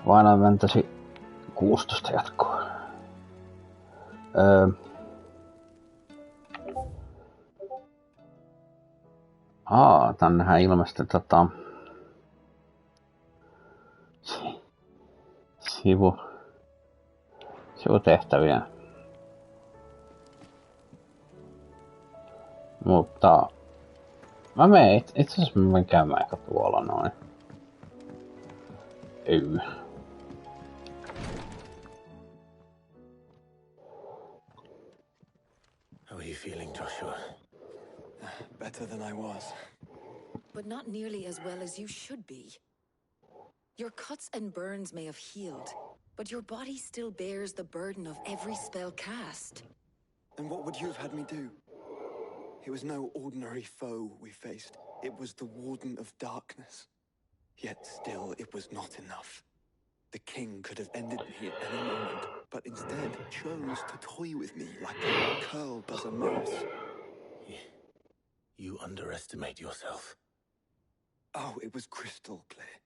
Final Fantasy 16 jatkuu. Tännehän ilmestyi sivutehtäviä. Mutta mä menen itse asiassa mä menen käymään ehkä tuolla noin. How are you feeling, Joshua? Better than I was. But not nearly as well as you should be. Your cuts and burns may have healed, but your body still bears the burden of every spell cast. And what would you have had me do? It was no ordinary foe we faced. It was the Warden of Darkness. Yet still, it was not enough. The king could have ended me at any moment, but instead chose to toy with me like a curl does a mouse. You underestimate yourself. Oh, it was crystal clear.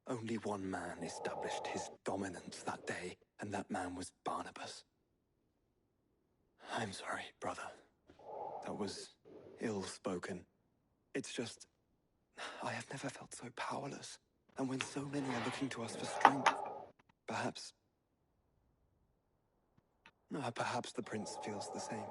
Only one man established his dominance that day, and that man was Barnabas. I'm sorry, brother. That was ill-spoken. It's just, I have never felt so powerless. And when so many are looking to us for strength, perhaps the prince feels the same.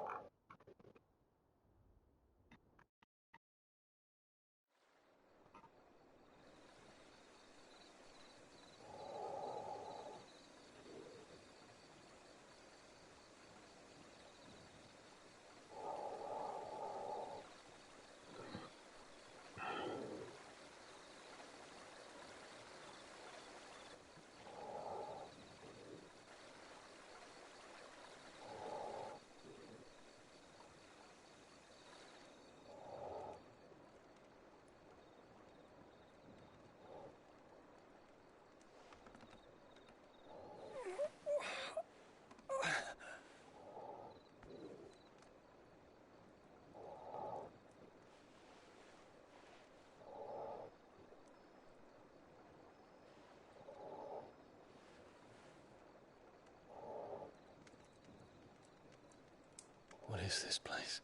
What is this place?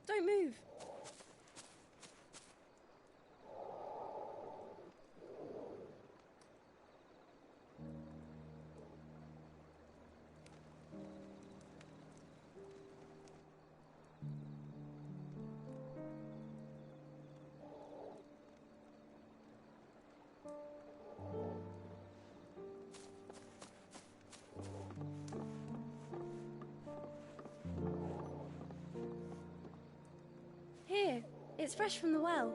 Don't move. Here, it's fresh from the well.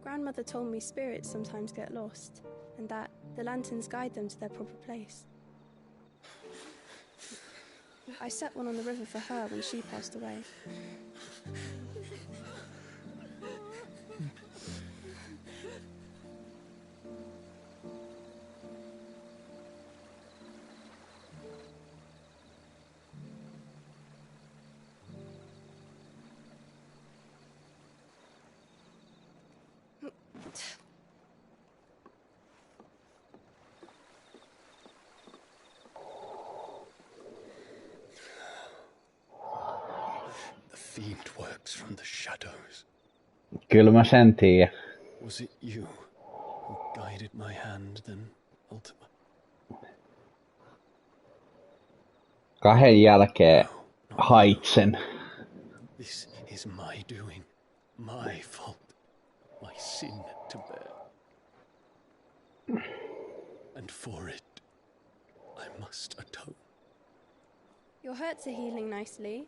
Grandmother told me spirits sometimes get lost, and that the lanterns guide them to their proper place. I set one on the river for her when she passed away. Fiend works from the shadows. Kyllä mä sen tiedän. Was it you who guided my hand then, Ultima? Kahden jälkeen haitsen. This is my doing, my fault, my sin to bear. and for it, I must atone. Your hurts are healing nicely.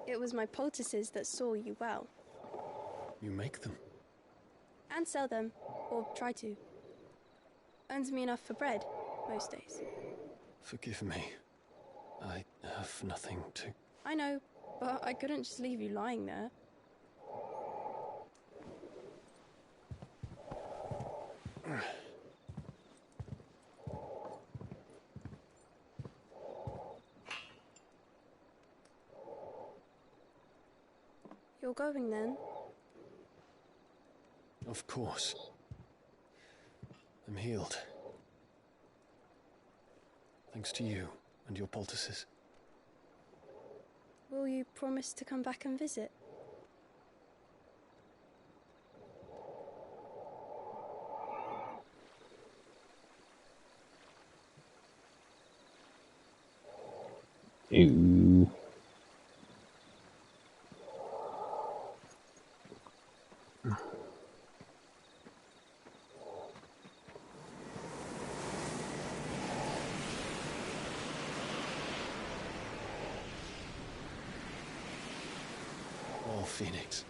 It was my poultices that saw you well. You make them? And sell them, or try to. Earns me enough for bread, most days. Forgive me. I have nothing to... I know, but I couldn't just leave you lying there. You're going then? Of course. I'm healed. Thanks to you and your poultices. Will you promise to come back and visit? Ew. Oh, Phoenix.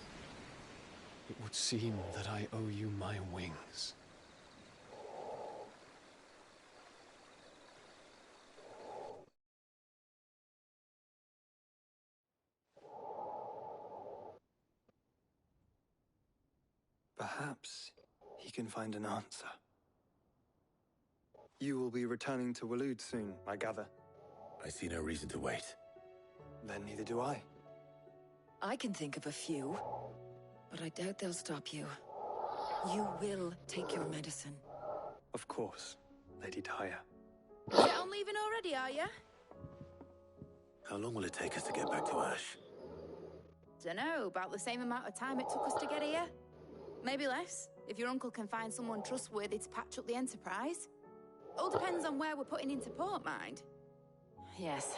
It would seem that I owe you my wings. Perhaps he can find an answer. You will be returning to Waloed soon, I gather. I see no reason to wait. Then neither do I. I can think of a few, but I doubt they'll stop you. You will take your medicine. Of course, Lady Daya. Set on leaving already, are you? How long will it take us to get back to Ash? Dunno, about the same amount of time it took us to get here. Maybe less, if your uncle can find someone trustworthy to patch up the Enterprise. All depends on where we're putting into port, mind. Yes.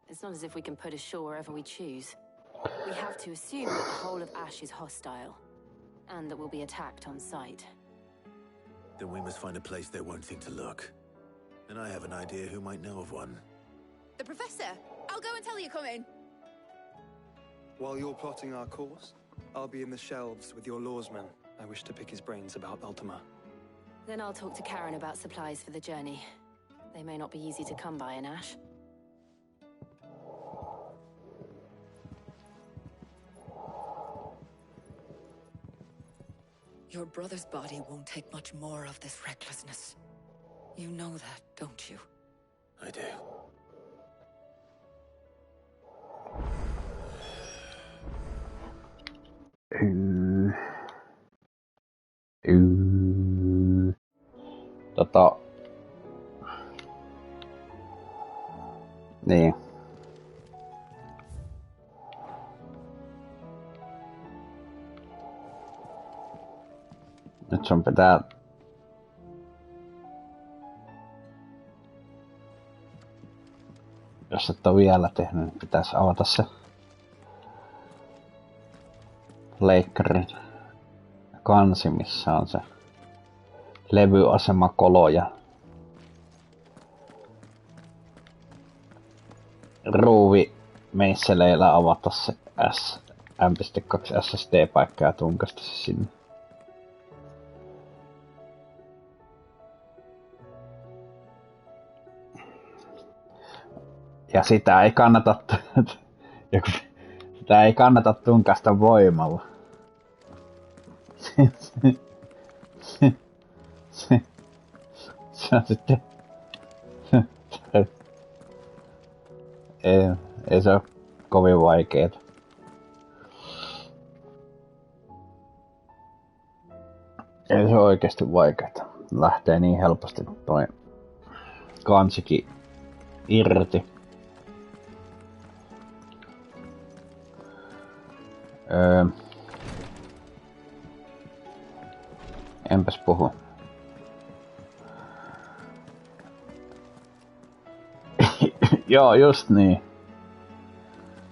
It's not as if we can put ashore wherever we choose. We have to assume that the whole of Ash is hostile, and that we'll be attacked on sight. Then we must find a place they won't think to look. And I have an idea who might know of one. The Professor! I'll go and tell you coming. While you're plotting our course, I'll be in the shelves with your lawsman. I wish to pick his brains about Ultima. Then I'll talk to Karen about supplies for the journey. They may not be easy to come by in Ash. Your brother's body won't take much more of this recklessness. You know that, don't you? I do. Niin. Nyt sun pitää... Jos et ole vielä tehnyt, niin pitäisi avata se leikkarin kansi, missä on se levyasemakolo ja ruuvi meisseleillä avata se M.2 SSD-paikka ja tunkasta se sinne. Ja sitä ei kannata tunkasta voimalla. Se on sitten... Ei se ole kovin vaikeeta. Ei se ole oikeesti vaikeeta. Lähtee niin helposti toi kansikin irti. Enpäs puhu. Joo, just niin.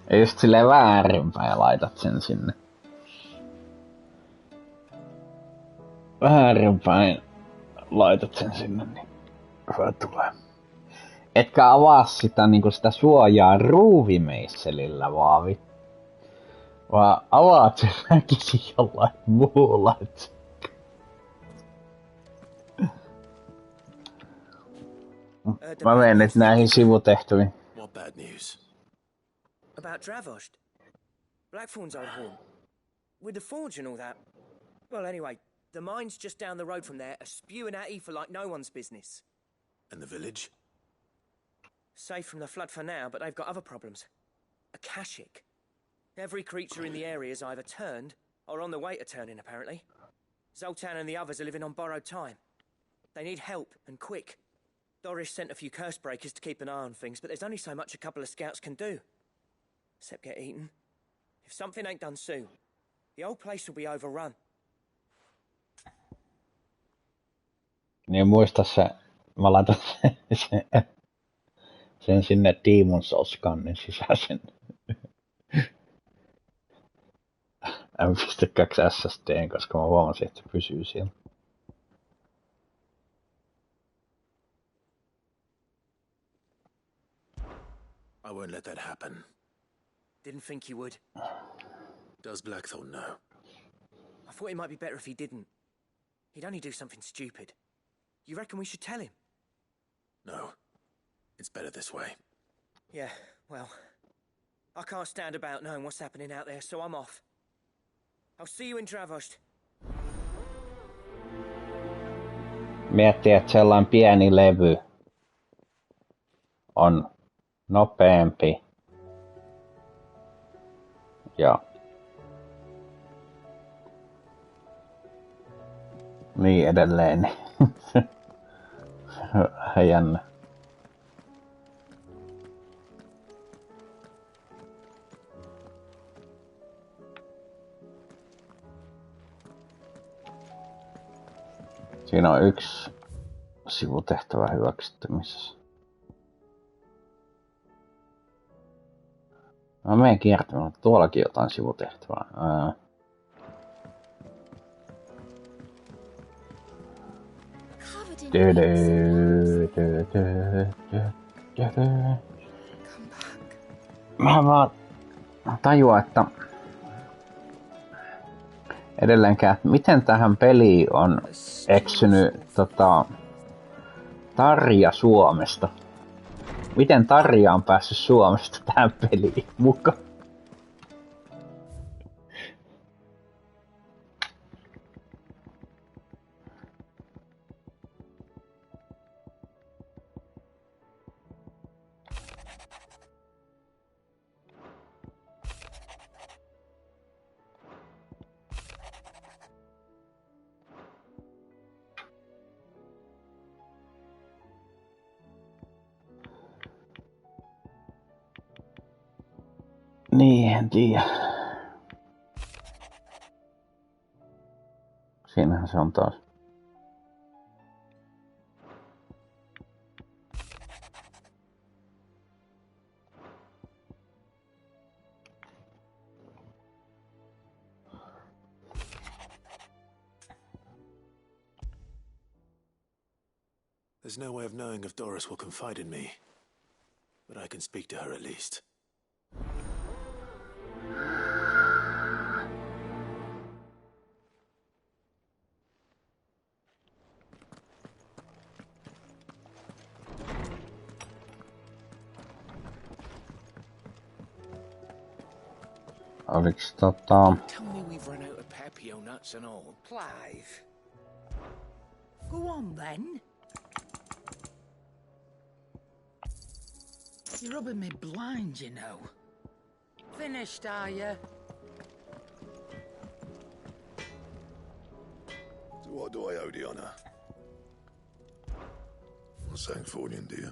Ja just silleen väärinpäin laitat sen sinne. Väärinpäin laitat sen sinne, niin hyvä tulee. Etkä avaa sitä niinku sitä suojaa ruuvimeisselillä vaan avaat sen väkisin jollain muulla. Mä menen nyt näihin sivutehtäviin. What bad news? About Dravost. Blackthorn's old haunt. With the forge and all that. Well, anyway, the mines just down the road from there are spewing out ether like no one's business. And the village? Safe from the flood for now, but they've got other problems. Akashic. Every creature in the area is either turned or on the way to turning, apparently. Zoltan and the others are living on borrowed time. They need help, and quick. Doris sent a few curse breakers to keep an eye on things, but there's only so much a couple of scouts can do. Except get eaten. If something ain't done soon, the old place will be overrun. Niin muista se, mä laitan sen sinne Demon Souls-kannin sisäisen M.2 SSD:n, koska mä huomasin, että se pysyy siellä. I won't let that happen. Didn't think you would. Does Blackthorn know? I thought it might be better if he didn't. He'd only do something stupid. You reckon we should tell him? No. It's better this way. Yeah, well, I can't stand about knowing what's happening out there, so I'm off. I'll see you in Dravost. Miettii, että sellainen pieni levy on nopeampi ja niin edelleen. Jännä. Siinä on yksi sivutehtävä hyväksyttämisessä. Mä menen kiertämään, tuollakin jotain sivutehtävää. Mä vaan tajuan, että edelleenkään, että miten tähän peliin on eksynyt Tarja Suomesta. Miten Tarja on päässyt Suomesta tähän peliin mukaan? Niin, en tiedä. Siinähän se on taas. There's no way of knowing if Doris will confide in me. But I can speak to her at least. Oliks Tell me we've run out of Papio nuts and all. Clive. Go on then. You're rubbing me blind, you know. Finished, are you? So what do I owe the honor? I'm saying Fordian, do you?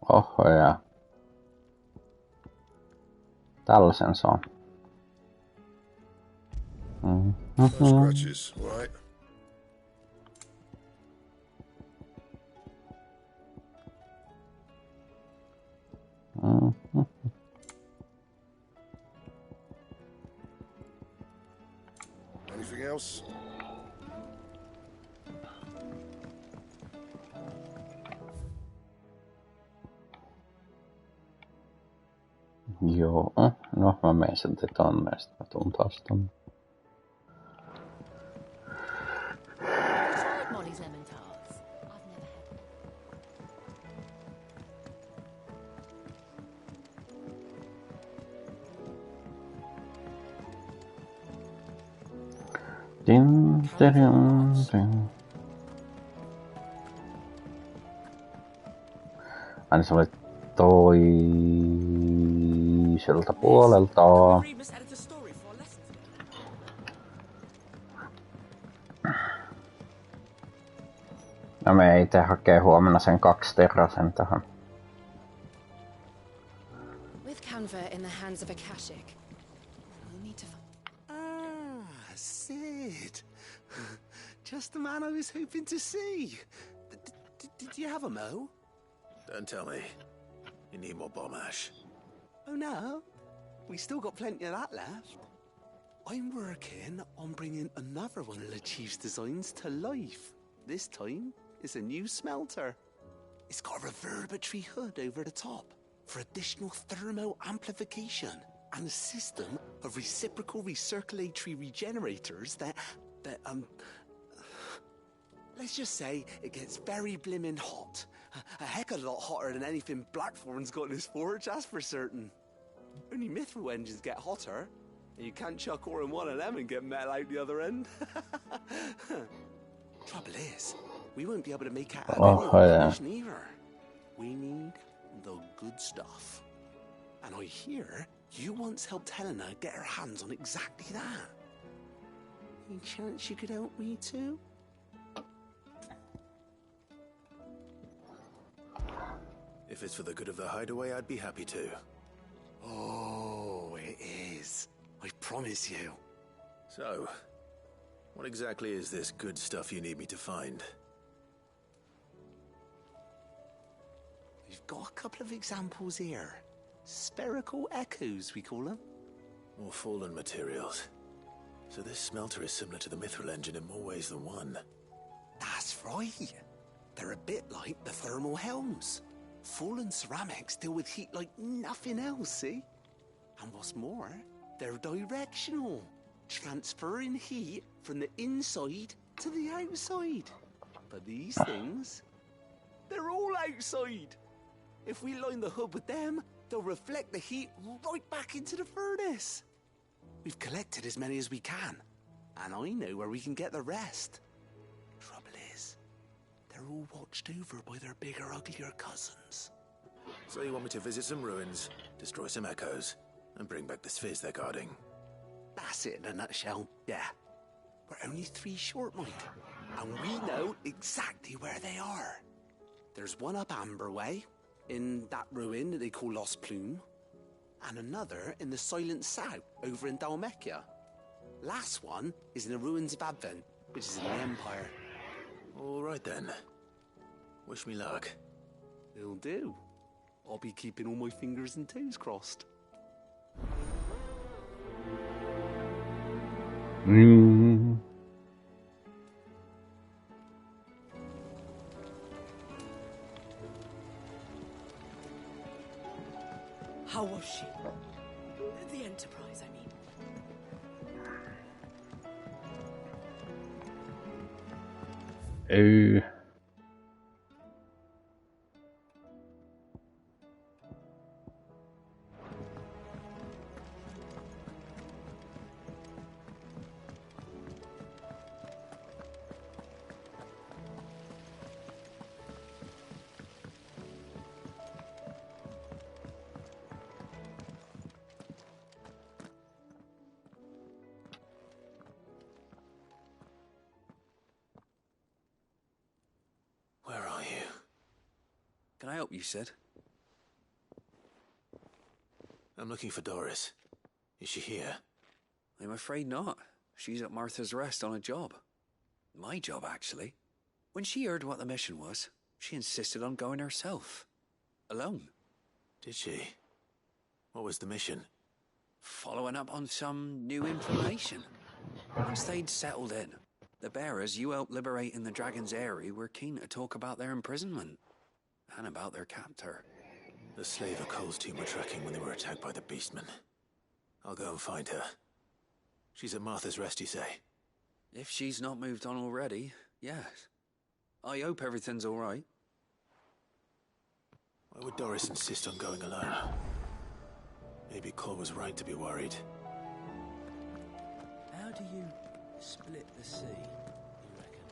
Oho, ja. Tällaisen se on. No scratches, right? else. Joo, no mä menen sitten tonne, sit mä tuun taas tonne. Molly's lemon tarts. I've never had Tim, tirim, tim. Aina se oli toiselta puolelta. No me itse hakee huomenna sen 2 terrasen tähän. With Canva in the hands of a Kashik, we'll need to Sid. Just the man I was hoping to see. Did you have a mo? Don't tell me. You need more bomb ash. Oh no, we still got plenty of that left. I'm working on bringing another one of the Chief's designs to life. This time, it's a new smelter. It's got a reverberatory hood over the top for additional thermo amplification and a system of reciprocal recirculatory regenerators that let's just say it gets very blimmin' hot. A heck of a lot hotter than anything Blackthorn's got in his forge, that's for certain. Only mithril engines get hotter, and you can't chuck ore in one of them and get metal out the other end. Trouble is, we won't be able to make out of any of either. We need the good stuff. And I hear you once helped Helena get her hands on exactly that. Any chance you could help me too? If it's for the good of the hideaway, I'd be happy to. Oh, it is. I promise you. So, what exactly is this good stuff you need me to find? We've got a couple of examples here. Spherical echoes, we call them. More fallen materials. So this smelter is similar to the mithril engine in more ways than one. That's right. They're a bit like the thermal helms. Fallen ceramics deal with heat like nothing else, see? And what's more, they're directional, transferring heat from the inside to the outside. But these things, they're all outside. If we line the hood with them, they'll reflect the heat right back into the furnace. We've collected as many as we can, and I know where we can get the rest. Trouble is, they're all watched over by their bigger, uglier cousins. So you want me to visit some ruins, destroy some echoes, and bring back the spheres they're guarding? That's it in a nutshell, yeah. We're only 3 short, mind, and we know exactly where they are. There's one up Amber Way, in that ruin that they call Lost Plume, and another in the Silent South, over in Dalmekia. Last one is in the ruins of Advent, which is in the Empire. All right then. Wish me luck. It'll do. I'll be keeping all my fingers and toes crossed. How was she? The Enterprise, I mean. Where are you? Can I help you, Sid? I'm looking for Doris. Is she here? I'm afraid not. She's at Martha's Rest on a job. My job, actually. When she heard what the mission was, she insisted on going herself. Alone. Did she? What was the mission? Following up on some new information. Once they'd settled in, the bearers you helped liberate in the Dragon's Eyrie were keen to talk about their imprisonment and about their captor. The slaver Cole's team were tracking when they were attacked by the Beastmen. I'll go and find her. She's at Martha's Rest, you say? If she's not moved on already, yes. I hope everything's all right. Why would Doris insist on going alone? Maybe Cole was right to be worried. How do you split the sea, you reckon?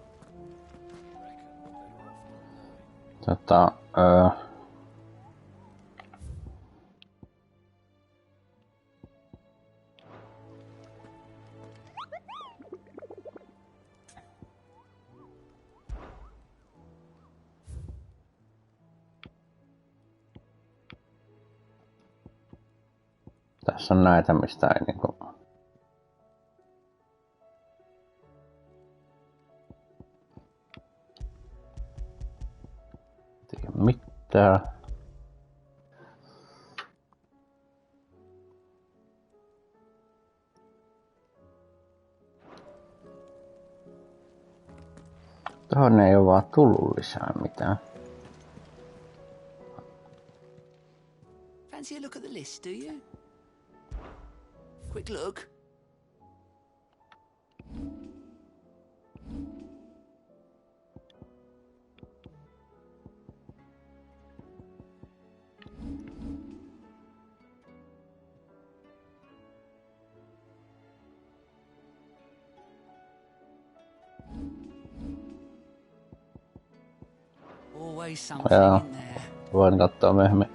Tässä on näitä, mistä ei niinku... Tiedä mitään. Tuohon ei oo vaan tullut lisää mitään. Fancy a look at the list, do you? Quick look. Always something in there. Voin katsoa myöhemmin.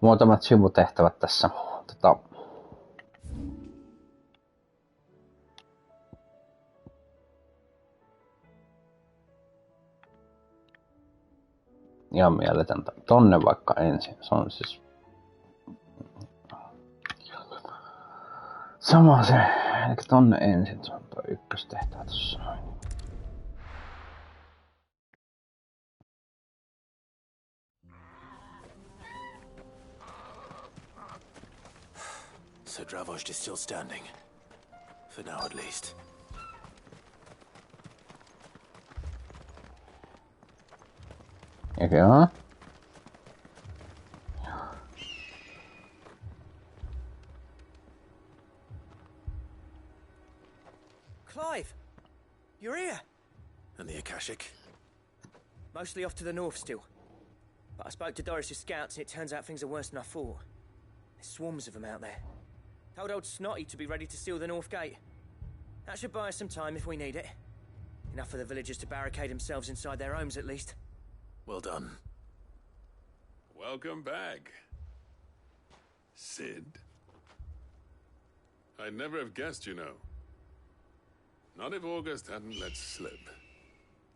Muutamat sivutehtävät tässä. Ihan mieletöntä. Tonne vaikka ensin. Se on siis... Sama se. Eli tonne ensin. Se on tuo ykköstehtävä tossa noin. So Dravost is still standing. For now at least. Joo. Clive! You're here! And the Akashic? Mostly off to the north still. But I spoke to Doris's scouts and it turns out things are worse than I thought. There's swarms of them out there. Told old Snotty to be ready to seal the north gate. That should buy us some time if we need it. Enough for the villagers to barricade themselves inside their homes at least. Well done. Welcome back, Sid. I'd never have guessed, you know. Not if August hadn't let slip.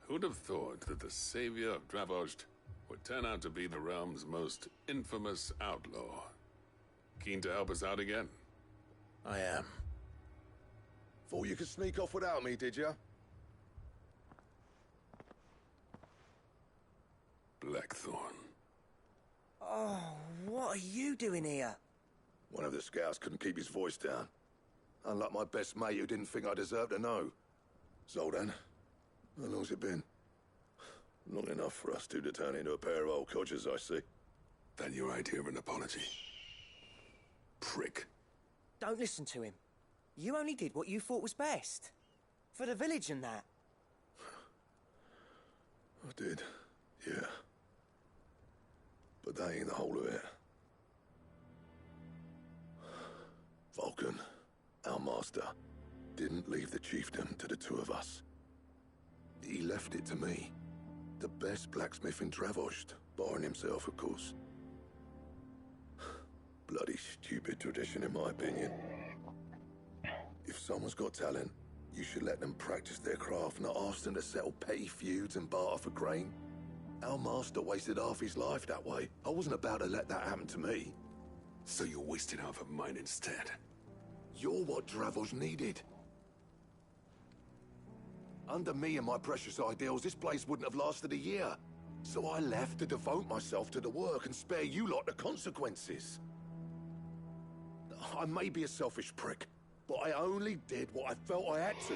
Who'd have thought that the savior of Dravost would turn out to be the realm's most infamous outlaw? Keen to help us out again? I am. Thought you could sneak off without me, did you? Blackthorn. Oh, what are you doing here? One of the scouts couldn't keep his voice down. Unlike my best mate who didn't think I deserved to know. Zoldan, how long's it been? Long enough for us two to turn into a pair of old codgers, I see. Then your idea of an apology? Prick. Don't listen to him. You only did what you thought was best. For the village and that. I did, yeah. But that ain't the whole of it. Vulcan, our master, didn't leave the chiefdom to the two of us. He left it to me. The best blacksmith in Dravost, barring himself, of course. Bloody stupid tradition, in my opinion. If someone's got talent, you should let them practice their craft, not ask them to settle petty feuds and barter for grain. Our master wasted half his life that way. I wasn't about to let that happen to me. So you wasted half of mine instead? You're what Dravost needed. Under me and my precious ideals, this place wouldn't have lasted a year. So I left to devote myself to the work and spare you lot the consequences. I may be a selfish prick, but I only did what I felt I had to.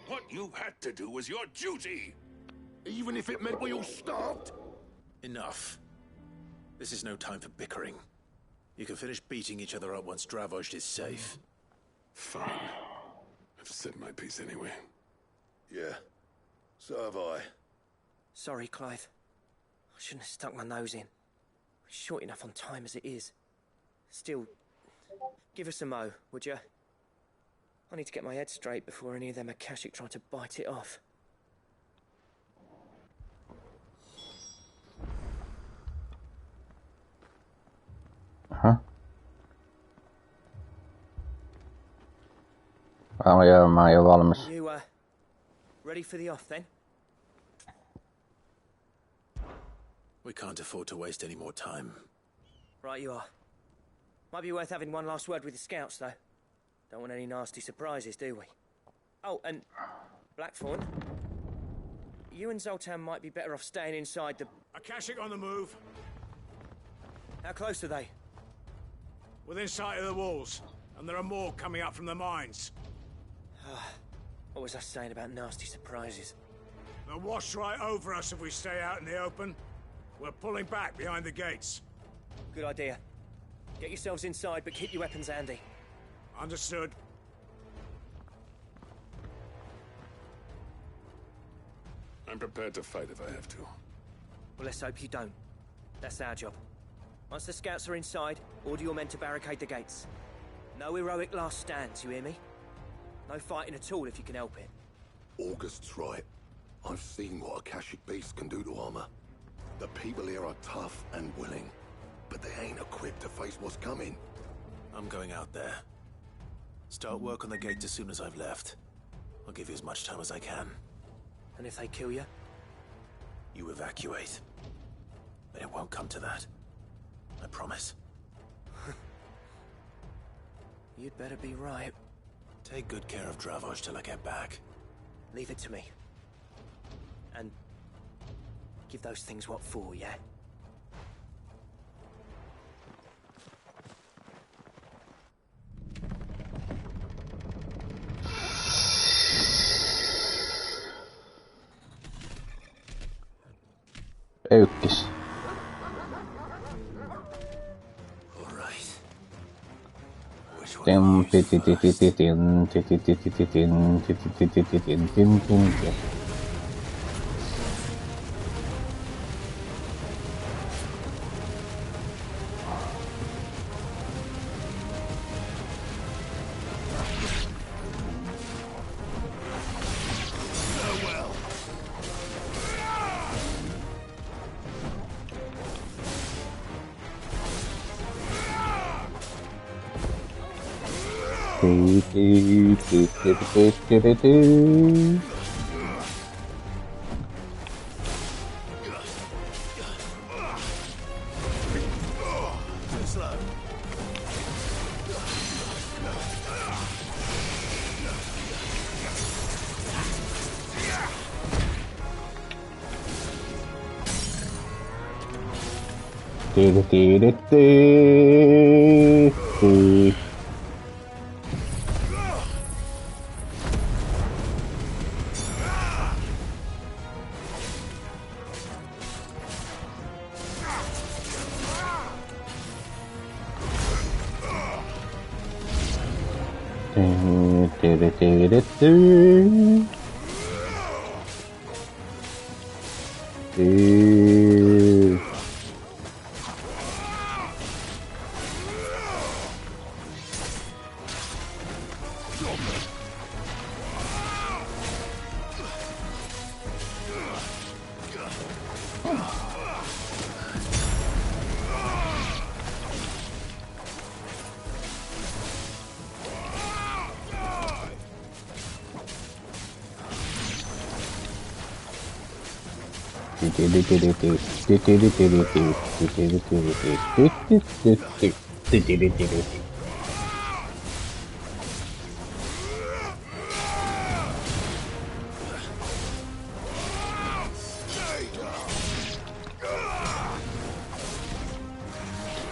What you had to do was your duty! Even if it meant we all starved? Enough. This is no time for bickering. You can finish beating each other up once Dravoj is safe. Fine. I've said my piece anyway. Yeah, so have I. Sorry, Clive. I shouldn't have stuck my nose in. We're short enough on time as it is. Still, give us a mo, would you? I need to get my head straight before any of them Akashic try to bite it off. Huh? Mä oon jo valmis. You, ready for the off then? We can't afford to waste any more time. Right you are. Might be worth having one last word with the scouts, though. Don't want any nasty surprises, do we? Oh, and Blackthorn, you and Zoltan might be better off staying inside the... Akashic on the move. How close are they? Within sight of the walls, and there are more coming up from the mines. What was I saying about nasty surprises? They'll wash right over us if we stay out in the open. We're pulling back behind the gates. Good idea. Get yourselves inside, but keep your weapons handy. Understood. I'm prepared to fight if I have to. Well, let's hope you don't. That's our job. Once the scouts are inside, order your men to barricade the gates. No heroic last stands, you hear me? No fighting at all if you can help it. August's right. I've seen what Akashic beasts can do to armor. The people here are tough and willing, but they ain't equipped to face what's coming. I'm going out there. Start work on the gate as soon as I've left. I'll give you as much time as I can. And if they kill you? You evacuate. But it won't come to that. I promise. You'd better be right. Take good care of Dravoj till I get back. Leave it to me. And give those things what for, yeah? Öykkis.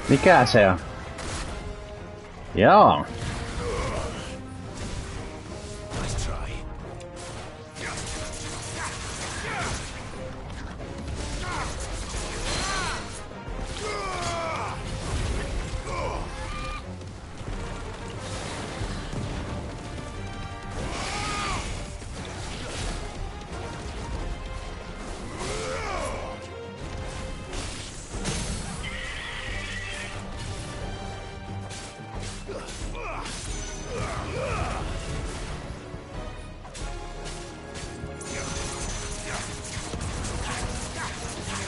Mikä se on? Joo.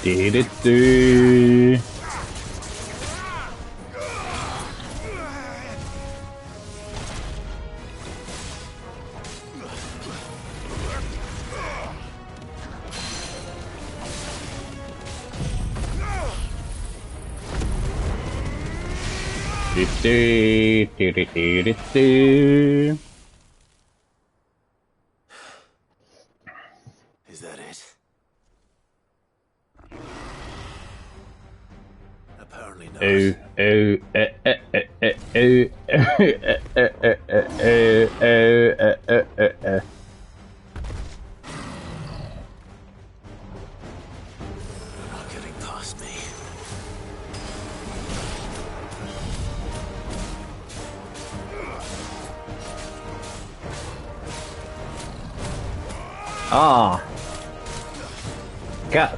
Di-di-di. Di-di-di-di-di-di-di. Is that it? Apparently not. Not getting past me.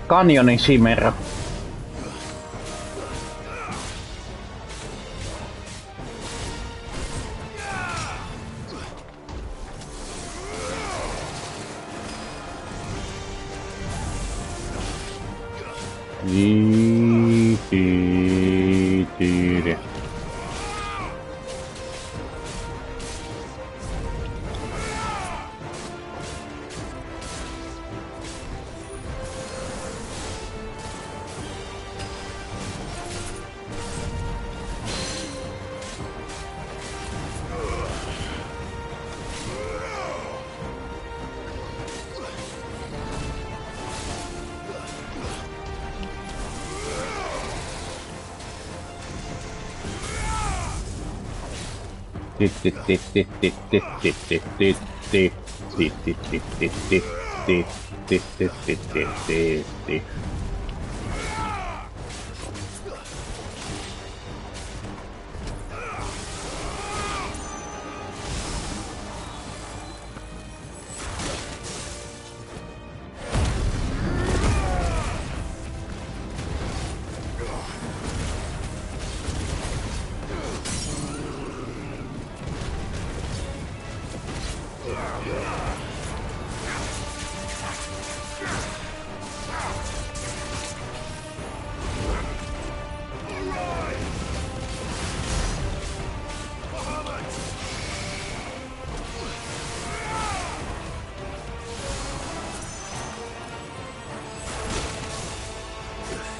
Canyonin Shimmer.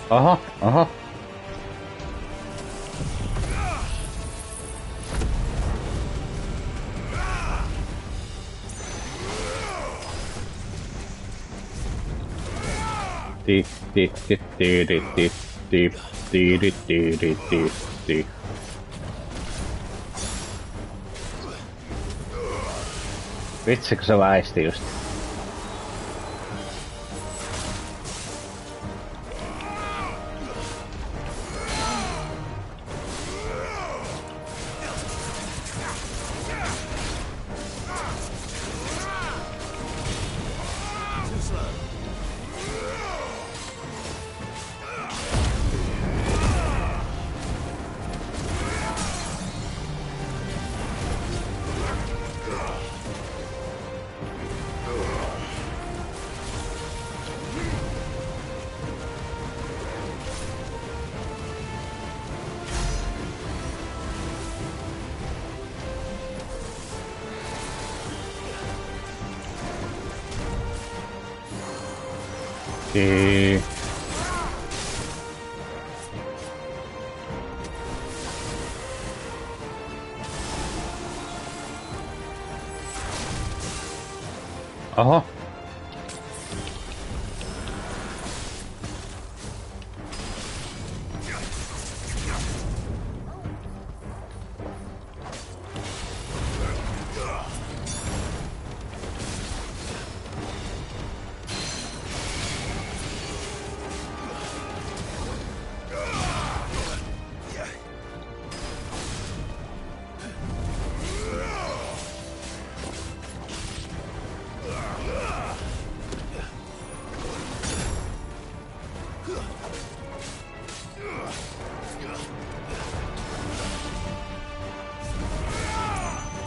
Aha. Vitsi, kun se väisti just. Aha.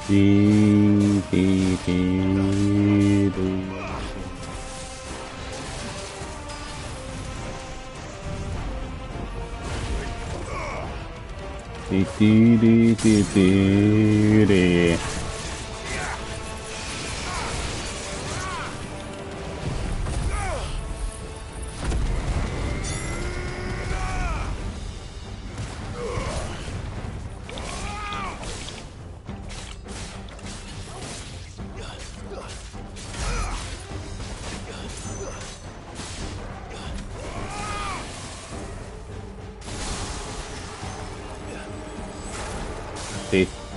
Dee, dee, dee, dee. Dee, dee, dee, dee, dee, dee.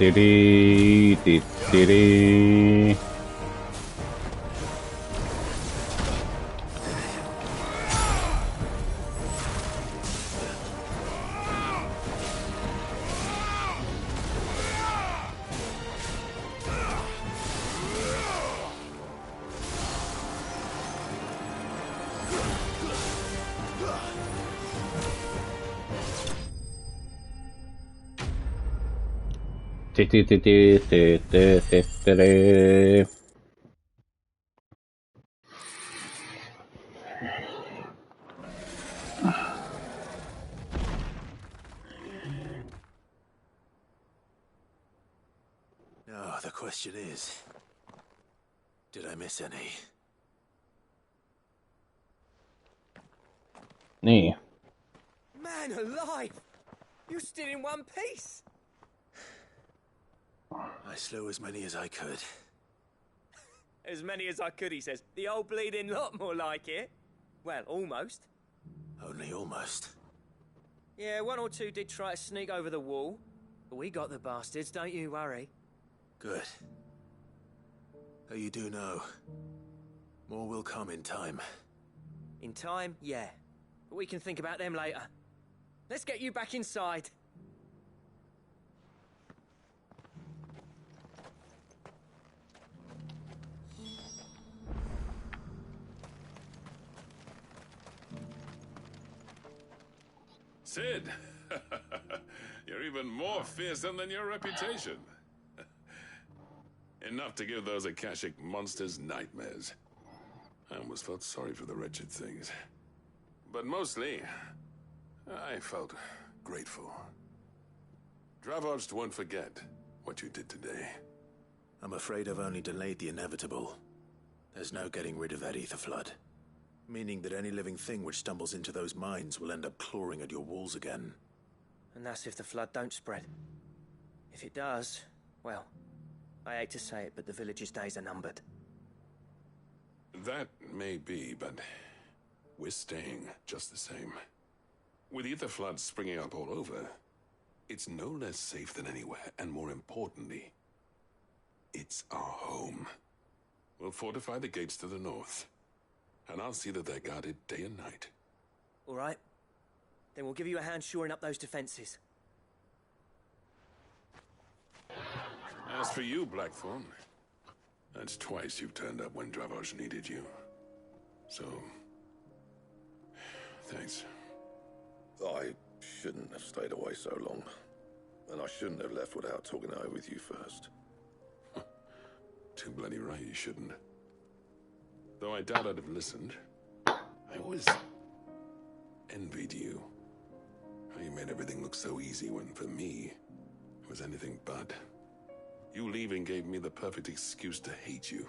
Dee, dee, dee, dee. Now, the question is, did I miss any? Niin. Man alive! You're still in one piece! I slew as many as I could. As many as I could, he says. The old bleeding lot, more like it. Well, almost. Only almost. Yeah, one or two did try to sneak over the wall. But we got the bastards, don't you worry. Good. Though you do know, more will come in time. In time, yeah. But we can think about them later. Let's get you back inside. Sid, you're even more fearsome than your reputation. Enough to give those Akashic monsters nightmares. I almost felt sorry for the wretched things. But mostly, I felt grateful. Dravoged won't forget what you did today. I'm afraid I've only delayed the inevitable. There's no getting rid of that ether flood. Meaning that any living thing which stumbles into those mines will end up clawing at your walls again. And that's if the flood don't spread. If it does, well, I hate to say it, but the village's days are numbered. That may be, but we're staying just the same. With ether floods springing up all over, it's no less safe than anywhere, and more importantly, it's our home. We'll fortify the gates to the north, and I'll see that they're guarded day and night. All right. Then we'll give you a hand shoring up those defenses. As for you, Blackthorn, that's twice you've turned up when Dravoj needed you. So, thanks. I shouldn't have stayed away so long. And I shouldn't have left without talking it over with you first. Too bloody right you shouldn't. Though I doubt I'd have listened. I always envied you. How you made everything look so easy when, for me, it was anything but. You leaving gave me the perfect excuse to hate you.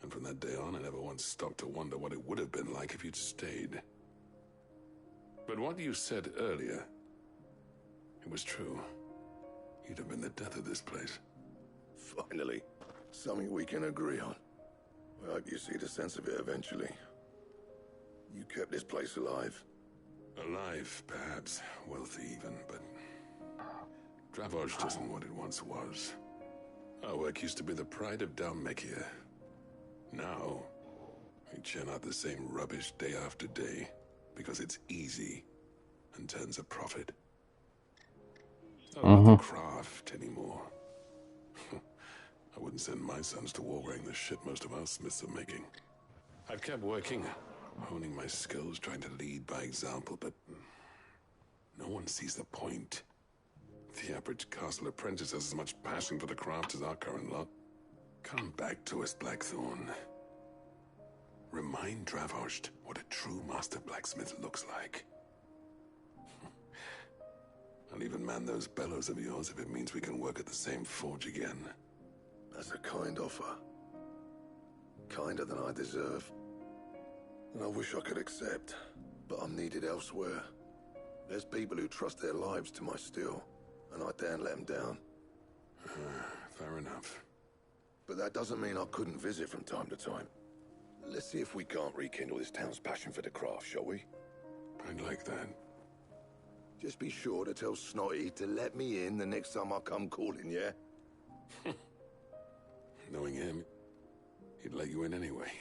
And from that day on, I never once stopped to wonder what it would have been like if you'd stayed. But what you said earlier, it was true. You'd have been the death of this place. Finally, something we can agree on. I hope you see the sense of it eventually. You kept this place alive. Alive, perhaps. Wealthy even, but Dravoj isn't what it once was. Our work used to be the pride of Dalmekia. Now, we churn out the same rubbish day after day because it's easy and turns a profit. It's not about the craft anymore. I wouldn't send my sons to war wearing the shit most of our smiths are making. I've kept working, honing my skills, trying to lead by example, but no one sees the point. The average castle apprentice has as much passion for the craft as our current lot. Come back to us, Blackthorn. Remind Dravost what a true master blacksmith looks like. I'll even man those bellows of yours if it means we can work at the same forge again. That's a kind offer. Kinder than I deserve. And I wish I could accept, but I'm needed elsewhere. There's people who trust their lives to my steel, and I daren't let them down. Fair enough. But that doesn't mean I couldn't visit from time to time. Let's see if we can't rekindle this town's passion for the craft, shall we? I'd like that. Just be sure to tell Snotty to let me in the next time I come calling, yeah? Knowing him, he'd let you in anyway.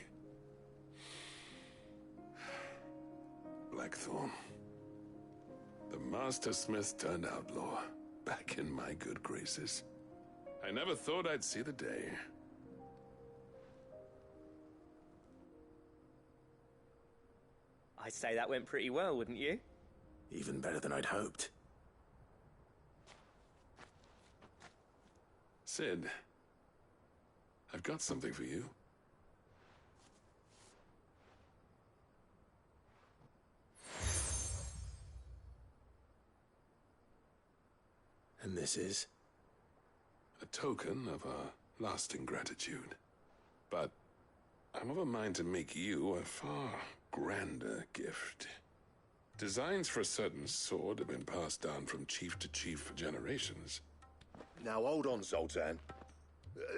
Blackthorn. The Master Smith turned outlaw, back in my good graces. I never thought I'd see the day. I'd say that went pretty well, wouldn't you? Even better than I'd hoped. Sid, I've got something for you. And this is? A token of our lasting gratitude. But I'm of a mind to make you a far grander gift. Designs for a certain sword have been passed down from chief to chief for generations. Now hold on, Zoltan.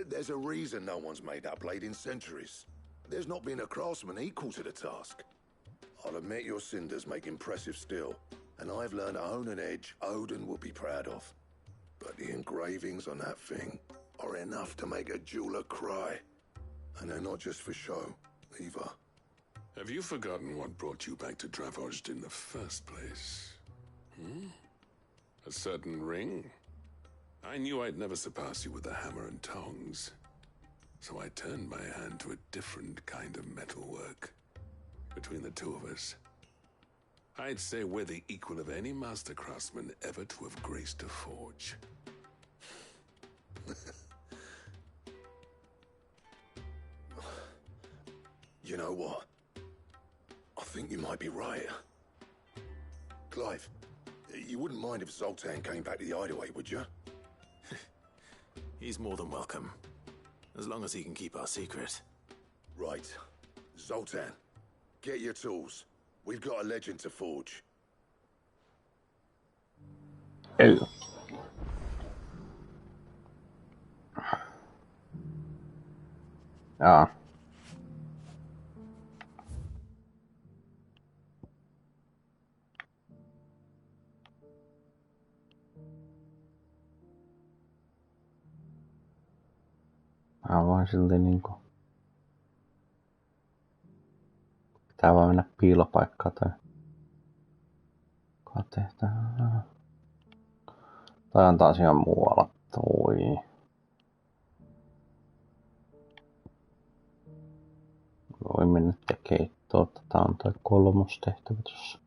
There's a reason no one's made that blade in centuries. There's not been a craftsman equal to the task. I'll admit your cinders make impressive steel, and I've learned to hone an edge Odin will be proud of. But the engravings on that thing are enough to make a jeweler cry. And they're not just for show, either. Have you forgotten what brought you back to Dravost in the first place? A certain ring? I knew I'd never surpass you with a hammer and tongs. So I turned my hand to a different kind of metalwork. Between the two of us, I'd say we're the equal of any master craftsman ever to have graced a forge. You know what? I think you might be right. Clive, you wouldn't mind if Zoltan came back to the hideaway, would you? He's more than welcome. As long as he can keep our secret. Right. Zoltan, get your tools. We've got a legend to forge. Ew. Ja. Mä voin silti niinku... Pitää vaan mennä piilopaikkaan tai... Katetaan... Tai on taas ihan muualla toi. Voi mennä tekemään tuota. Tää on toi kolmostehtävä tossa.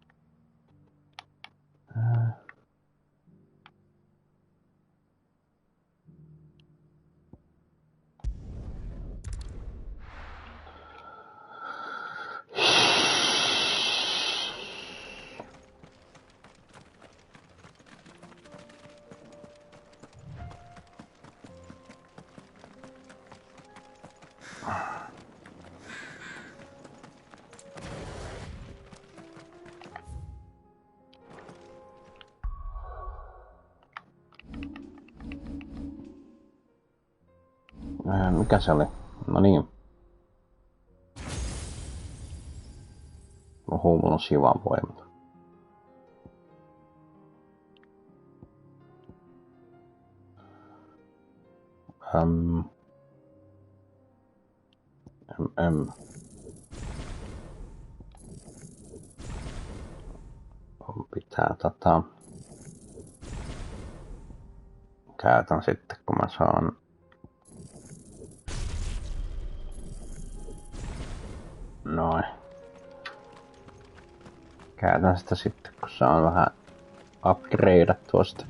Mikä se oli? No niin. Oho, mulla on sivan voimat. Pitää käytän sitten kun mä saan noin. Käytän sitä sitten kun saan vähän upgradeattua sitä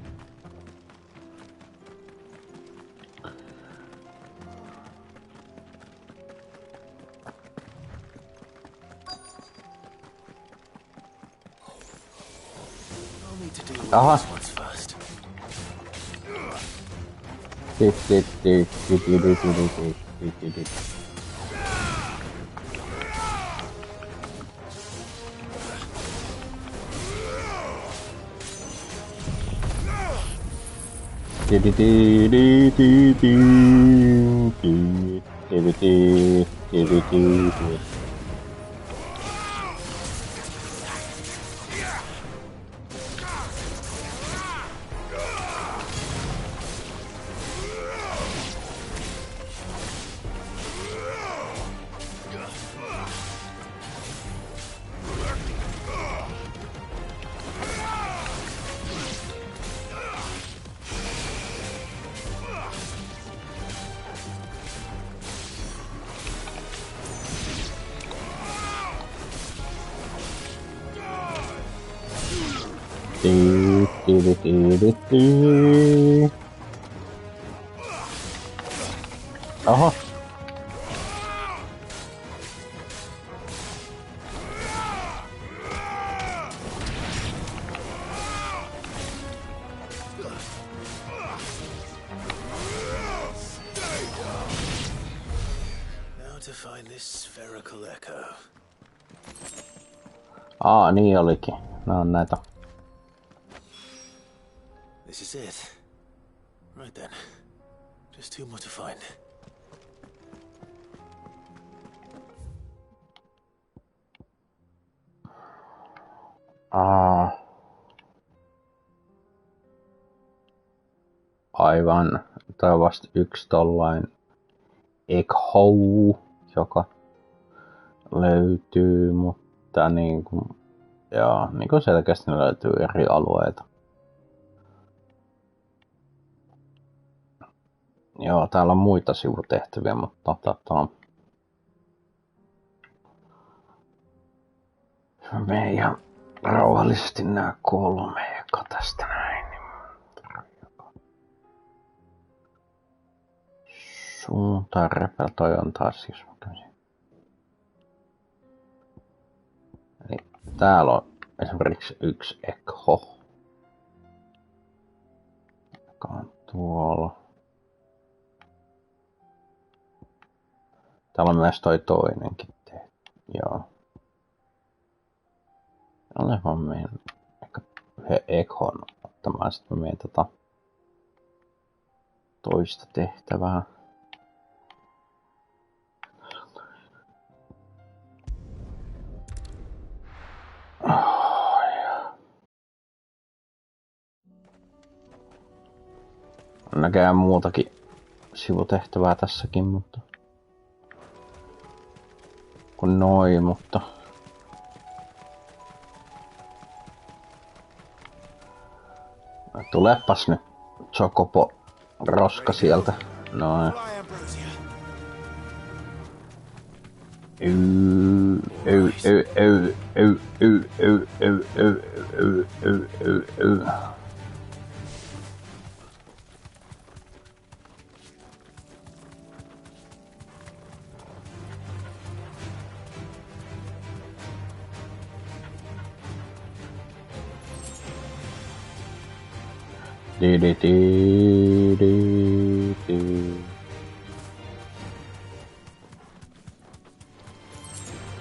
Aha. Aha. Now to find this spherical echo. Niin olikin. Nää on näitä. This is it. Right then. Just two more to find. Aivan. Tää on vasta yksi tollain echo, joka löytyy, mutta niinku, joo, niinku selkeästi ne löytyy eri alueita. Joo, täällä on muita sivutehtäviä, mutta me ihan rauhallisesti nää 3 eka tästä näin. Suuntaan repeltoi on taas jos mä käsin. Eli täällä on esimerkiksi yksi echo. Joka on tuolla. Täällä on myös toi toinenkin. Joo. Olen vaan menen ehkä yhden ekhon ottamaan, sitten mä menen toista tehtävää. On näköjään muutakin sivutehtävää tässäkin, mutta kun noin, mutta tulepas nyt Chocobo roska sieltä. Noin.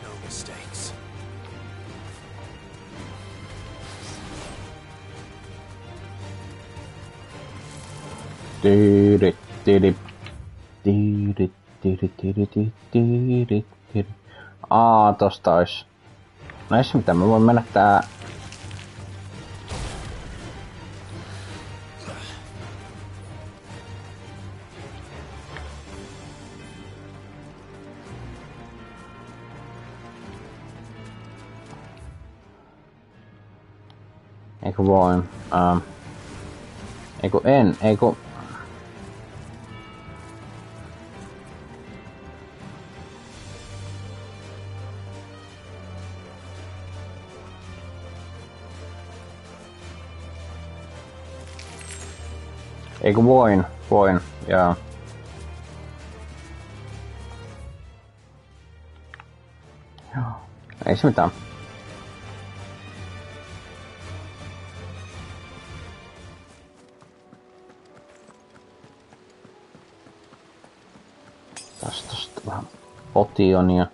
No mistakes. Tosta ois. Näissä mitä mä voin mennä tää. Eiku voin. Eiku. Eiku voin, jaa. Joo, ei se mitään. Tästä vähän potionia.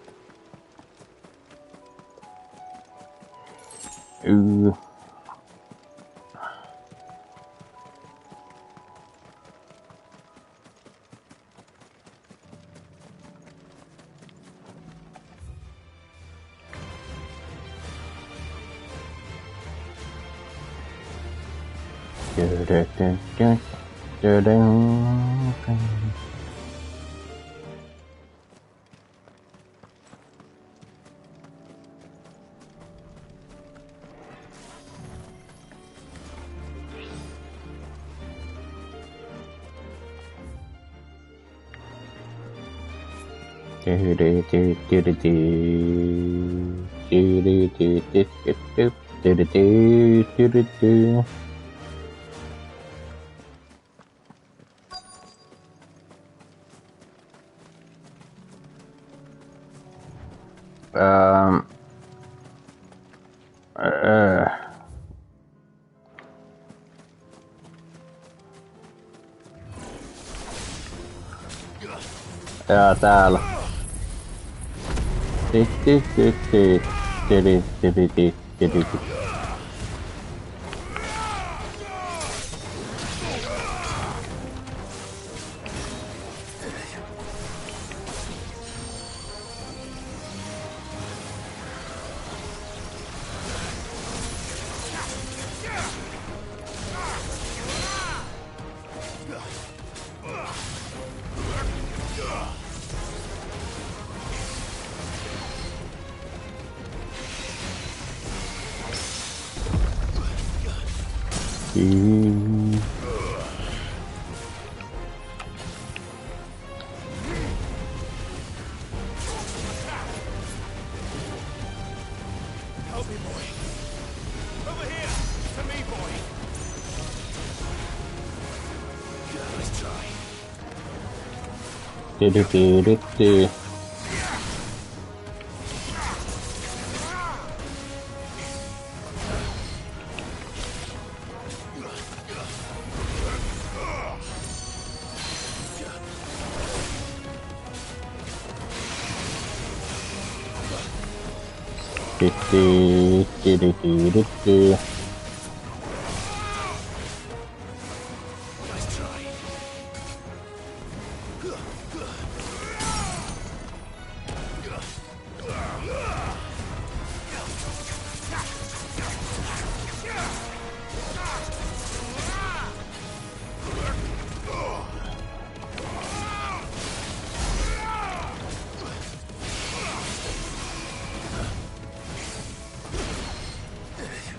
Ja täällä.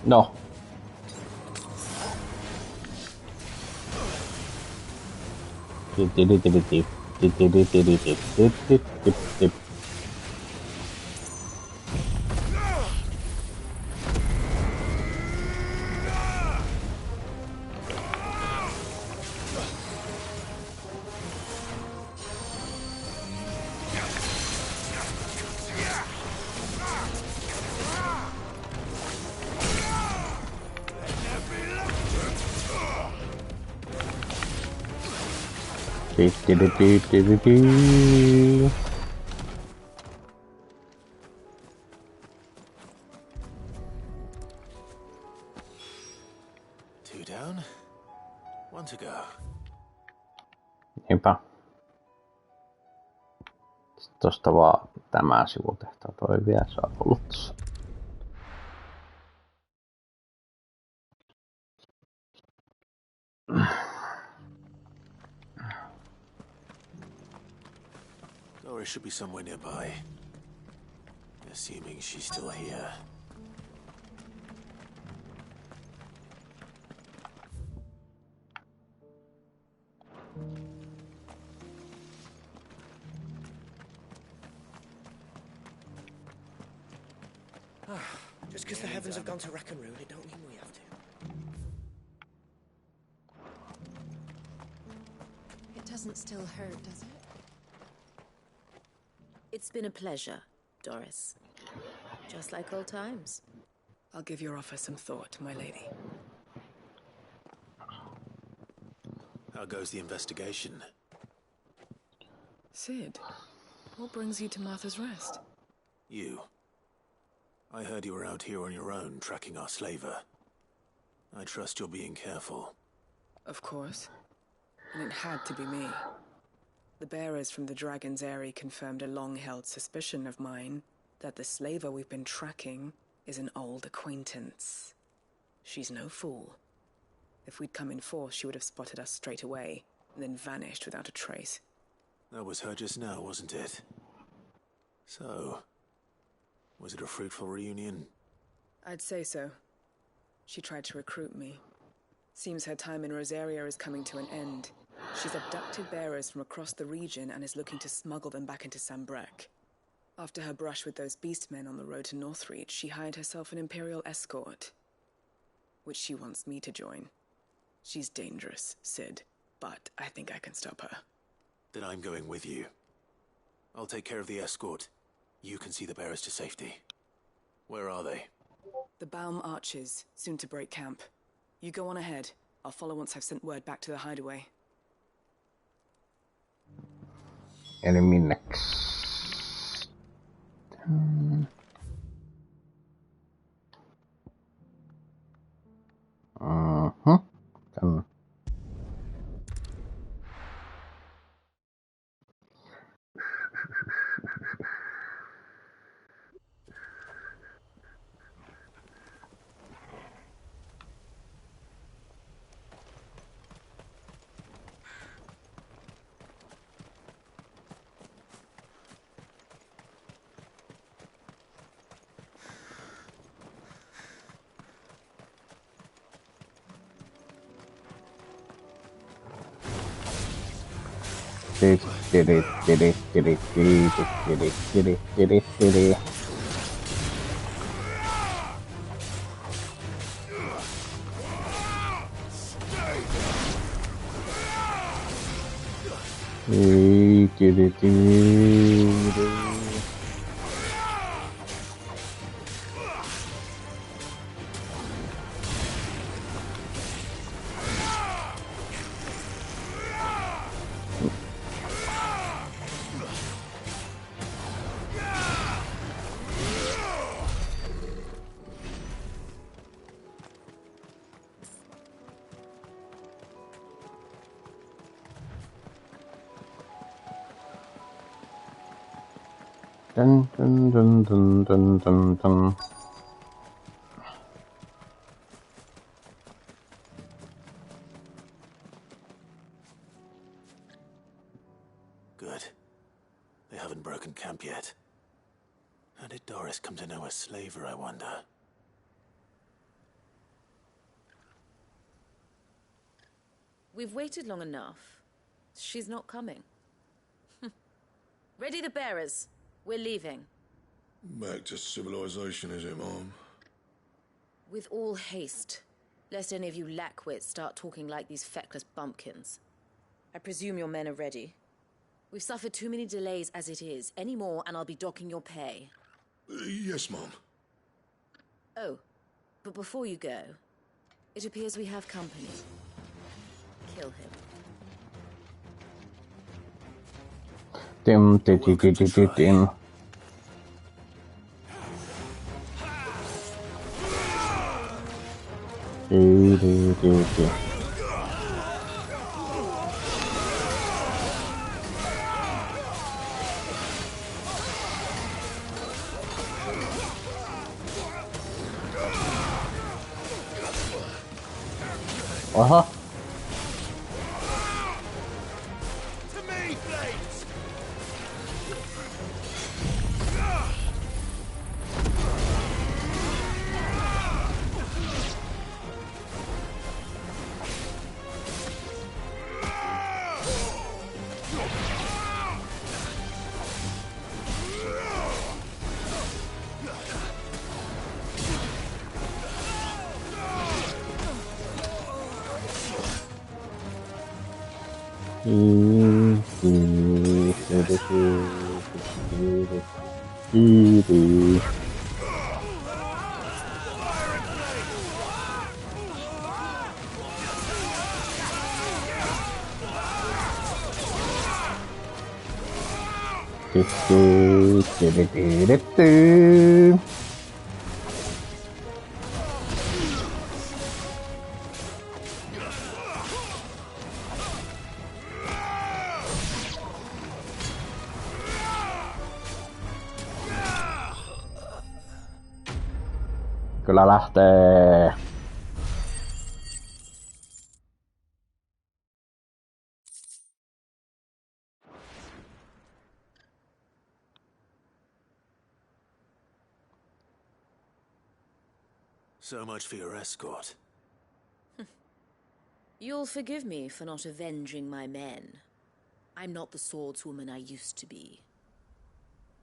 No. Two down, one to go. Niinpä. Sitten tosta vaan tämä sivutehtävä toi vielä saa olla tossa. Doris should be somewhere nearby. Assuming she's still here. Just because the heavens have gone to rack and ruin, it don't mean we have to. It doesn't still hurt, does it? It's been a pleasure, Doris. Just like old times. I'll give your offer some thought, my lady. How goes the investigation? Sid, what brings you to Martha's Rest? You. I heard you were out here on your own, tracking our slaver. I trust you're being careful. Of course. And it had to be me. The bearers from the Dragon's Eyrie confirmed a long-held suspicion of mine that the slaver we've been tracking is an old acquaintance. She's no fool. If we'd come in force, she would have spotted us straight away, and then vanished without a trace. That was her just now, wasn't it? So, was it a fruitful reunion? I'd say so. She tried to recruit me. Seems her time in Rosaria is coming to an end. She's abducted bearers from across the region and is looking to smuggle them back into Sambrek. After her brush with those beastmen on the road to Northreach, she hired herself an Imperial escort, which she wants me to join. She's dangerous, Sid, but I think I can stop her. Then I'm going with you. I'll take care of the escort. You can see the bearers to safety. Where are they? The Baum Archers, soon to break camp. You go on ahead. I'll follow once I've sent word back to the hideaway. Enemy next. Come. Dun dun dun dun dun dun dun. Good. They haven't broken camp yet. How did Doris come to know a slaver, I wonder? We've waited long enough. She's not coming. Ready the bearers. We're leaving. Back to civilization, is it, Mom? With all haste, lest any of you lackwits start talking like these feckless bumpkins. I presume your men are ready. We've suffered too many delays as it is. Any more and I'll be docking your pay. Yes, Mom. Oh, but before you go, it appears we have company. Kill him. Dim. Uh-huh. Kyllä lähtee. So much for your escort. You'll forgive me for not avenging my men. I'm not the swordswoman I used to be.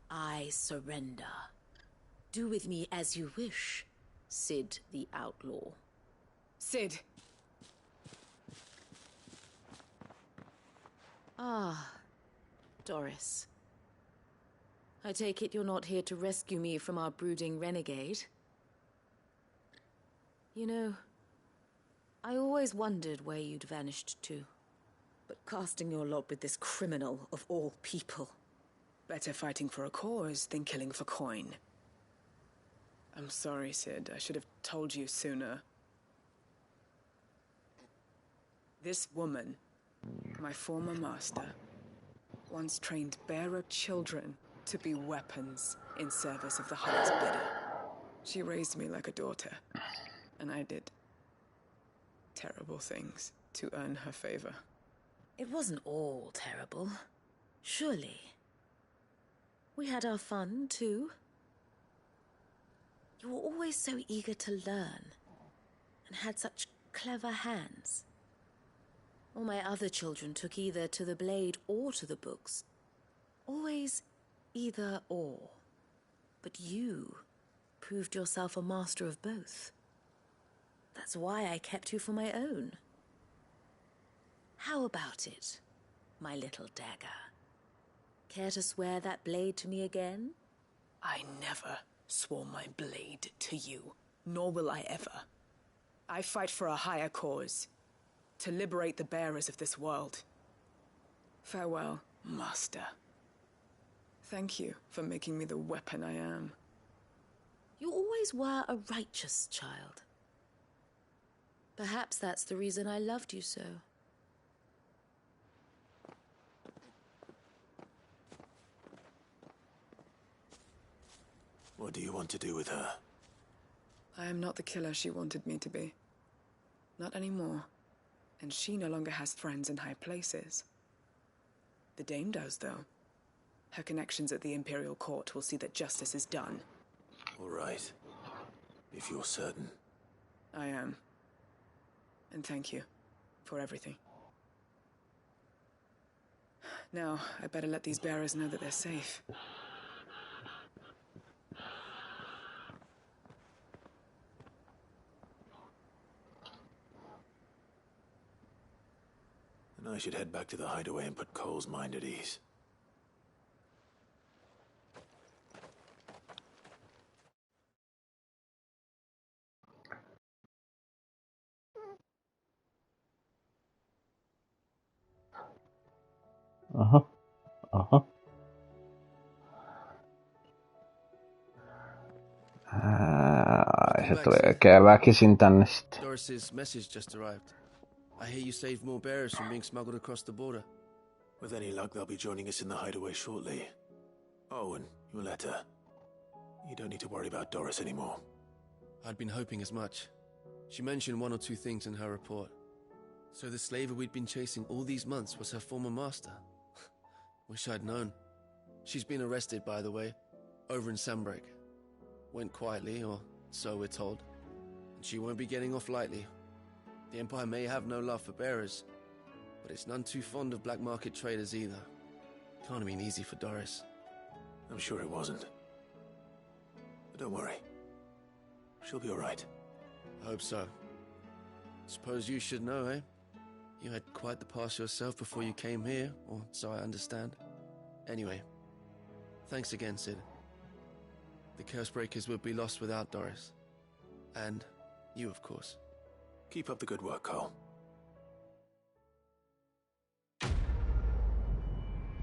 I surrender. Do with me as you wish, Sid the Outlaw. Sid! Ah, Doris. I take it you're not here to rescue me from our brooding renegade? You know, I always wondered where you'd vanished to. But casting your lot with this criminal of all people. Better fighting for a cause than killing for coin. I'm sorry, Sid. I should have told you sooner. This woman, my former master, once trained bearer children to be weapons in service of the highest bidder. She raised me like a daughter, and I did terrible things to earn her favor. It wasn't all terrible, surely. We had our fun, too. You were always so eager to learn, and had such clever hands. All my other children took either to the blade or to the books. Always either or. But you proved yourself a master of both. That's why I kept you for my own. How about it, my little dagger? Care to swear that blade to me again? I never swore my blade to you, nor will I ever. I fight for a higher cause, to liberate the bearers of this world. Farewell, Master. Thank you for making me the weapon I am. You always were a righteous child. Perhaps that's the reason I loved you so. What do you want to do with her? I am not the killer she wanted me to be. Not anymore. And she no longer has friends in high places. The Dame does, though. Her connections at the Imperial Court will see that justice is done. All right. If you're certain. I am. And thank you for everything. Now, I better let these bearers know that they're safe. And I should head back to the hideaway and put Cole's mind at ease. Aha. Aha. Se tulee väkisin tänne sitten. Doris's message just arrived. I hear you saved more bearers from being smuggled across the border. With any luck, they'll be joining us in the hideaway shortly. Oh, and your letter. You don't need to worry about Doris anymore. I'd been hoping as much. She mentioned one or two things in her report. So the slaver we'd been chasing all these months was her former master. Wish I'd known. She's been arrested, by the way, over in Sandbreak. Went quietly, or so we're told. And she won't be getting off lightly. The Empire may have no love for bearers, but it's none too fond of black market traders either. Can't have been easy for Doris. I'm sure it wasn't. But don't worry. She'll be all right. I hope so. Suppose you should know, eh? You had quite the past yourself before you came here, or so I understand. Anyway, thanks again, Sid. The Cursebreakers would be lost without Doris. And you, of course. Keep up the good work, Cole.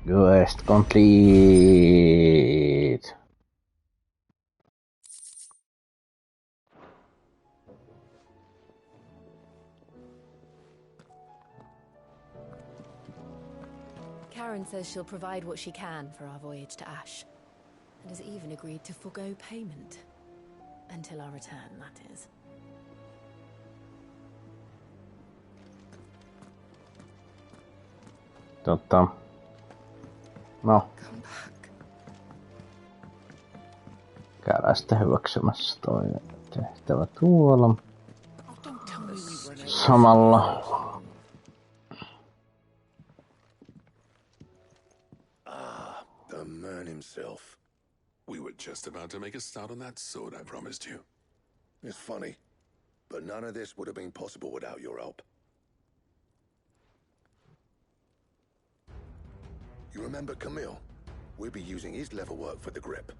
Quest complete. Karen says she'll provide what she can for our voyage to Ash, and has even agreed to forgo payment. Until our return, that is. No. Käydään sitten hyväksymässä toi tehtävä tuolla. Samalla. The man himself. We were just about to make a start on that sword I promised you. It's funny, but none of this would have been possible without your help. You remember Camille? We'll be using his leatherwork for the grip.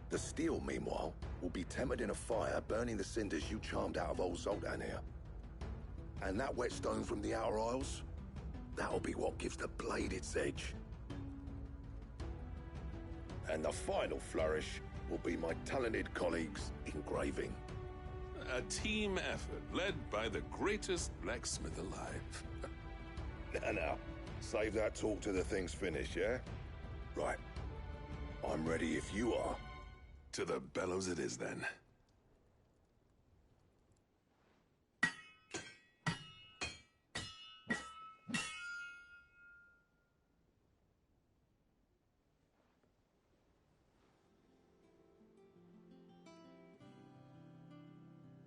The steel, meanwhile, will be tempered in a fire, burning the cinders you charmed out of old Zoltan here. And that whetstone from the Outer Isles, that'll be what gives the blade its edge. And the final flourish will be my talented colleagues' engraving. A team effort led by the greatest blacksmith alive. Now, save that talk to the thing's finished, yeah? Right. I'm ready if you are. To the bellows it is, then.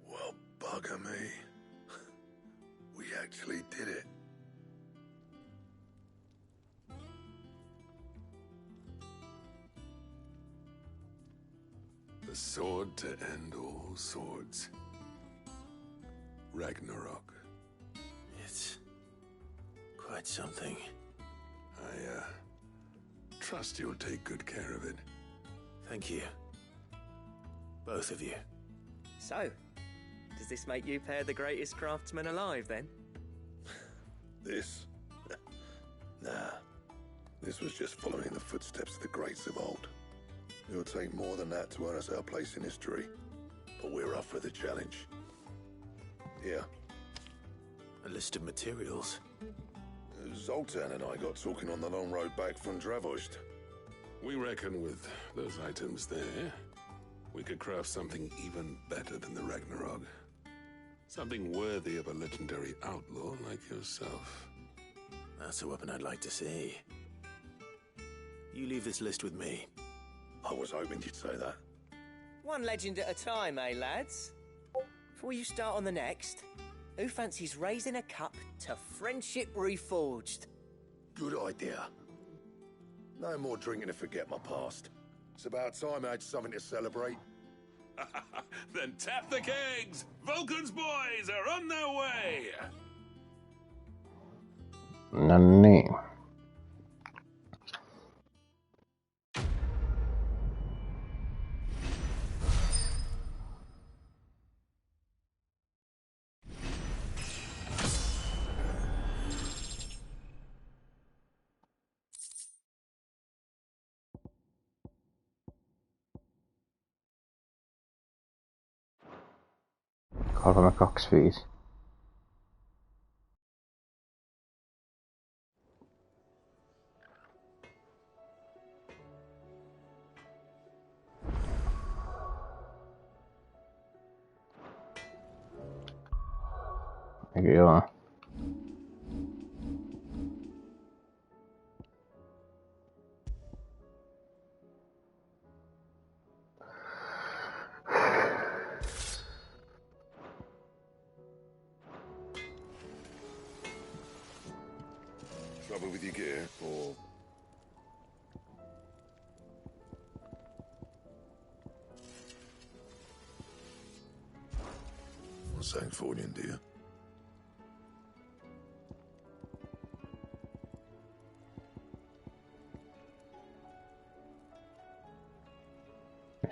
Well, bugger me. We actually did it. The sword to end all swords. Ragnarok. It's quite something. I trust you'll take good care of it. Thank you. Both of you. So, does this make you pair the greatest craftsman alive, then? This? Nah. This was just following the footsteps of the greats of old. It'll take more than that to earn us our place in history. But we're up for the challenge. Here. A list of materials. Zoltan and I got talking on the long road back from Dravost. We reckon with those items there, we could craft something even better than the Ragnarok. Something worthy of a legendary outlaw like yourself. That's a weapon I'd like to see. You leave this list with me. I was hoping you'd say that. One legend at a time, eh, lads? Before you start on the next, who fancies raising a cup to friendship reforged? Good idea. No more drinking to forget my past. It's about time I had something to celebrate. Then tap the kegs! Vulcan's boys are on their way! No niin. Kolme, 2, 5. Eikö joo? Trouble with your gear, or... What's that for you, dear?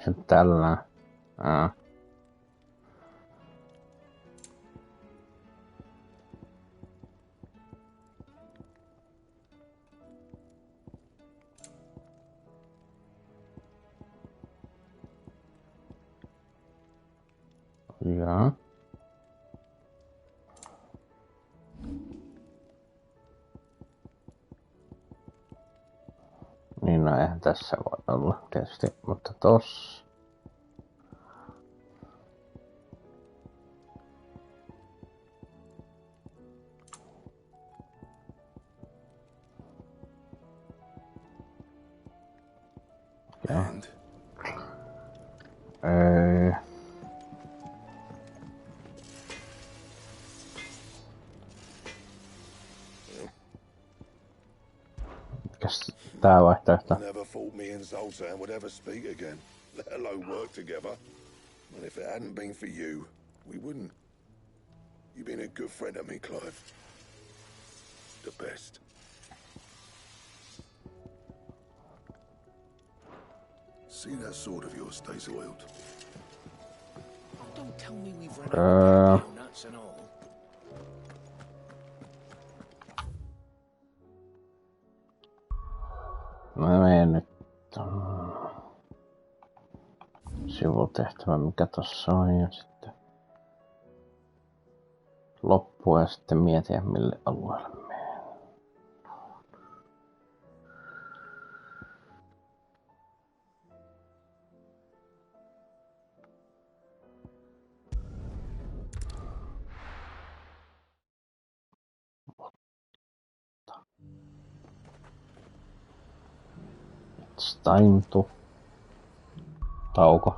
Se tällä. Joo. Niin no eihän tässä voi olla tietysti, mutta tossa. And? Mikäs tää vaihtoehto? Never thought me and Zoltan would ever speak again, let alone work together. And if it hadn't been for you, we wouldn't. You've been a good friend of me, Clive. The best. See that sword of yours stays oiled. Don't tell me we've run out of nuts and all. Mä menen nyt sivutehtävä, mikä tossa on, ja sitten loppua ja sitten mietiä mille alueelle menen. It's time to tauko.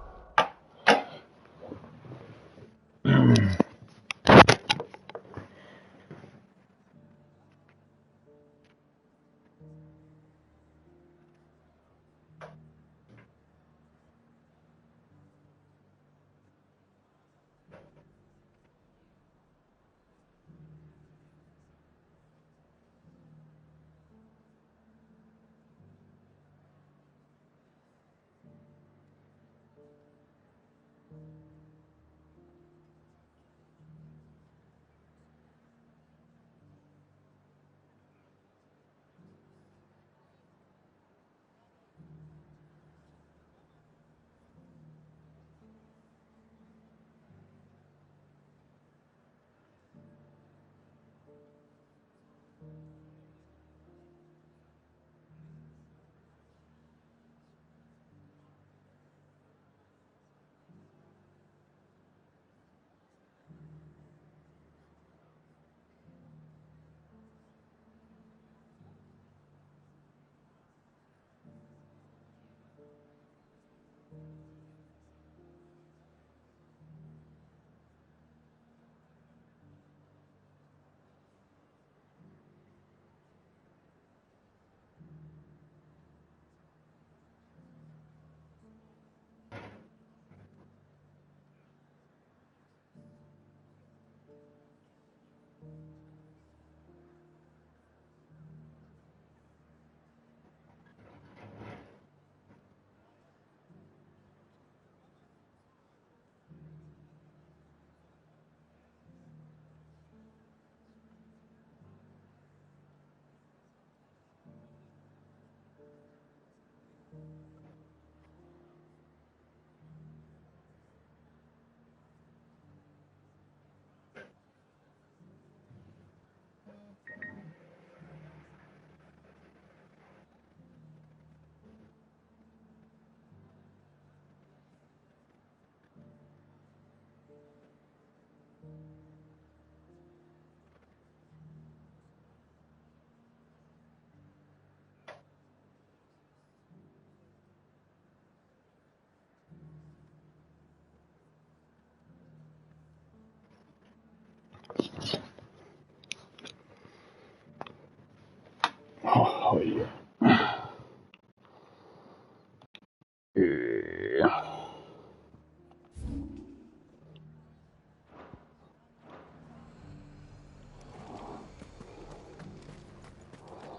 Hohoja.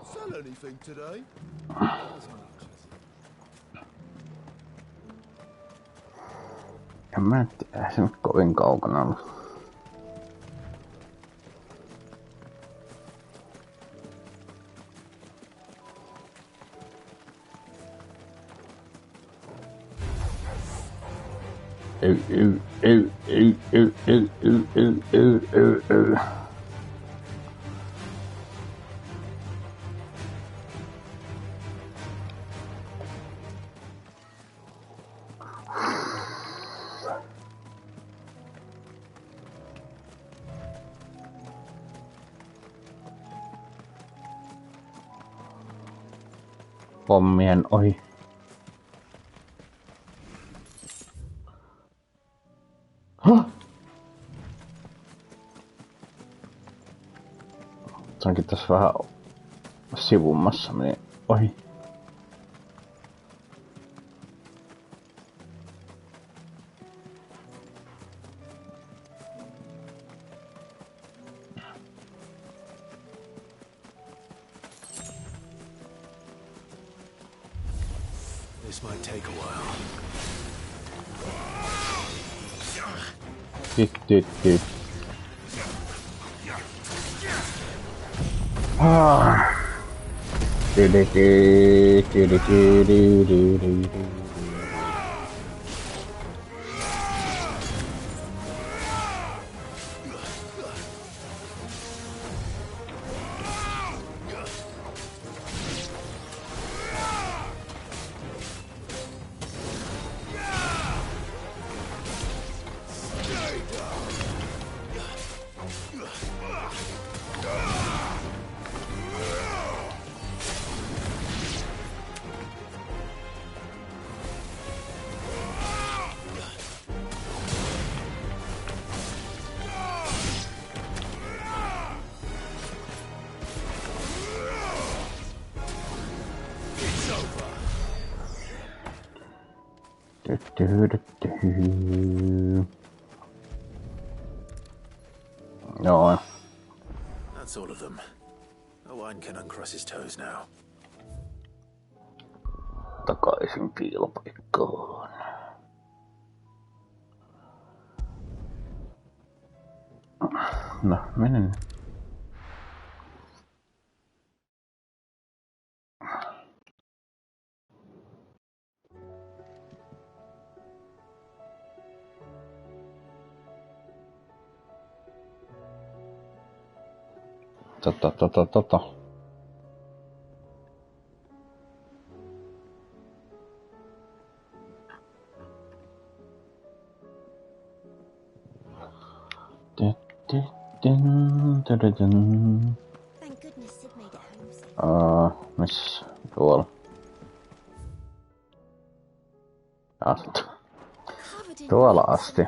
Sell anything today? En mä tiedä, se nyt kovin kaukana ollut. Pommien ohi. Se onkin tässä vähän sivummassa meni ohi. This might take a while. Dit. Ah. No. That's all of them. Owain can uncross his toes now. Takaisin piilopaikkaan. No, menen. Tota. Thank goodness Sid made it home safe. Miss tuolla? Tuolla asti.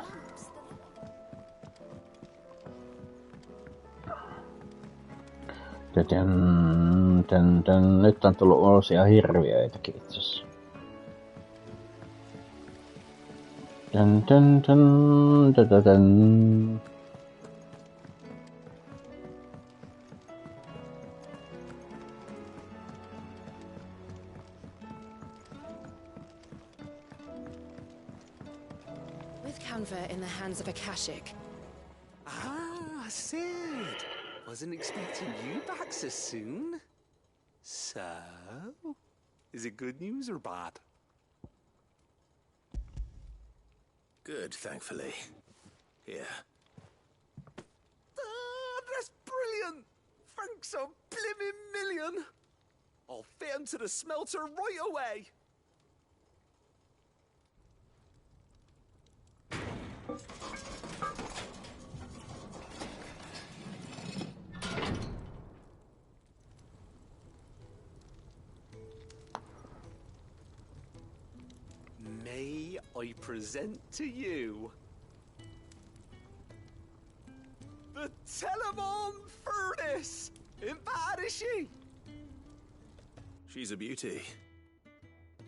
Nyt on tullut uusia hirviöitäkin itseasiassa. With Canva in the hands of a Kashik. Ah, Sid. Wasn't expecting you back so soon. So, is it good news or bad? Good, thankfully. Here. Ah, that's brilliant! Thanks a blimmin' million! I'll fit 'em to the smelter right away! May I present to you the Telemon Furnace! Ain't bad, is she? She's a beauty.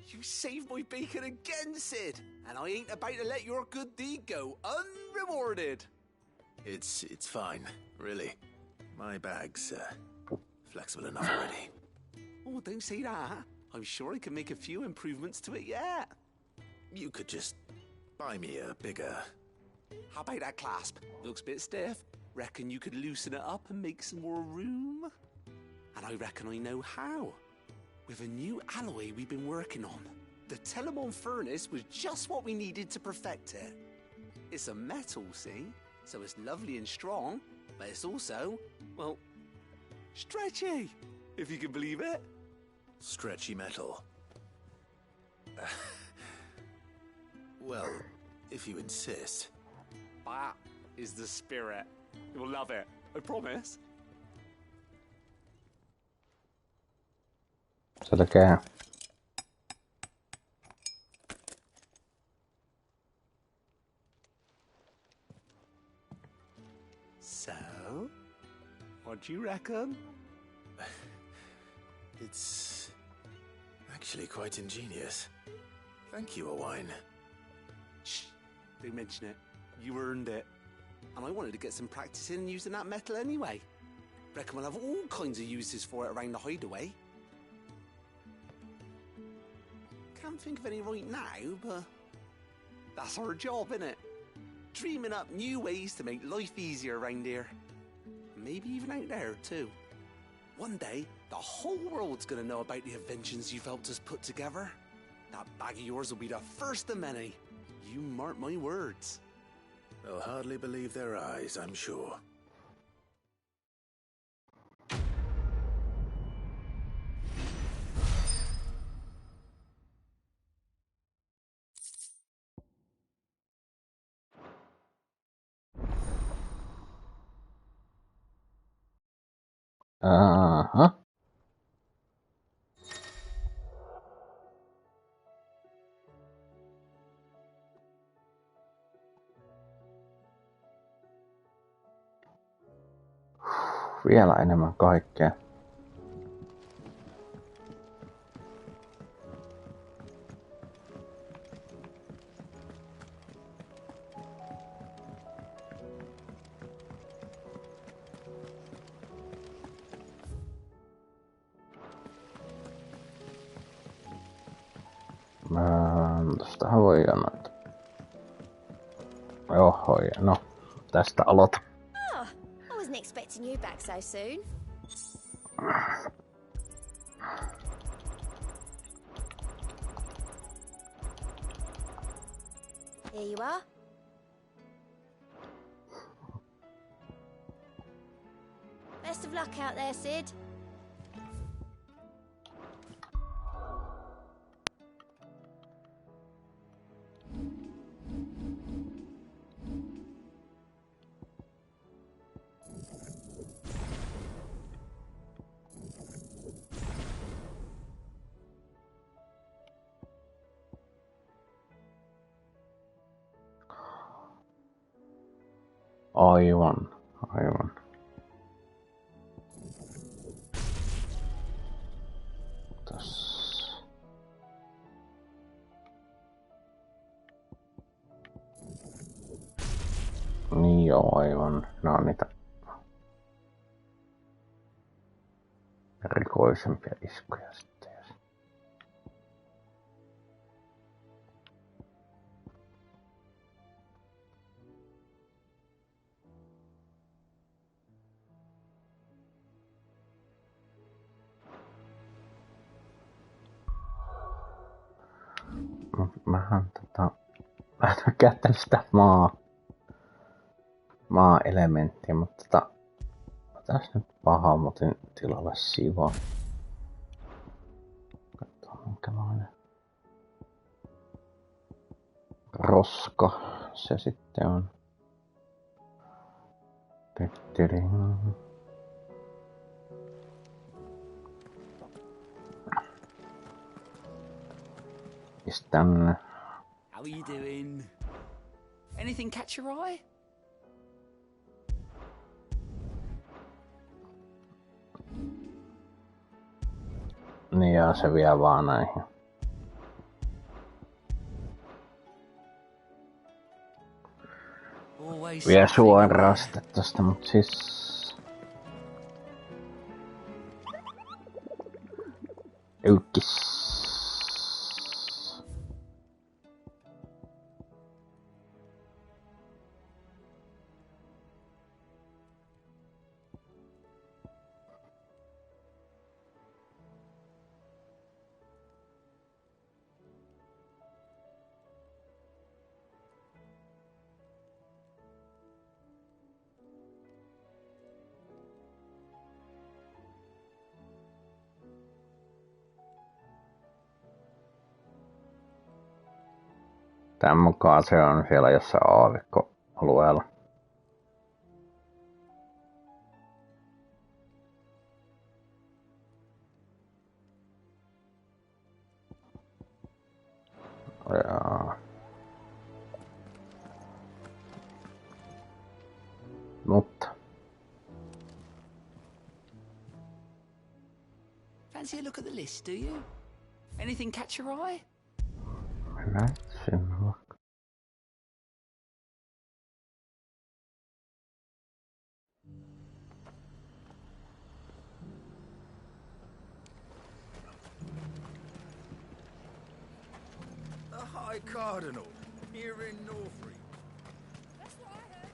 You saved my bacon again, Sid, and I ain't about to let your good deed go unrewarded. It's fine, really. My bag's flexible enough already. Oh, don't say that. I'm sure I can make a few improvements to it yet. You could just buy me a bigger... How about that clasp? Looks a bit stiff. Reckon you could loosen it up and make some more room? And I reckon I know how. With a new alloy we've been working on. The Telemon Furnace was just what we needed to perfect it. It's a metal, see? So it's lovely and strong, but it's also, well, stretchy, if you can believe it. Stretchy metal. Well, if you insist. That is the spirit. You'll love it, I promise. Selkeä. So, what do you reckon? It's actually quite ingenious. Thank you, Owain. Shh, don't mention it. You earned it. And I wanted to get some practice in using that metal anyway. Reckon we'll have all kinds of uses for it around the hideaway. Can't think of any right now, but that's our job, innit? Dreaming up new ways to make life easier around here. Maybe even out there, too. One day, the whole world's gonna know about the inventions you've helped us put together. That bag of yours will be the first of many. You mark my words. They'll hardly believe their eyes, I'm sure. Aha. Vielä enemmän kaikkea. Tostahan voi noita. Oho, no, tästä aloita. Oh, I wasn't expecting you back so soon. Here you are. Best of luck out there, Sid. Aivan. Tossa. Niin joo, aivan. Nää on niitä erikoisempia iskuja sitten. Mähän käyttänyt sitä maa-elementtiä, mutta tässä nyt pahamutin tilalle siivon. Katsotaan minkälainen roska se sitten on. Tänne. How are you doing? Anything catch your eye? Niin ja se vie vaan näihin. Vie suoraan sitten tosta, mut siis... Ykkis. Tämän mukaan se on siellä jossain aavikkoalueella. Jaa. Mutta. Fancy a look at the list, do you? Anything catch your eye? Let's look. The High Cardinal, here in Northreach. That's what I heard.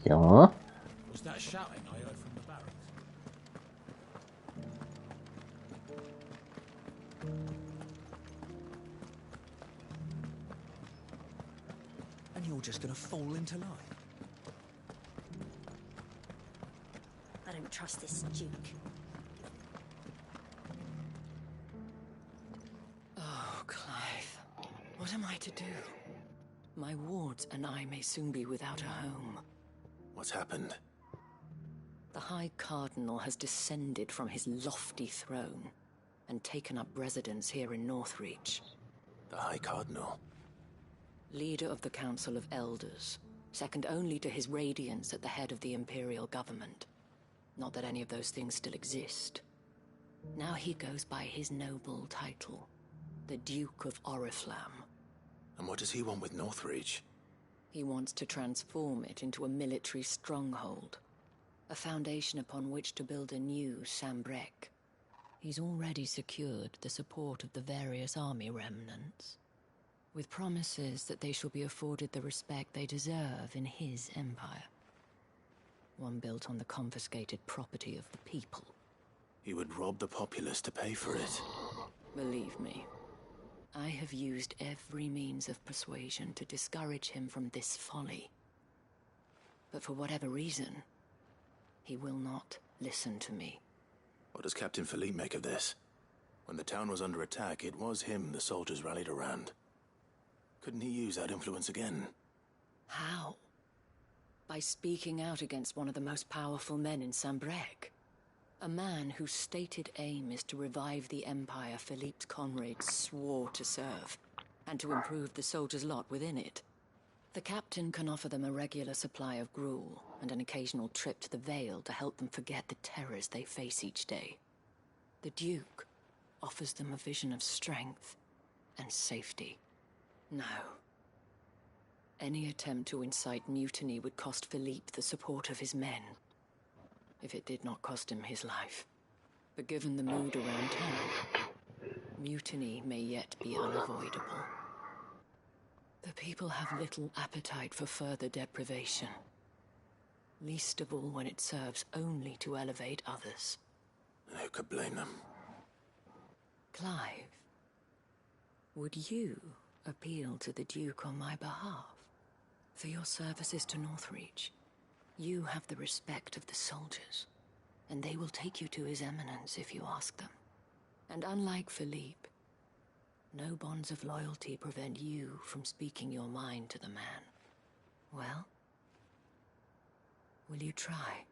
Joo. Was that shouting I heard from the barracks? And you're just gonna fall into line? I don't trust this Duke. Oh, Clive. What am I to do? My wards and I may soon be without a home. What's happened? The High Cardinal has descended from his lofty throne and taken up residence here in Northreach. The High Cardinal? Leader of the Council of Elders, second only to his Radiance at the head of the Imperial government. Not that any of those things still exist. Now he goes by his noble title, the Duke of Oriflamme. And what does he want with Northreach? He wants to transform it into a military stronghold, a foundation upon which to build a new Sambrec. He's already secured the support of the various army remnants, with promises that they shall be afforded the respect they deserve in his empire. One built on the confiscated property of the people. He would rob the populace to pay for it. Believe me, I have used every means of persuasion to discourage him from this folly. But for whatever reason, he will not listen to me. What does Captain Philippe make of this? When the town was under attack, it was him the soldiers rallied around. Couldn't he use that influence again? How? By speaking out against one of the most powerful men in Sambrec. A man whose stated aim is to revive the empire Philippe's comrades swore to serve, and to improve the soldiers' lot within it. The captain can offer them a regular supply of gruel, and an occasional trip to the Vale to help them forget the terrors they face each day. The Duke offers them a vision of strength and safety. No. Any attempt to incite mutiny would cost Philippe the support of his men, if it did not cost him his life. But given the mood around town, mutiny may yet be unavoidable. The people have little appetite for further deprivation, least of all when it serves only to elevate others. Who could blame them? Clive, would you appeal to the Duke on my behalf? For your services to Northreach, you have the respect of the soldiers, and they will take you to His Eminence if you ask them. And unlike Philippe, no bonds of loyalty prevent you from speaking your mind to the man. Well, will you try?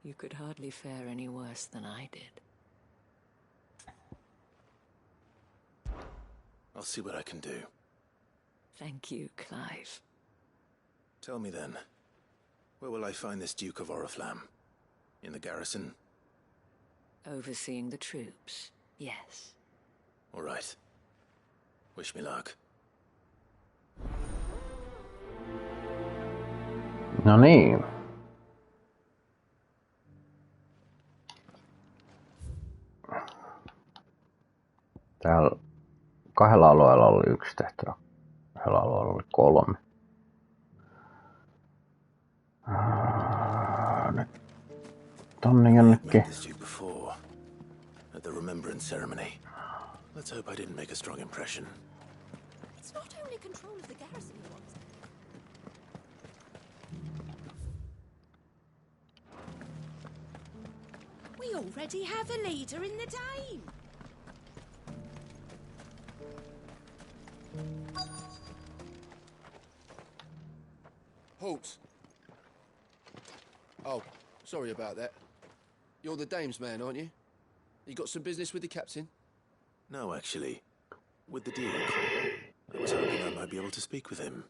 You could hardly fare any worse than I did. I'll see what I can do. Thank you, Clive. Tell me then, where will I find this Duke of Oriflamme? In the garrison? Overseeing the troops, yes. All right. Wish me luck. No niin. Täällä kahdella alueella oli yksi tehtävä. Yhdellä alueella oli 3. Nyt tonne jonnekin. At the remembrance ceremony. Let's hope I didn't make a strong impression. It's not only control of the garrison he wants. We already have a leader in the Dame. Halt! Oh, sorry about that. You're the Dame's man, aren't you? You got some business with the captain? No, actually. With the Duke. I was hoping I might be able to speak with him.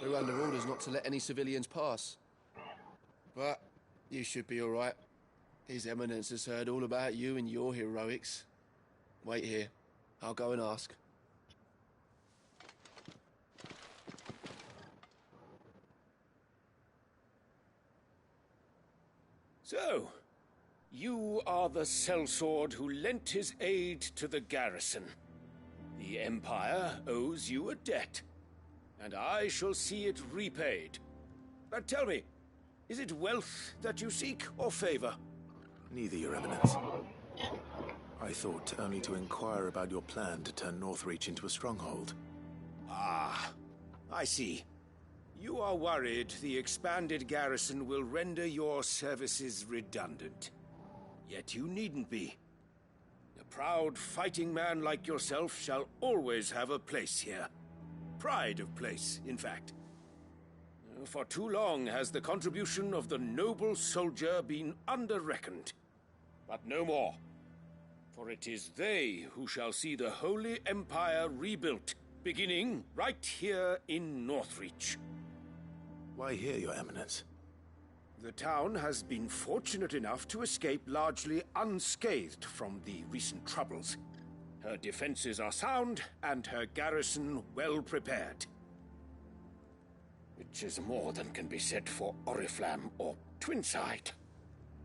We're under orders not to let any civilians pass. But you should be all right. His Eminence has heard all about you and your heroics. Wait here. I'll go and ask. So, you are the sellsword who lent his aid to the garrison. The Empire owes you a debt, and I shall see it repaid. But tell me, is it wealth that you seek, or favor? Neither, Your Eminence. I thought only to inquire about your plan to turn Northreach into a stronghold. Ah, I see. You are worried the expanded garrison will render your services redundant. Yet you needn't be. A proud fighting man like yourself shall always have a place here. Pride of place, in fact. For too long has the contribution of the noble soldier been under-reckoned. But no more. For it is they who shall see the Holy Empire rebuilt, beginning right here in Northreach. Why here, Your Eminence? The town has been fortunate enough to escape largely unscathed from the recent troubles. Her defenses are sound, and her garrison well prepared. Which is more than can be said for Oriflamme or Twinside.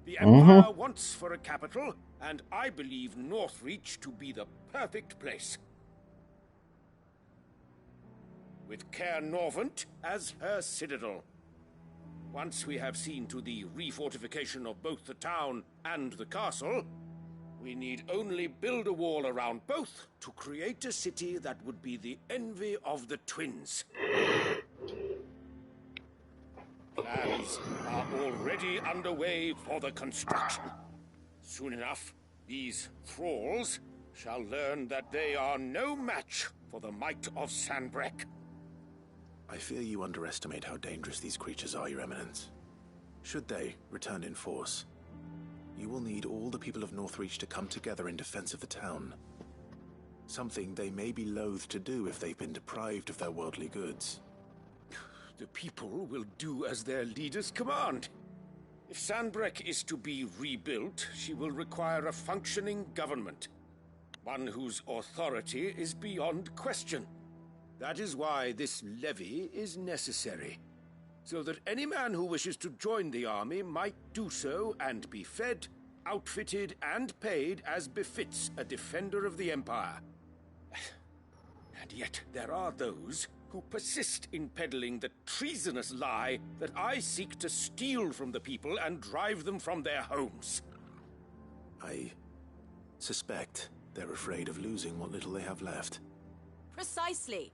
The Empire wants for a capital, and I believe Northreach to be the perfect place. With Caer Norvent as her citadel. Once we have seen to the refortification of both the town and the castle, we need only build a wall around both to create a city that would be the envy of the twins. Plans are already underway for the construction. Soon enough, these thralls shall learn that they are no match for the might of Sanbreque. I fear you underestimate how dangerous these creatures are, Your Eminence. Should they return in force, you will need all the people of Northreach to come together in defense of the town. Something they may be loath to do if they've been deprived of their worldly goods. The people will do as their leaders command. If Sanbreque is to be rebuilt, she will require a functioning government. One whose authority is beyond question. That is why this levy is necessary. So that any man who wishes to join the army might do so and be fed, outfitted, and paid as befits a defender of the Empire. And yet there are those who persist in peddling the treasonous lie that I seek to steal from the people and drive them from their homes. I suspect they're afraid of losing what little they have left. Precisely.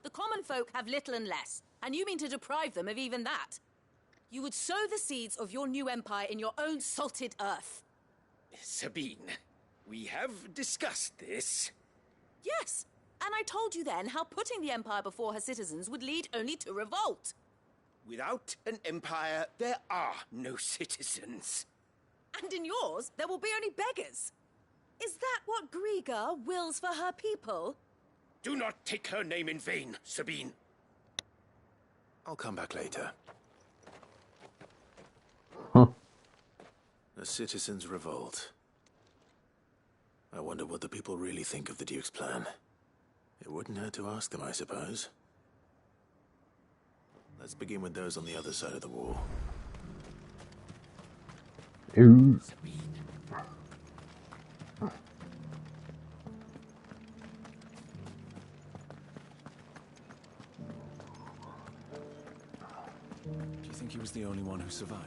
The common folk have little and less, and you mean to deprive them of even that. You would sow the seeds of your new empire in your own salted earth. Sabine, we have discussed this. Yes, and I told you then how putting the empire before her citizens would lead only to revolt. Without an empire, there are no citizens. And in yours, there will be only beggars. Is that what Griga wills for her people? Do not take her name in vain, Sabine. I'll come back later. The citizens revolt. I wonder what the people really think of the Duke's plan. It wouldn't hurt to ask them, I suppose. Let's begin with those on the other side of the wall. Ooh. Do you think he was the only one who survived?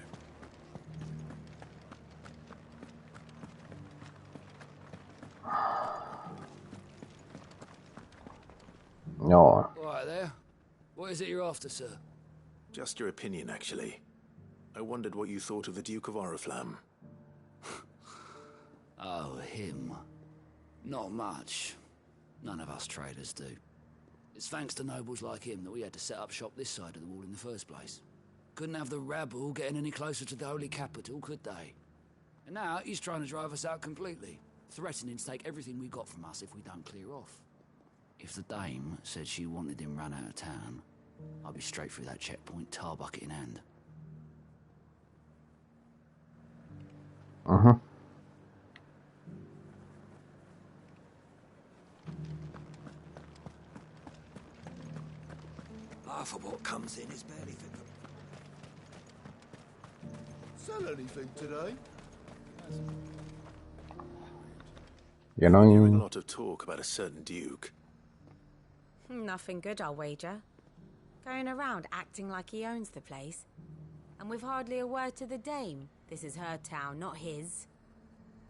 is it you're after, sir? Just your opinion, actually. I wondered what you thought of the Duke of Oriflamme. Oh, him. Not much. None of us traders do. It's thanks to nobles like him that we had to set up shop this side of the wall in the first place. Couldn't have the rabble getting any closer to the holy capital, could they? And now he's trying to drive us out completely, threatening to take everything we got from us if we don't clear off. If the dame said she wanted him run out of town, I'd be straight through that checkpoint, tar bucket in hand. Uh-huh. Half of what comes in is barely fit for... Sell anything today? You I'm hearing a know, lot of talk about a certain duke. Nothing good, I'll wager. Going around acting like he owns the place. And with hardly a word to the dame. This is her town, not his.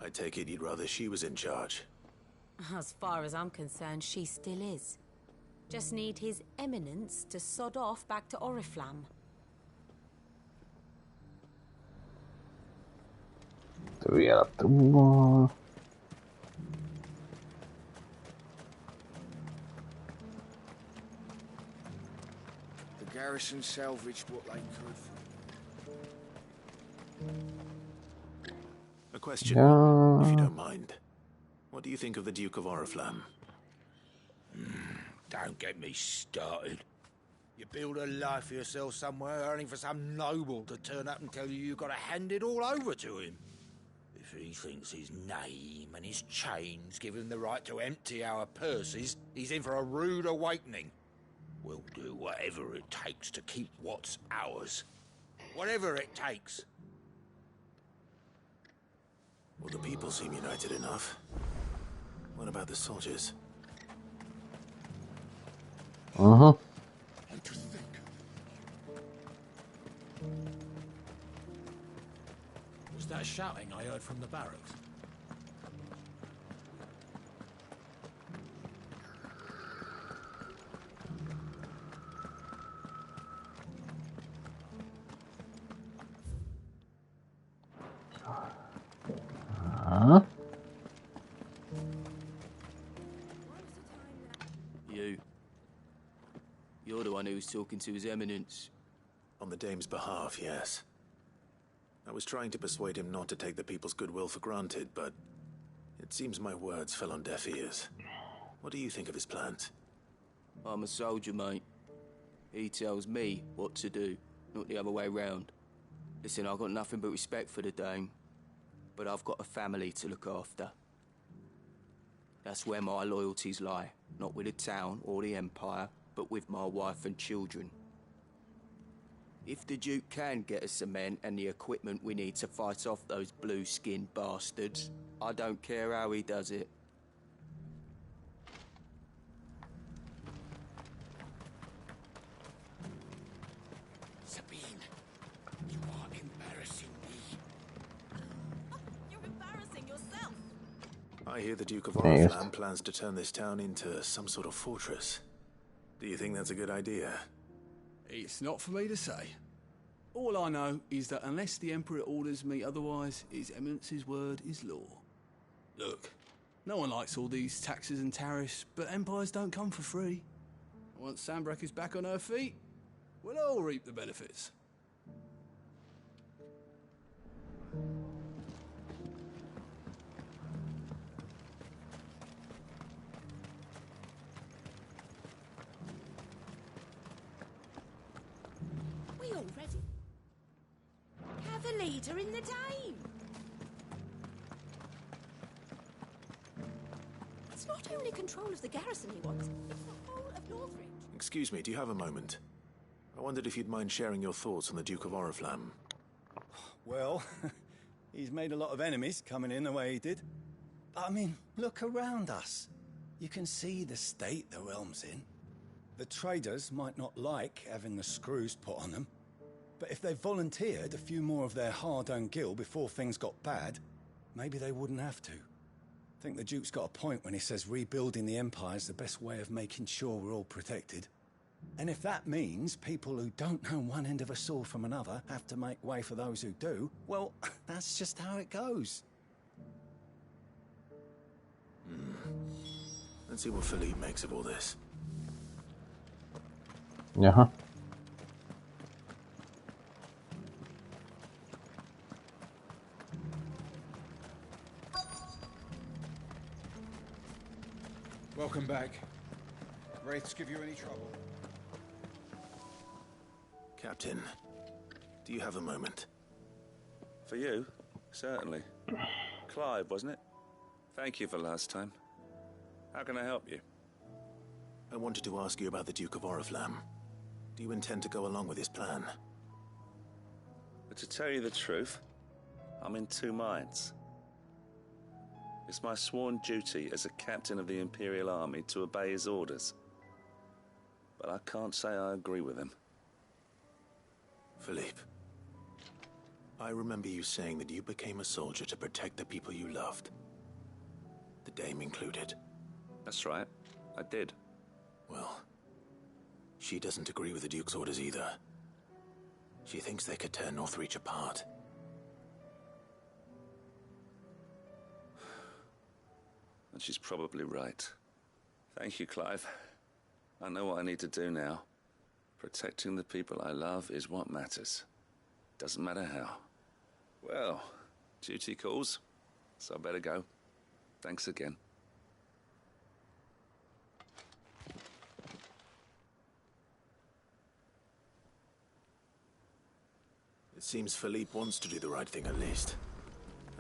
I take it you'd rather she was in charge. As far as I'm concerned, she still is. Just need his eminence to sod off back to Oriflamme. vielä tuo. The garrison salvaged what they could. A question, if you don't mind. What do you think of the Duke of Oriflamme? Don't get me started. You build a life for yourself somewhere, earning for some noble to turn up and tell you you've got to hand it all over to him. If he thinks his name and his chains give him the right to empty our purses, he's in for a rude awakening. We'll do whatever it takes to keep what's ours. Whatever it takes. Well, the people seem united enough. What about the soldiers? Uh-huh. And to think. Was that shouting I heard from the barracks? You're the one who was talking to His Eminence. On the dame's behalf, yes. I was trying to persuade him not to take the people's goodwill for granted, but it seems my words fell on deaf ears. What do you think of his plans? I'm a soldier, mate. He tells me what to do, not the other way round. Listen, I've got nothing but respect for the dame, but I've got a family to look after. That's where my loyalties lie, not with the town or the Empire, but with my wife and children. If the Duke can get us the men and the equipment we need to fight off those blue-skinned bastards, I don't care how he does it. Sabine, you are embarrassing me. You're embarrassing yourself. I hear the Duke of Yes. Oriflamme plans to turn this town into some sort of fortress. Do you think that's a good idea? It's not for me to say. All I know is that unless the Emperor orders me otherwise, His Eminence's word is law. Look, no one likes all these taxes and tariffs, but empires don't come for free. Once Sanbreque is back on her feet, we'll all reap the benefits. We already have a leader in the Dame. It's not only control of the garrison he wants, it's the whole of Northridge. Excuse me, do you have a moment? I wondered if you'd mind sharing your thoughts on the Duke of Oriflamme. Well, he's made a lot of enemies coming in the way he did. But I mean, look around us. You can see the state the realm's in. The traders might not like having the screws put on them, but if they volunteered a few more of their hard-earned gil before things got bad, maybe they wouldn't have to. I think the Duke's got a point when he says rebuilding the Empire's the best way of making sure we're all protected. And if that means people who don't know one end of a sword from another have to make way for those who do, well, that's just how it goes. Let's see what Philippe makes of all this. Jaha. Welcome back. Wraiths give you any trouble? Captain, do you have a moment? For you? Certainly. Clive, wasn't it? Thank you for last time. How can I help you? I wanted to ask you about the Duke of Oriflamme. Do you intend to go along with his plan? But to tell you the truth, I'm in two minds. It's my sworn duty as a captain of the Imperial Army to obey his orders. But I can't say I agree with him. Philippe, I remember you saying that you became a soldier to protect the people you loved. The Dame included. That's right, I did. Well, she doesn't agree with the Duke's orders either. She thinks they could tear Northreach apart. And she's probably right. Thank you, Clive. I know what I need to do now. Protecting the people I love is what matters. Doesn't matter how. Well, duty calls, so I better go. Thanks again. It seems Philippe wants to do the right thing at least.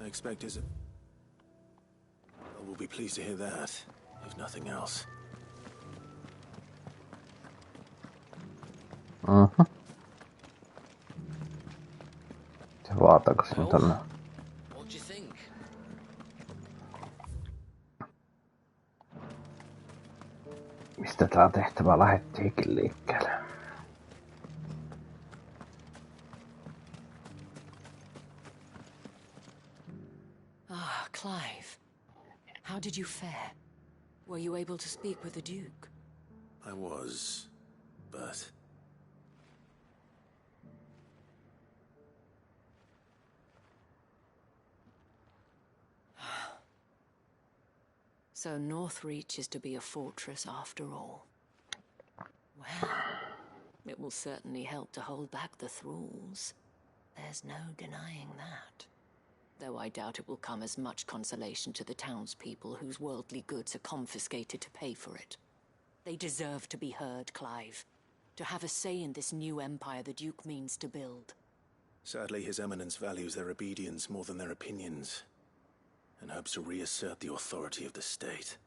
I expect his... We'll be pleased to hear that, if nothing else. Se vaataako sinun tänne? What do you think? Mistä tää tehtävä lähettiikin liikkeelle? Ah, Clive. How did you fare? Were you able to speak with the Duke? I was, but... So Northreach is to be a fortress after all. Well, it will certainly help to hold back the thralls. There's no denying that. Though I doubt it will come as much consolation to the townspeople whose worldly goods are confiscated to pay for it. They deserve to be heard, Clive. To have a say in this new empire the Duke means to build. Sadly, His Eminence values their obedience more than their opinions, and hopes to reassert the authority of the state.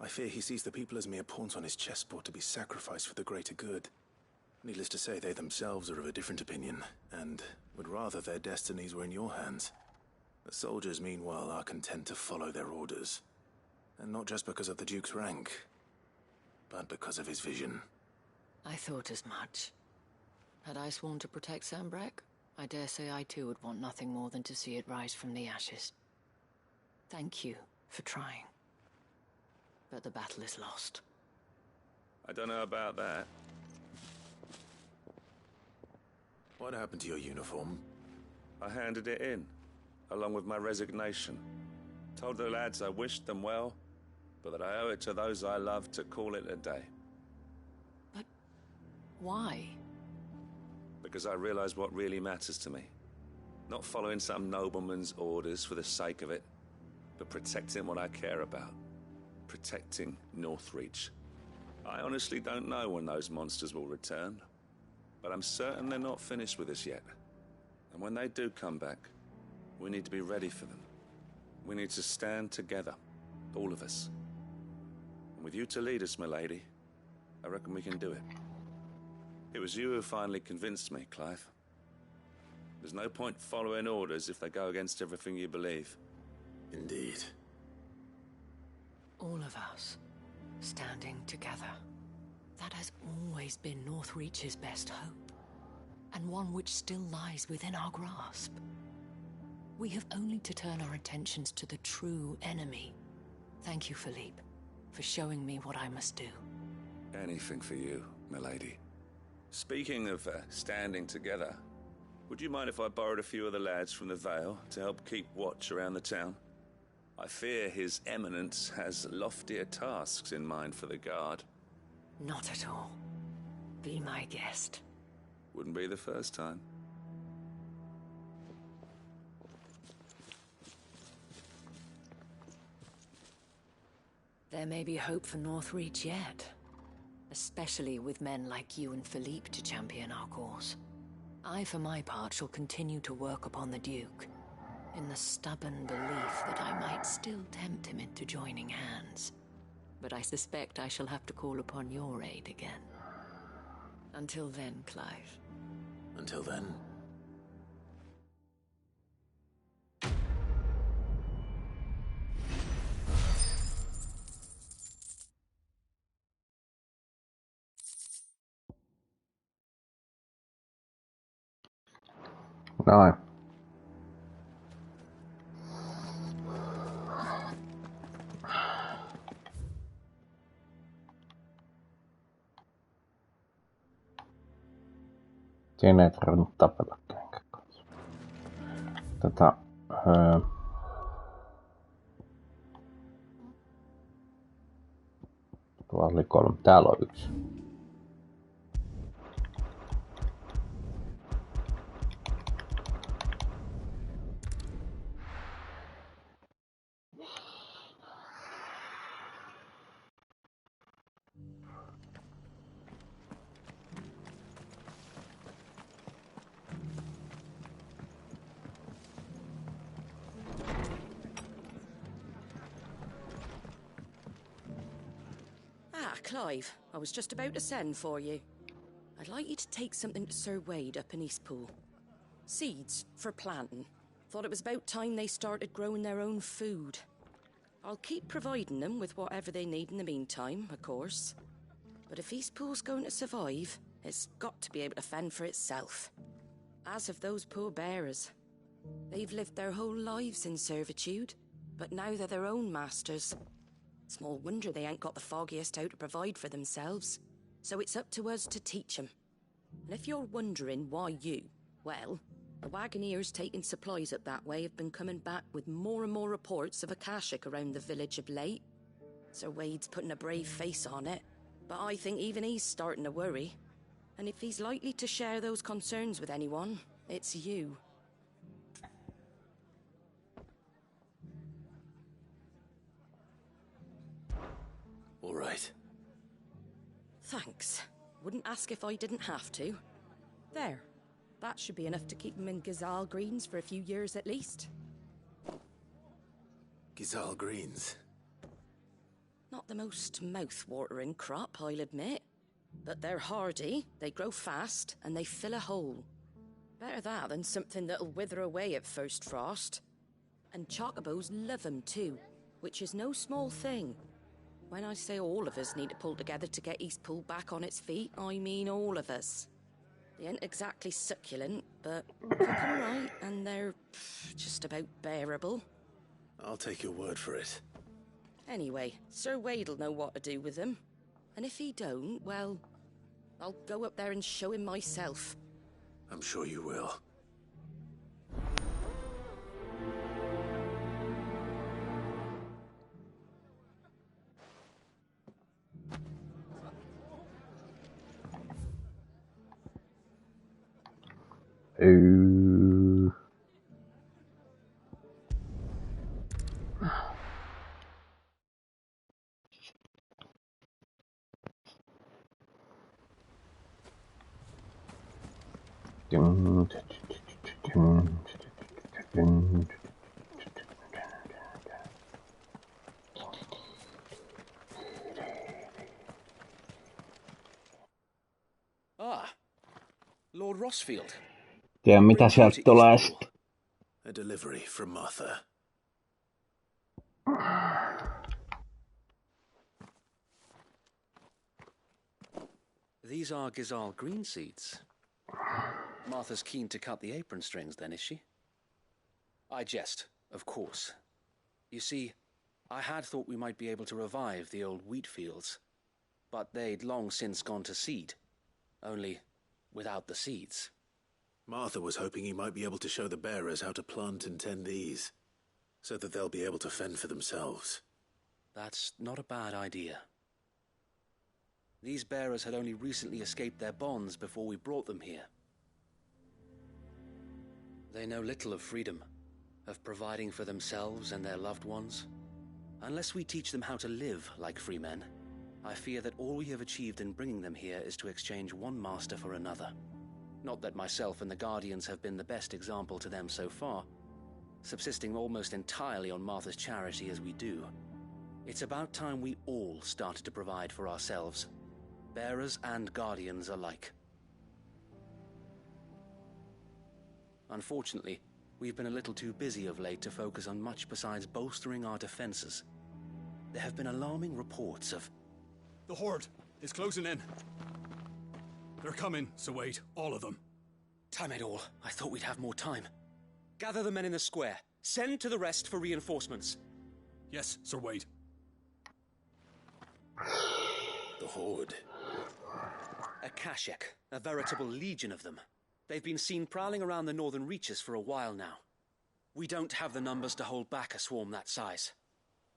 I fear he sees the people as mere pawns on his chessboard to be sacrificed for the greater good. Needless to say, they themselves are of a different opinion, and would rather their destinies were in your hands. The soldiers, meanwhile, are content to follow their orders. And not just because of the Duke's rank, but because of his vision. I thought as much. Had I sworn to protect Sanbreque, I dare say I too would want nothing more than to see it rise from the ashes. Thank you for trying. But the battle is lost. I don't know about that. What happened to your uniform? I handed it in, along with my resignation. Told the lads I wished them well, but that I owe it to those I love to call it a day. But why? Because I realize what really matters to me. Not following some nobleman's orders for the sake of it, but protecting what I care about. Protecting Northreach. I honestly don't know when those monsters will return, but I'm certain they're not finished with us yet. And when they do come back, we need to be ready for them. We need to stand together, all of us. And with you to lead us, milady, I reckon we can do it. It was you who finally convinced me, Clive. There's no point following orders if they go against everything you believe. Indeed. All of us, standing together. That has always been Northreach's best hope, and one which still lies within our grasp. We have only to turn our attentions to the true enemy. Thank you, Philippe, for showing me what I must do. Anything for you, milady. Speaking of standing together, would you mind if I borrowed a few of the lads from the Vale to help keep watch around the town? I fear His Eminence has loftier tasks in mind for the guard. Not at all. Be my guest. Wouldn't be the first time. There may be hope for Northreach yet. Especially with men like you and Philippe to champion our cause. I, for my part, shall continue to work upon the Duke, in the stubborn belief that I might still tempt him into joining hands. But I suspect I shall have to call upon your aid again. Until then, Clive. Until then. Noin. Siinä ei tarvinnut tapella kenenkään kanssa. Tuolla oli 3. Täällä on 1. Clive, I was just about to send for you. I'd like you to take something to Sir Wade up in Eastpool. Seeds for planting. Thought it was about time they started growing their own food. I'll keep providing them with whatever they need in the meantime, of course. But if Eastpool's going to survive, it's got to be able to fend for itself. As have those poor bearers. They've lived their whole lives in servitude, but now they're their own masters. Small wonder they ain't got the foggiest how to provide for themselves. So it's up to us to teach them. And if you're wondering why you, well, the wagoneers taking supplies up that way have been coming back with more and more reports of Akashic around the village of late. Sir Wade's putting a brave face on it, but I think even he's starting to worry. And if he's likely to share those concerns with anyone, it's you. All right. Thanks. Wouldn't ask if I didn't have to. There. That should be enough to keep them in Gazal Greens for a few years at least. Gazal Greens? Not the most mouth-watering crop, I'll admit. But they're hardy, they grow fast, and they fill a hole. Better that than something that'll wither away at first frost. And chocobos love 'em too, which is no small thing. When I say all of us need to pull together to get Eastpool back on its feet, I mean all of us. They ain't exactly succulent, but cook 'em right, and they're just about bearable. I'll take your word for it. Anyway, Sir Wade'll know what to do with them. And if he don't, well, I'll go up there and show him myself. I'm sure you will. Ooh. Ah, Lord Rossfield. Tiedä mitä sieltä tulee sitten. A delivery from Martha. These are Gazal green seeds. Martha's keen to cut the apron strings then, is she? I jest, of course. You see, I had thought we might be able to revive the old wheat fields, but they'd long since gone to seed. only without the seeds. Martha was hoping he might be able to show the bearers how to plant and tend these, so that they'll be able to fend for themselves. That's not a bad idea. These bearers had only recently escaped their bonds before we brought them here. They know little of freedom, of providing for themselves and their loved ones. Unless we teach them how to live like free men, I fear that all we have achieved in bringing them here is to exchange one master for another. Not that myself and the Guardians have been the best example to them so far, subsisting almost entirely on Martha's charity as we do. It's about time we all started to provide for ourselves, bearers and Guardians alike. Unfortunately, we've been a little too busy of late to focus on much besides bolstering our defenses. There have been alarming reports of... The Horde is closing in. They're coming, so wait, all of them. Time it all. I thought we'd have more time. Gather the men in the square. Send to the rest for reinforcements. Yes, Sir Wade. The Horde. A Kashek, a veritable legion of them. They've been seen prowling around the northern reaches for a while now. We don't have the numbers to hold back a swarm that size.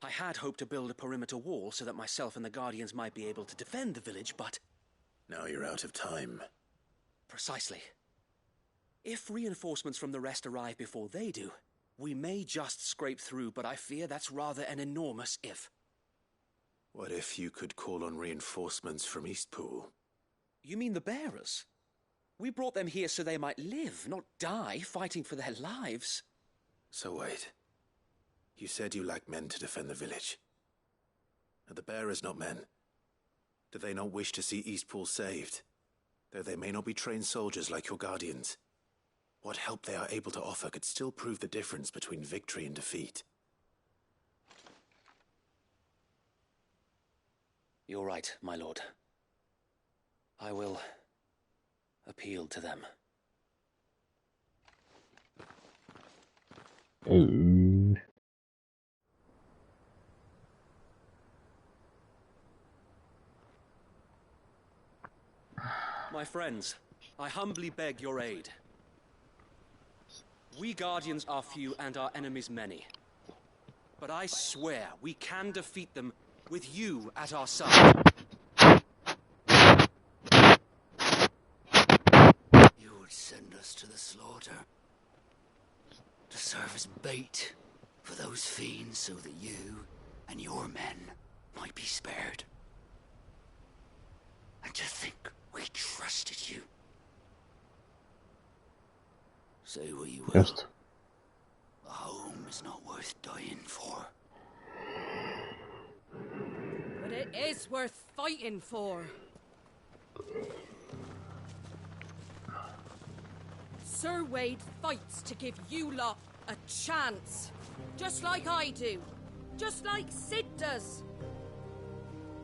I had hoped to build a perimeter wall so that myself and the Guardians might be able to defend the village, but... Now you're out of time. Precisely. If reinforcements from the rest arrive before they do, we may just scrape through, but I fear that's rather an enormous if. What if you could call on reinforcements from Eastpool? You mean the bearers? We brought them here so they might live, not die fighting for their lives. So wait. You said you lack men to defend the village. Are the bearers not men? Do they not wish to see Eastpool saved? Though they may not be trained soldiers like your Guardians. What help they are able to offer could still prove the difference between victory and defeat. You're right, my lord. I will appeal to them. Ooh. My friends, I humbly beg your aid. We Guardians are few and our enemies many. But I swear we can defeat them with you at our side. You would send us to the slaughter, to serve as bait for those fiends so that you and your men might be spared. And to think we trusted you. Say what you will. Just. A home is not worth dying for. But it is worth fighting for. Sir Wade fights to give you lot a chance. Just like I do. Just like Sid does.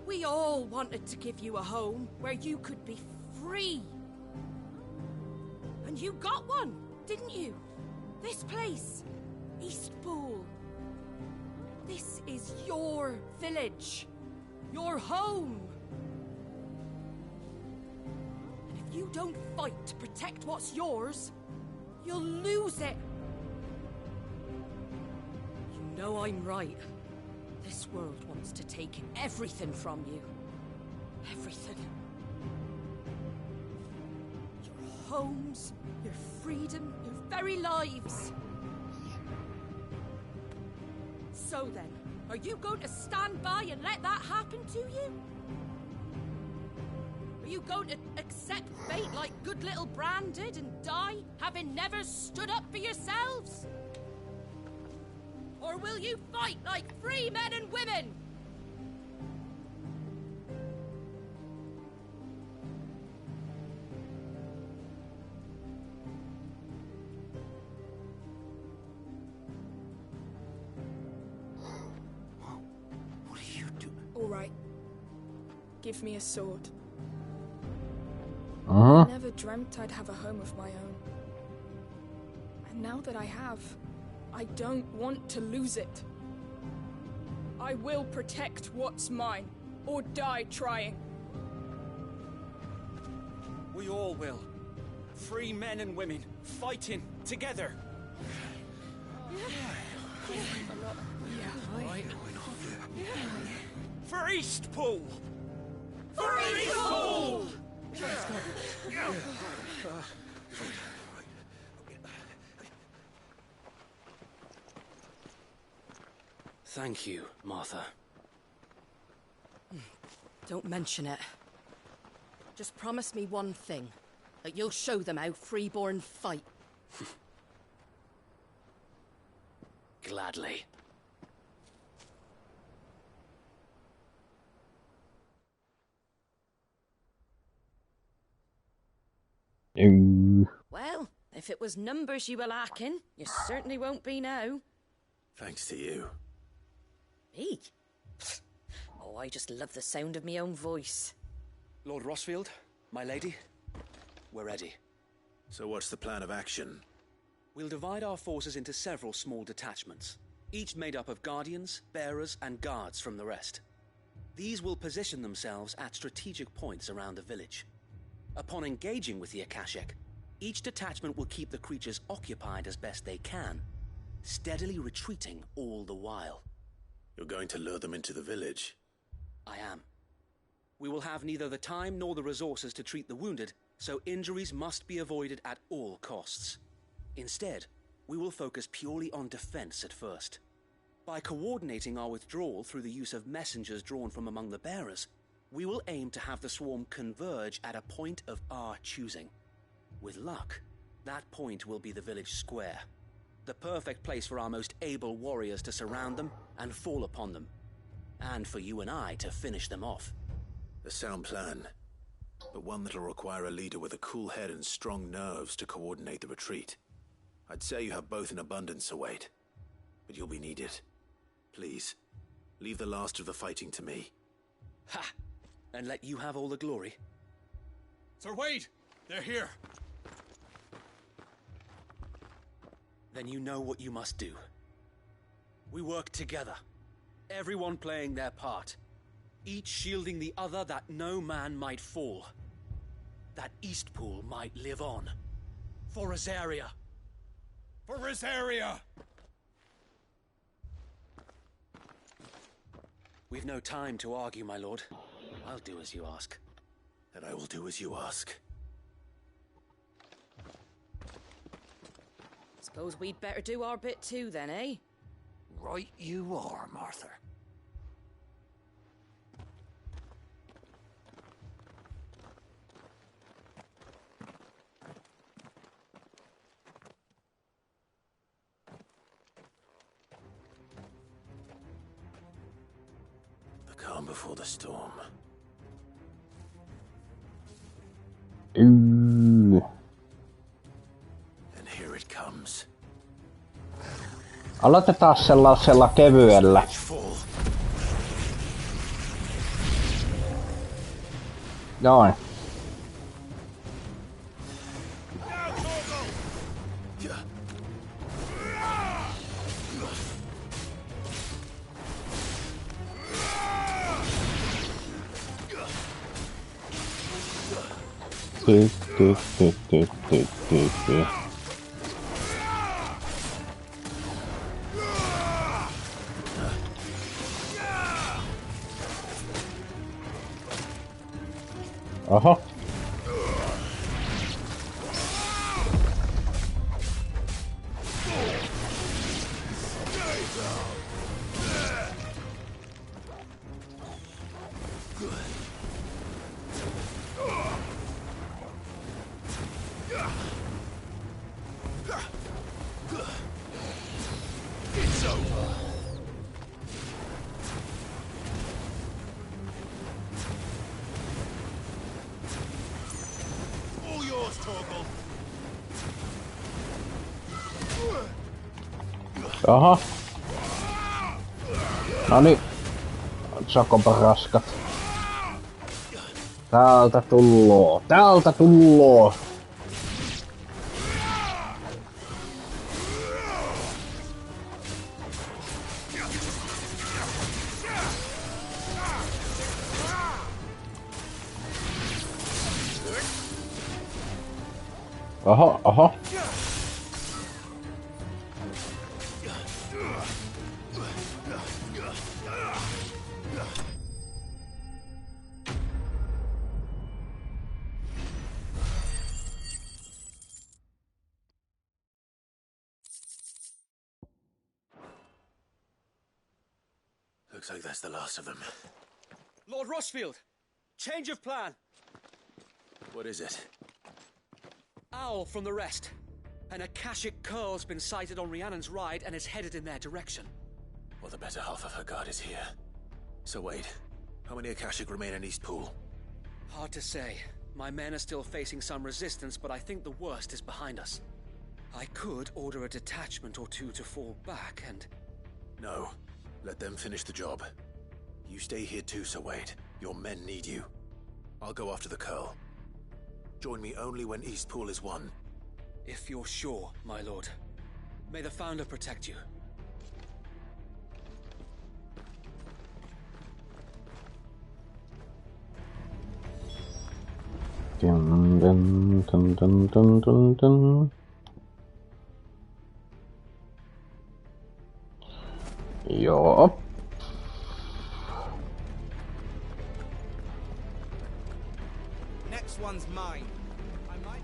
We all wanted to give you a home where you could be free. And you got one, didn't you? This place, Eastpool. This is your village. Your home. And if you don't fight to protect what's yours, you'll lose it. You know I'm right. This world wants to take everything from you. Everything. Your homes, your freedom, your very lives. So then, are you going to stand by and let that happen to you? Are you going to accept fate like good little Bran did and die, having never stood up for yourselves? Or will you fight like free men and women? What are you doing? All right. Give me a sword. Uh-huh. I never dreamt I'd have a home of my own. And now that I have, I don't want to lose it. I will protect what's mine, or die trying. We all will. Free men and women, fighting together. For Eastpool! For Eastpool! Thank you, Martha. Don't mention it. Just promise me one thing. That you'll show them how freeborn fight. Gladly. Well, if it was numbers you were lacking, you certainly won't be now. Thanks to you. Me? Oh, I just love the sound of my own voice. Lord Rossfield, my lady, we're ready. So what's the plan of action? We'll divide our forces into several small detachments, each made up of guardians, bearers, and guards from the rest. These will position themselves at strategic points around the village. Upon engaging with the Akashic, each detachment will keep the creatures occupied as best they can, steadily retreating all the while. You're going to lure them into the village? I am. We will have neither the time nor the resources to treat the wounded, so injuries must be avoided at all costs. Instead, we will focus purely on defense at first. By coordinating our withdrawal through the use of messengers drawn from among the bearers, we will aim to have the swarm converge at a point of our choosing. With luck, that point will be the village square, the perfect place for our most able warriors to surround them and fall upon them, and for you and I to finish them off. A sound plan, but one that'll require a leader with a cool head and strong nerves to coordinate the retreat. I'd say you have both in abundance, Await, but you'll be needed. Please, leave the last of the fighting to me. Ha! And let you have all the glory? Sir Wade! They're here! Then you know what you must do. We work together, everyone playing their part, each shielding the other that no man might fall, that Eastpool might live on. For Rosaria! For Rosaria! We've no time to argue, my lord. I'll do as you ask. And I will do as you ask. Suppose we'd better do our bit too, then, eh? Right you are, Martha. The calm before the storm. And here it comes. Aloitetaan sellaisella kevyellä. Noin. Oho. It's over. All yours, Torgal. Aha. Noniin. Sakopa raskat. Täältä tulloo. Täältä tulloo. Oho, oho. Looks like that's the last of them. Lord Rossfield, change of plan. What is it? Owl from the rest. An Akashic curl's been sighted on Rhiannon's ride and is headed in their direction. Well, the better half of her guard is here. So wait, how many Akashic remain in East Pool? Hard to say. My men are still facing some resistance, but I think the worst is behind us. I could order a detachment or two to fall back and... No. Let them finish the job. You stay here too, Sir Wade. Your men need you. I'll go after the curl. Join me only when East Pool is won. If you're sure, my lord. May the Founder protect you. Dun, dun, dun, dun, dun, dun, dun. Yup. Next one's mine. I might.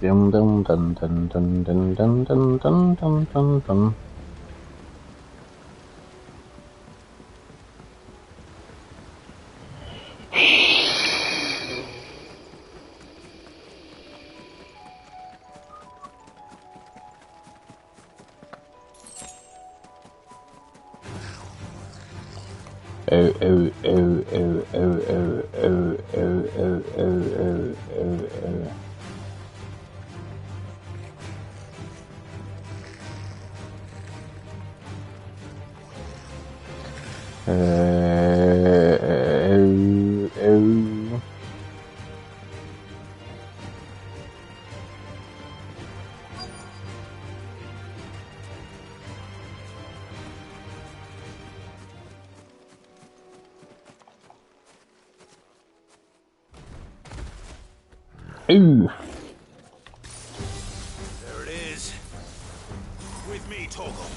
Dun dun dun dun dun dun dun dun dun dun dun dun. Oh, oh, oh, oh, oh, oh, oh, oh, oh, oh, oh, oh. Ooh. There it is. With me, Torgal.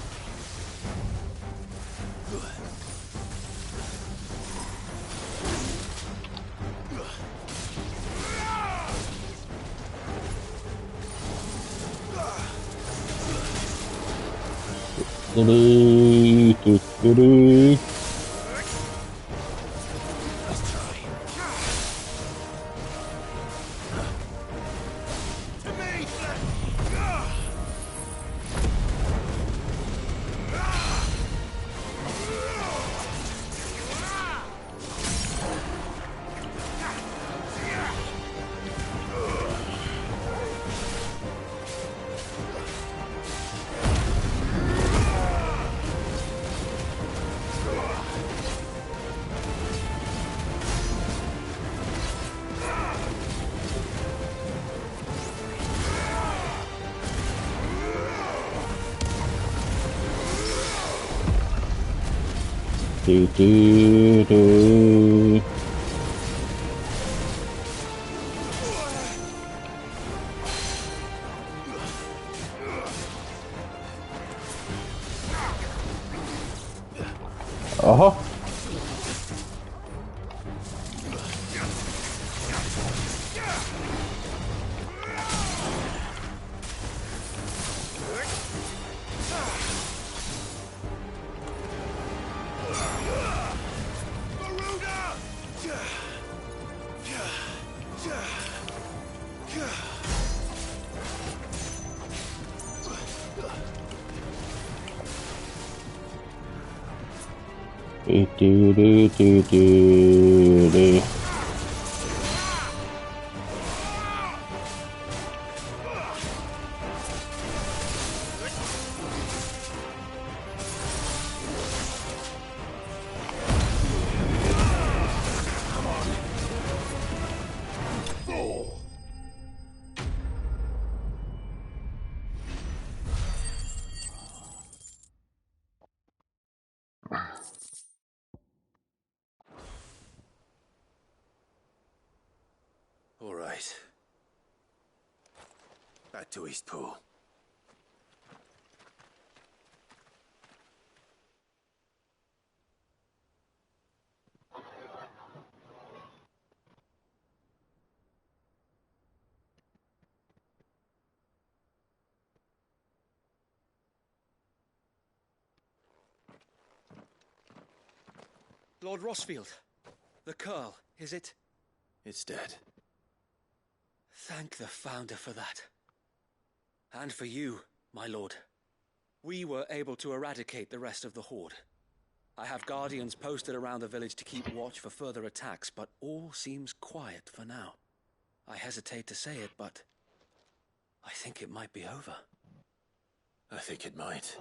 Do do do. Uh-huh. Do do do do do do. All right. Back to Eastpool. Lord Rossfield, the Curl, is it? It's dead. Thank the Founder for that. And for you, my lord. We were able to eradicate the rest of the Horde. I have guardians posted around the village to keep watch for further attacks, but all seems quiet for now. I hesitate to say it, but I think it might be over. I think it might.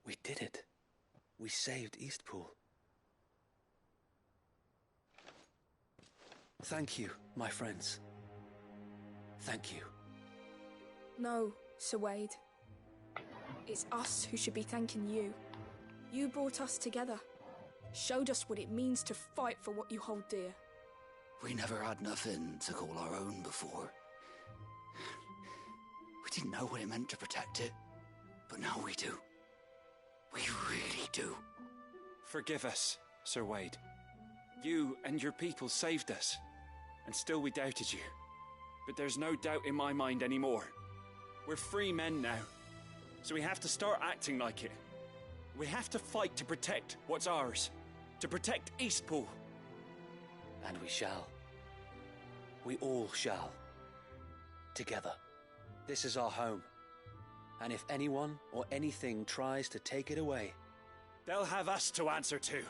We did it. We saved Eastpool. Thank you, my friends. Thank you. No, Sir Wade. It's us who should be thanking you. You brought us together. Showed us what it means to fight for what you hold dear. We never had nothing to call our own before. We didn't know what it meant to protect it, but now we do. We really do. Forgive us, Sir Wade. You and your people saved us, and still we doubted you. But there's no doubt in my mind anymore. We're free men now, so we have to start acting like it. We have to fight to protect what's ours, to protect Eastpool. And we shall. We all shall. Together. This is our home. And if anyone or anything tries to take it away, they'll have us to answer to.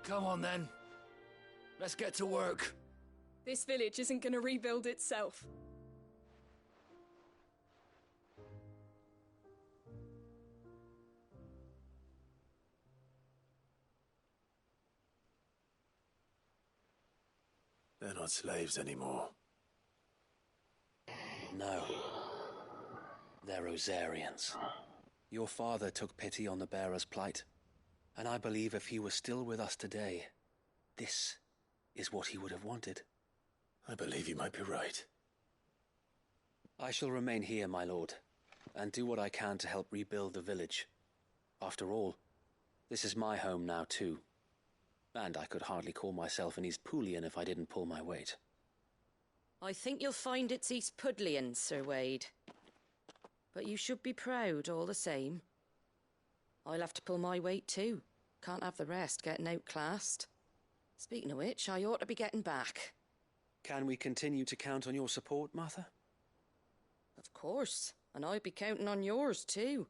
Come on then. Let's get to work. This village isn't going to rebuild itself. They're not slaves anymore. No. They're Rosarians. Your father took pity on the bearer's plight, and I believe if he was still with us today, this is what he would have wanted. I believe you might be right. I shall remain here, my lord, and do what I can to help rebuild the village. After all, this is my home now too, and I could hardly call myself an Eastpoolian if I didn't pull my weight. I think you'll find it's Eastpudlian, Sir Wade. But you should be proud all the same. I'll have to pull my weight too. Can't have the rest getting outclassed. Speaking of which, I ought to be getting back. Can we continue to count on your support, Martha? Of course, and I'll be counting on yours too.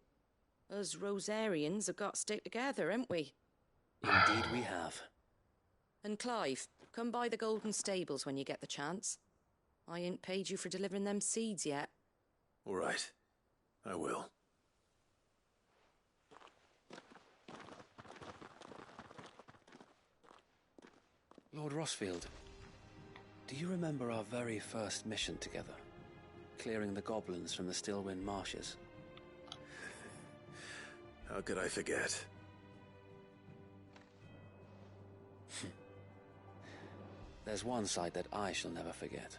Us Rosarians have got to stick together, haven't we? Indeed we have. And Clive, come by the Golden Stables when you get the chance. I ain't paid you for delivering them seeds yet. All right. I will. Lord Rossfield, do you remember our very first mission together? Clearing the goblins from the Stillwind marshes? How could I forget? There's one sight that I shall never forget.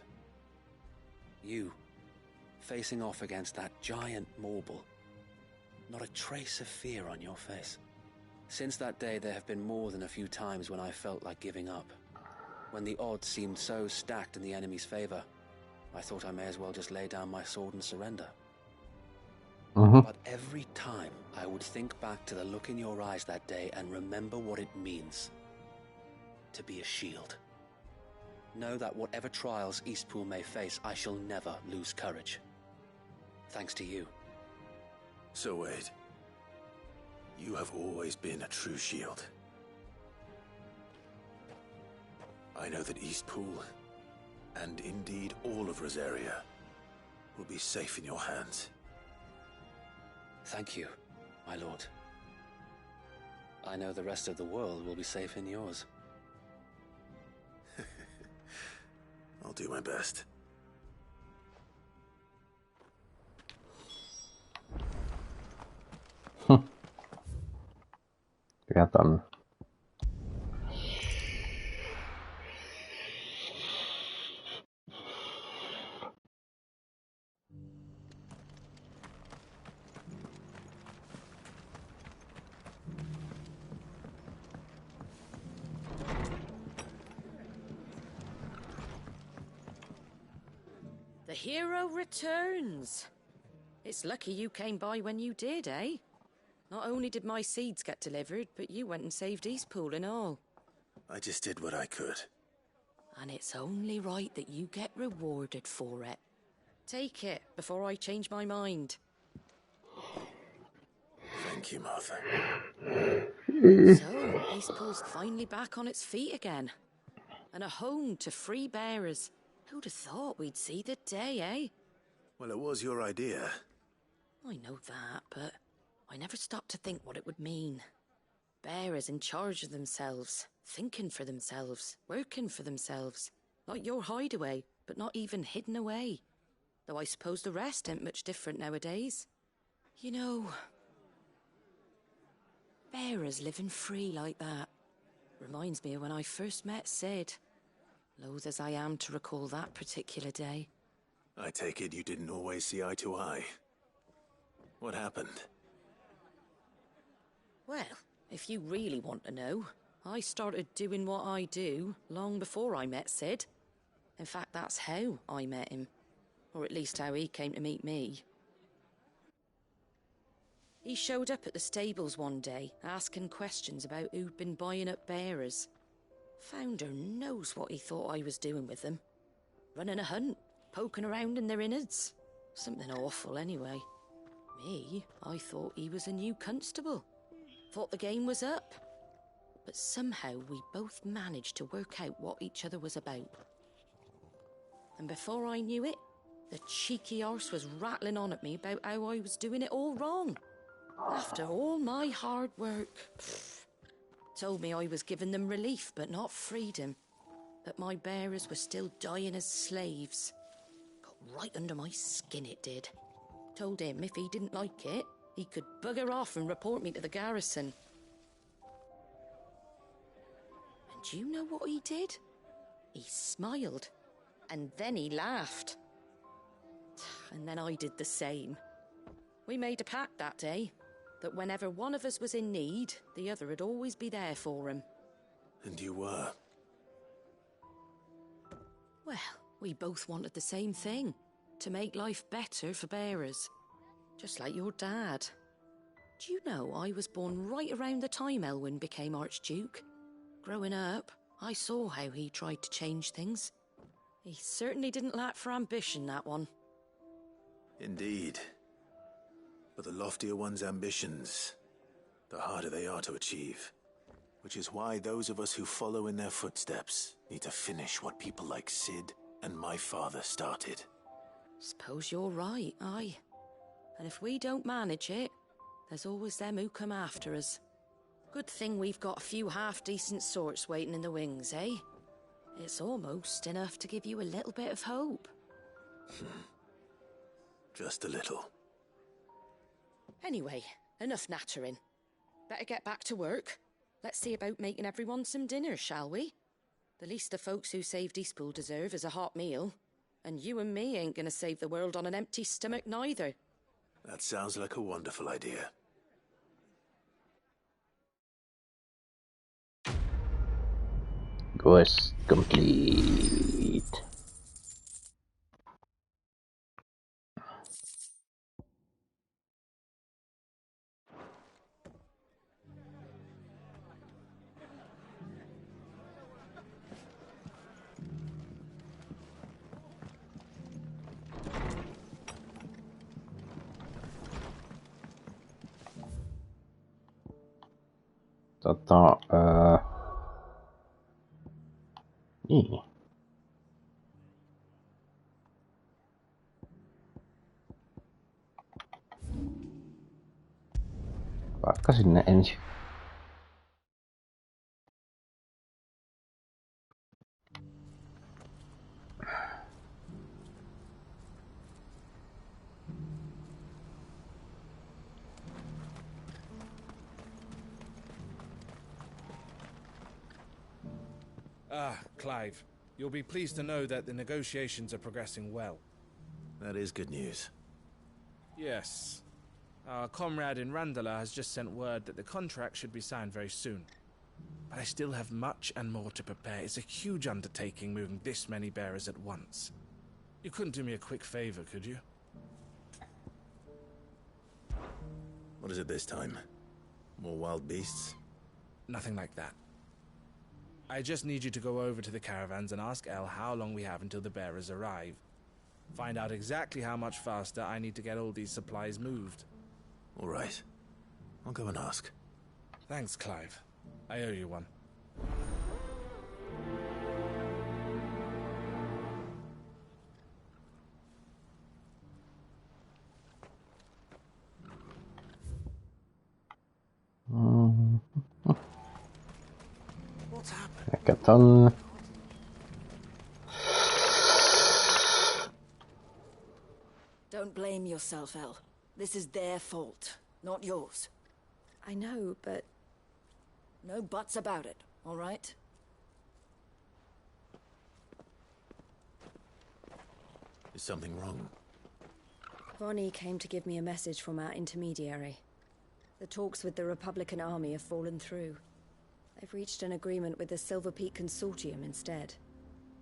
You, facing off against that giant Morble. Not a trace of fear on your face. Since that day, there have been more than a few times when I felt like giving up. When the odds seemed so stacked in the enemy's favor, I thought I may as well just lay down my sword and surrender. But every time, I would think back to the look in your eyes that day and remember what it means to be a shield. Know that whatever trials Eastpool may face, I shall never lose courage. Thanks to you. So Wade, you have always been a true shield. I know that Eastpool, and indeed all of Rosaria, will be safe in your hands. Thank you, my lord. I know the rest of the world will be safe in yours. I'll do my best. Tykä tonne? The hero returns. It's lucky you came by when you did, eh? Not only did my seeds get delivered, but you went and saved Eastpool and all. I just did what I could. And it's only right that you get rewarded for it. Take it before I change my mind. Thank you, Martha. So, Eastpool's finally back on its feet again. And a home to free bearers. Who'd have thought we'd see the day, eh? Well, it was your idea. I know that, but I never stopped to think what it would mean. Bearers in charge of themselves, thinking for themselves, working for themselves. Like your hideaway, but not even hidden away. Though I suppose the rest ain't much different nowadays. You know, bearers living free like that reminds me of when I first met Sid. Loath as I am to recall that particular day. I take it you didn't always see eye to eye. What happened? Well, if you really want to know, I started doing what I do long before I met Sid. In fact, that's how I met him. Or at least how he came to meet me. He showed up at the stables one day, asking questions about who'd been buying up bearers. Founder knows what he thought I was doing with them. Running a hunt, poking around in their innards. Something awful anyway. Me, I thought he was a new constable. Thought the game was up. But somehow we both managed to work out what each other was about. And before I knew it, the cheeky arse was rattling on at me about how I was doing it all wrong. After all my hard work. Told me I was giving them relief, but not freedom. That my bearers were still dying as slaves. Got right under my skin, it did. Told him if he didn't like it, he could bugger off and report me to the garrison. And do you know what he did? He smiled. And then he laughed. And then I did the same. We made a pact that day, that whenever one of us was in need, the other would always be there for him. And you were? Well, we both wanted the same thing. To make life better for bearers. Just like your dad. Do you know I was born right around the time Elwyn became Archduke? Growing up, I saw how he tried to change things. He certainly didn't lack for ambition, that one. Indeed. But the loftier one's ambitions, the harder they are to achieve. Which is why those of us who follow in their footsteps need to finish what people like Sid and my father started. Suppose you're right, aye. And if we don't manage it, there's always them who come after us. Good thing we've got a few half-decent sorts waiting in the wings, eh? It's almost enough to give you a little bit of hope. Just a little. Anyway, enough nattering. Better get back to work. Let's see about making everyone some dinner, shall we? The least the folks who saved Eastpool deserve is a hot meal. And you and me ain't gonna save the world on an empty stomach neither. That sounds like a wonderful idea. Quest complete. Niin. Vaikka sinne ensin. Clive, you'll be pleased to know that the negotiations are progressing well. That is good news. Yes. Our comrade in Randala has just sent word that the contract should be signed very soon. But I still have much and more to prepare. It's a huge undertaking moving this many bearers at once. You couldn't do me a quick favor, could you? What is it this time? More wild beasts? Nothing like that. I just need you to go over to the caravans and ask Elle how long we have until the bearers arrive. Find out exactly how much faster I need to get all these supplies moved. All right. I'll go and ask. Thanks, Clive. I owe you one. What's happened? Ehkä tonne. Don't blame yourself, Elle. This is their fault, not yours. I know, but... No buts about it, all right? Is something wrong? Vonnie came to give me a message from our intermediary. The talks with the Republican Army have fallen through. They've reached an agreement with the Silver Peak Consortium instead.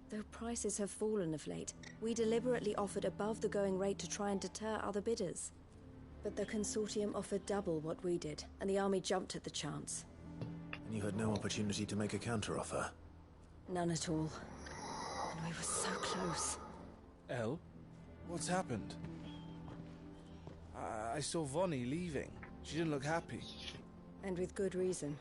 Though prices have fallen of late, we deliberately offered above the going rate to try and deter other bidders. But the Consortium offered double what we did, and the Army jumped at the chance. And you had no opportunity to make a counteroffer? None at all. And we were so close. Elle? What's happened? I saw Vonnie leaving. She didn't look happy. And with good reason.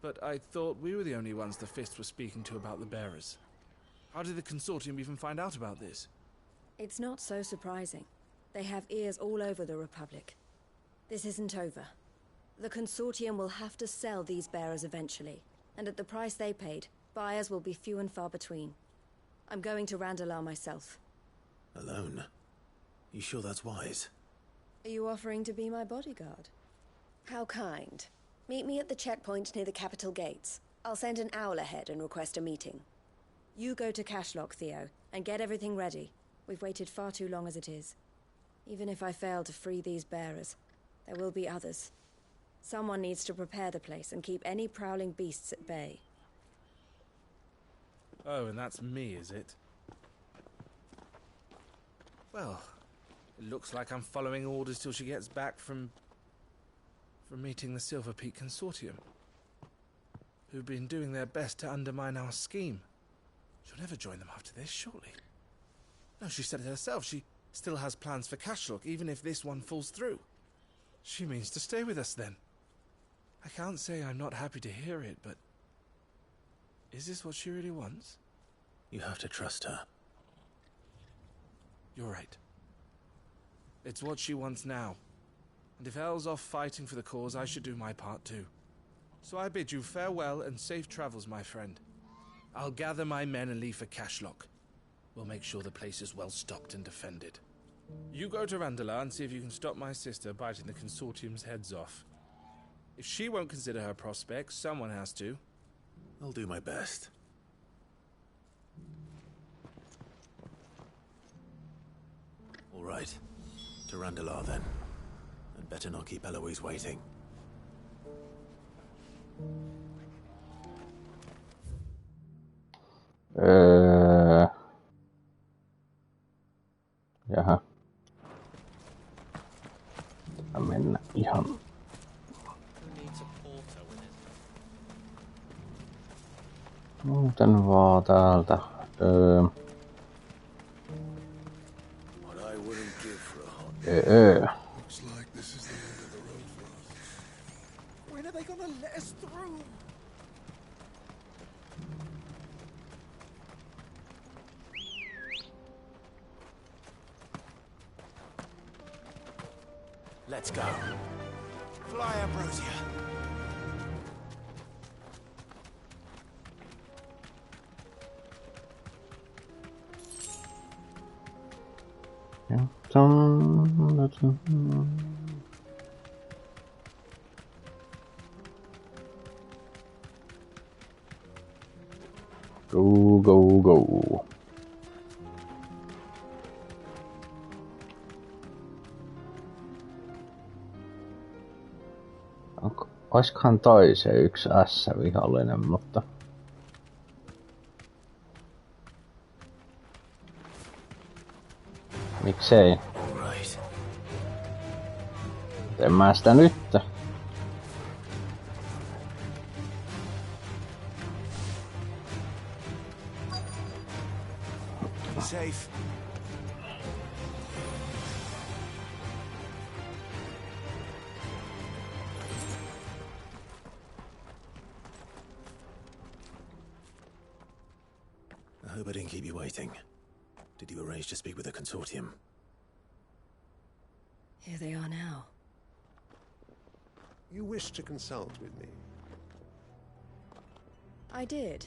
But I thought we were the only ones the Fist were speaking to about the bearers. How did the Consortium even find out about this? It's not so surprising. They have ears all over the Republic. This isn't over. The Consortium will have to sell these bearers eventually, and at the price they paid, buyers will be few and far between. I'm going to Randalar myself. Alone? You sure that's wise? Are you offering to be my bodyguard? How kind. Meet me at the checkpoint near the capital gates. I'll send an owl ahead and request a meeting. You go to Cashlock, Theo, and get everything ready. We've waited far too long as it is. Even if I fail to free these bearers, there will be others. Someone needs to prepare the place and keep any prowling beasts at bay. Oh, and that's me, is it? Well, it looks like I'm following orders till she gets back from meeting the Silver Peak Consortium, who've been doing their best to undermine our scheme. She'll never join them after this, surely. No, she said it herself. She still has plans for Cashlock, even if this one falls through. She means to stay with us, then. I can't say I'm not happy to hear it, but... is this what she really wants? You have to trust her. You're right. It's what she wants now. And if Elle's off fighting for the cause, I should do my part too. So I bid you farewell and safe travels, my friend. I'll gather my men and leave for Cashlock. We'll make sure the place is well stocked and defended. You go to Randalar and see if you can stop my sister biting the Consortium's heads off. If she won't consider her prospects, someone has to. I'll do my best. All right. To Randalar, then. And better not keep Eloise waiting. Jaha. Mennä ihan. Muuten vaan täältä. Looks like this is the end of the road for us. When are they gonna let us through? Let's go. Fly, Ambrosia. Ja, go, go, go. Oiskohan toi se yksi S-vihollinen, mutta... Miksei? En mä sitä nyt. Be safe. I hope I didn't keep you waiting. Did you arrange to speak with the consortium? Here they are now. You wish to consult with me? I did.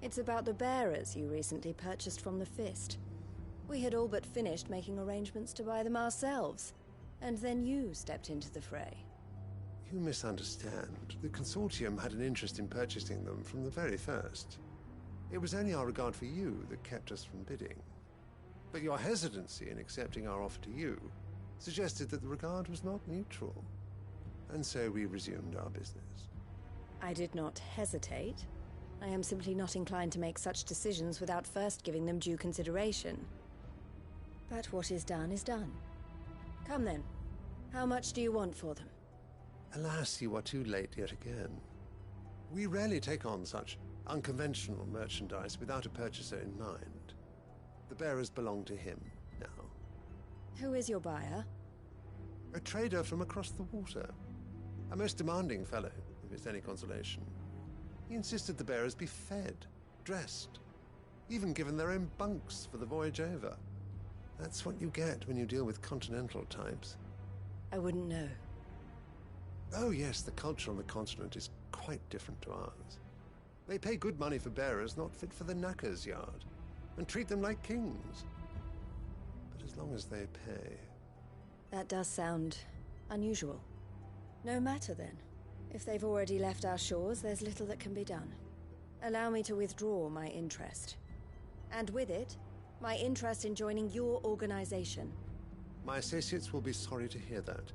It's about the bearers you recently purchased from the Fist. We had all but finished making arrangements to buy them ourselves, and then you stepped into the fray. You misunderstand. The consortium had an interest in purchasing them from the very first. It was only our regard for you that kept us from bidding. But your hesitancy in accepting our offer to you suggested that the regard was not mutual. And so we resumed our business. I did not hesitate. I am simply not inclined to make such decisions without first giving them due consideration. But what is done is done. Come then. How much do you want for them? Alas, you are too late yet again. We rarely take on such unconventional merchandise without a purchaser in mind. The bearers belong to him now. Who is your buyer? A trader from across the water. A most demanding fellow, if it's any consolation. He insisted the bearers be fed, dressed, even given their own bunks for the voyage over. That's what you get when you deal with continental types. I wouldn't know. Oh yes, the culture on the continent is quite different to ours. They pay good money for bearers not fit for the knacker's yard, and treat them like kings. But as long as they pay... That does sound unusual. No matter then. If they've already left our shores, there's little that can be done. Allow me to withdraw my interest. And with it, my interest in joining your organization. My associates will be sorry to hear that.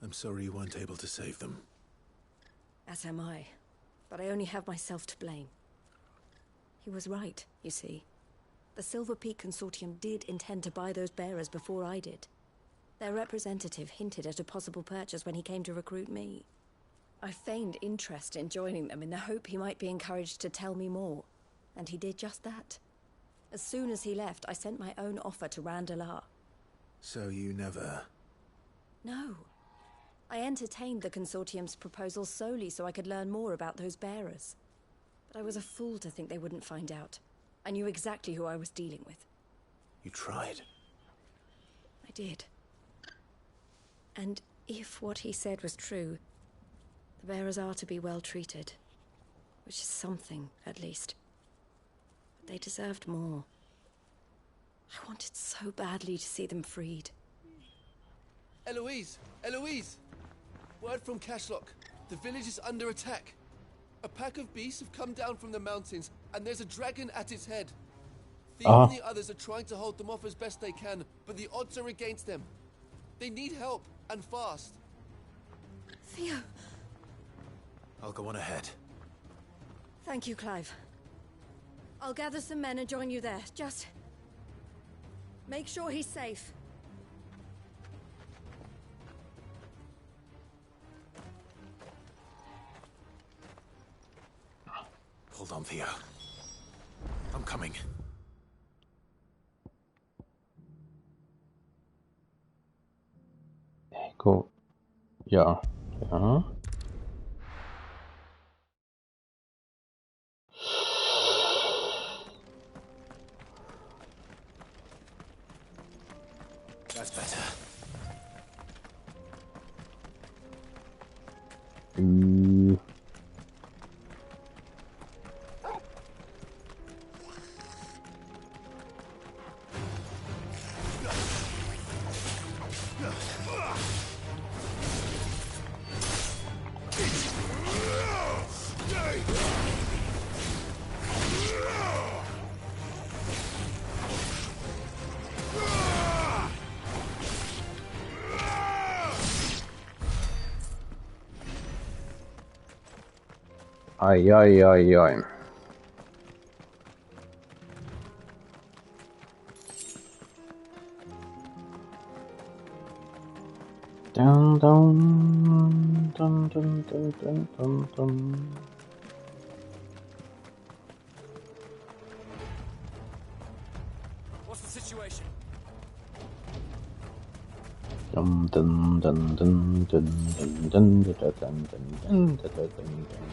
I'm sorry you weren't able to save them. As am I. But I only have myself to blame. He was right, you see. The Silver Peak Consortium did intend to buy those bearers before I did. Their representative hinted at a possible purchase when he came to recruit me. I feigned interest in joining them in the hope he might be encouraged to tell me more. And he did just that. As soon as he left, I sent my own offer to Randalar. So you never... No. I entertained the Consortium's proposal solely so I could learn more about those bearers. But I was a fool to think they wouldn't find out. I knew exactly who I was dealing with. You tried. I did. And if what he said was true, the bearers are to be well treated. Which is something, at least. But they deserved more. I wanted so badly to see them freed. Eloise! Eloise! Word from Cashlock. The village is under attack. A pack of beasts have come down from the mountains, and there's a dragon at its head. Theo and the others are trying to hold them off as best they can, but the odds are against them. They need help, and fast. Theo! I'll go on ahead. Thank you, Clive. I'll gather some men and join you there. Just... make sure he's safe. Hold on, Theo. I'm coming. Cool. Ja. Ja. That's better. Ai ai ai ai. Dun dun dun dun dun dun dun dun. What's the situation? Dun dun dun dun dun dun dun dun dun dun dun dun.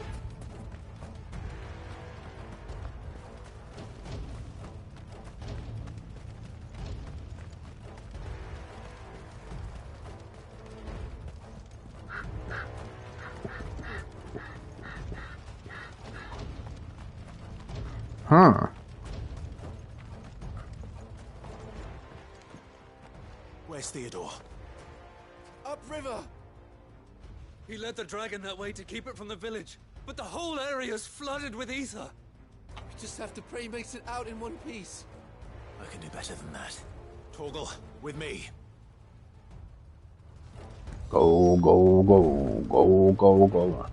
Where's Theodore? Upriver! He led the dragon that way to keep it from the village, but the whole area's flooded with ether. We just have to pray he makes it out in one piece. I can do better than that. Torgal, with me. Go, go, go, go, go, go.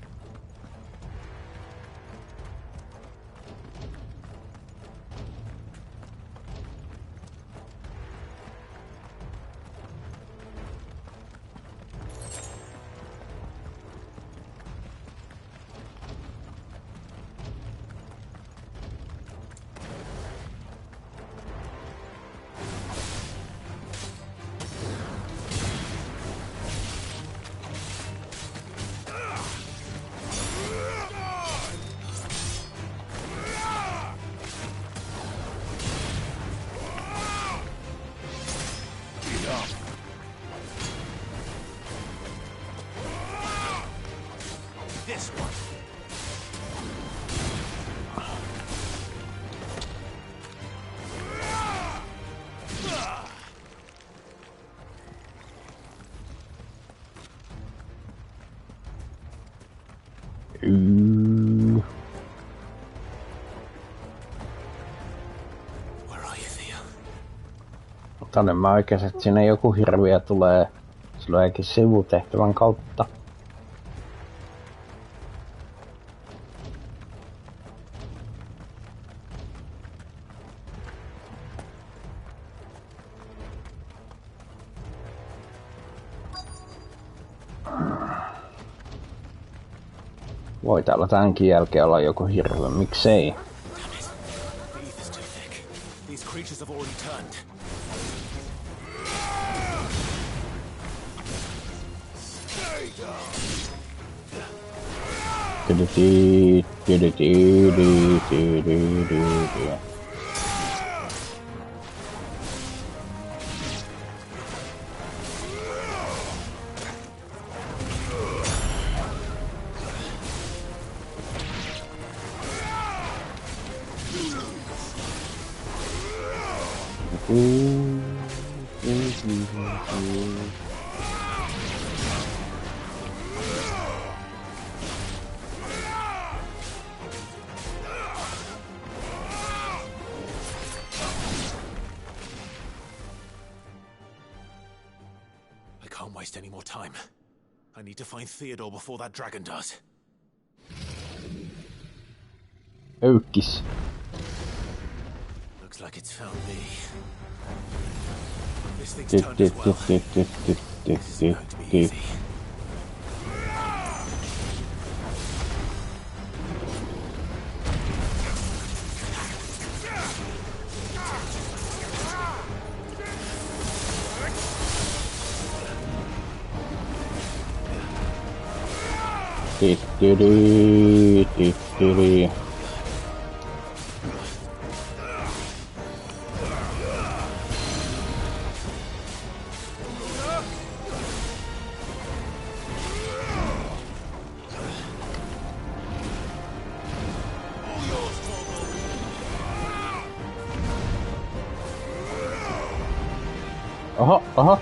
This one. Tänne mä oikein, että sinne joku hirviö tulee silloinkin sivutehtävän kautta. Voi täällä tämänkin jälkeen olla joku hirviö, miksei? These creatures have already turned. I can't waste any more time. I need to find Theodore before that dragon does. Öykkis. Looks like it's found me. This thing's turned as well. This is going to be easy. Aha, aha.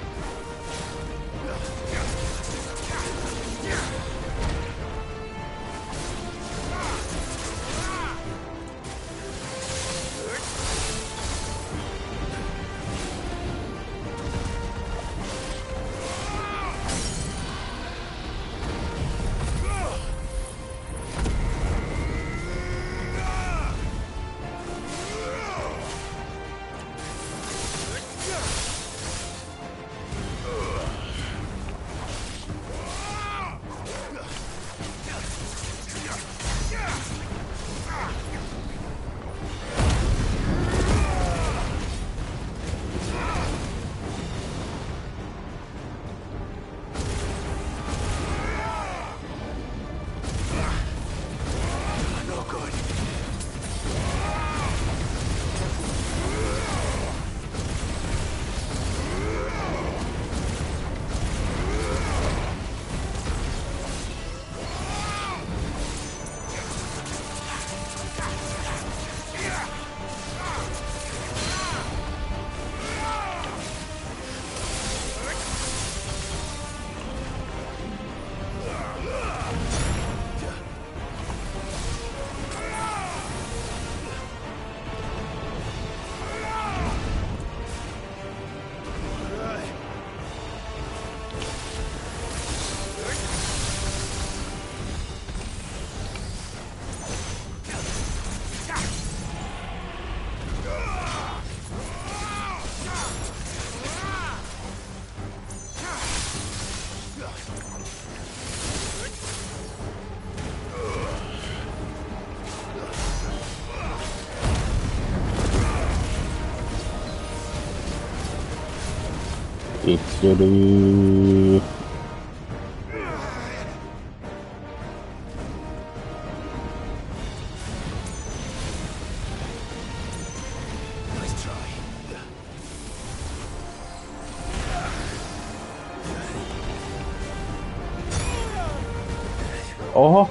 Oho.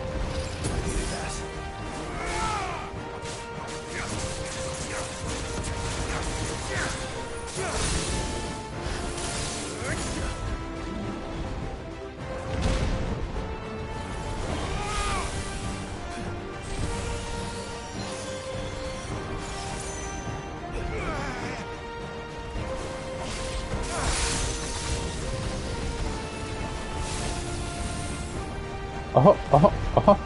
Oho, oho, oho.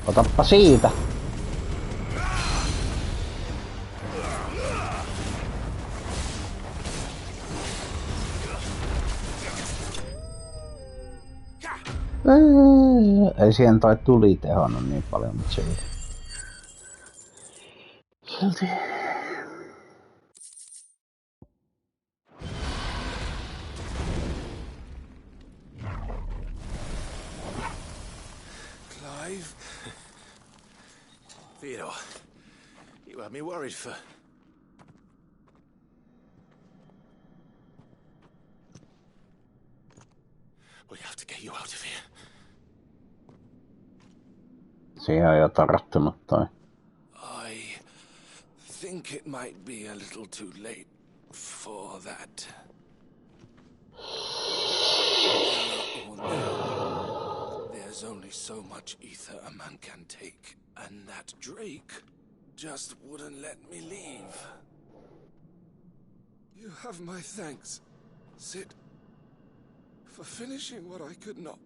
Otappa siitä. Ei siihen toi tuli tehonnut niin paljon, mutta silti. Clive? Theodore, you had me worried for... We have to get you out of here. Siihen on jo tarttunut toi. I think it might be a little too late for that. There's only so much ether a man can take, and that Drake just wouldn't let me leave. You have my thanks, Sid, for finishing what I could not.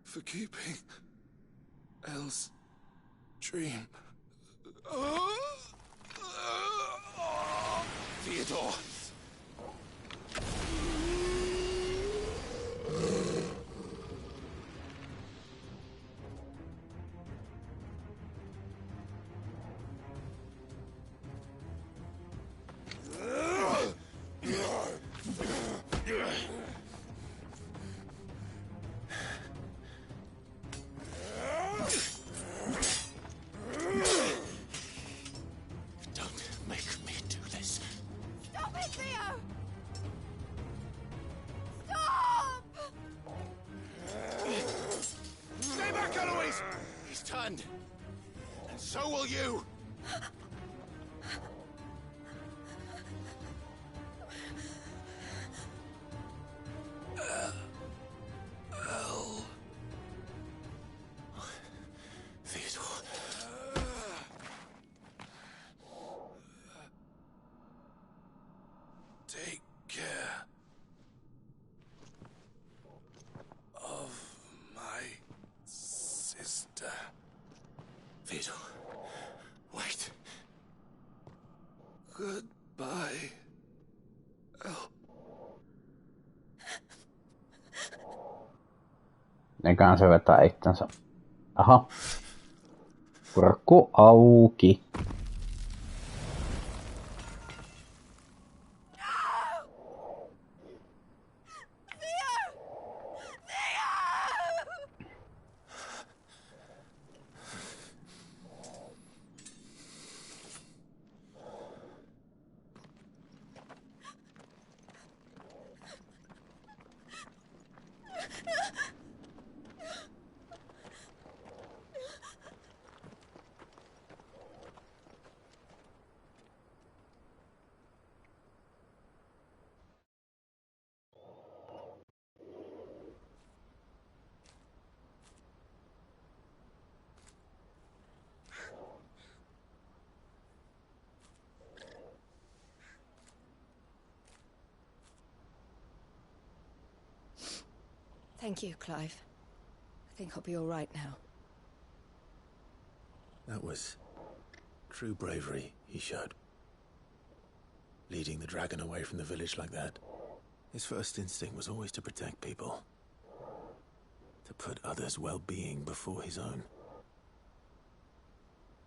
For keeping Elle's dream. Theodore! And so will you! Theodore. Take care of my sister. Theodore, wait. Goodbye, Elle. Eiköhän se vetää itsensä. Aha. Kurkku auki. Thank you, Clive. I think I'll be all right now. That was true bravery he showed. Leading the dragon away from the village like that. His first instinct was always to protect people. To put others' well-being before his own.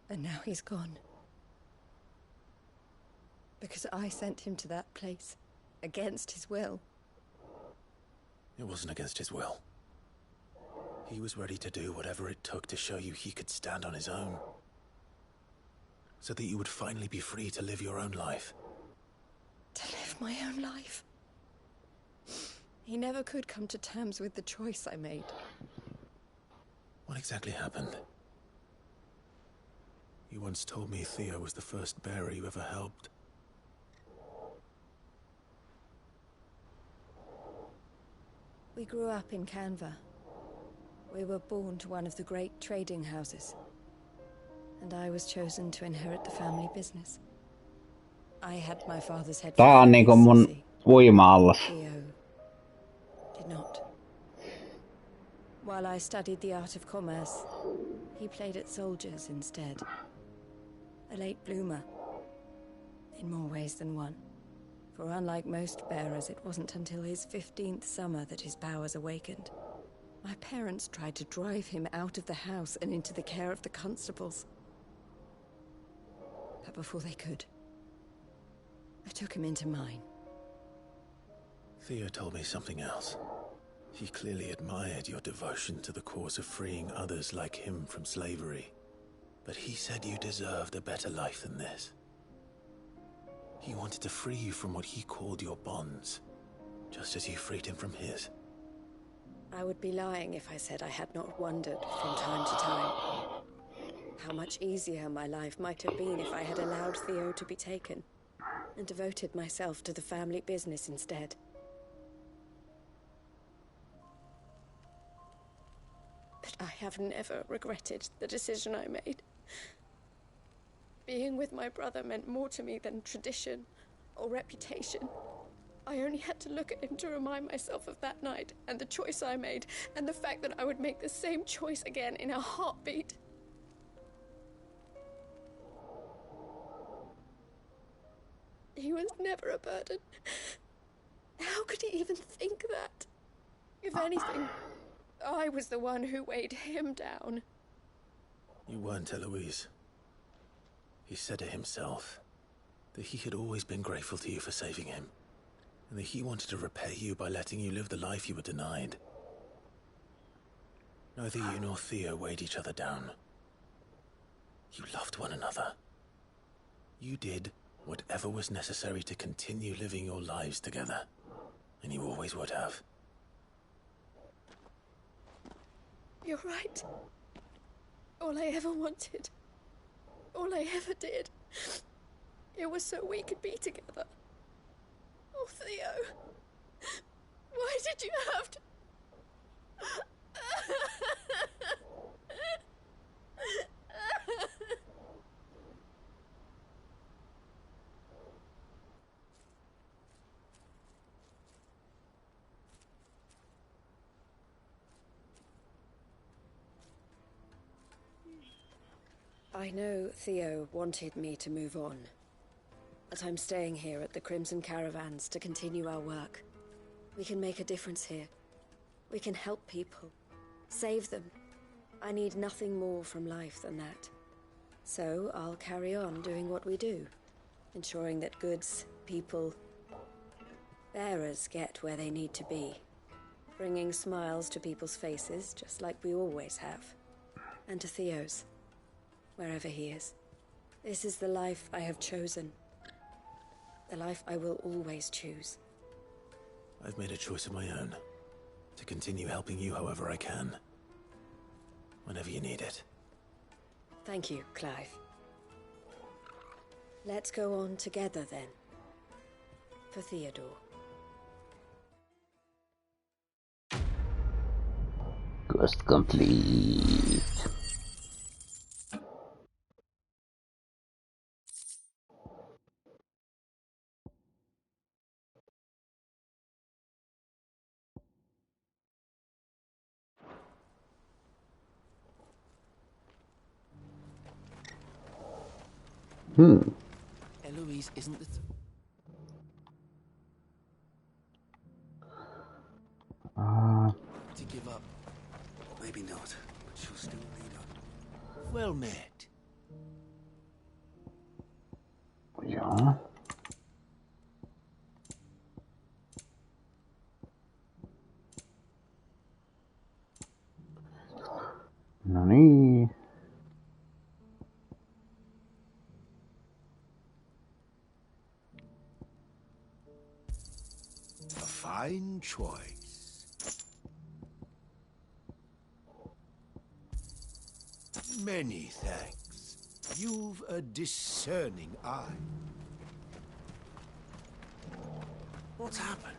And now he's gone. Because I sent him to that place, against his will. It wasn't against his will. He was ready to do whatever it took to show you he could stand on his own. So that you would finally be free to live your own life. To live my own life? He never could come to terms with the choice I made. What exactly happened? You once told me Theo was the first bearer you ever helped. We grew up in Canva. We were born to one of the great trading houses. And I was chosen to inherit the family business. I had my father's head. Tää on niinku mun uima-allas. Theo did not. While I studied the art of commerce, he played at soldiers instead. A late bloomer, in more ways than one. For unlike most bearers, it wasn't until his 15th summer that his powers awakened. My parents tried to drive him out of the house and into the care of the constables. But before they could, I took him into mine. Theo told me something else. He clearly admired your devotion to the cause of freeing others like him from slavery. But he said you deserved a better life than this. He wanted to free you from what he called your bonds, just as you freed him from his. I would be lying if I said I had not wondered from time to time how much easier my life might have been if I had allowed Theo to be taken and devoted myself to the family business instead. But I have never regretted the decision I made. Being with my brother meant more to me than tradition or reputation. I only had to look at him to remind myself of that night and the choice I made and the fact that I would make the same choice again in a heartbeat. He was never a burden. How could he even think that? If anything, I was the one who weighed him down. You weren't, Eloise. He said it himself, that he had always been grateful to you for saving him, and that he wanted to repay you by letting you live the life you were denied. Neither you nor Theo weighed each other down. You loved one another. You did whatever was necessary to continue living your lives together, and you always would have. You're right. All I ever wanted, all I ever did, it was so we could be together. Oh, Theo, why did you have to... I know Theo wanted me to move on, but I'm staying here at the Crimson Caravans to continue our work. We can make a difference here. We can help people, save them. I need nothing more from life than that. So I'll carry on doing what we do, ensuring that goods, people, bearers get where they need to be, bringing smiles to people's faces just like we always have, and to Theo's. Wherever he is. This is the life I have chosen. The life I will always choose. I've made a choice of my own. To continue helping you however I can. Whenever you need it. Thank you, Clive. Let's go on together then. For Theodore. Quest complete. Eloise isn't the... To give up. Maybe not, but she'll still lead us. Well met. Joo. No niin. A fine choice. Many thanks. You've a discerning eye. What's happened?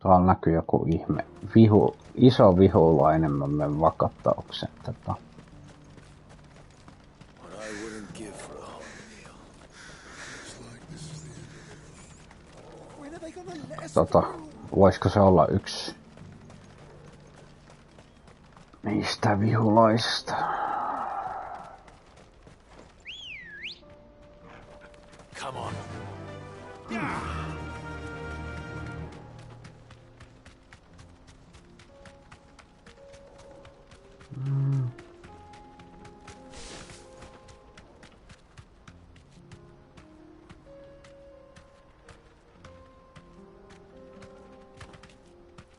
Tuolla näkyy joku ihme iso vihulainen, mä menen vakattaukseen tätä. Voisiko se olla yksi niistä vihulaisista? Come on.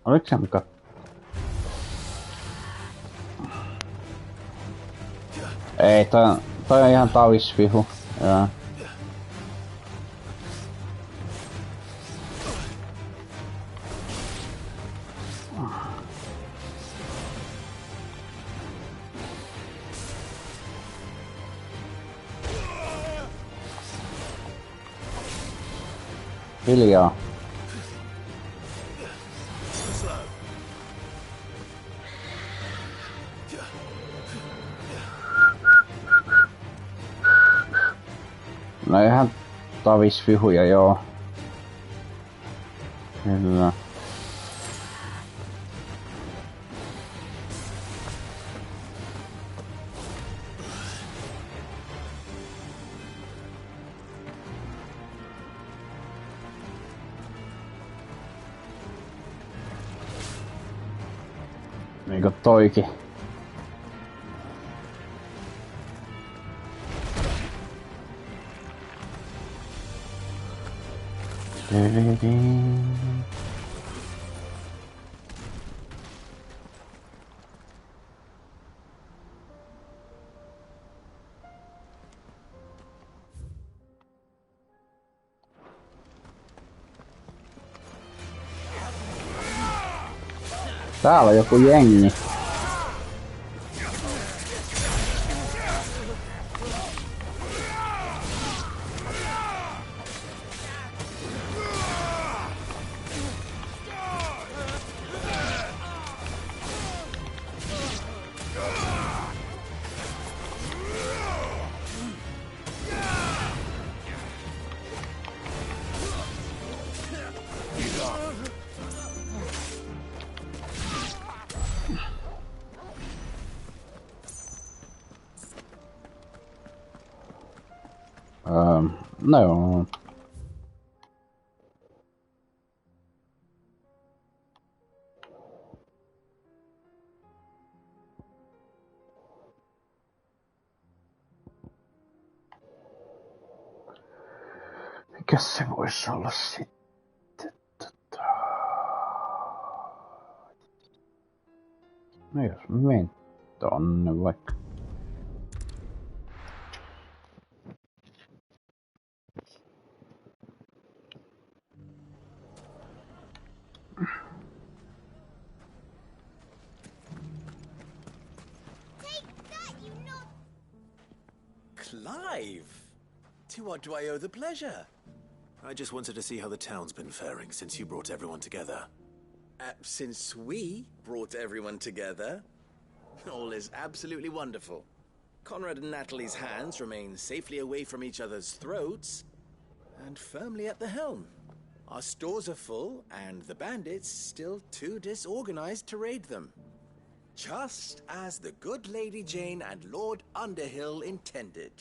Oliko se mikä? Ei, toi on ihan tavisvihu. Joo. Hiljaa. No ihan tavisvihuja, joo. Kyllä. Niinku toikin. Täällä on joku jengi. No. Mikäs se voisi olla sitten? No jos mä menen tonne vaikka. Clive! To what do I owe the pleasure? I just wanted to see how the town's been faring since you brought everyone together. Since we brought everyone together, all is absolutely wonderful. Conrad and Natalie's hands remain safely away from each other's throats and firmly at the helm. Our stores are full, and the bandits still too disorganized to raid them. Just as the good Lady Jane and Lord Underhill intended.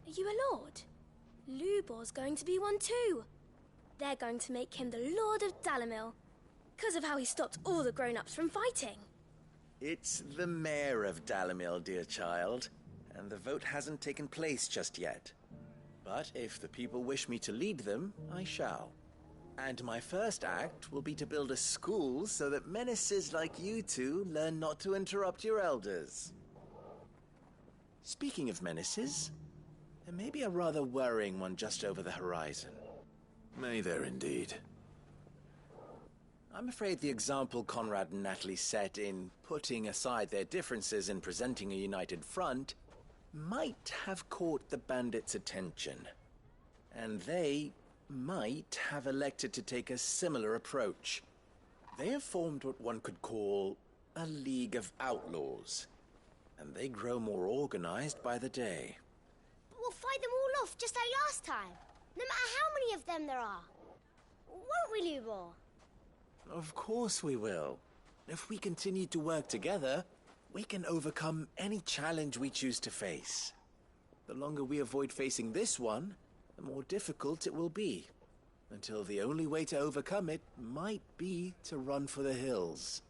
Are you a lord? Lubor's going to be one too. They're going to make him the Lord of Dalamil, because of how he stopped all the grown-ups from fighting. It's the mayor of Dalamil, dear child, and the vote hasn't taken place just yet. But if the people wish me to lead them, I shall. And my first act will be to build a school so that menaces like you two learn not to interrupt your elders. Speaking of menaces, there may be a rather worrying one just over the horizon. May there indeed. I'm afraid the example Conrad and Natalie set in putting aside their differences and presenting a united front might have caught the bandits' attention. And they might have elected to take a similar approach. They have formed what one could call a League of Outlaws, and they grow more organized by the day. But we'll fight them all off just like last time, no matter how many of them there are. Won't we, Lubor? Of course we will. If we continue to work together, we can overcome any challenge we choose to face. The longer we avoid facing this one, the more difficult it will be, until the only way to overcome it might be to run for the hills.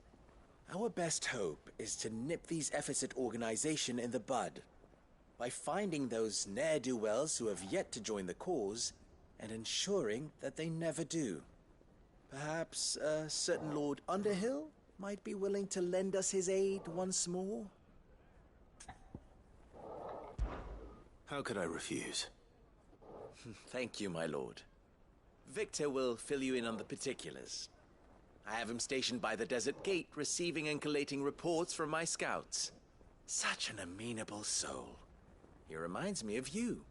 Our best hope is to nip these efforts at organization in the bud, by finding those ne'er-do-wells who have yet to join the cause, and ensuring that they never do. Perhaps a certain Lord Underhill might be willing to lend us his aid once more? How could I refuse? Thank you, my lord. Victor will fill you in on the particulars. I have him stationed by the desert gate, receiving and collating reports from my scouts. Such an amenable soul. He reminds me of you.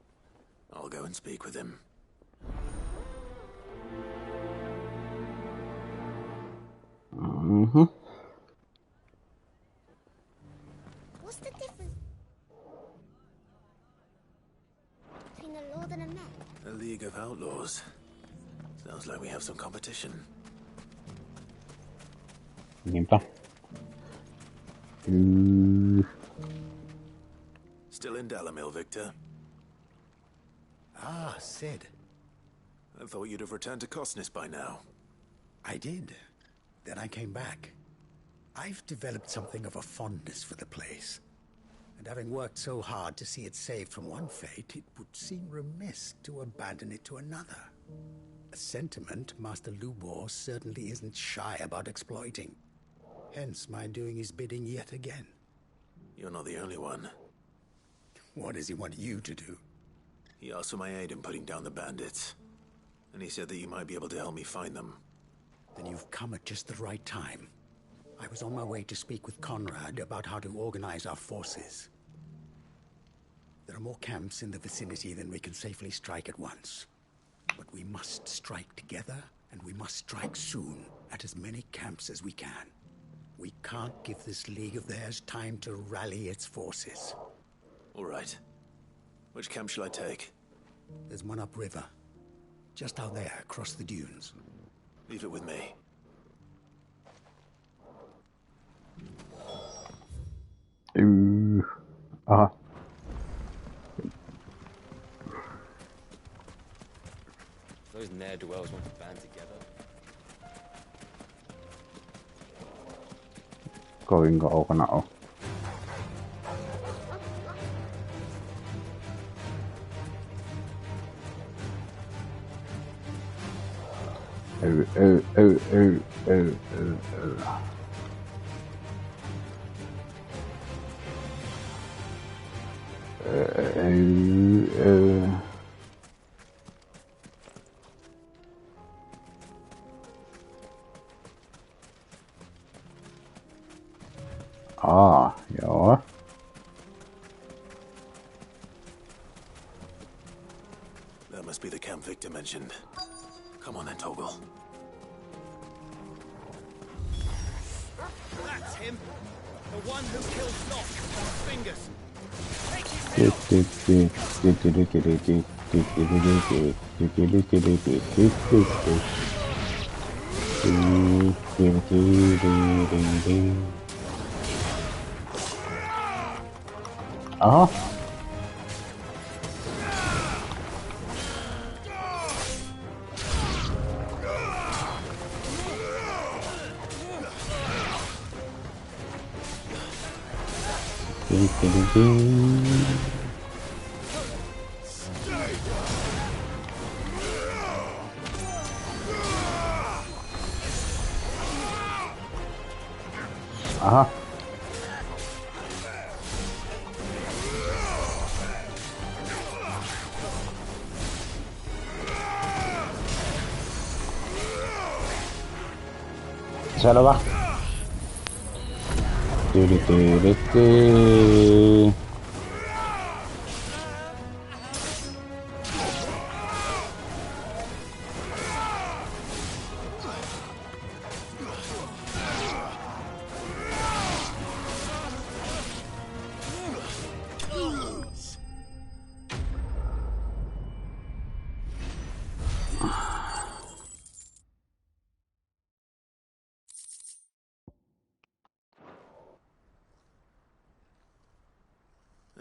I'll go and speak with him. Mm-hmm. What's the difference between a lord and a man? A League of Outlaws. Sounds like we have some competition. Niinpä. Still in Dalamil, Victor? Ah, Sid. I thought you'd have returned to Cosnis by now. I did. Then I came back. I've developed something of a fondness for the place. And having worked so hard to see it saved from one fate, it would seem remiss to abandon it to another. A sentiment Master Lubor certainly isn't shy about exploiting. Hence my doing his bidding yet again. You're not the only one. What does he want you to do? He asked for my aid in putting down the bandits. And he said that you might be able to help me find them. Then you've come at just the right time. I was on my way to speak with Conrad about how to organize our forces. There are more camps in the vicinity than we can safely strike at once. But we must strike together, and we must strike soon at as many camps as we can. We can't give this league of theirs time to rally its forces. All right. Which camp shall I take? There's one upriver. Just out there, across the dunes. Leave it with me. Aha. Those ne'er-do-wells want to band together. Kuinka kaukana on? Joo. That must be the camp Victor mentioned. Come on then, Toggle. That's him! The one who killed Locke on Fingers! Take his head off! Aha. Aha. Selvä.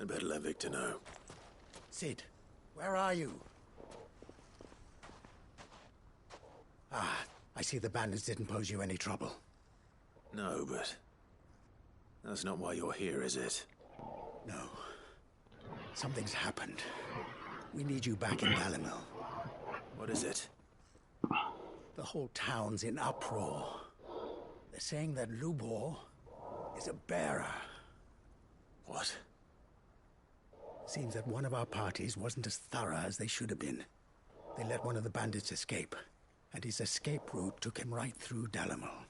I'd better let Victor know. Sid, where are you? Ah, I see the bandits didn't pose you any trouble. No, but that's not why you're here, is it? No. Something's happened. We need you back in Dalimil. What is it? The whole town's in uproar. They're saying that Lubor is a bearer. What? Seems that one of our parties wasn't as thorough as they should have been. They let one of the bandits escape, and his escape route took him right through Dalimil.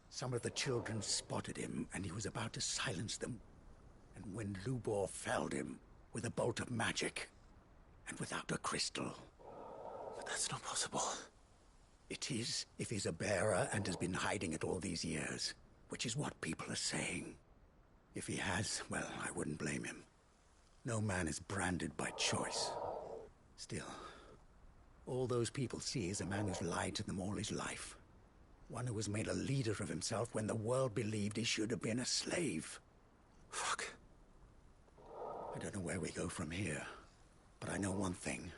Some of the children spotted him, and he was about to silence them. And when Lubor felled him with a bolt of magic, and without a crystal. But that's not possible. It is, if he's a bearer and has been hiding it all these years, which is what people are saying. If he has, well, I wouldn't blame him. No man is branded by choice. Still, all those people see is a man who's lied to them all his life. One who has made a leader of himself when the world believed he should have been a slave. Fuck. I don't know where we go from here, but I know one thing.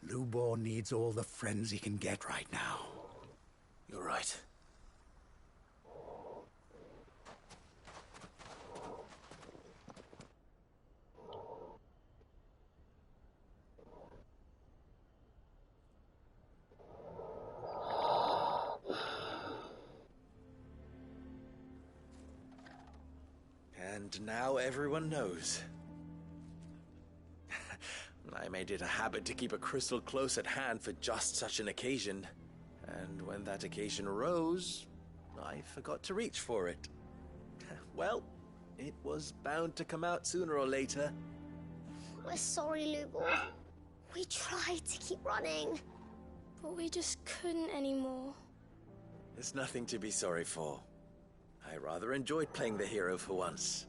Lubor needs all the friends he can get right now. You're right. And now everyone knows. I made it a habit to keep a crystal close at hand for just such an occasion. And when that occasion arose, I forgot to reach for it. Well, it was bound to come out sooner or later. We're sorry, Lubor. We tried to keep running, but we just couldn't anymore. There's nothing to be sorry for. I rather enjoyed playing the hero for once.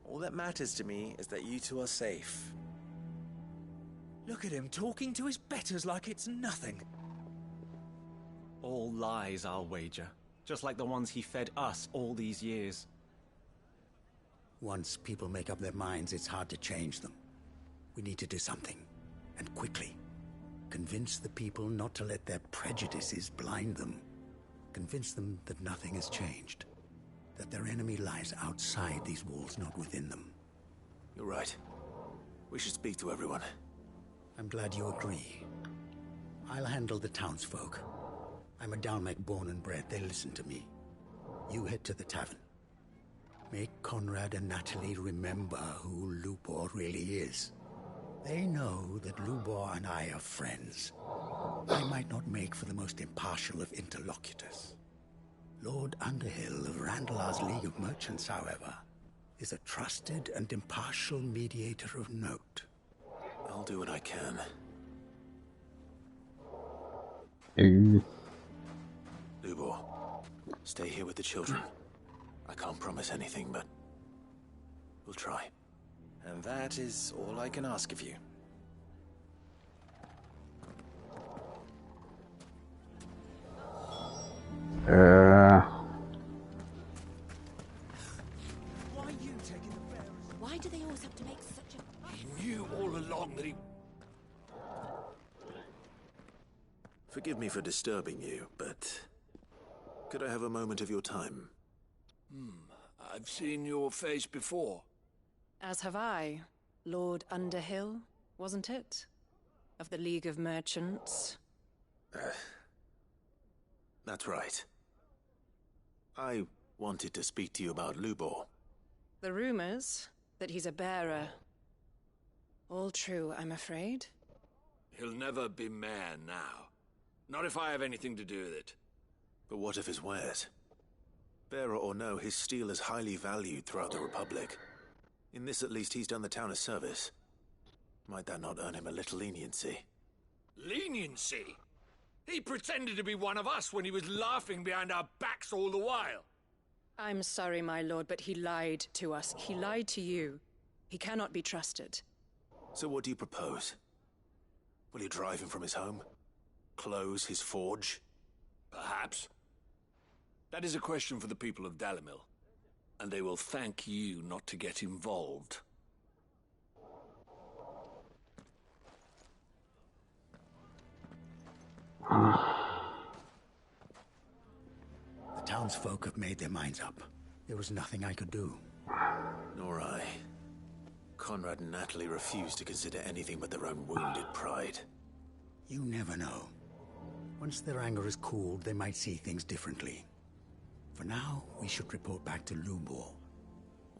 All that matters to me is that you two are safe. Look at him talking to his betters like it's nothing. All lies, I'll wager. Just like the ones he fed us all these years. Once people make up their minds, it's hard to change them. We need to do something, and quickly. Convince the people not to let their prejudices blind them. Convince them that nothing has changed. That their enemy lies outside these walls, not within them. You're right. We should speak to everyone. I'm glad you agree. I'll handle the townsfolk. I'm a Dalmec born and bred. They listen to me. You head to the tavern. Make Conrad and Natalie remember who Lubor really is. They know that Lubor and I are friends. I might not make for the most impartial of interlocutors. Lord Underhill of Randalar's League of Merchants, however, is a trusted and impartial mediator of note. I'll do what I can. Lubor, stay here with the children. I can't promise anything, but we'll try. And that is all I can ask of you. Why you taking the bearers? Why do they always have to make such a... He knew all along that he... Forgive me for disturbing you, but could I have a moment of your time? I've seen your face before. As have I. Lord Underhill, wasn't it? Of the League of Merchants. That's right. I wanted to speak to you about Lubor. The rumors that he's a bearer. All true, I'm afraid. He'll never be mayor now. Not if I have anything to do with it. But what of his wares? Bearer or no, his steel is highly valued throughout the Republic. In this at least he's done the town a service. Might that not earn him a little leniency? Leniency? He pretended to be one of us when he was laughing behind our backs all the while. I'm sorry, my lord, but he lied to us. He lied to you. He cannot be trusted. So what do you propose? Will you drive him from his home? Close his forge? Perhaps. That is a question for the people of Dalimil, and they will thank you not to get involved. The townsfolk have made their minds up. There was nothing I could do. Nor I. Conrad and Natalie refused to consider anything but their own wounded pride. You never know. Once their anger is cooled, they might see things differently. For now, we should report back to Lubor.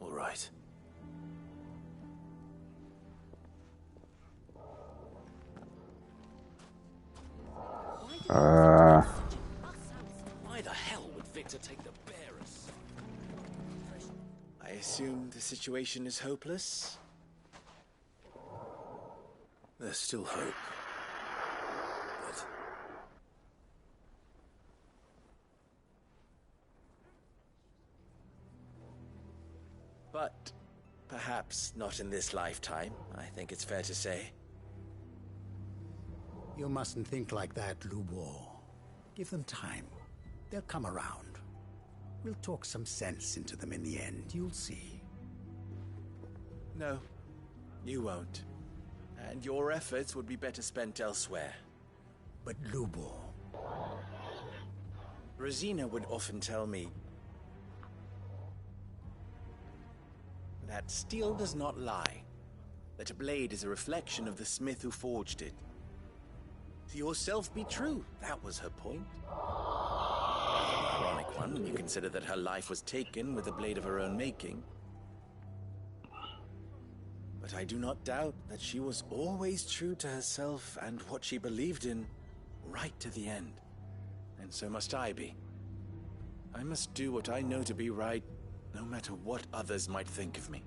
All right. Why the hell would Victor take the bearers? I assume the situation is hopeless? There's still hope. But perhaps not in this lifetime, I think it's fair to say. You mustn't think like that, Lubor. Give them time. They'll come around. We'll talk some sense into them in the end, you'll see. No, you won't. And your efforts would be better spent elsewhere. But Lubor... Rosina would often tell me that steel does not lie, that a blade is a reflection of the smith who forged it. To yourself be true, that was her point. An ironic one when you consider that her life was taken with a blade of her own making. But I do not doubt that she was always true to herself and what she believed in, right to the end. And so must I be. I must do what I know to be right, no matter what others might think of me.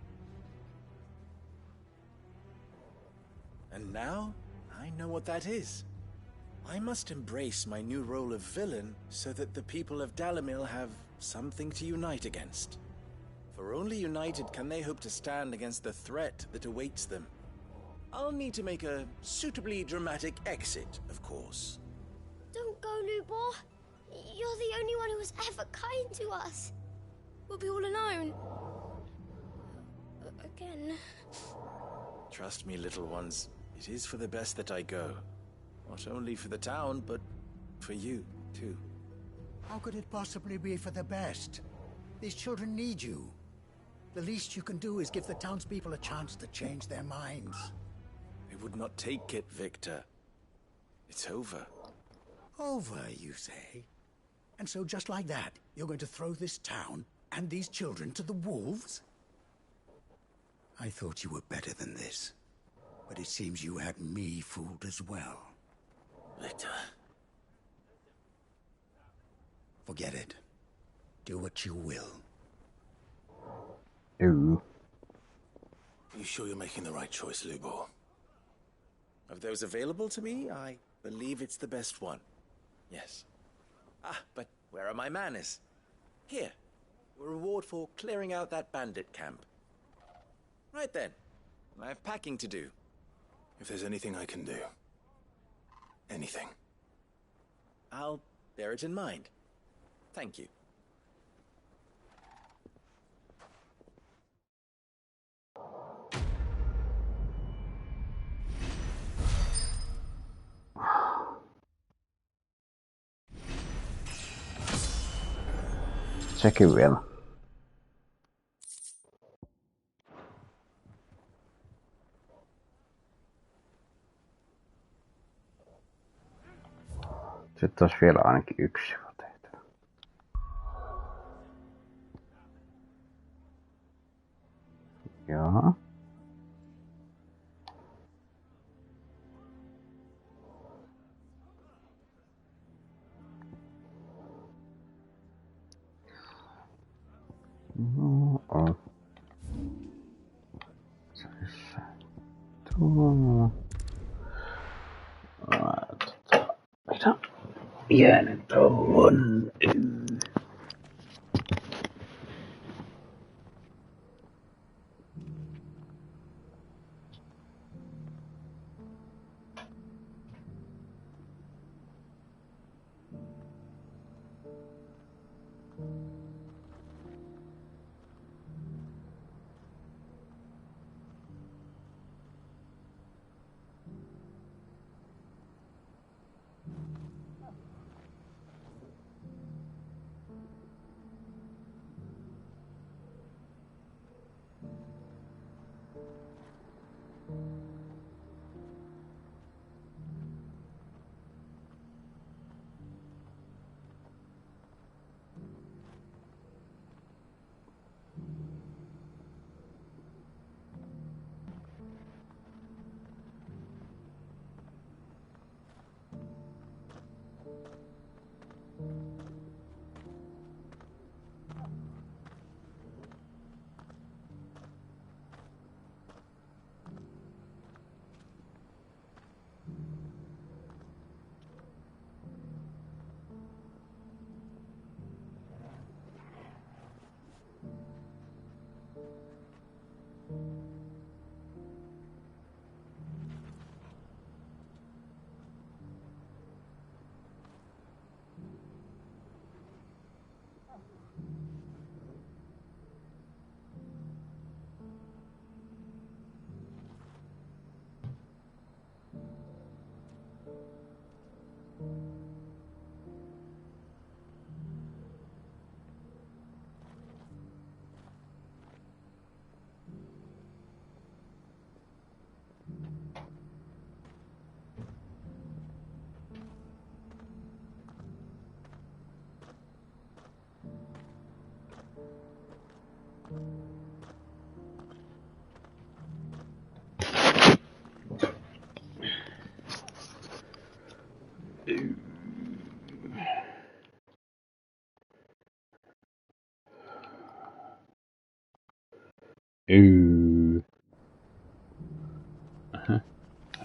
And now, I know what that is. I must embrace my new role of villain so that the people of Dalimil have something to unite against. For only united can they hope to stand against the threat that awaits them. I'll need to make a suitably dramatic exit, of course. Don't go, Lubor. You're the only one who was ever kind to us. We'll be all alone. Again. Trust me, little ones. It is for the best that I go. Not only for the town, but for you, too. How could it possibly be for the best? These children need you. The least you can do is give the townspeople a chance to change their minds. I would not take it, Victor. It's over. Over, you say? And so just like that, you're going to throw this town and these children to the wolves? I thought you were better than this. But it seems you had me fooled as well. Victor. Forget it. Do what you will. Ooh. You sure you're making the right choice, Lubor? Of those available to me, I believe it's the best one. Yes. But where are my manners? Here. A reward for clearing out that bandit camp. Right then. I have packing to do. If there's anything I can do. Anything. I'll bear it in mind. Thank you. Sekin vielä. Sitten olisi vielä ainakin yksi tehtävä. Jaha. No, on. Tuo. Mitä? Pienen tauon.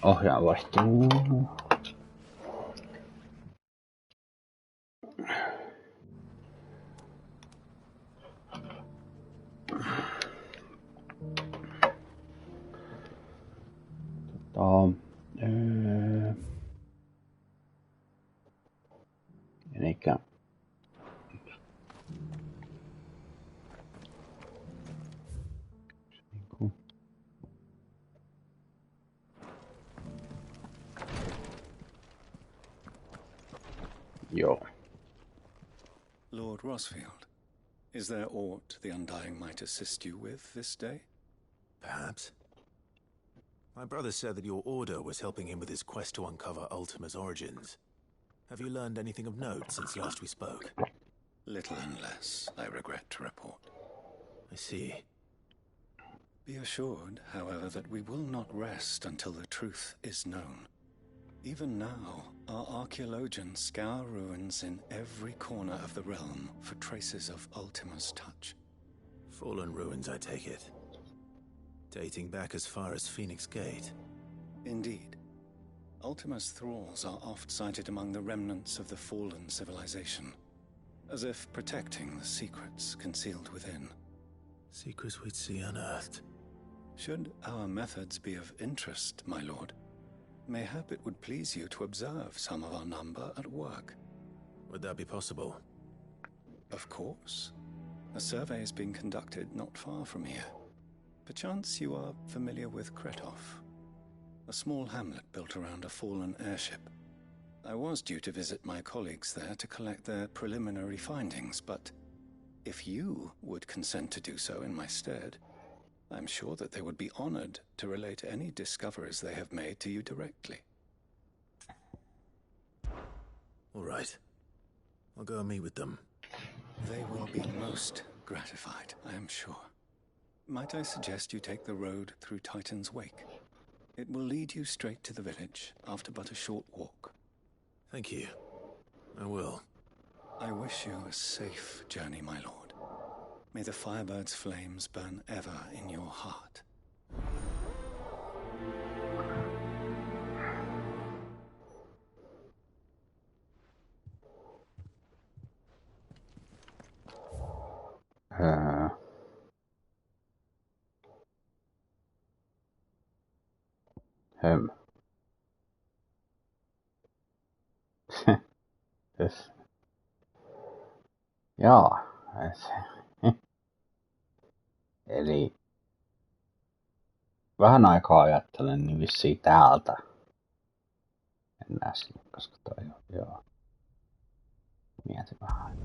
Ohjaa vastuu. Elikkä joo. Lord Rosfield, is there aught the Undying might assist you with this day? Perhaps. My brother said that your order was helping him with his quest to uncover Ultima's origins. Have you learned anything of note since last we spoke? Little and less, I regret to report. I see. Be assured, however, that we will not rest until the truth is known. Even now, our archaeologians scour ruins in every corner of the realm for traces of Ultima's touch. Fallen ruins, I take it. Dating back as far as Phoenix Gate. Indeed. Ultima's thralls are oft sighted among the remnants of the fallen civilization, as if protecting the secrets concealed within. Secrets we'd see unearthed. Should our methods be of interest, my lord, mayhap it would please you to observe some of our number at work. Would that be possible? Of course. A survey is being conducted not far from here. Perchance you are familiar with Kretov, a small hamlet built around a fallen airship. I was due to visit my colleagues there to collect their preliminary findings, but if you would consent to do so in my stead, I'm sure that they would be honored to relate any discoveries they have made to you directly. All right. right. I'll go and meet with them. They will be most gratified, I am sure. Might I suggest you take the road through Titan's Wake? It will lead you straight to the village after but a short walk. Thank you. I will. I wish you a safe journey, my lord. May the Firebird's flames burn ever in your heart. Joo. Eli vähän aikaa ajattelen, niin vissiin täältä. Mennään sinne, koska toi on, joo. Mietin vähän.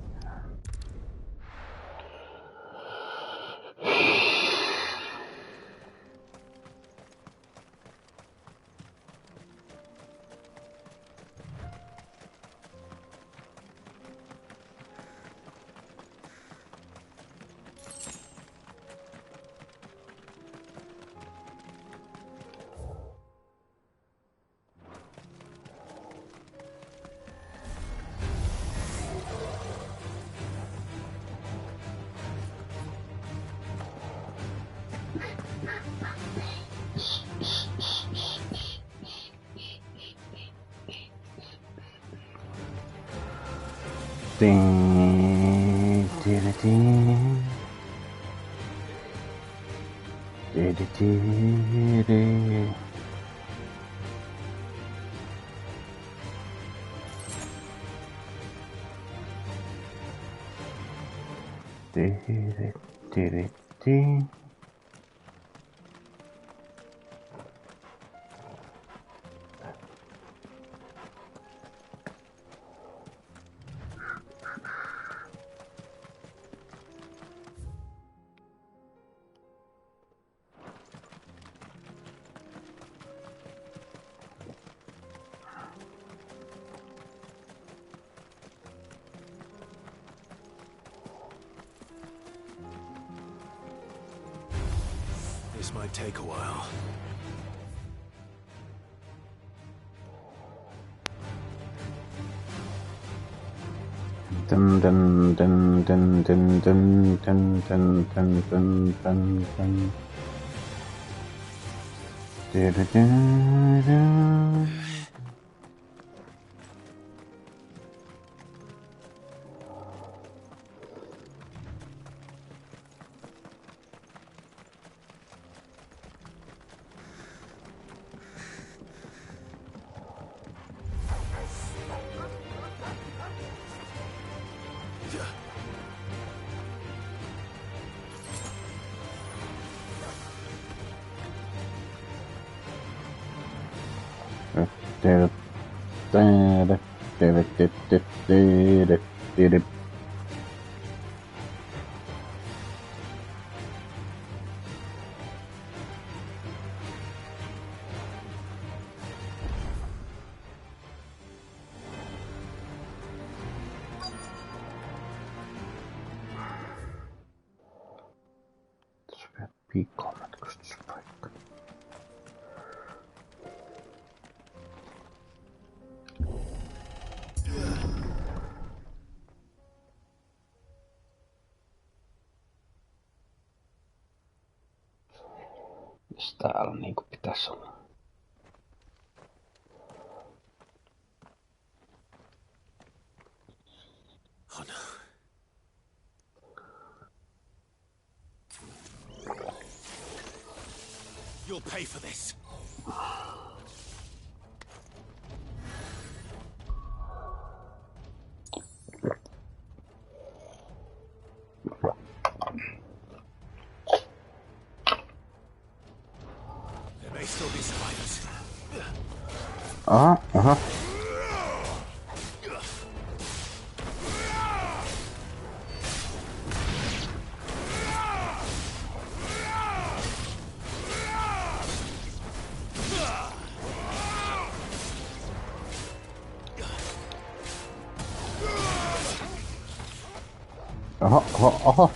This might take a while. Dun dun dun dun dun dun dun dun dun dun dun dun. Piikkomatkustuspaikka. Jos täällä niinku pitäis olla. Oh no. You'll pay for this. There may still be survivors. Aha. Oho, oho, oho.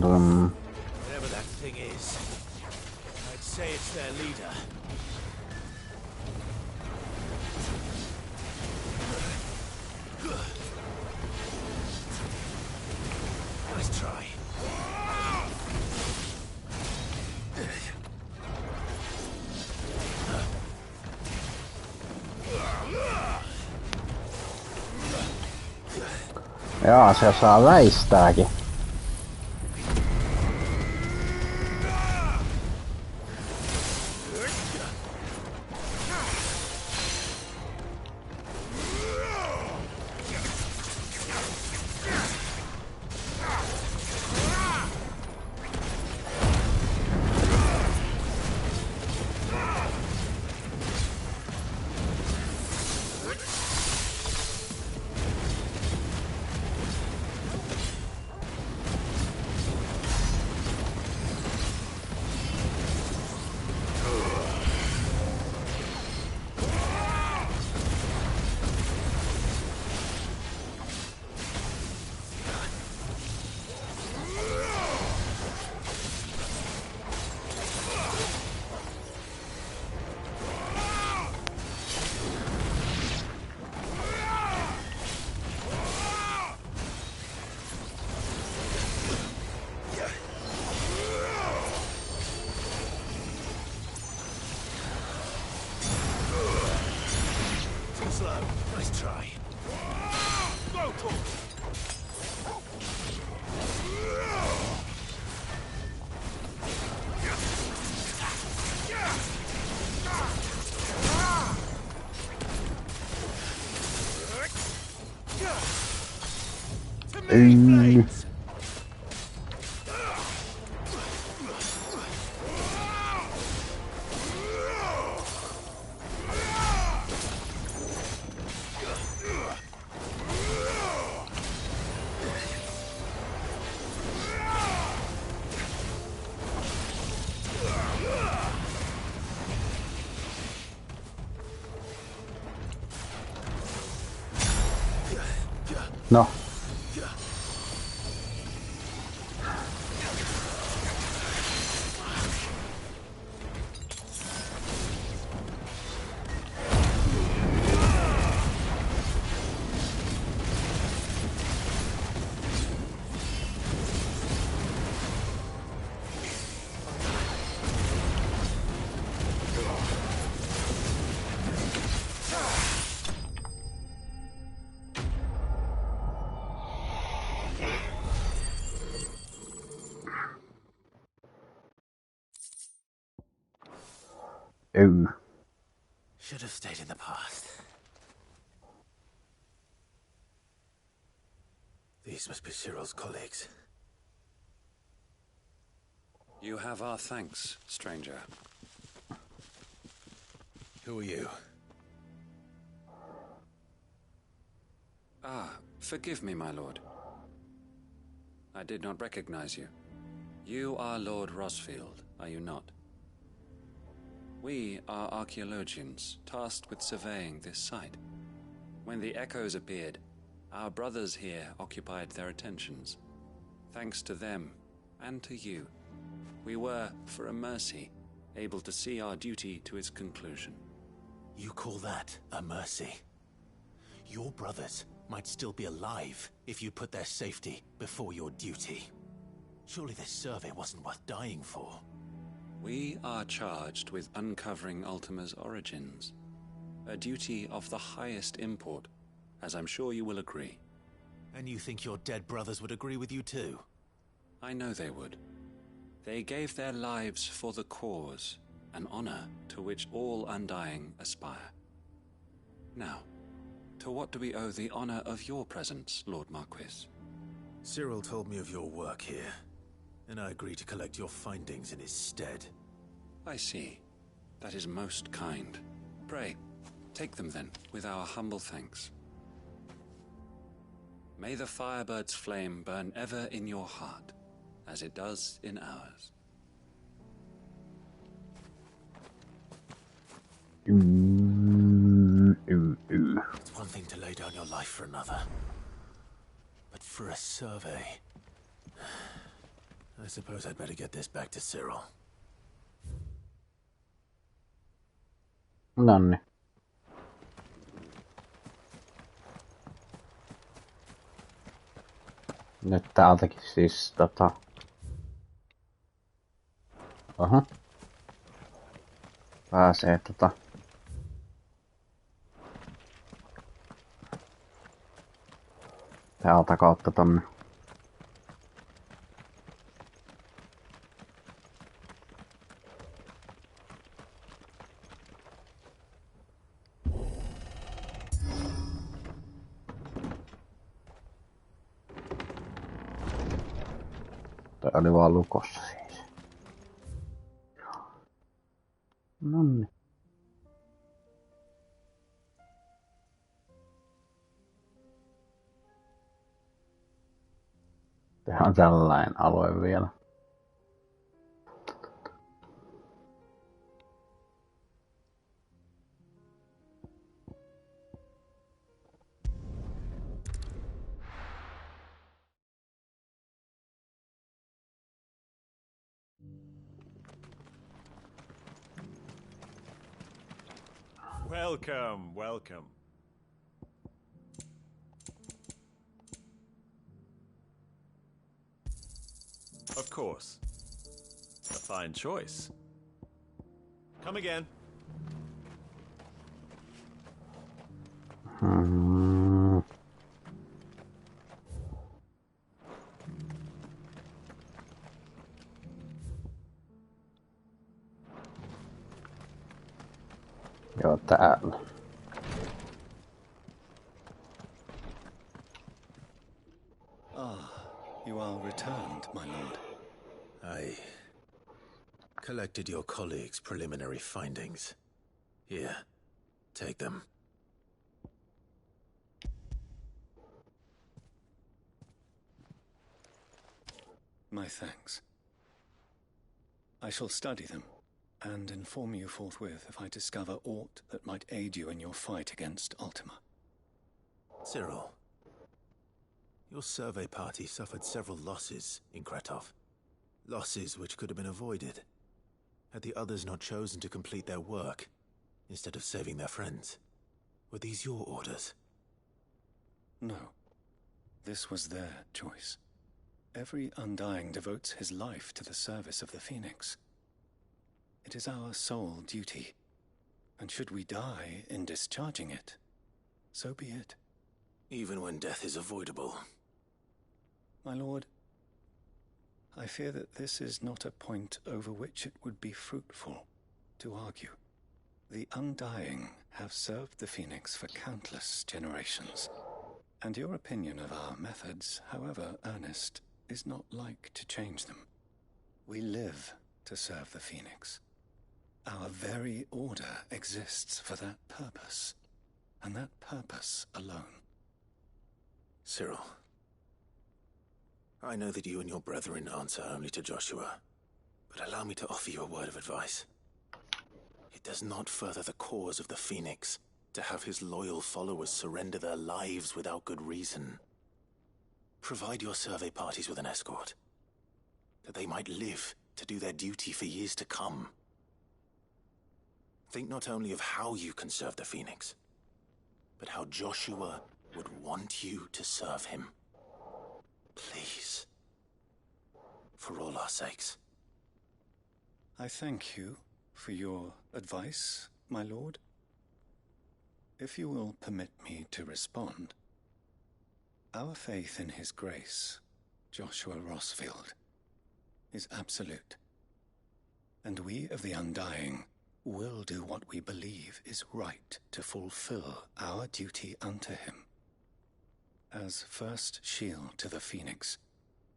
Whatever that thing is, I'd say it's their leader. Nice try. Jaa, se osaa väistääkin. Nice try. No. Ooh. Should have stayed in the past. These must be Cyril's colleagues. You have our thanks, stranger. Who are you? Ah, forgive me, my lord. I did not recognize you. You are Lord Rosfield, are you not? We are archaeologians, tasked with surveying this site. When the echoes appeared, our brothers here occupied their attentions. Thanks to them, and to you, we were, for a mercy, able to see our duty to its conclusion. You call that a mercy? Your brothers might still be alive if you put their safety before your duty. Surely this survey wasn't worth dying for. We are charged with uncovering Ultima's origins. A duty of the highest import, as I'm sure you will agree. And you think your dead brothers would agree with you too? I know they would. They gave their lives for the cause, an honor to which all Undying aspire. Now, to what do we owe the honor of your presence, Lord Marquis? Cyril told me of your work here, and I agreed to collect your findings in his stead. I see. That is most kind. Pray, take them then, with our humble thanks. May the Firebird's flame burn ever in your heart, as it does in ours. It's one thing to lay down your life for another, but for a survey, I suppose I'd better get this back to Cyril. Nonni. Nyt täältäkin siis Aha. Pääsee täältä kautta tonne. Tää oli vaan lukossa siis. Nonni. Tää on tällainen alue vielä. Welcome, welcome. Of course. A fine choice. Come again. Joo, täällä. You are returned, my lord. I collected your colleagues' preliminary findings. Here, take them. My thanks. I shall study them, and inform you forthwith if I discover aught that might aid you in your fight against Ultima. Cyril, your survey party suffered several losses in Kretov. Losses which could have been avoided, had the others not chosen to complete their work, instead of saving their friends. Were these your orders? No. This was their choice. Every Undying devotes his life to the service of the Phoenix. It is our sole duty, and should we die in discharging it, so be it. Even when death is avoidable. My lord, I fear that this is not a point over which it would be fruitful to argue. The Undying have served the Phoenix for countless generations, and your opinion of our methods, however earnest, is not like to change them. We live to serve the Phoenix. Our very order exists for that purpose, and that purpose alone. Cyril, I know that you and your brethren answer only to Joshua, but allow me to offer you a word of advice. It does not further the cause of the Phoenix to have his loyal followers surrender their lives without good reason. Provide your survey parties with an escort, that they might live to do their duty for years to come. Think not only of how you can serve the Phoenix, but how Joshua would want you to serve him. Please. For all our sakes. I thank you for your advice, my lord. If you will permit me to respond, our faith in his grace, Joshua Rossfield, is absolute. And And we of the Undying will do what we believe is right to fulfill our duty unto him. As first shield to the Phoenix,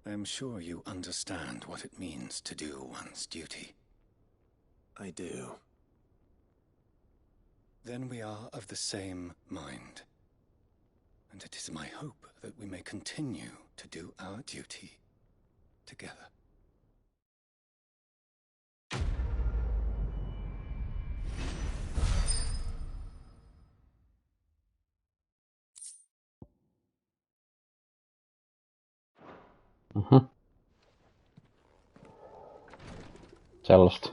I am sure you understand what it means to do one's duty. I do. Then we are of the same mind. And it is my hope that we may continue to do our duty together. Sellaista.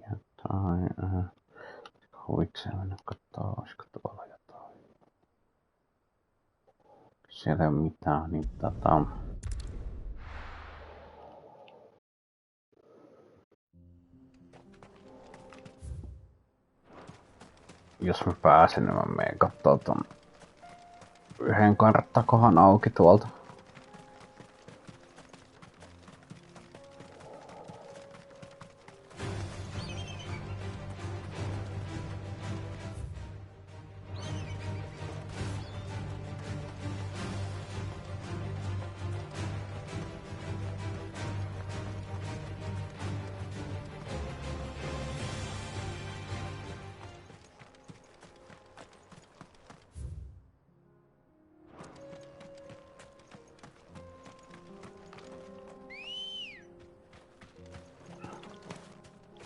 Jotain. Huvikseen mennä kattoo, olisiko tuolla jotain. Siellä ei ole mitään, niin jos mä pääsen, niin mä menen kattoo ton yhden karttakohan auki tuolta.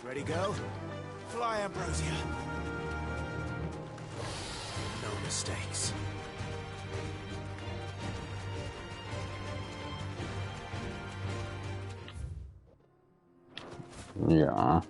Ready, go? Fly, Ambrosia. No mistakes. Jaa.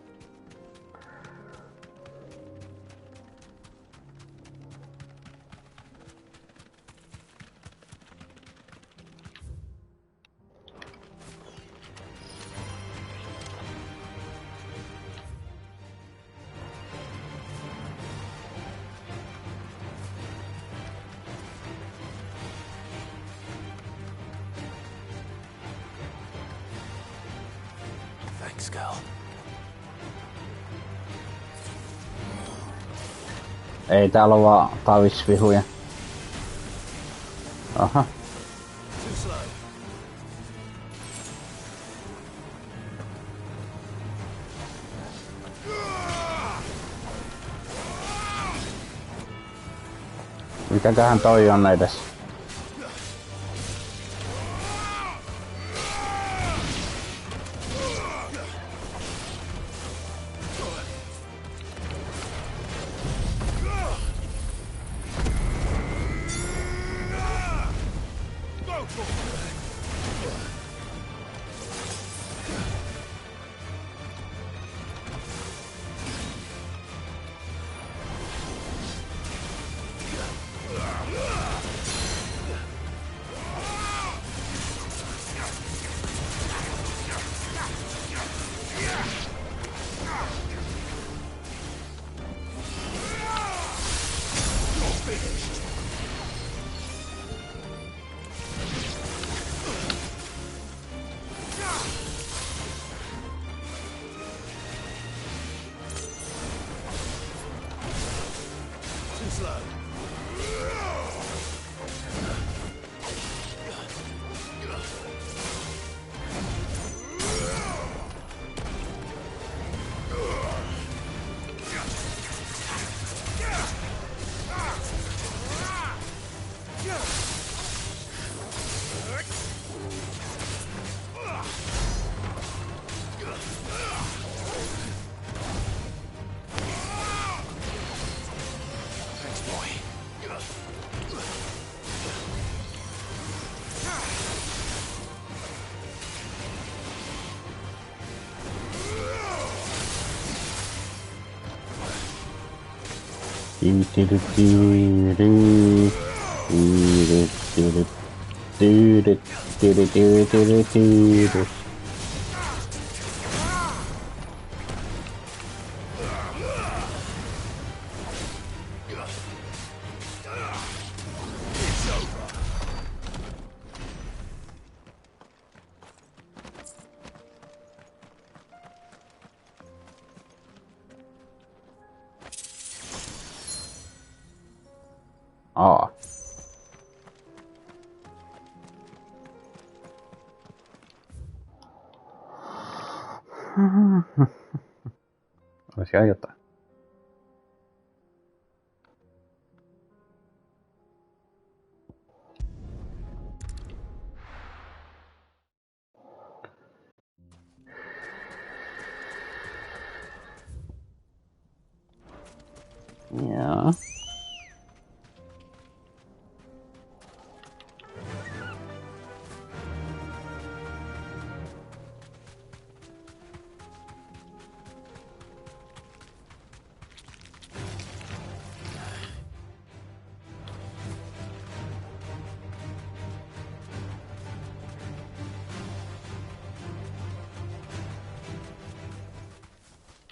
Thanks, girl. Ei täällä ole vaan tavisvihuja. Aha. Too slow. Mitäköhän toi on edes? Olisi ihan jotain. Joo.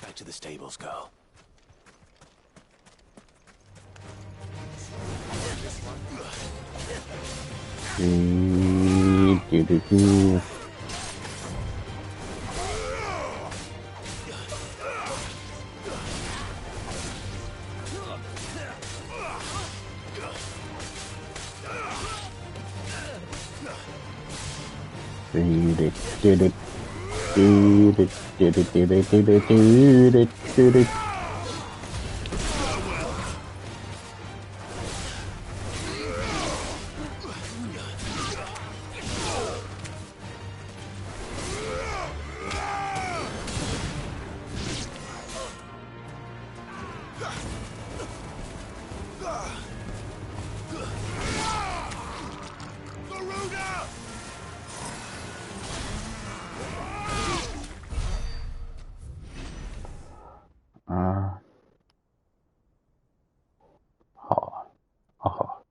Back to the stables, girl. Aha.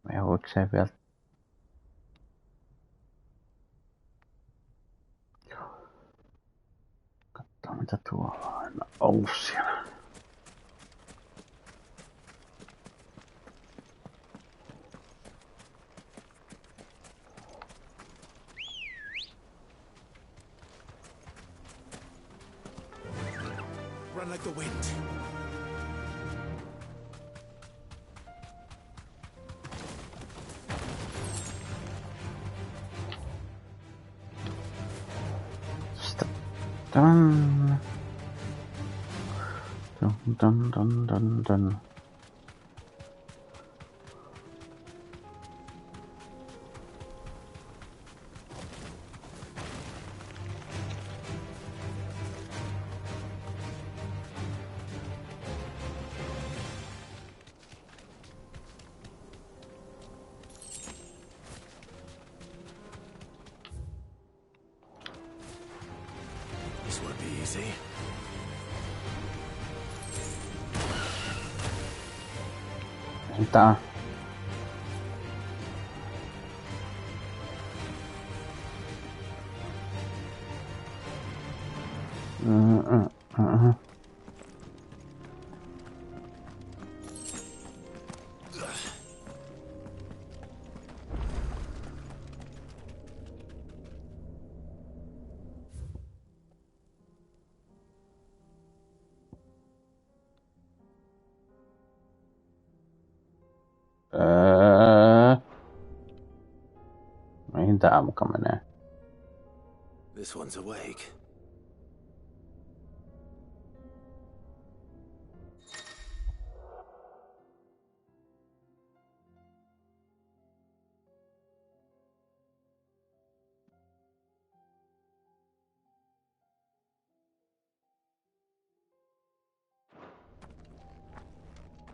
Mehuikseen vielä. Katsotaan mitä tuolla on aina ollut siellä. Run like the wind. Dun. Dun dun dun dun dun. This won't be easy. Mitä? Mihin tää muka menee? This one's awake.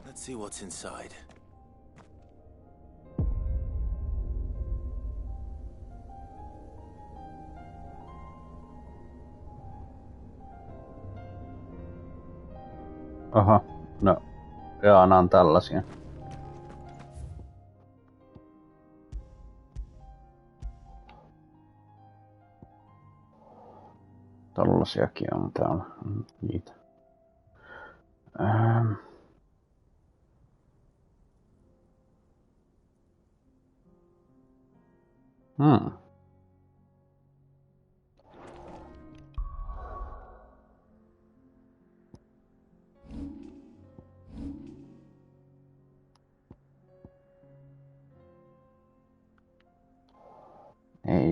Let's see what's inside. Aha, no, jaa, nää on tällaisia. Tällaisiakin on täällä, niitä.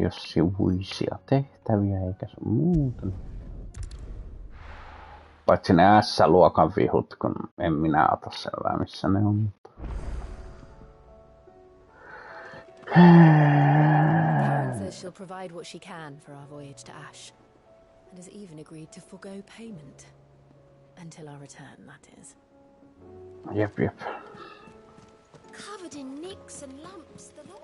ei ole sivuisia tehtäviä eikä se muuten. Paitsi ne S-luokan vihut, kun en minä ota selvää missä ne on. Karen says she'll provide what she can for our voyage to Ash, and has even agreed to forgo payment. Until our return, that is. Jep. Covered in nicks and lumps, the lot.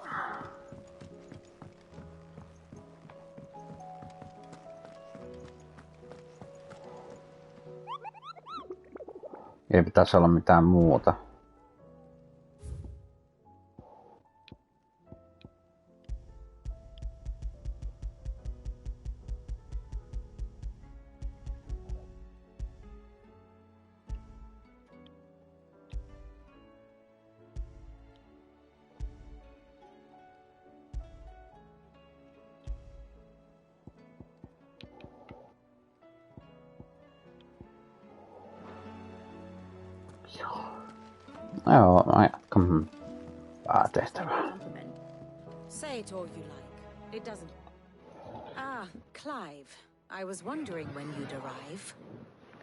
Ei pitäisi olla mitään muuta. Joo, päätehtävä. Say it all you like. It doesn't... Ah, Clive. I was wondering when you'd arrive.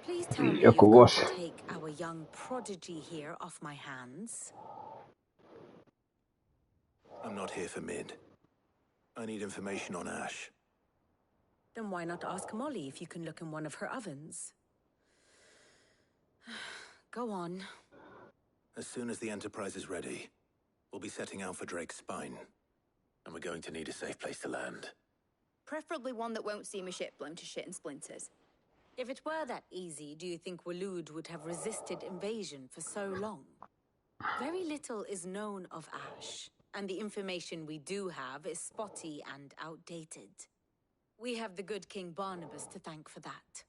Please tell me you've got to take our young prodigy here off my hands. I'm not here for Mid. I need information on Ash. Then why not ask Molly if you can look in one of her ovens? Go on. As soon as the Enterprise is ready, we'll be setting out for Drake's Spine. And we're going to need a safe place to land. Preferably one that won't see my ship blown to shit and splinters. If it were that easy, do you think Waloed would have resisted invasion for so long? Very little is known of Ash, and the information we do have is spotty and outdated. We have the good King Barnabas to thank for that.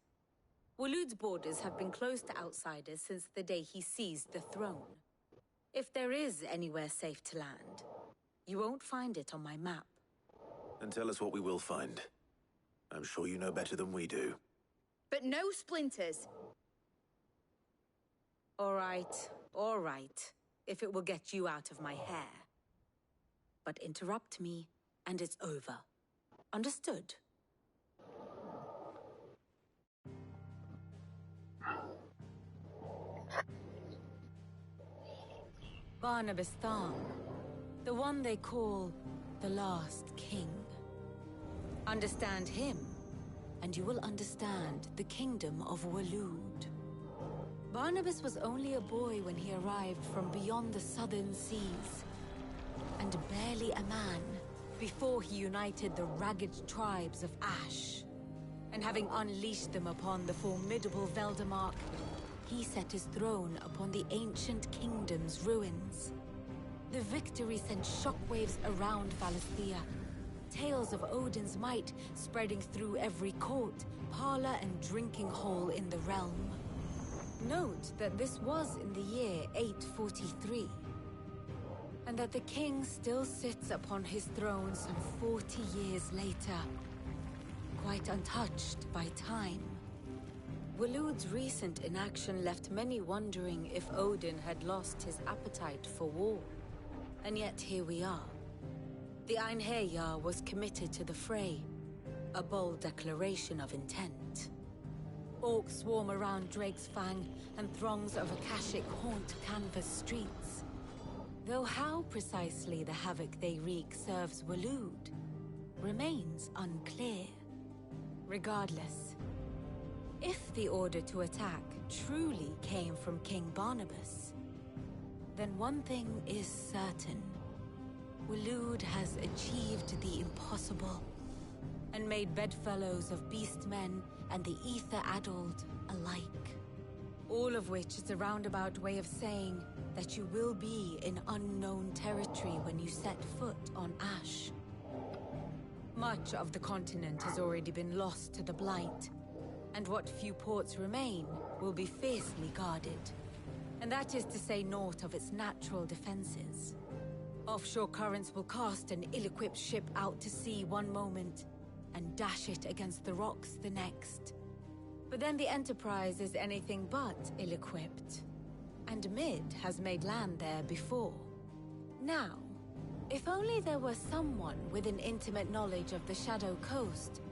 Waloed's borders have been closed to outsiders since the day he seized the throne. If there is anywhere safe to land, you won't find it on my map. And tell us what we will find. I'm sure you know better than we do. But no splinters. All right. If it will get you out of my hair. But interrupt me, and it's over. Understood? Barnabas Thorn, the one they call the Last King. Understand him, and you will understand the kingdom of Waloed. Barnabas was only a boy when he arrived from beyond the southern seas, and barely a man before he united the ragged tribes of Ash. And having unleashed them upon the formidable Veldamark, he set his throne upon the ancient kingdom's ruins. The victory sent shockwaves around Valisthea, tales of Odin's might spreading through every court, parlor, and drinking hole in the realm. Note that this was in the year 843, and that the king still sits upon his throne some 40 years later, quite untouched by time. Waloed's recent inaction left many wondering if Odin had lost his appetite for war. And yet here we are. The Einherjar was committed to the fray, a bold declaration of intent. Orcs swarm around Drake's Fang, and throngs of Akashic haunt canvas streets. Though how precisely the havoc they wreak serves Waloed remains unclear. Regardless, if the order to attack truly came from King Barnabas, then one thing is certain. Waloed has achieved the impossible, and made bedfellows of beastmen and the ether-addled alike. All of which is a roundabout way of saying that you will be in unknown territory when you set foot on Ash. Much of the continent has already been lost to the Blight, and what few ports remain will be fiercely guarded. And that is to say naught of its natural defenses. Offshore currents will cast an ill-equipped ship out to sea one moment, and dash it against the rocks the next. But then the Enterprise is anything but ill-equipped. And Mid has made land there before. Now, If only there were someone with an intimate knowledge of the Shadow Coast,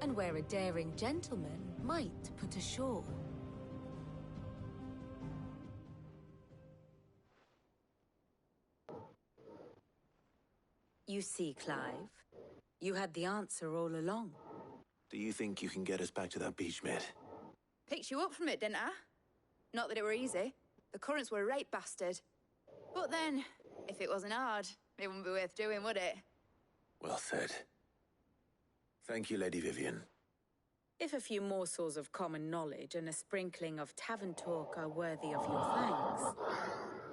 and where a daring gentleman might put ashore. You see, Clive, you had the answer all along. Do you think you can get us back to that beach, Mid? Picked you up from it, didn't I? Not that it were easy. The currents were a right bastard. But then, if it wasn't hard, it wouldn't be worth doing, would it? Well said. Thank you, Lady Vivian. If a few morsels of common knowledge and a sprinkling of tavern talk are worthy of your thanks,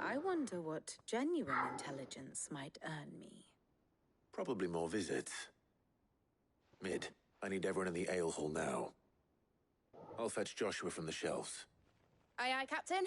I wonder what genuine intelligence might earn me. Probably more visits. Mid, I need everyone in the ale hall now. I'll fetch Joshua from the shelves. Aye, aye, Captain.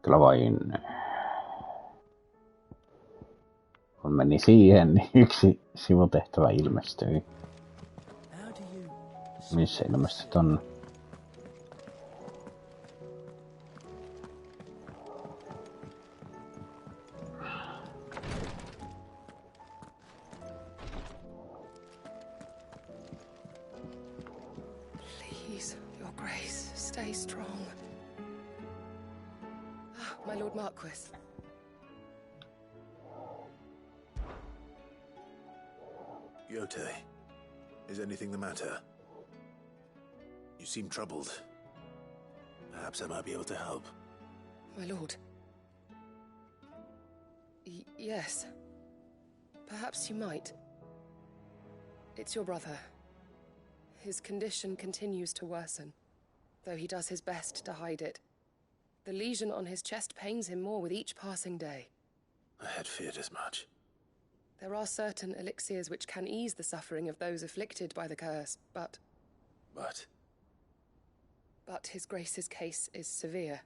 Kyllä vain. Kun meni siihen, niin yksi sivutehtävä ilmestyi. Missä ilmestyi tonne? Please, your grace, stay strong. Ah, my Lord Marquis. Yote, is anything the matter? You seem troubled. Perhaps I might be able to help. My lord. Yes. Perhaps you might. It's your brother. His condition continues to worsen, though he does his best to hide it. The lesion on his chest pains him more with each passing day. I had feared as much. There are certain elixirs which can ease the suffering of those afflicted by the curse, but... But His Grace's case is severe.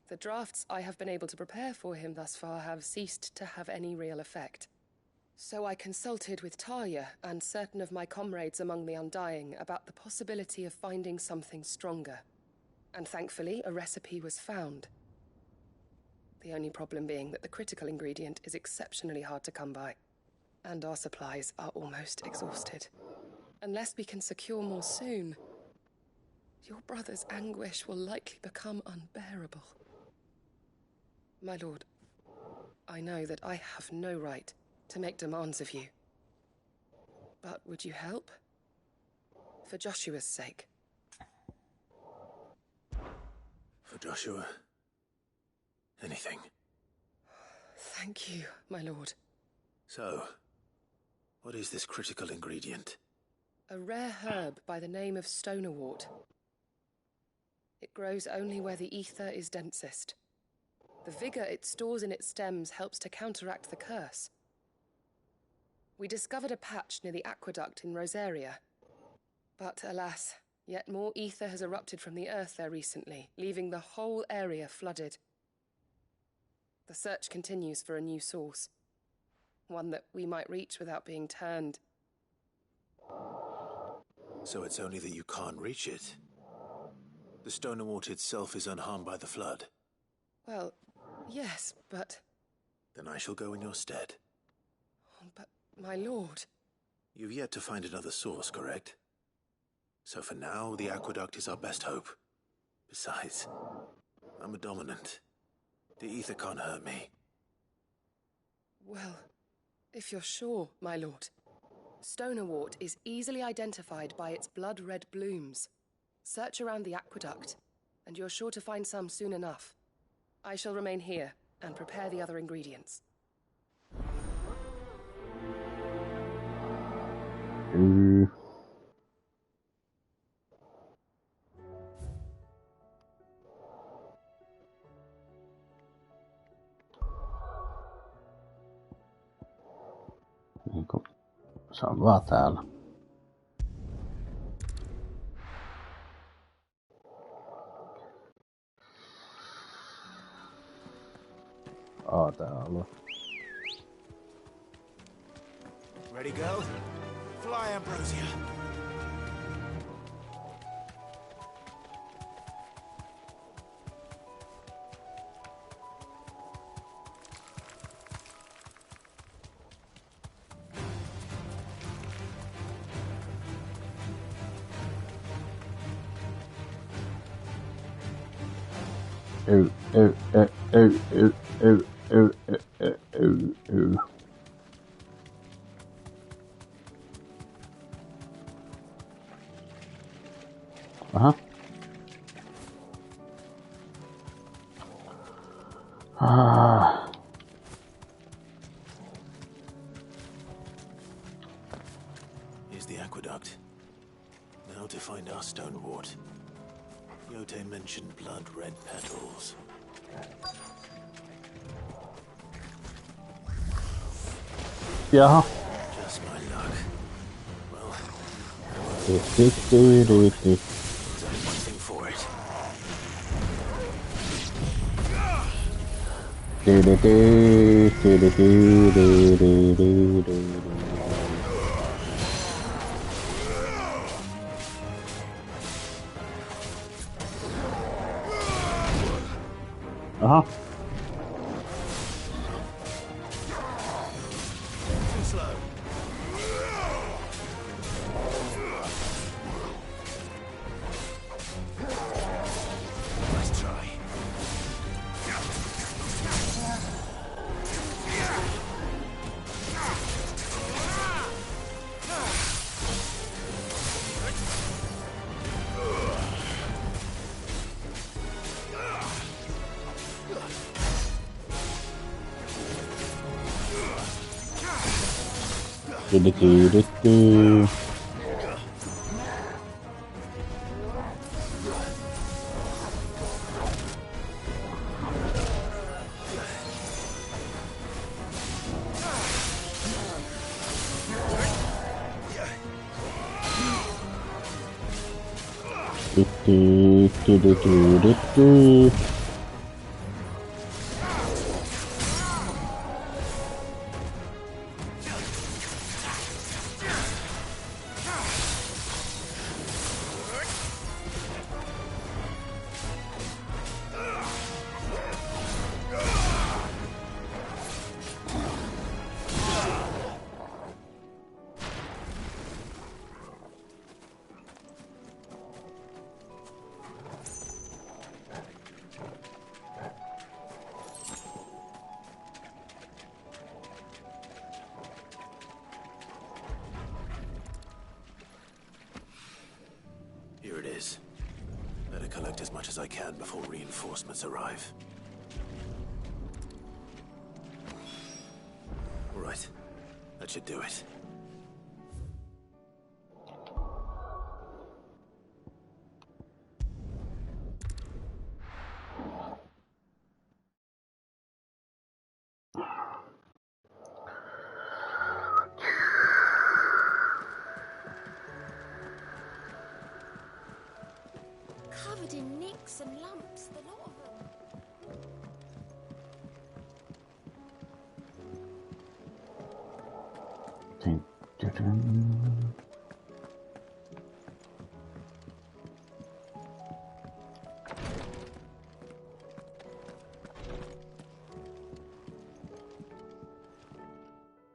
The drafts I have been able to prepare for him thus far have ceased to have any real effect. So I consulted with Talia and certain of my comrades among the Undying about the possibility of finding something stronger. And thankfully, a recipe was found. The only problem being that the critical ingredient is exceptionally hard to come by, and our supplies are almost exhausted. Unless we can secure more soon, your brother's anguish will likely become unbearable. My lord, I know that I have no right to make demands of you. But would you help? For Joshua's sake. For Joshua? Anything. Thank you, my lord. So, what is this critical ingredient? A rare herb by the name of stonerwort. It grows only where the ether is densest. The vigor it stores in its stems helps to counteract the curse. We discovered a patch near the aqueduct in Rosaria. But alas, yet more ether has erupted from the earth there recently, leaving the whole area flooded. The search continues for a new source. One that we might reach without being turned. So it's only that you can't reach it? The stonerwort itself is unharmed by the flood? Well, yes, but... Then I shall go in your stead. But, my lord... You've yet to find another source, correct? So for now, the aqueduct is our best hope. Besides, I'm a dominant. The ether can't hurt me. Well, if you're sure, my lord. Stonerwort is easily identified by its blood-red blooms. Search around the aqueduct, and you're sure to find some soon enough. I shall remain here and prepare the other ingredients. Niinku, se on vaan täällä. tää ollut. Ready, go? Fly, Ambrosia. Aha. Ah. Here's the aqueduct. Now to find our stone wart. Yote mentioned blood-red petals. Jaha. Just my luck. Well, Do. there's only one thing for it. Aha. Too slow. Nice try. Do. Do. Here it is. Better collect as much as I can before reinforcements arrive. All right. That should do it. Covered in nicks and lumps, the lot of them.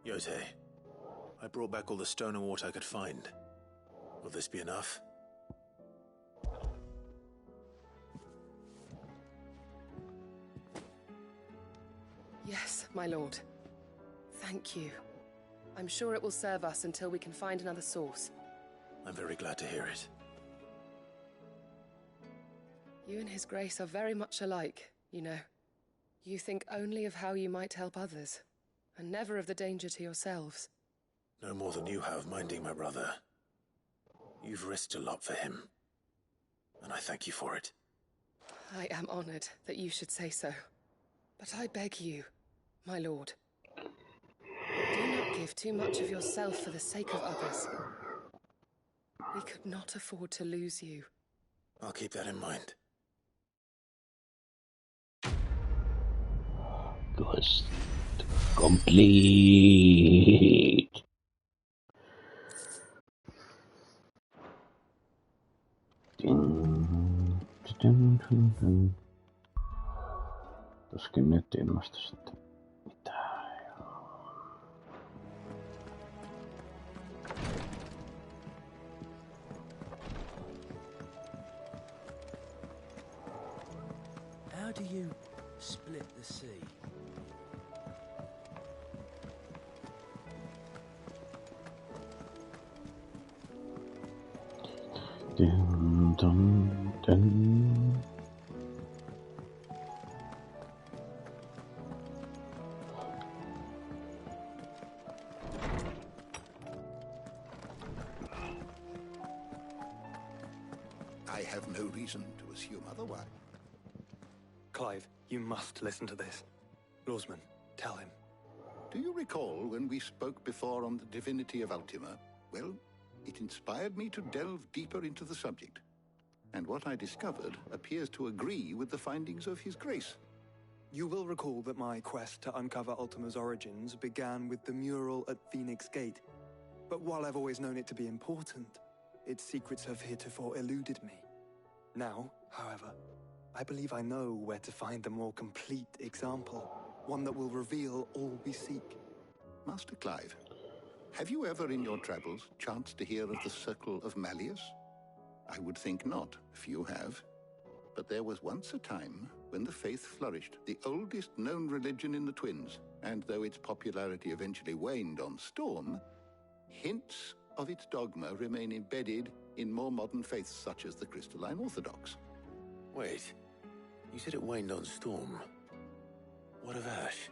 Yote, I brought back all the stone and water I could find. Will this be enough? Yes, my lord. Thank you. I'm sure it will serve us until we can find another source. I'm very glad to hear it. You and His Grace are very much alike, you know. You think only of how you might help others, and never of the danger to yourselves. No more than you have minding my brother. You've risked a lot for him, and I thank you for it. I am honored that you should say so. But I beg you, my lord, do not give too much of yourself for the sake of others. We could not afford to lose you. I'll keep that in mind. Quest complete. Tuskin nyt ilmestyi sitten mitään. How do you split the sea? Dun, dun, dun. I have no reason to assume otherwise. Clive, you must listen to this. Lawsman, tell him. Do you recall when we spoke before on the divinity of Ultima? Well, it inspired me to delve deeper into the subject. And what I discovered appears to agree with the findings of His Grace. You will recall that my quest to uncover Ultima's origins began with the mural at Phoenix Gate. But while I've always known it to be important, its secrets have heretofore eluded me. Now, however, I believe I know where to find the more complete example, one that will reveal all we seek. Master Clive, have you ever in your travels chanced to hear of the Circle of Malleus? I would think not, if you have. But there was once a time when the faith flourished, the oldest known religion in the Twins, and though its popularity eventually waned on Storm, hints of its dogma remain embedded in more modern faiths such as the Crystalline Orthodox. Wait, you said it waned on Storm. What of Ash?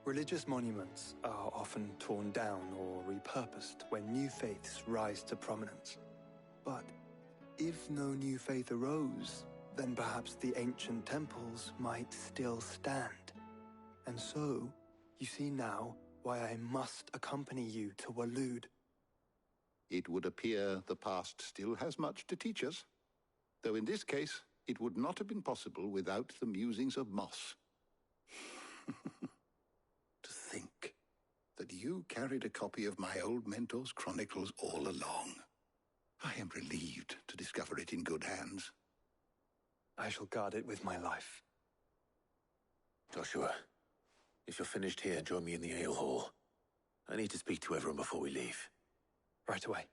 Religious monuments are often torn down or repurposed when new faiths rise to prominence. But if no new faith arose, then perhaps the ancient temples might still stand. And so, you see now why I must accompany you to Waloed. It would appear the past still has much to teach us, though in this case, it would not have been possible without the musings of Moss. To think that you carried a copy of my old mentor's chronicles all along. I am relieved to discover it in good hands. I shall guard it with my life. Joshua, if you're finished here, join me in the ale hall. I need to speak to everyone before we leave. Right away.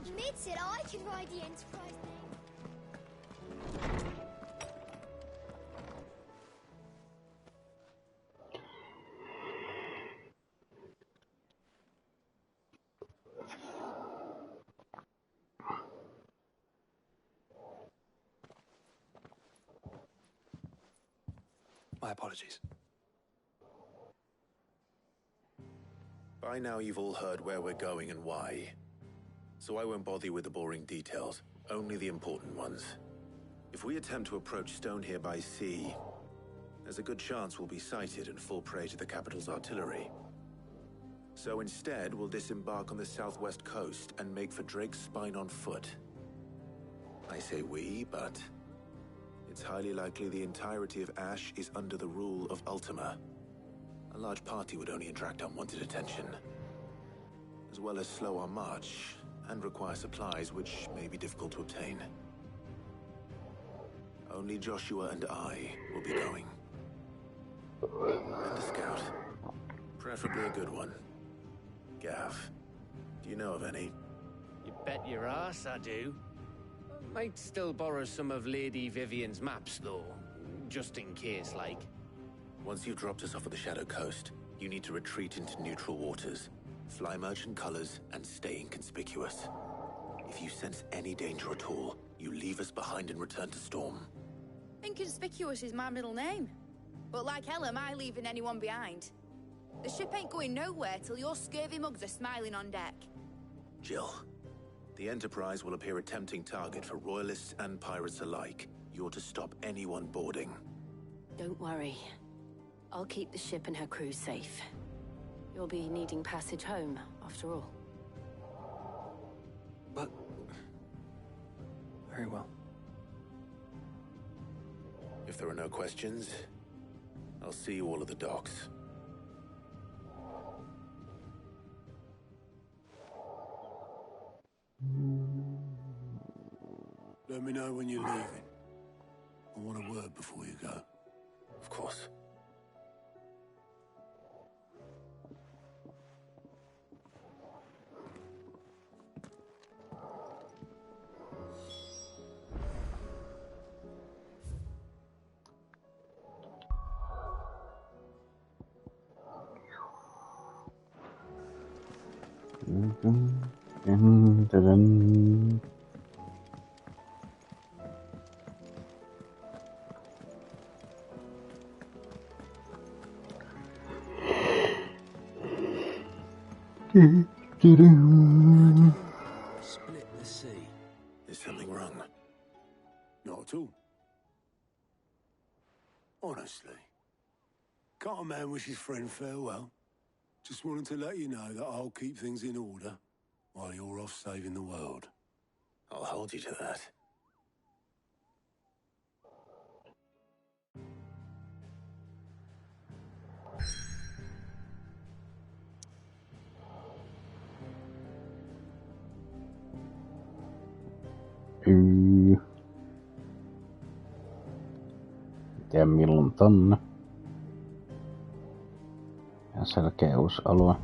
Admits it, I can ride the Enterprise name. My apologies. By now you've all heard where we're going and why. So I won't bother you with the boring details, only the important ones. If we attempt to approach Stone here by sea, there's a good chance we'll be sighted and fall prey to the capital's artillery. So instead, we'll disembark on the southwest coast and make for Drake's Spine on foot. I say we, but it's highly likely the entirety of Ash is under the rule of Ultima. A large party would only attract unwanted attention, as well as slow our march and require supplies which may be difficult to obtain. Only Joshua and I will be going. And a scout. Preferably a good one. Gav, do you know of any? You bet your ass I do. Might still borrow some of Lady Vivian's maps, though. Just in case, like. Once you've dropped us off at the Shadow Coast, you need to retreat into neutral waters, fly merchant colors, and stay inconspicuous. If you sense any danger at all, you leave us behind and return to Storm. Inconspicuous is my middle name. But like hell am I leaving anyone behind. The ship ain't going nowhere till your scurvy mugs are smiling on deck. Jill, the Enterprise will appear a tempting target for royalists and pirates alike. You're to stop anyone boarding. Don't worry. I'll keep the ship and her crew safe. You'll be needing passage home, after all. But Very well. If there are no questions, I'll see you all at the docks. Let me know when you're leaving. I want a word before you go. Of course. Split the sea. Is something wrong? Not at all. Honestly. Can't a man wish his friend farewell? Just wanted to let you know that I'll keep things in order while you're off saving the world. I'll hold you to that. Tiedä milloin tonne. Ja selkeä uusi alue.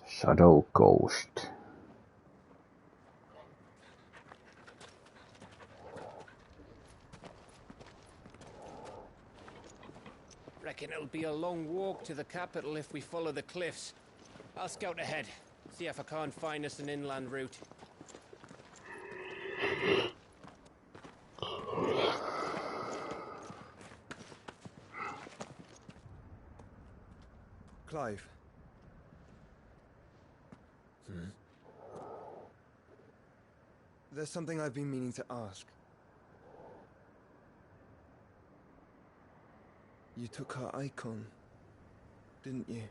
Shadow Coast. Reckon it'll be a long walk to the capital if we follow the cliffs. I'll scout ahead, see if I can't find us an inland route. Clive. There's something I've been meaning to ask. You took her icon, didn't you?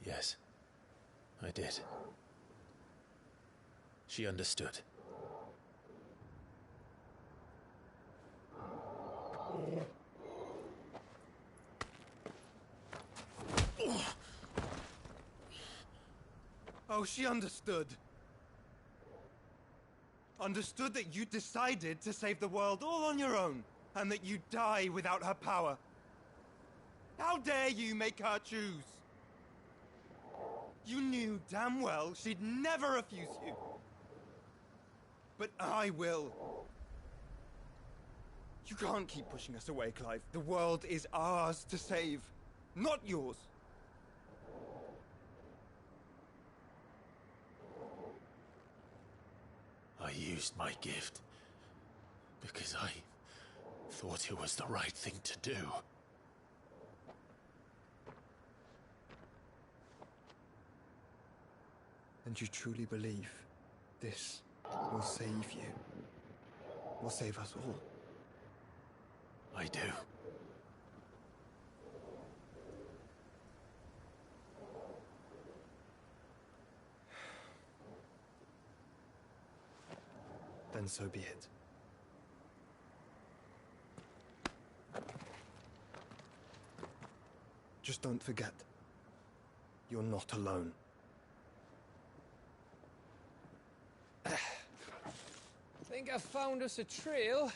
Yes, I did. She understood. Oh, she understood. Understood that you decided to save the world all on your own, and that you'd die without her power. How dare you make her choose? You knew damn well she'd never refuse you. But I will. You can't keep pushing us away, Clive. The world is ours to save, not yours. I used my gift because I thought it was the right thing to do. And you truly believe this will save you? Will save us all? I do. Then so be it. Just don't forget, you're not alone. Think I found us a trail.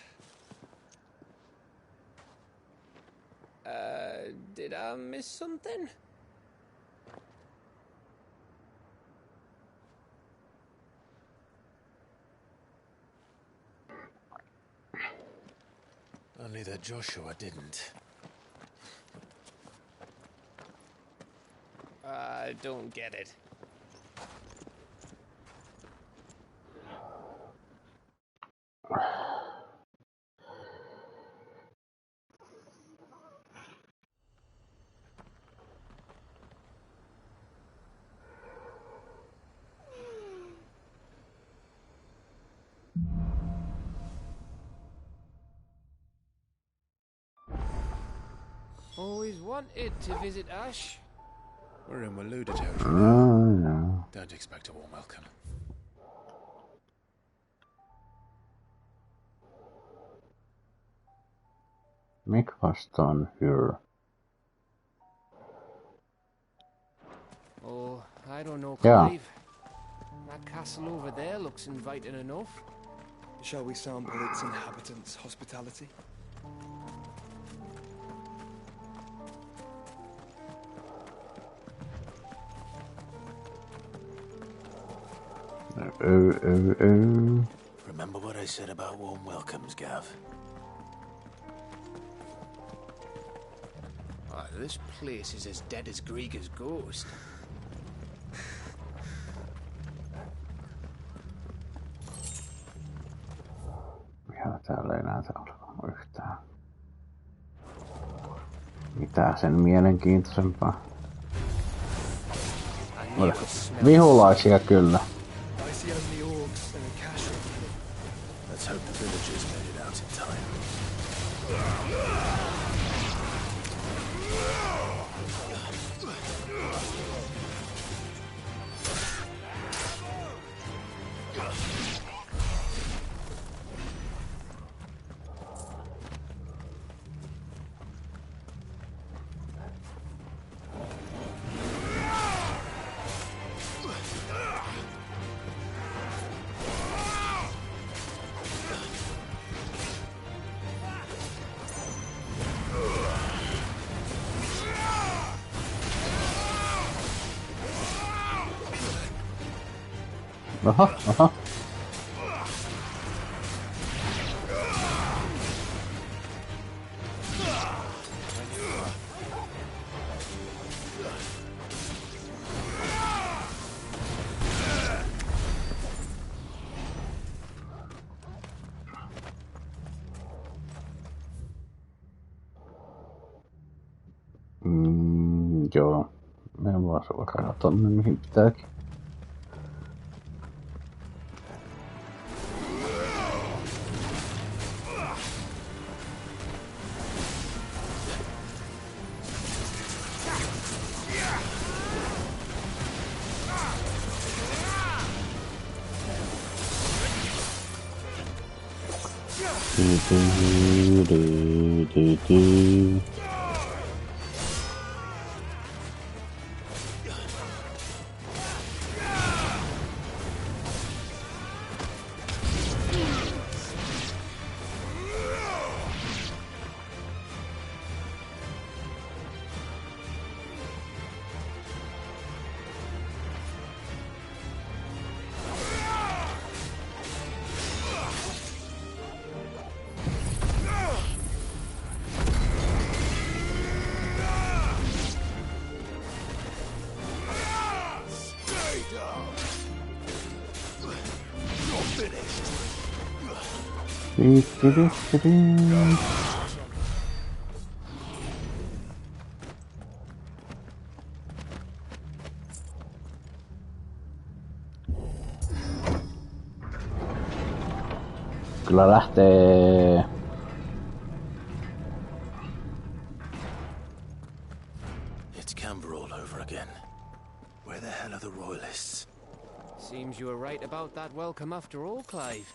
Did I miss something? Only that Joshua didn't. I don't get it. always wanted to visit Ash. We're in Waluda territory. No. Don't expect a warm welcome. Mick vastaan here. Oh, I don't know, Yeah. Clive. That castle over there looks inviting enough. Shall we sample its inhabitants' hospitality? Remember what I said about warm welcomes, Gav? Oh, this place is as dead as Greagor's ghost. Vielä täällä ei näytä olevan yhtään mitään sen mielenkiintoisempaa. Vihulaisia kyllä. Let's hope the villagers made it out in time. Aha, aha. Joo. Me vaan suoraan tonne mihin pitääkin. Kyllä lähtee. It's Canberra all over again. Where the hell are the royalists? Seems you were right about that welcome after all, Clive.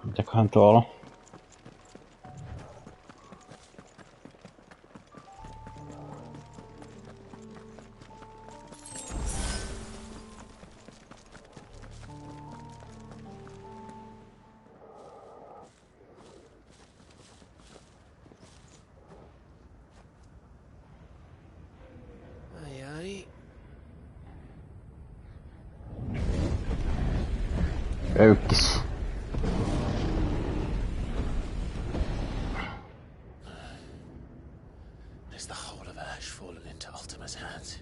Mitäköhän tuolla?Öykkis. Is the whole of Ash fallen into Ultima's hands?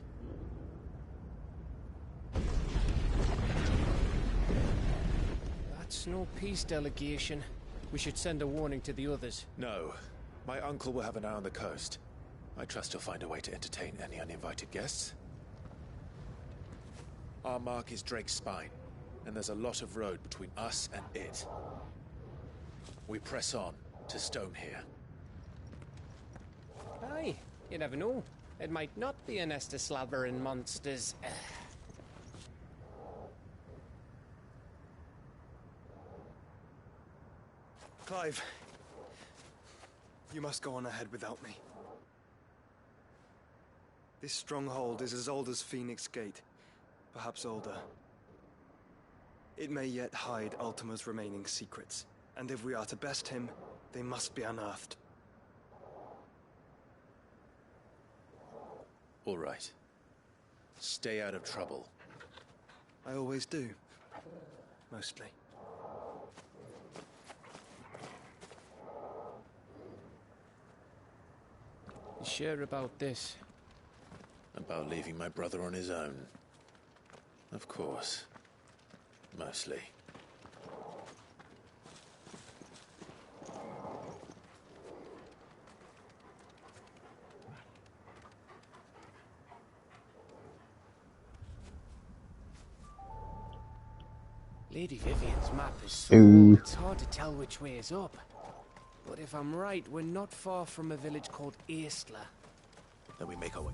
That's no peace delegation. We should send a warning to the others. No. My uncle will have an eye on the coast. I trust he'll find a way to entertain any uninvited guests. Our mark is Drake's Spine, and there's a lot of road between us and it. We press on to Stone here. Aye, you never know. It might not be a nest of slabbering monsters. Clive, you must go on ahead without me. This stronghold is as old as Phoenix Gate, perhaps older. It may yet hide Ultima's remaining secrets, and if we are to best him, they must be unearthed. All right. Stay out of trouble. I always do. Mostly. You sure about this? About leaving my brother on his own. Of course. Mostly. Lady Vivian's map is so old, it's hard to tell which way is up. But if I'm right, we're not far from a village called Aistla. Then we make our way.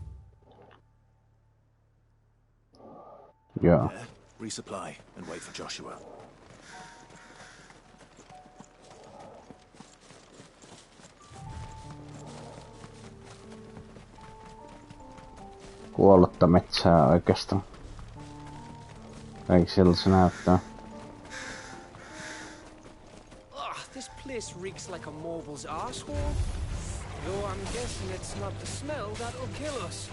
Yeah. There, resupply and wait for Joshua. Kuollutta metsää oikeastaan. Eikö siltä se näyttää? This place reeks like a mobile's arsehole. Though I'm guessing it's not the smell that'll kill us.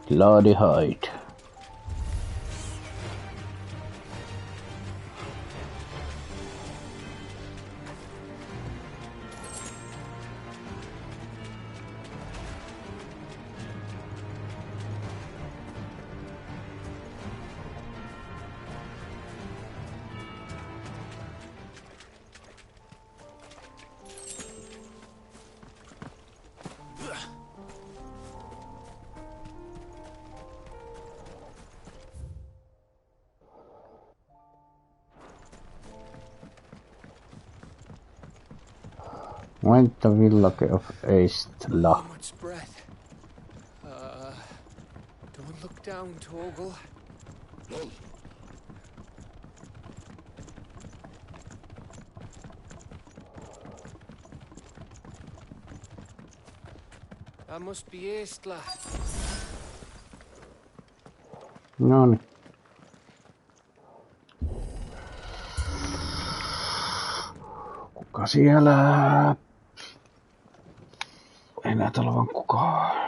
Bloody hide. Went the village of Aistla. Much breath. Don't look down, Torgal. That must be Aistla. Noniin. Kuka siellä? Ei näytä olevan kukaan.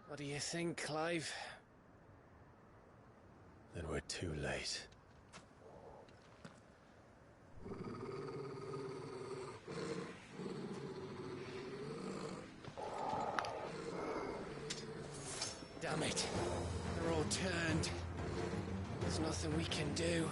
What do you think, Clive? Then we're too late. Damn it. They're all turned. There's nothing we can do.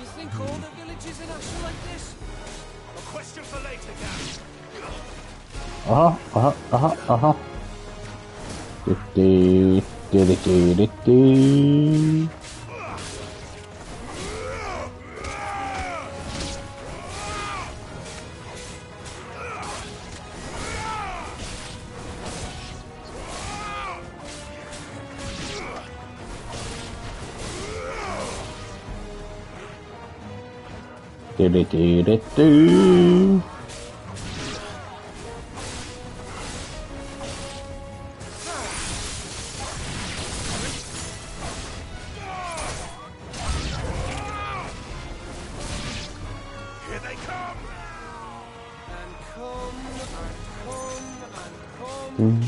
You think all the villages in Ash are like this? A question for later, Gary. Here they come! And come, and come, and come.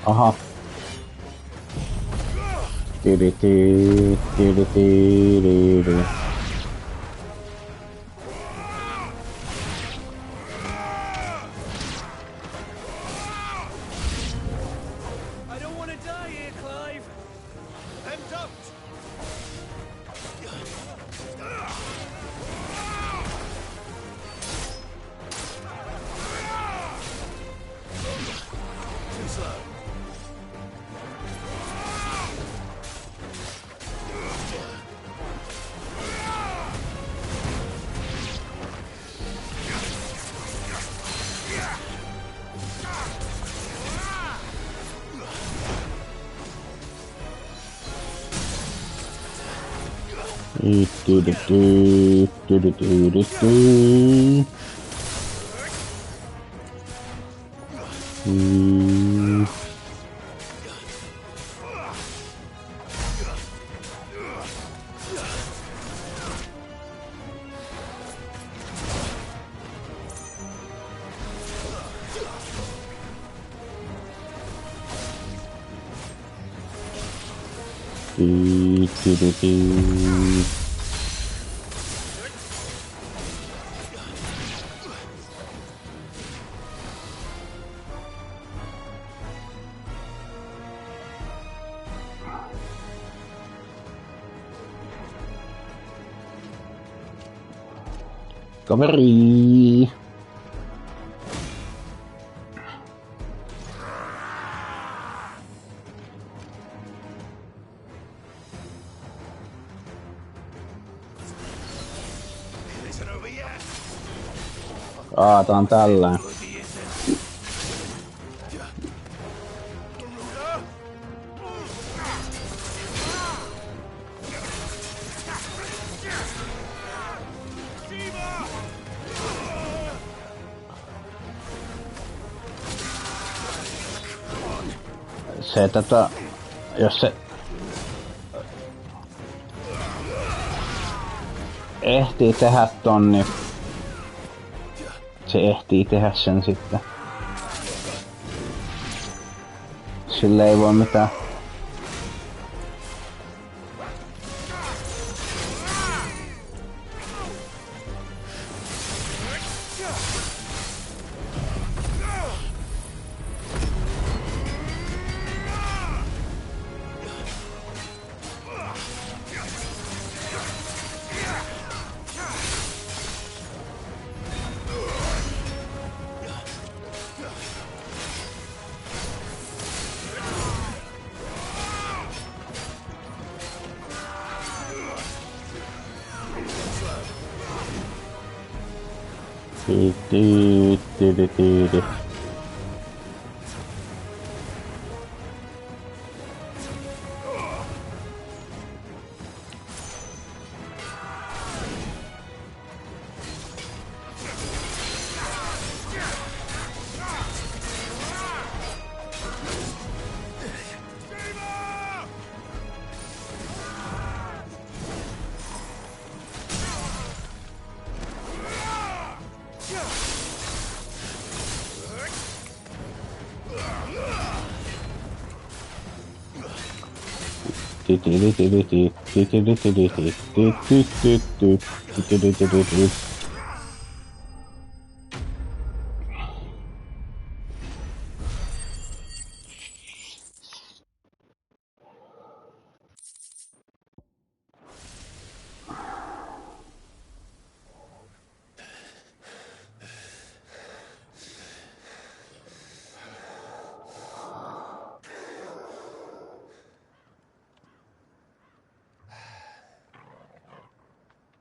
Aha. I don't want to die here, Clive. Then don't! Too slow. Kaveri. Tää on tällään. Se jos se ehtii tehdä ton, niin se ehtii tehdä sen sitten. Sille ei voi mitään.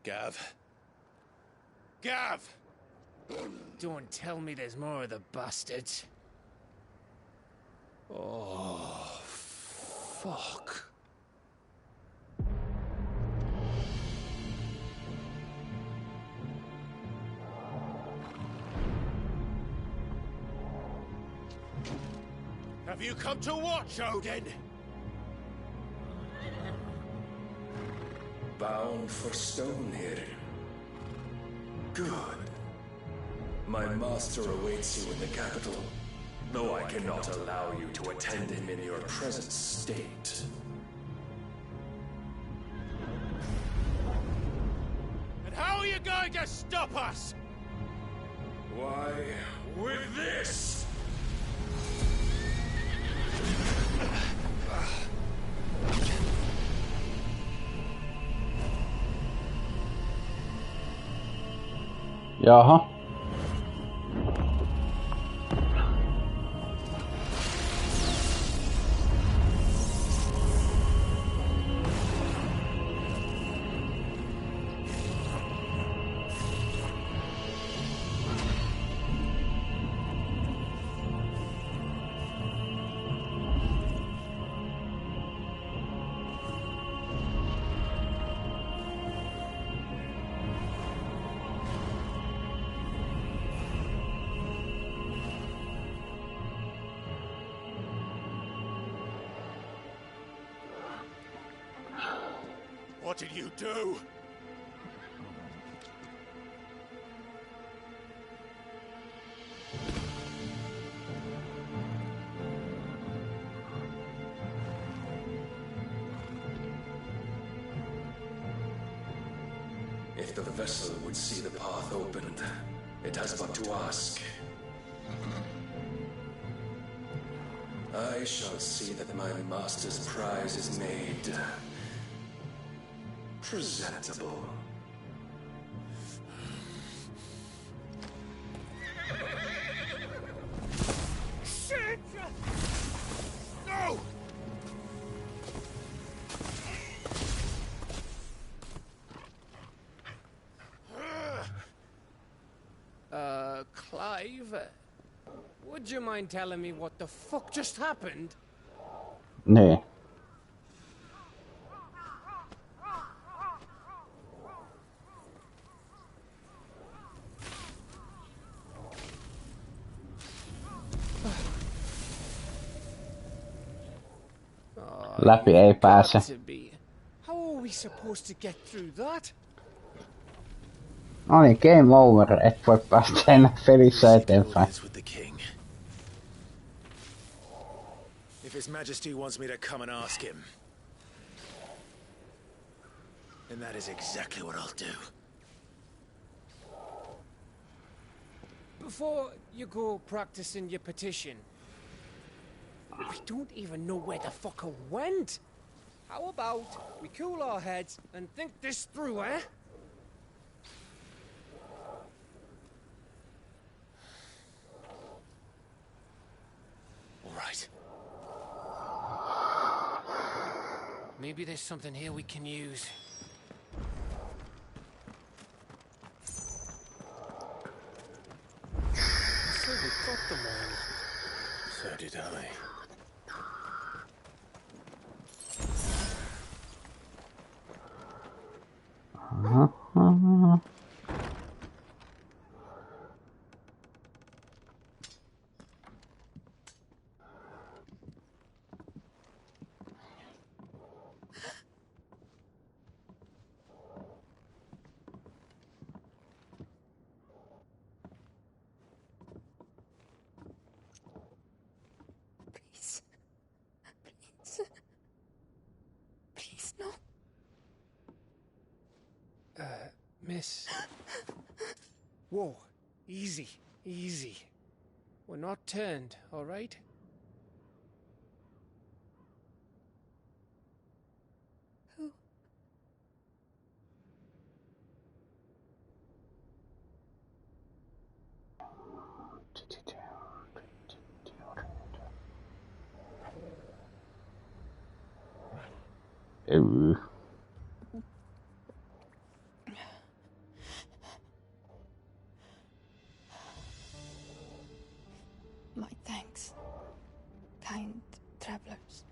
Gav. Gav! Don't tell me there's more of the bastards. Oh, fuck. Have you come to watch, Odin? Bound for Stonehill. Good. My master awaits you in the capital, though I cannot allow you to attend him in your present state. And how are you going to stop us? Why, with this! Jaha. What did you do? If the vessel would see the path opened, it has but to ask. I shall see that my master's prize is made presentable. Shit! No! Clive, would you mind telling me what the fuck just happened? Nee. Läpi ei pääse. How are we supposed to get through that? No niin, game over. Et voi päästä enää pelissä eteenpäin. If His Majesty wants me to come and ask him, then that is exactly what I'll do. Before you go practicing your petition, we don't even know where the fucker went. How about we cool our heads and think this through, eh? All right. Maybe there's something here we can use. So did I. Please. Please. Please, no. Miss. Whoa. Easy. Easy. We're not turned, all right? Who? Ooh. My thanks, kind travelers.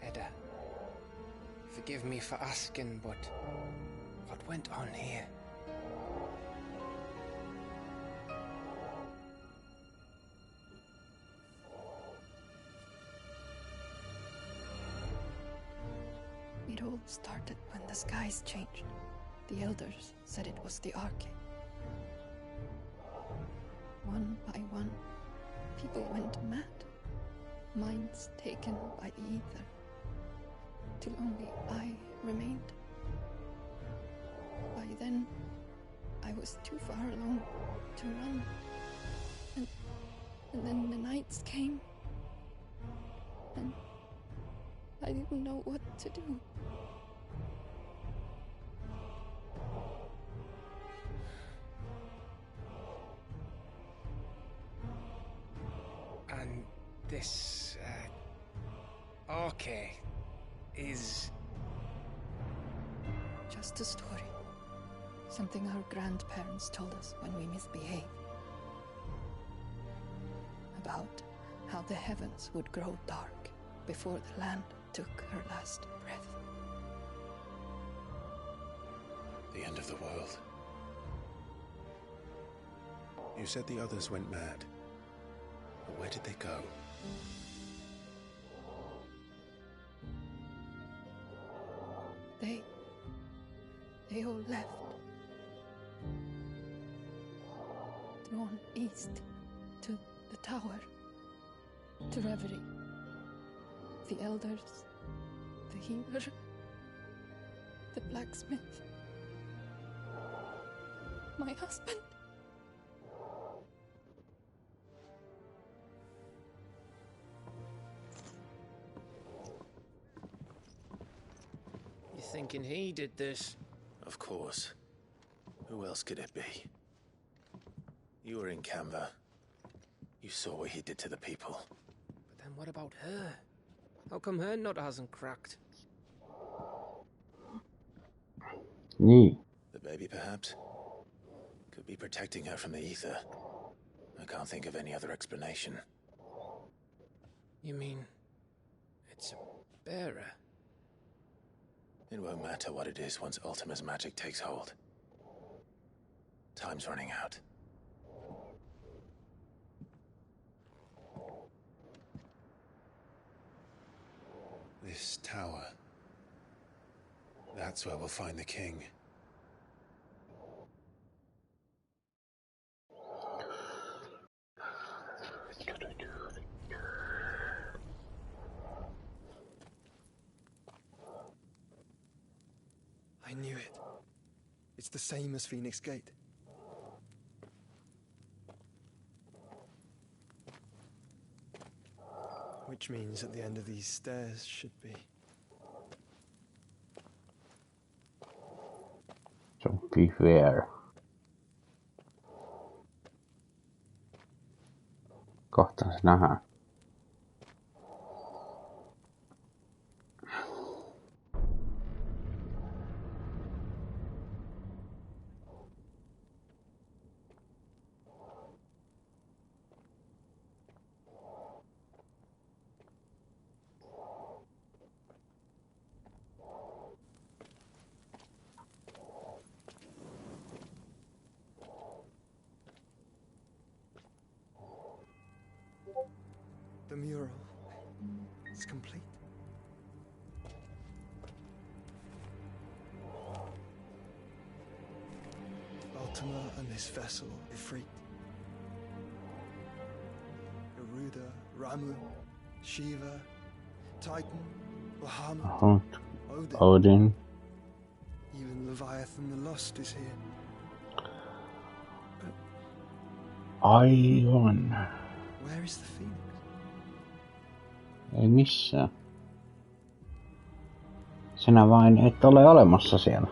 Edda, forgive me for asking, but what went on here? It all started when the skies changed. The elders said it was the Arcade. One by one, people went mad. Minds taken by the ether. Till only I remained. By then, I was too far along to run. And then the nights came. And I didn't know what to do. And this, Arcade is... Just a story. Something our grandparents told us when we misbehaved. About how the heavens would grow dark before the land took her last breath. The end of the world. You said the others went mad. But where did they go? They all left. Drawn east to the tower, to reverie. The elders, the healer, the blacksmith, my husband. You thinking he did this? Of course. Who else could it be? You were in Canva. You saw what he did to the people. But then what about her? How come her nut hasn't cracked? Nee. The baby, perhaps? Could be protecting her from the ether. I can't think of any other explanation. You mean... it's a bearer? It won't matter what it is once Ultima's magic takes hold. Time's running out. This tower. That's where we'll find the king. I knew it. It's the same as Phoenix Gate. Which means at the end of these stairs should be... Som fifer. Kohta se nähdään. The mural is complete. Ultima and his vessel, Ifrit. Garuda, Ramu, Shiva, Titan, Bahamut, Odin. Even Leviathan the Lost is here. Aivan. Where is the phoenix? Ei missään. Sinä vain et ole olemassa siellä.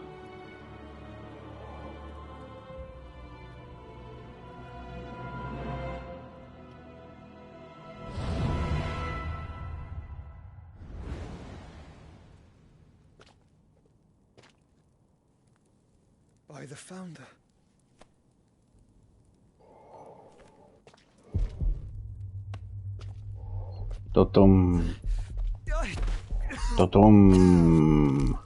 By the founder. Tutum. Tutum.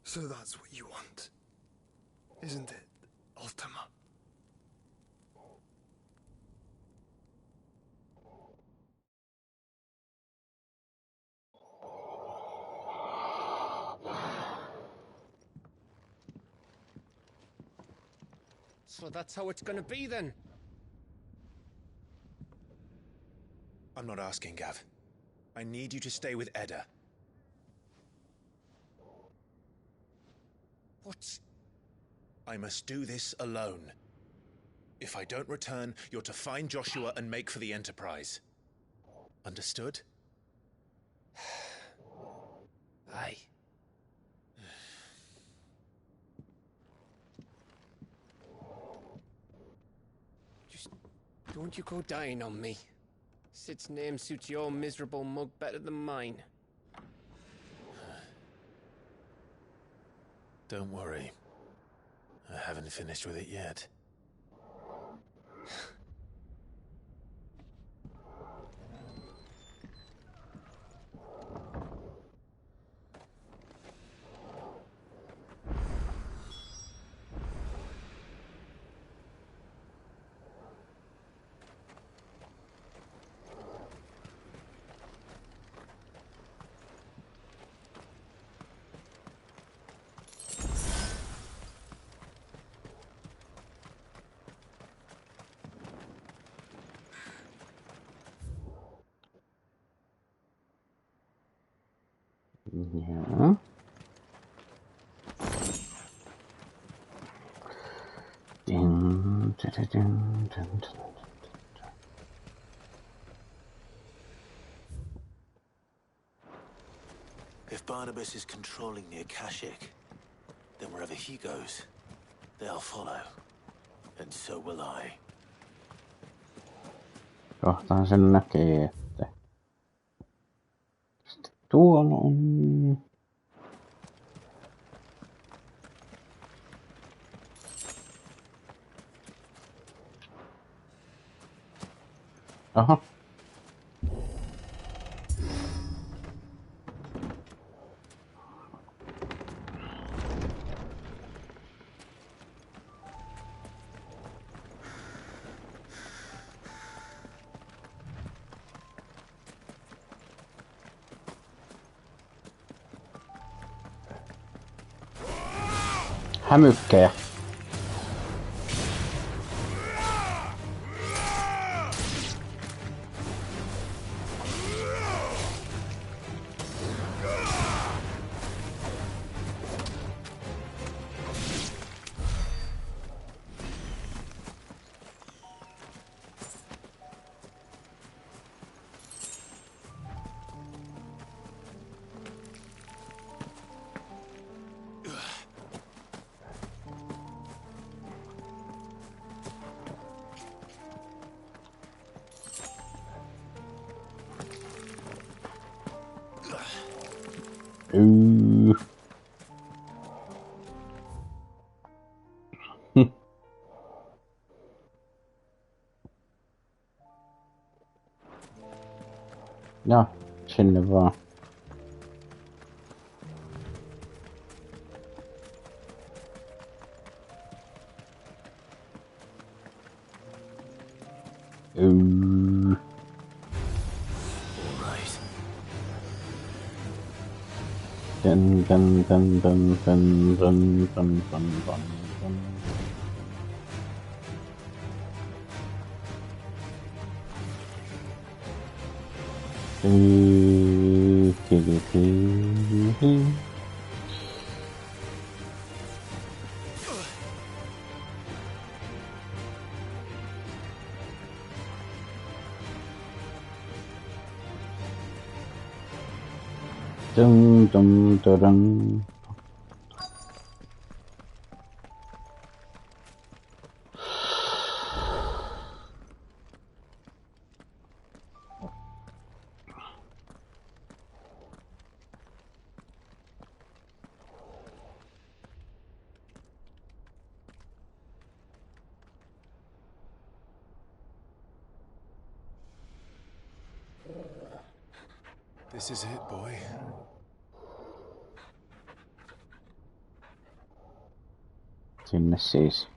So that's what you want, isn't it, Ultima? So that's how it's gonna be then? I'm not asking, Gav. I need you to stay with Edda. What? I must do this alone. If I don't return, you're to find Joshua and make for the Enterprise. Understood? Aye. Just don't you go dying on me. Sid's name suits your miserable mug better than mine. Don't worry. I haven't finished with it yet. Ja. Ding, ding, ding, ding. If Barnabas is controlling the Akashic, then wherever he goes, they'll follow. And so will I. Kohtaan sen näkee, että sitten tuolla on... Aha. Hämykkejä. Ja, sinne vaan. Ooh. All right. Dun dun dun dun dun dun dun dun dun dun. Dum dum dum dum. This is it, boy. Sinne siis.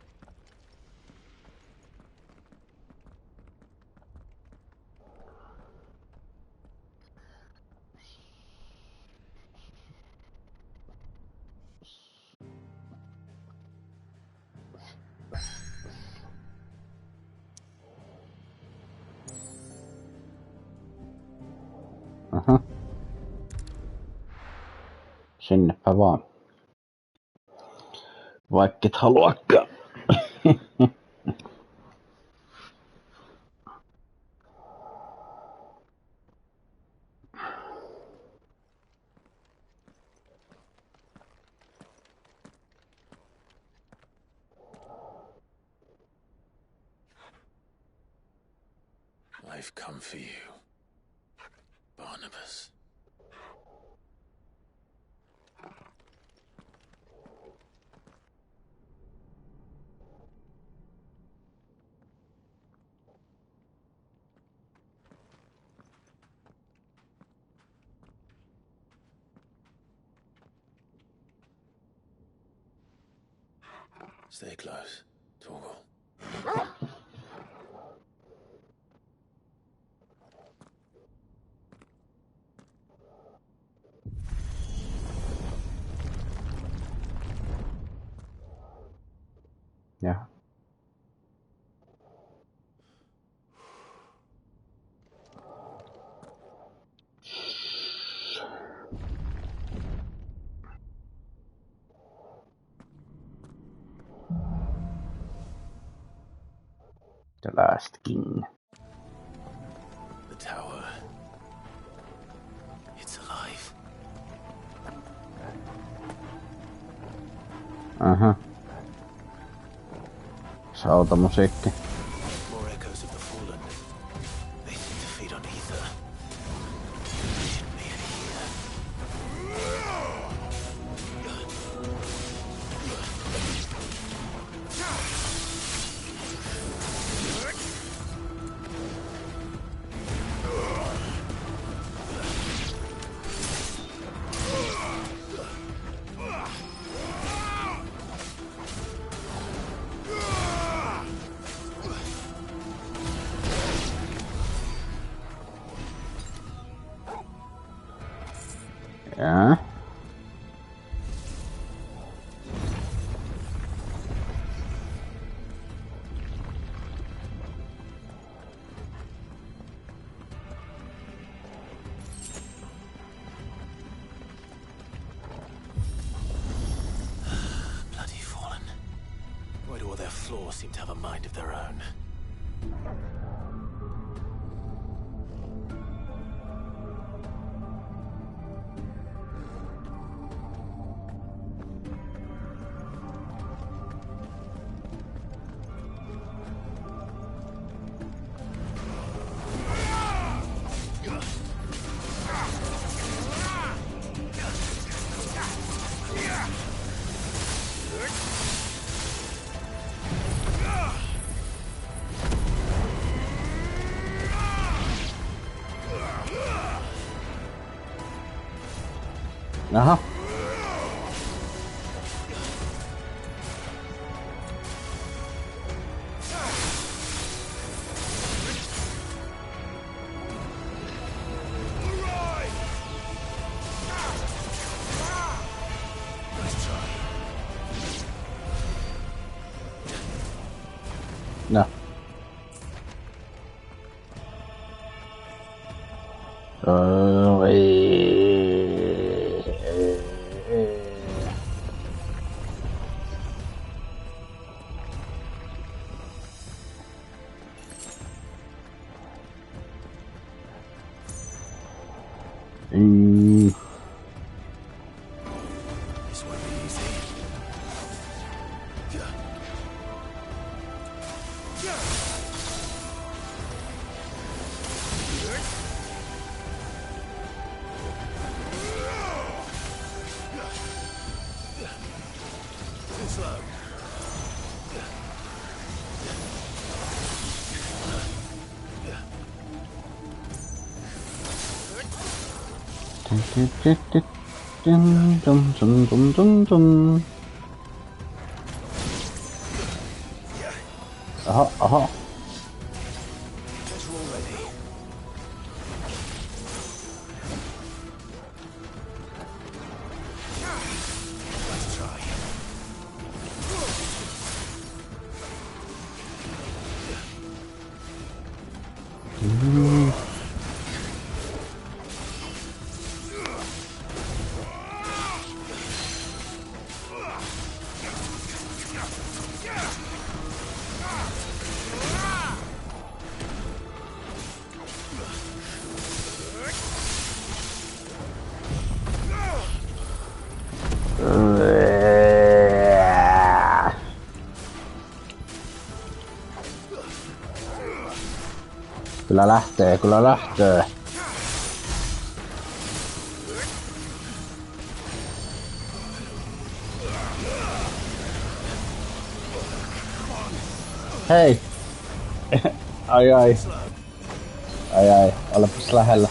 Aha. Sinnepä vaan. Vaikket haluakaan. I've come for you, Barnabas. Stay close, Torgal. Ja. The Last King. The tower. It's alive. Aha. Sautamusiikki. More echoes of the fallen. They seem to feed on ether. There shouldn't be any here. Ja. Bloody fallen. Why do all their flaws seem to have a mind of their own? Aha. No. This won't be easy. Too slow. Aha, aha. Guess we're all ready. Let's try. Kyllä lähtee, kyllä lähtee. Hei! Ai ai. Ai ai, olepas lähellä.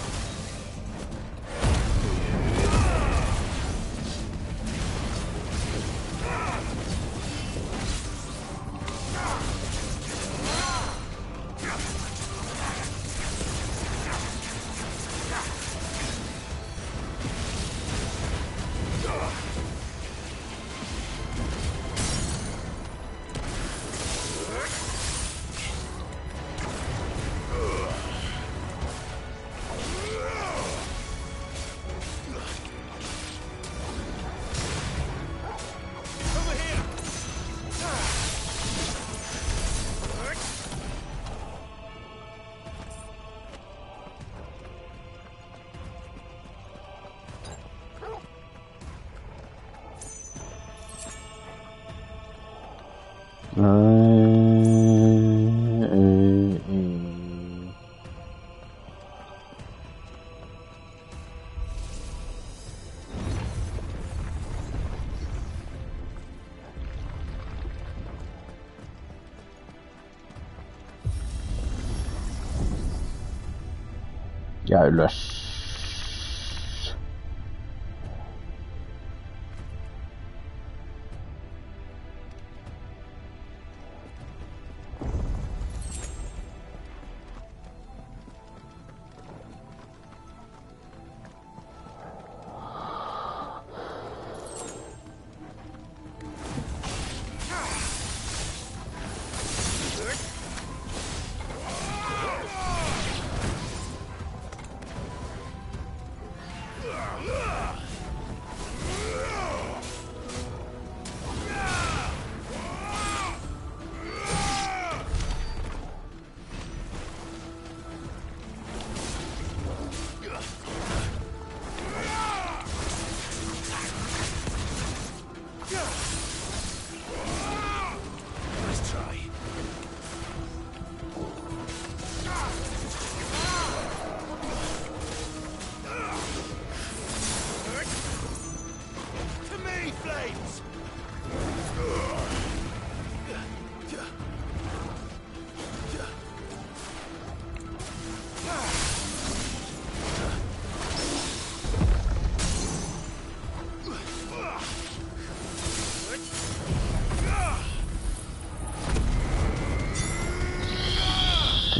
Ja ylös.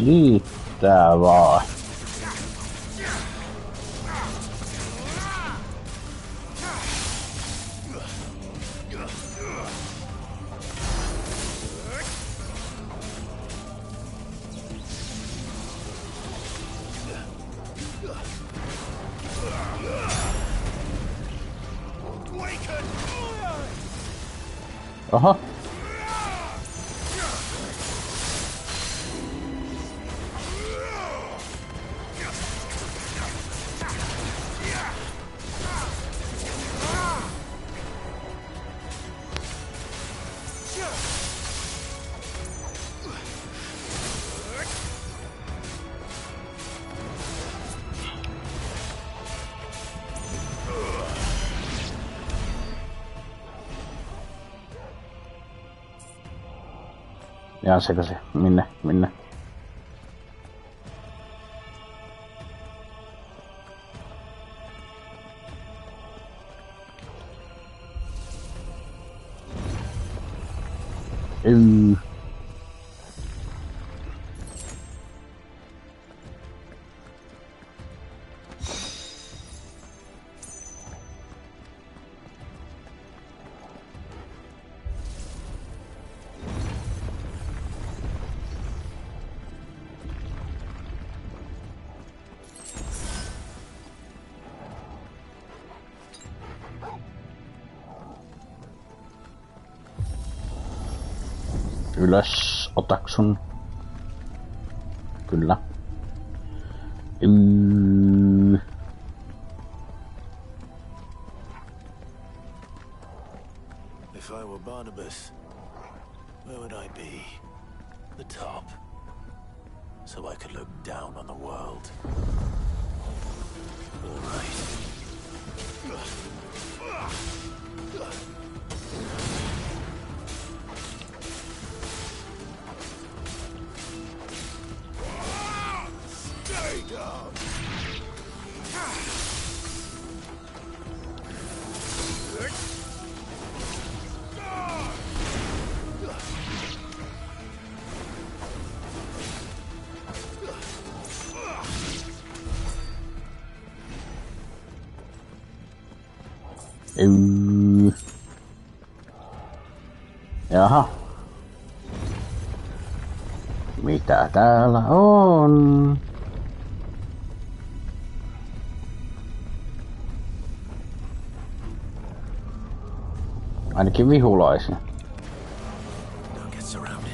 Riittää vaan. Oho. Ihan sekaisin. Minne? Ylös, otaksun. Kyllä. If I were Barnabas, where would I be? The top. So I could look down on the world. All right. Stay down. Jaha. Mitä täällä on? Ainakin vihulaisia. Don't get surrounded.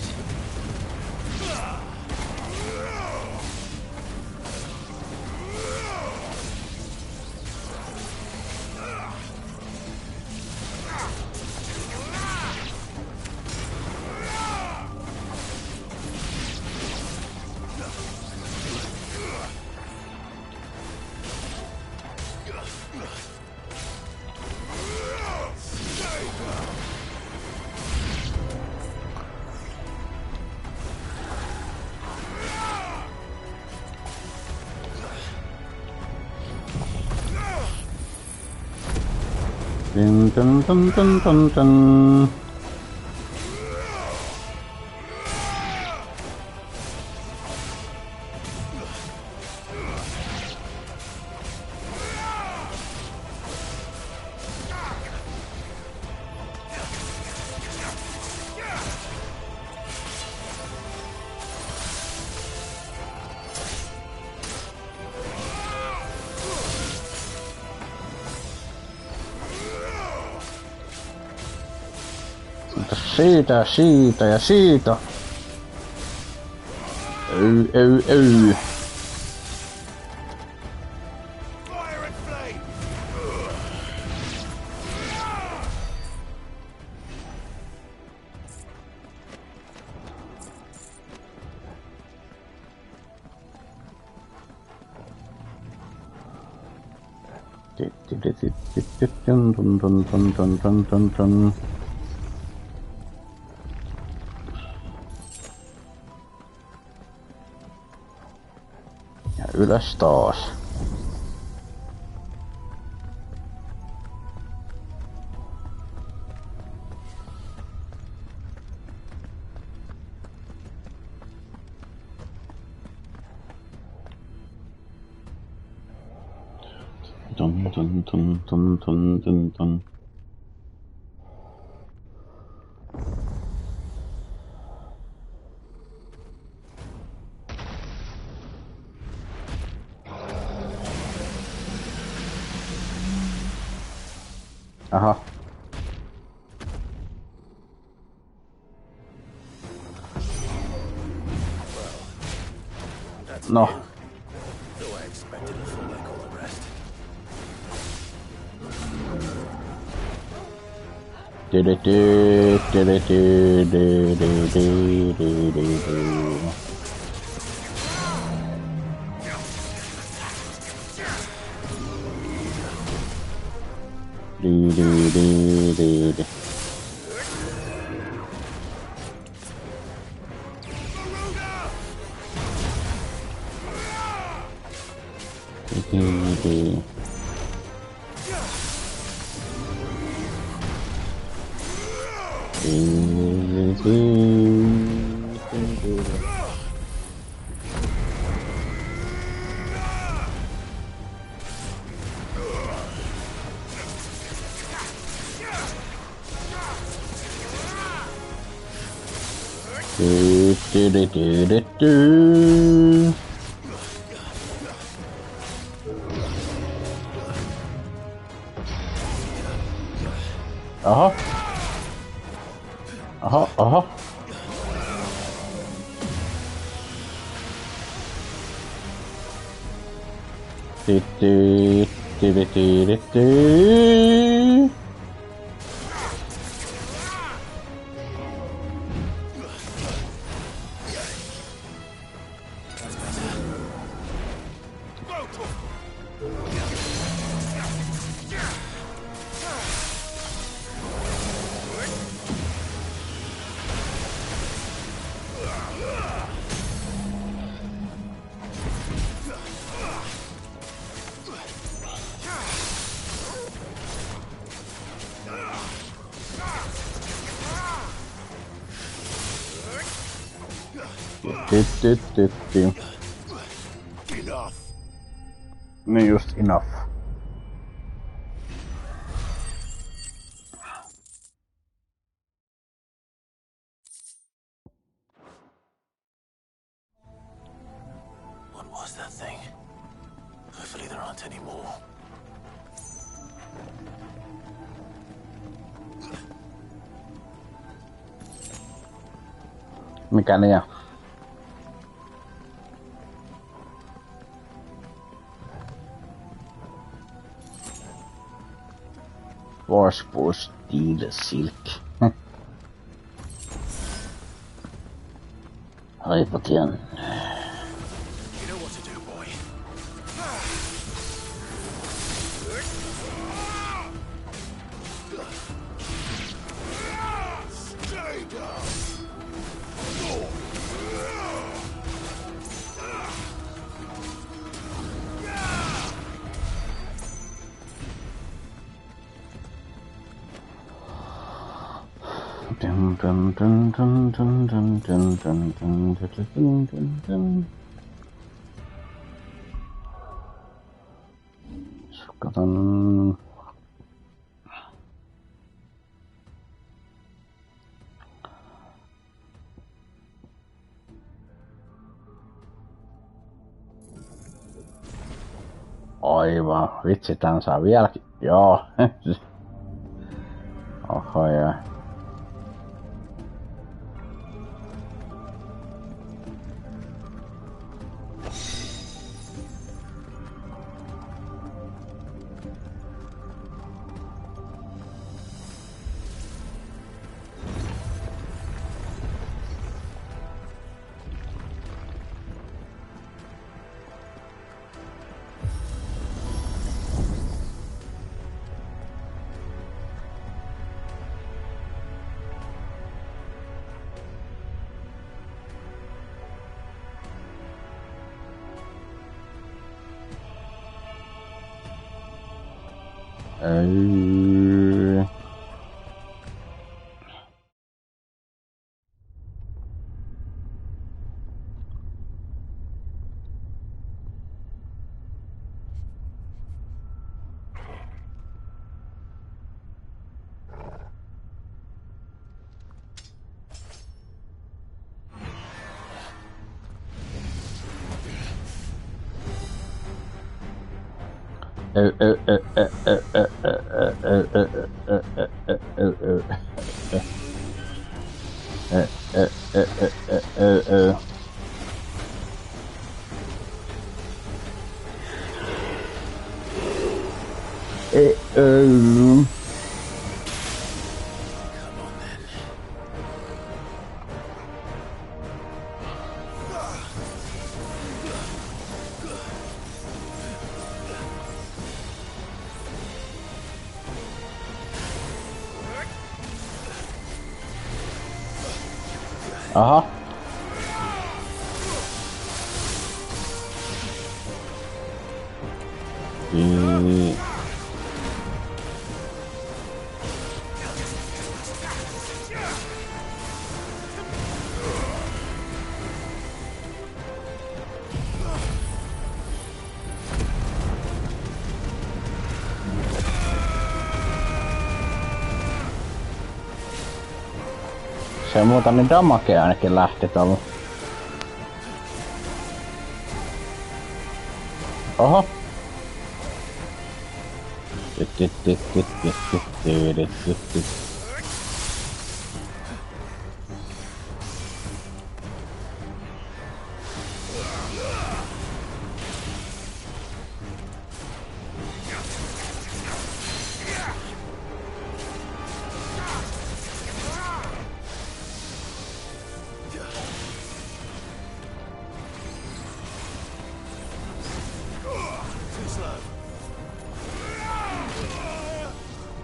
Dun dun dun dun dun dun. Siitä ja siitä. Öy. Dun. Ja ylös taas. Dun. Aha. No. Though I expected a fall like all the rest. Enough. Niin just enough. What was that thing? Hopefully there aren't any more. Mikä liian? Forceful steel silk. Hypotian. You know what to do, boy. Stay down. Dun dun dun dun dun dun dun dun dun dun dun dun. Katson. Aivan, vitsi, tän saa vieläkin. Joo. Oho, joo. Aha. Se muuta niin damage ainakin lähti tuolla. Oho.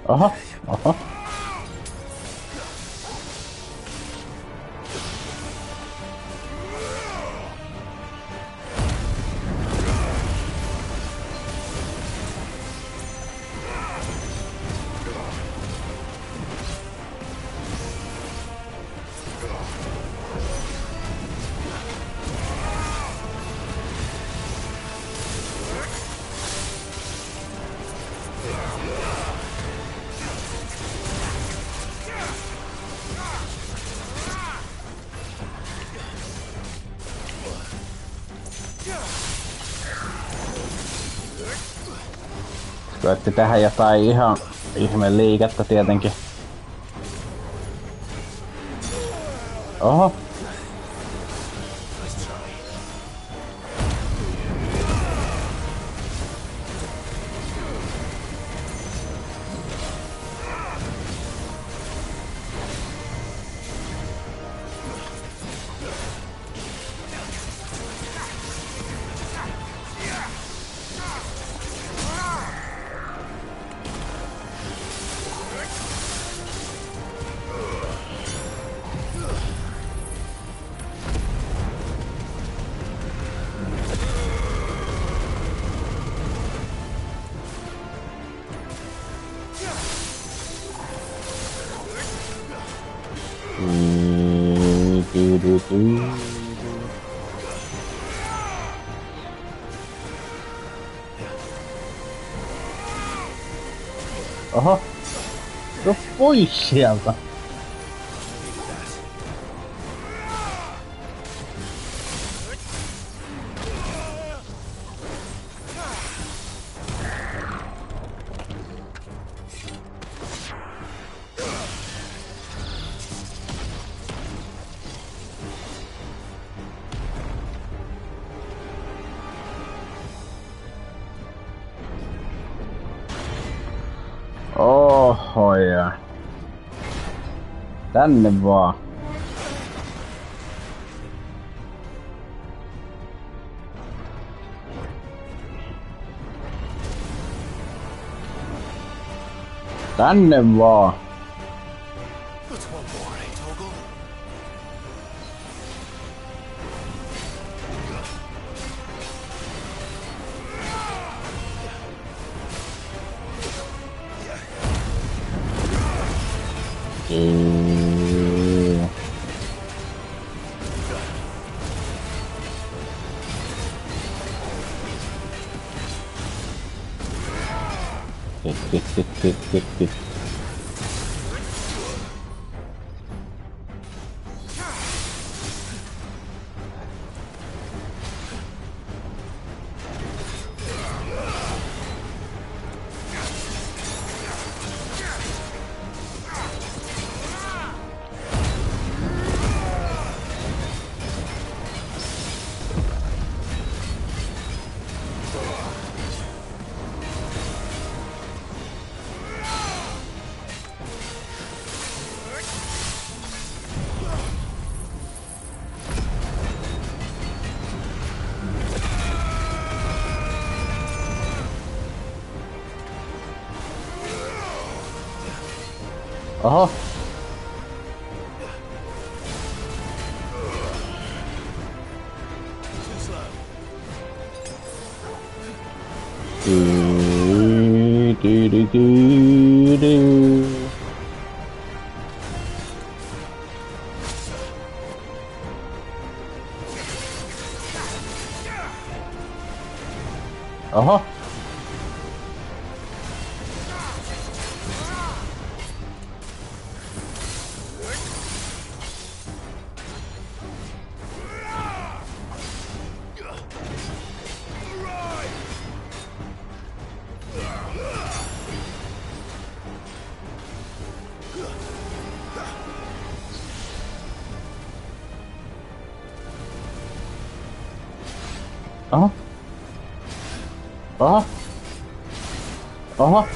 Aha, aha. Koetti tehdä jotain ihan ihme liikettä tietenkin. Oho. Oho. No pois sieltä. Oho ja. Tänne vaan. Tänne vaan. Oho. Oho. Oho. Oho. Oho.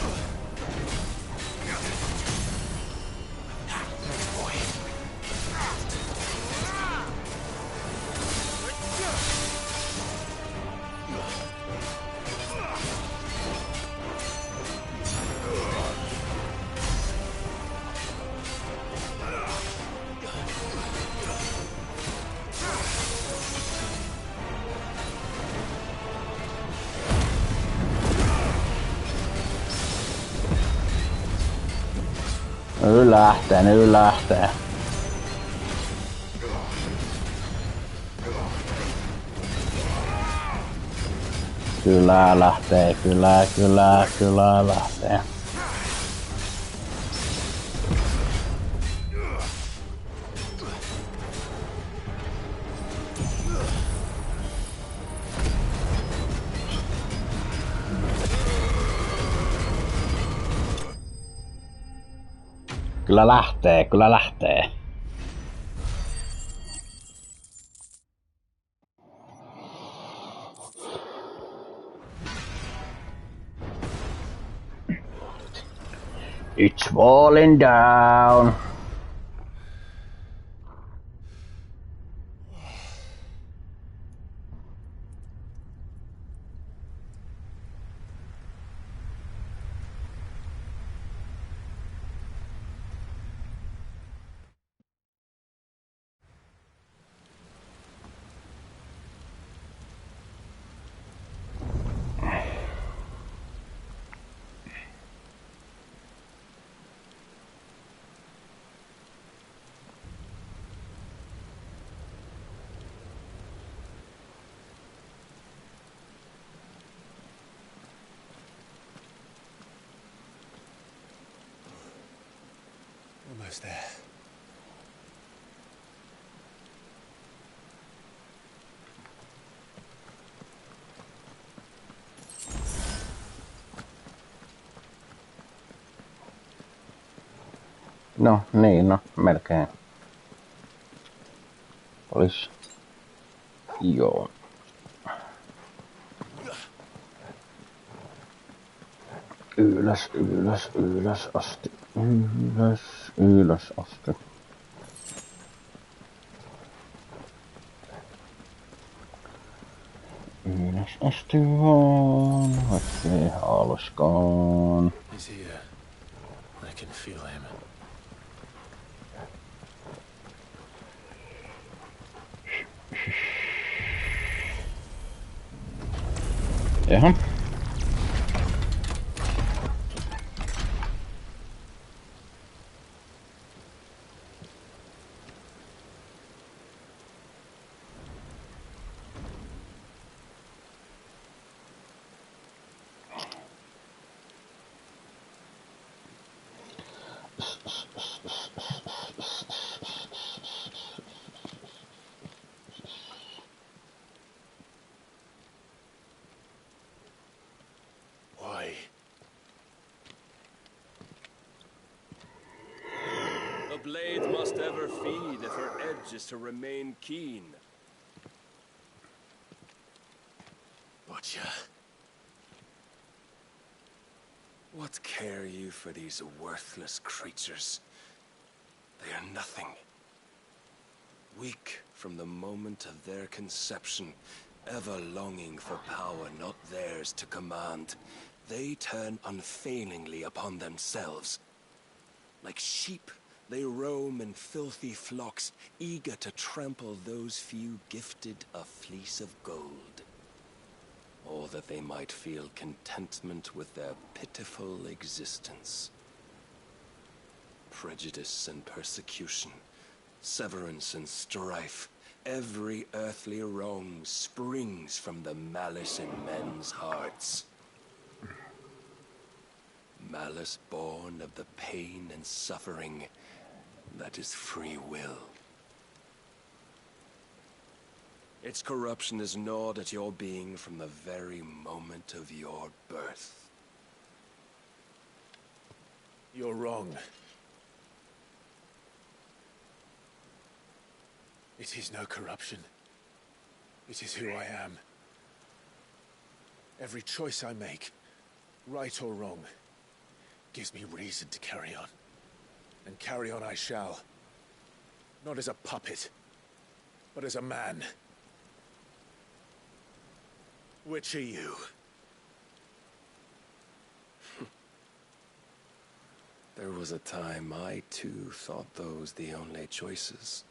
Nyt lähtee. Kyllä lähtee, kyllä lähtee. Kyllä lähtee. It's falling down. Almost there. No niin, no melkein. Olis. Joo. Ylös asti. Ylös asti. Ylös asti vaan, vaikkei haluskaan. He's here. I can feel him. Jaha. Why? A blade must ever feed if her edge is to remain keen. Butcher. What care you for these worthless creatures? They are nothing. Weak from the moment of their conception, ever longing for power not theirs to command, they turn unfailingly upon themselves. Like sheep, they roam in filthy flocks, eager to trample those few gifted a fleece of gold. Or that they might feel contentment with their pitiful existence. Prejudice and persecution, severance and strife, every earthly wrong springs from the malice in men's hearts. Malice born of the pain and suffering that is free will. Its corruption is gnawed at your being from the very moment of your birth. You're wrong. It is no corruption. It is who I am. Every choice I make, right or wrong, gives me reason to carry on. And carry on I shall. Not as a puppet, but as a man. Which are you? There was a time I too thought those the only choices.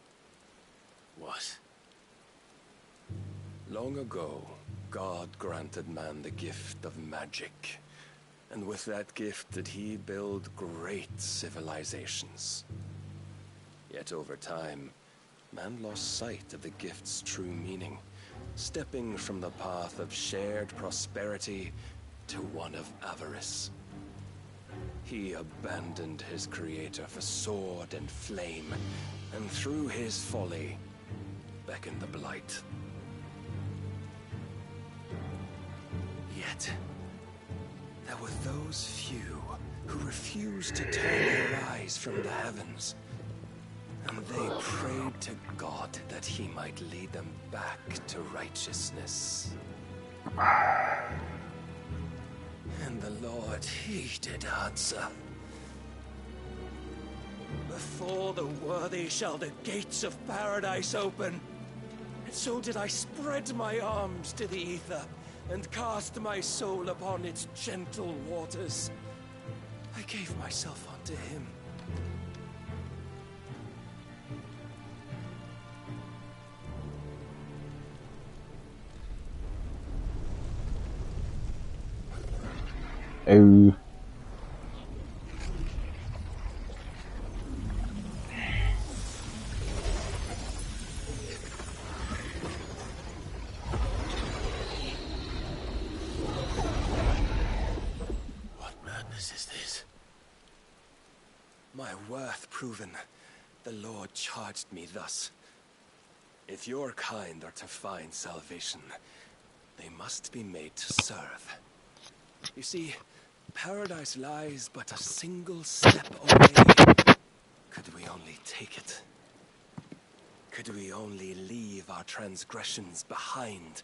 What? Long ago, God granted man the gift of magic. And with that gift did he build great civilizations. Yet over time, man lost sight of the gift's true meaning, stepping from the path of shared prosperity to one of avarice. He abandoned his creator for sword and flame, and through his folly, beckoned the blight. Yet, there were those few who refused to turn their eyes from the heavens, and they prayed to God that he might lead them back to righteousness. And the Lord, he did answer. Before the worthy shall the gates of paradise open. And so did I spread my arms to the ether, and cast my soul upon its gentle waters. I gave myself unto him. Oh. My worth proven, the Lord charged me thus. If your kind are to find salvation, they must be made to serve. You see, paradise lies but a single step away. Could we only take it? Could we only leave our transgressions behind?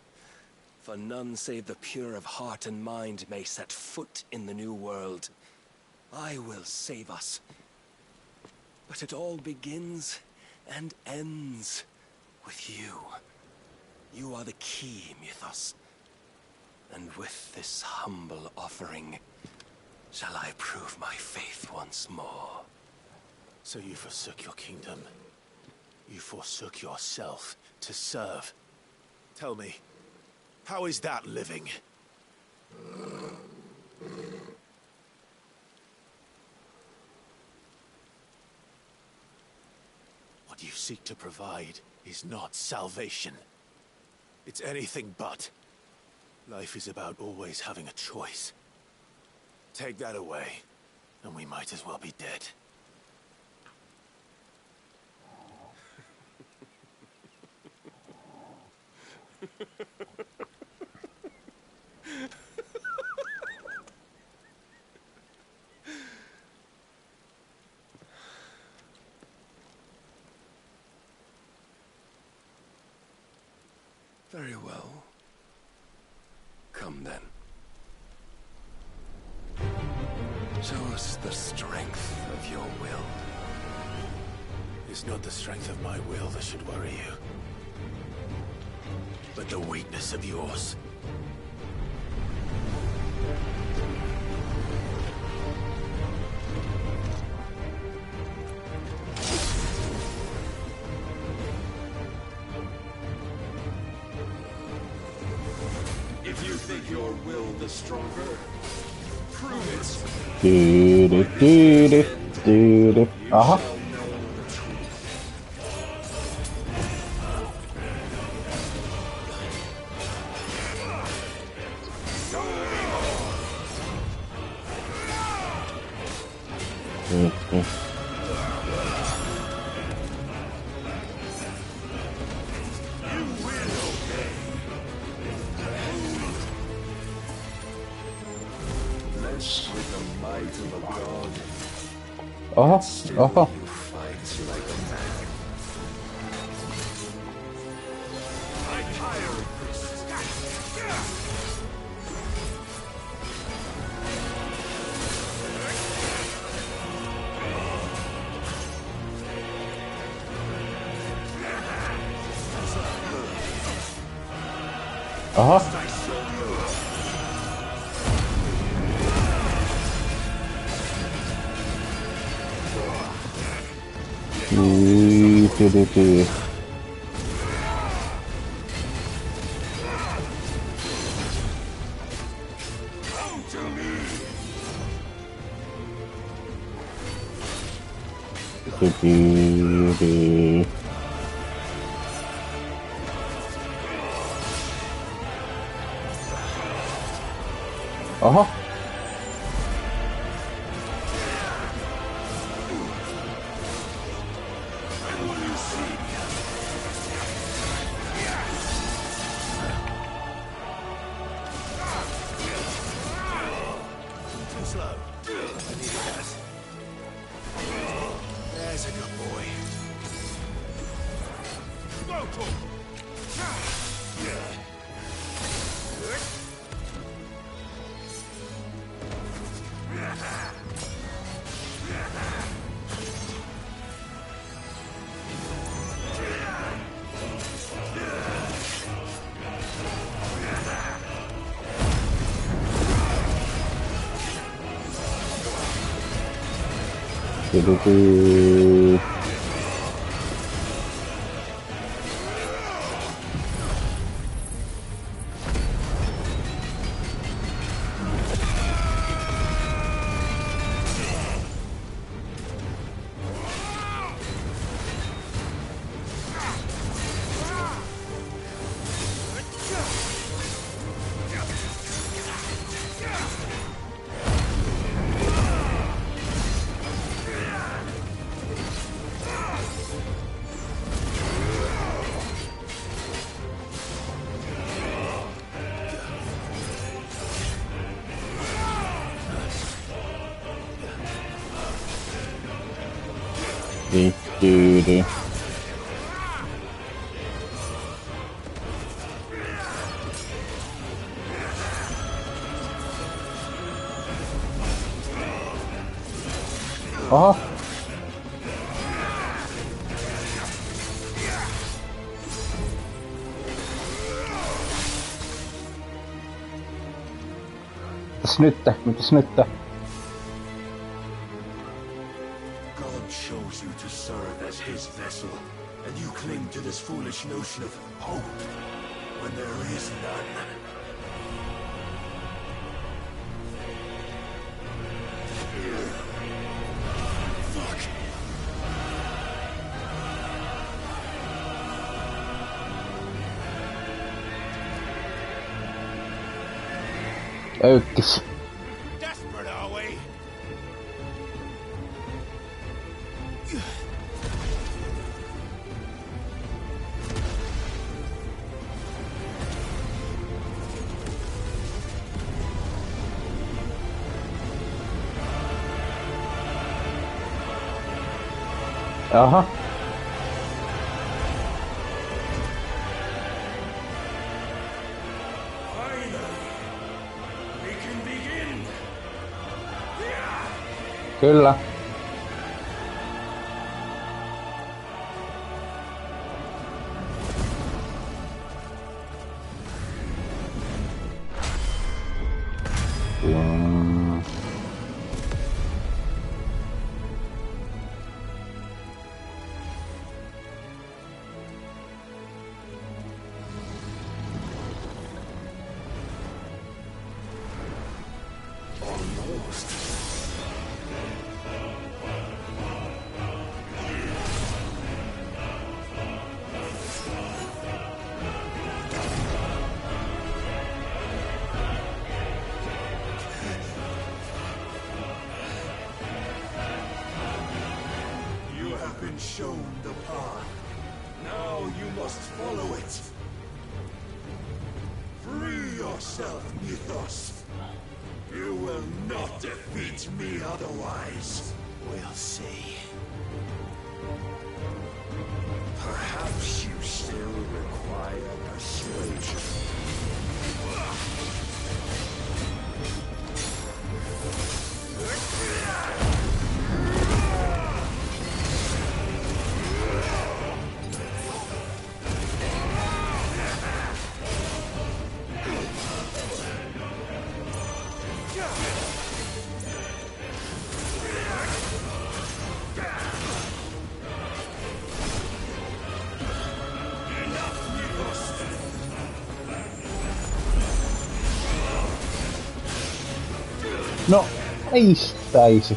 For none save the pure of heart and mind may set foot in the new world. I will save us. But it all begins and ends with you. You are the key, Mythos. And with this humble offering, shall I prove my faith once more. So you forsook your kingdom. You forsook yourself to serve. Tell me, how is that living? What you seek to provide is not salvation. It's anything but. Life is about always having a choice. Take that away, and we might as well be dead. Very well. Come then. Show us the strength of your will. It's not the strength of my will that should worry you, but the weakness of yours. think your will the stronger? Prove it. Aha. Oho, oho. Aha. Aha. There's a good boy. Dude. Aha. Mitäs nyt? God chose you to serve as his vessel, and you cling to this foolish notion of hope when there is none. Fuck. Öykkis. Desperate, are we? Aha. Kyllä. shown the path. Now you must follow it. Free yourself, Mythos. You will not defeat me otherwise. We'll see. Perhaps you still require persuasion. No, ei staisi.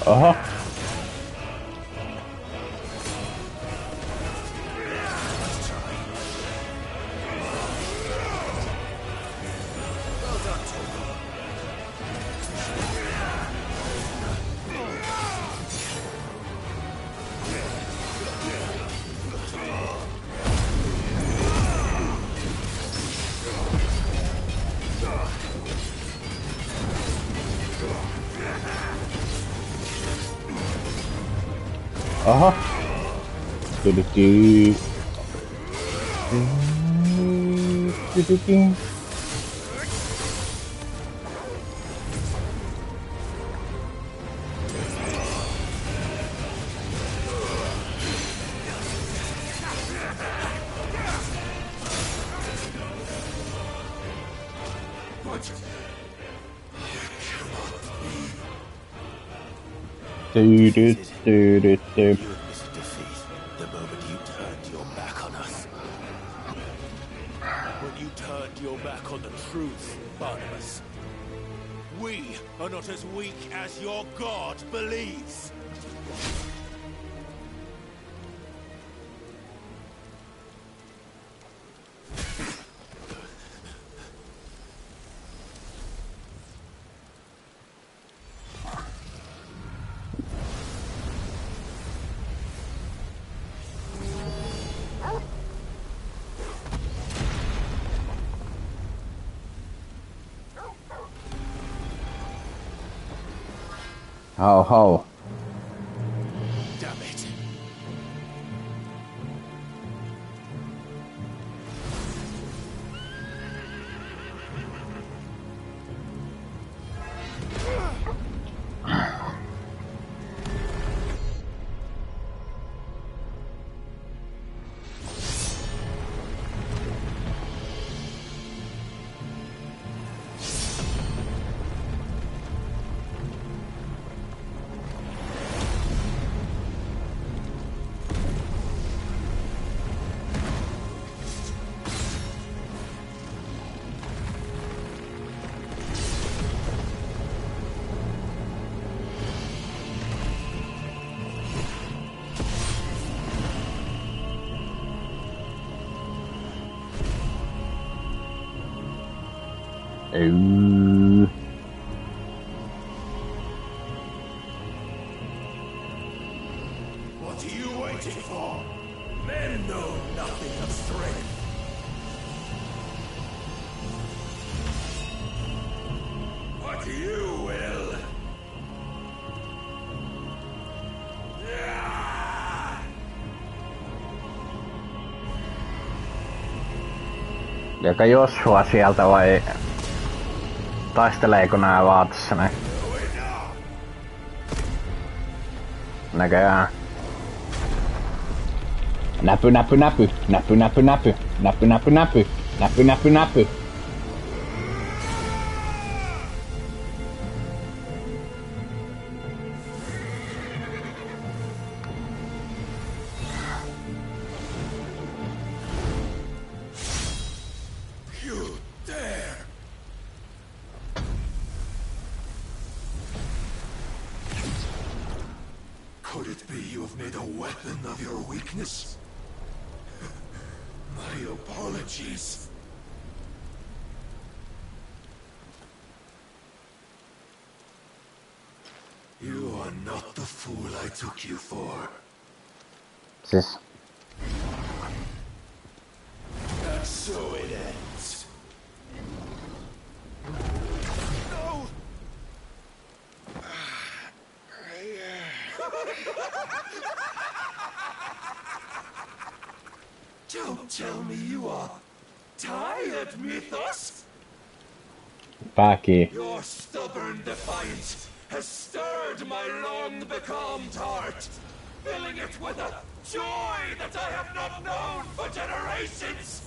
Aha. Aha. You admitted defeat the moment you turned your back on us. When you turned your back on the truth, Barnabas. We are not as weak as your god believes. How? Damn it. Ooh. What are you waiting for? Men know nothing of strength. What you will. Joka Joshua sieltä vai taisteleeko nää vaan tässä näin? Näköjään. Näpy näpy näpy. Näpy näpy näpy. Näpy näpy näpy. Näpy näpy näpy. Could it be you have made a weapon of your weakness? My apologies. You are not the fool I took you for. Siis. And so it ends. No! Don't tell me you are tired, Mythos. Pääki. Your stubborn defiance has stirred my long becalmed heart, filling it with a joy that I have not known for generations.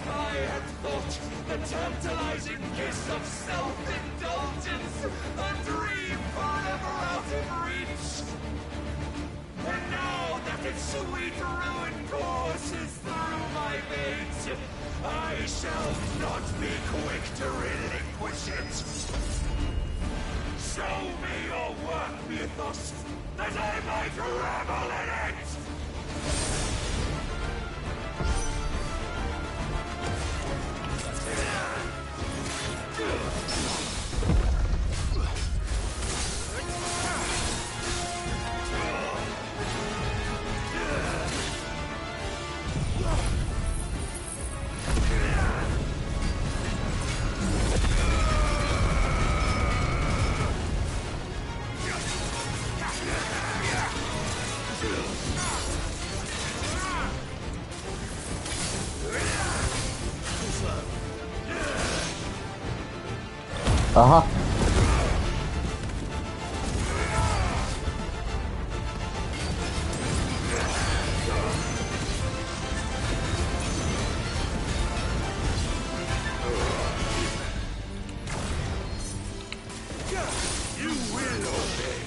I had thought the tantalizing kiss of self-indulgence a dream forever out of reach. And now that its sweet ruin courses through my veins, I shall not be quick to relinquish it. Show me your work, Mythos, that I might revel in it! Aha. You will obey.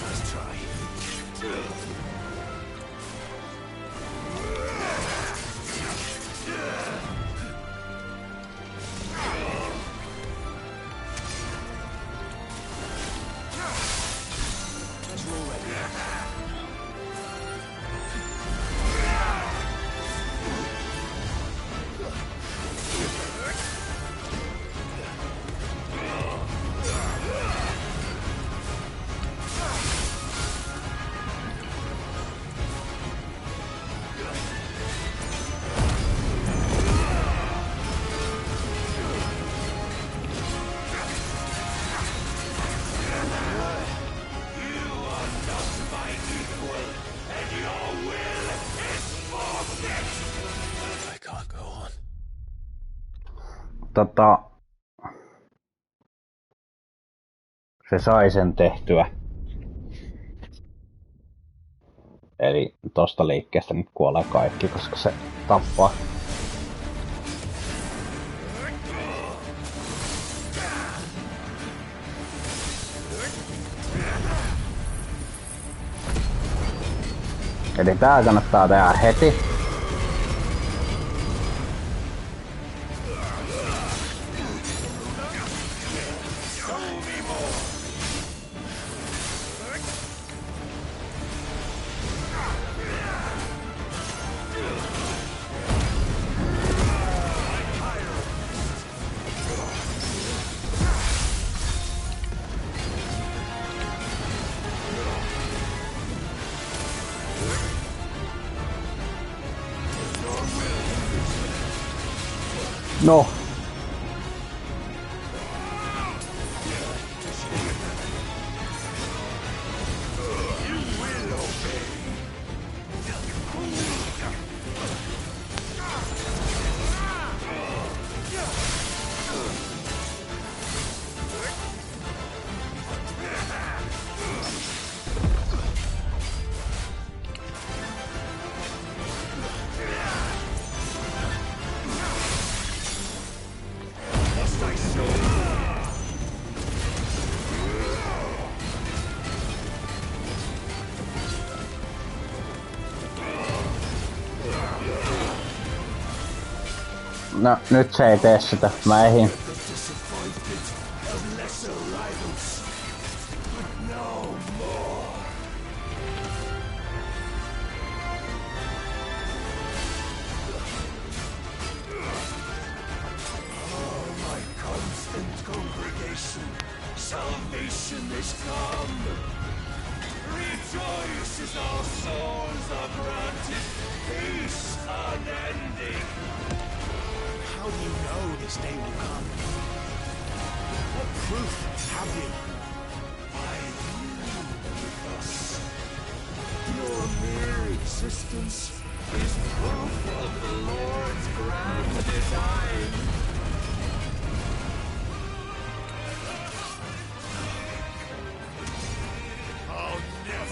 Let's try. Se sai sen tehtyä. Eli tosta liikkeestä nyt kuolee kaikki, koska se tappaa. Eli tää kannattaa tehdä heti. No. No, nyt se ei tee sitä. Mä ehin. Salvation is come. Rejoice as our souls are granted peace unending. How do you know this day will come? What proof have you? By you with us. Your mere existence is proof of the Lord's grand design.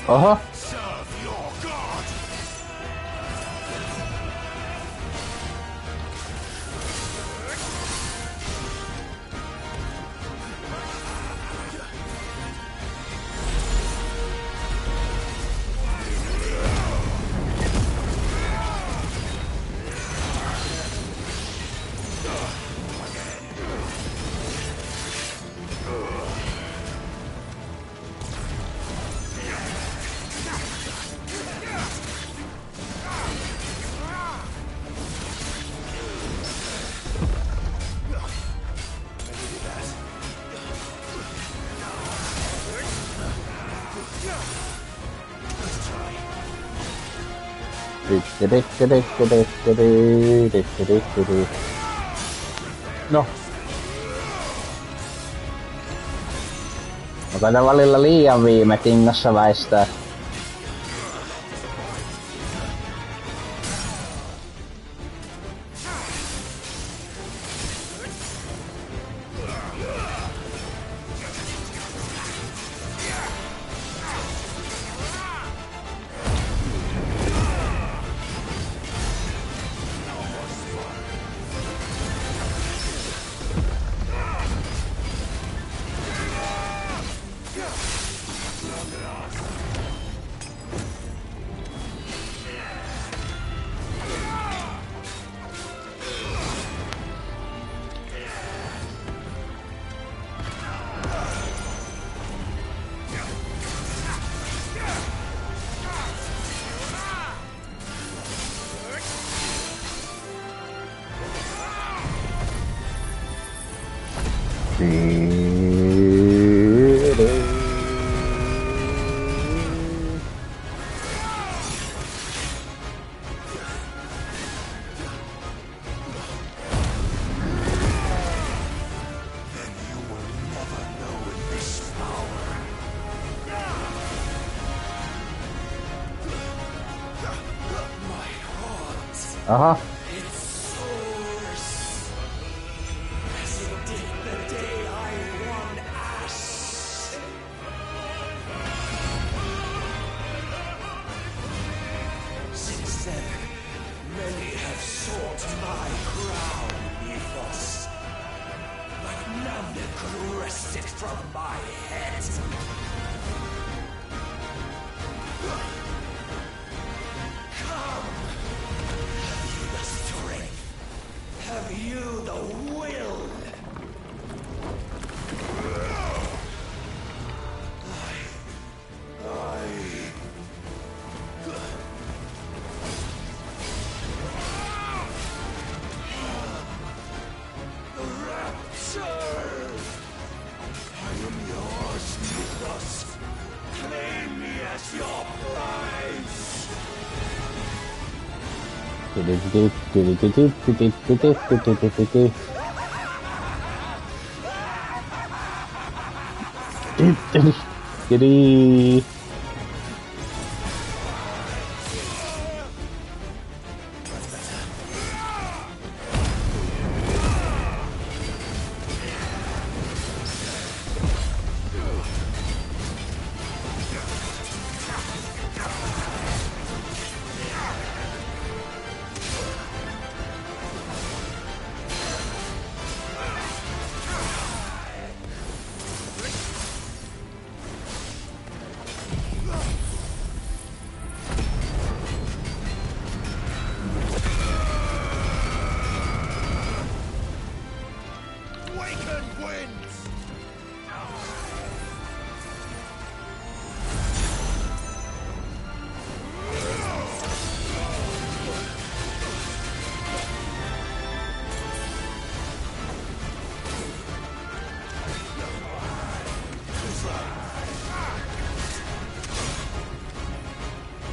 Aha. Serve your God. No. Onko ne välillä liian viime tingassa väistää? Aha. Since then, many have sought my crown, Ethos, but none could wrest it from my head. Come! Have you the strength? Have you the will? I am yours, Ethos. Claim me as your bride. Giddy.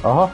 Oh.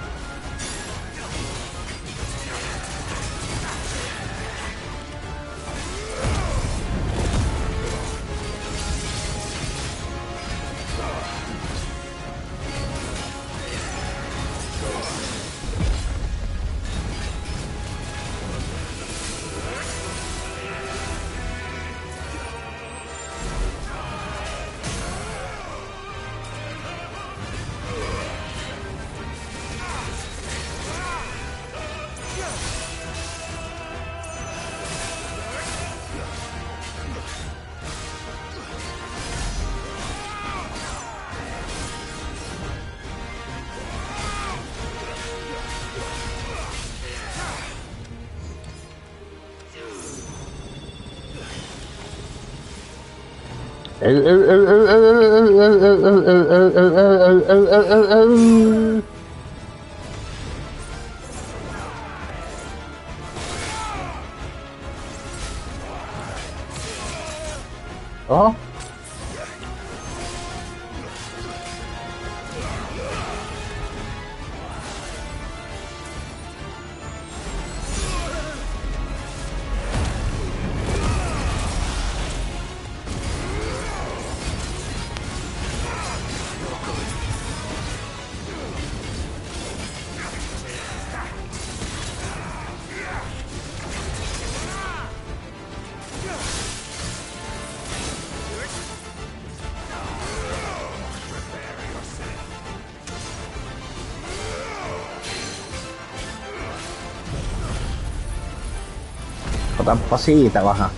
Oh. Otanpa siitä vähän.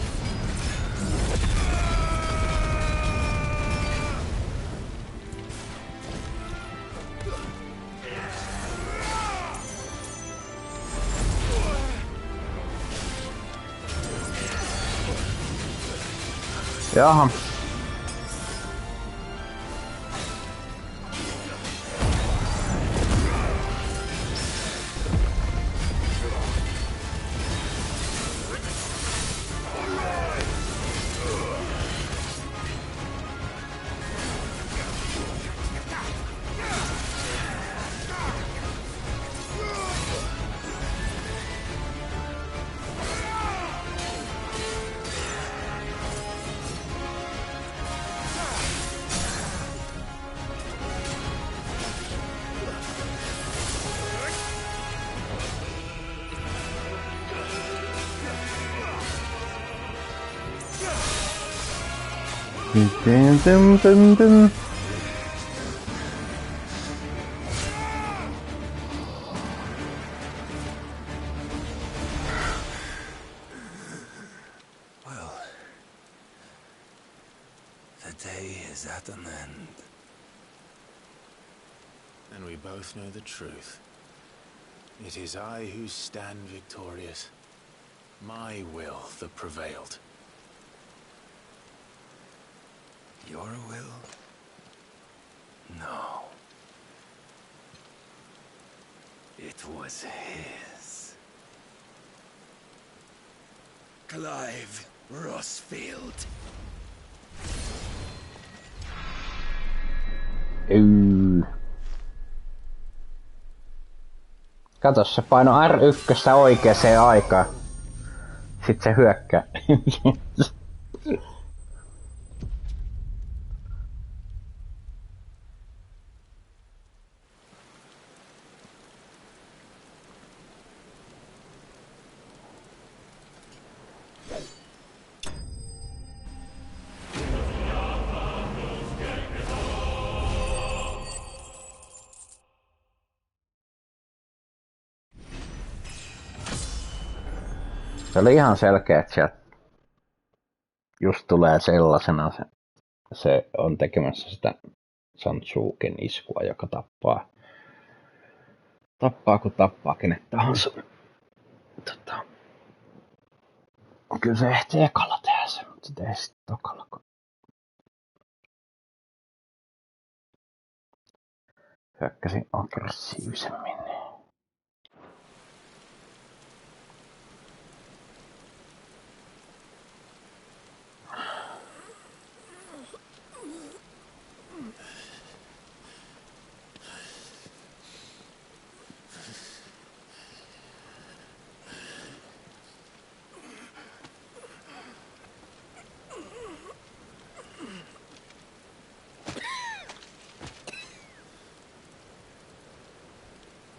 Jaha. Dun, dun, dun, dun. Well, the day is at an end. And we both know the truth. It is I who stand victorious. My will that prevailed. Your will? No. It was his. Clive Rossfield. Ooh. Kato, se paino R1 oikeaan aikaan. Sitten se hyökkää. Se oli ihan selkeä, että sieltä just tulee sellaisena se on tekemässä sitä Sansuken iskua, joka tappaa kun tappaa kenet tahansa. Kyllä se ehtii ekalla tehdä se, mutta se tehdään sitten tokalla, kun hyökkäsin aggressiivisemmin.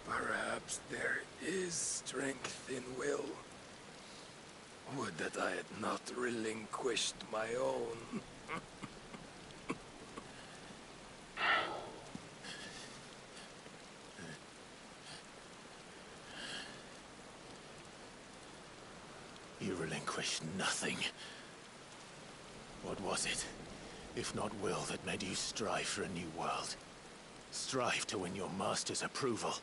Perhaps there is strength in will. Would that I had not relinquished my own. You relinquished nothing. What was it, if not will, that made you strive for a new world? Strive to win your master's approval?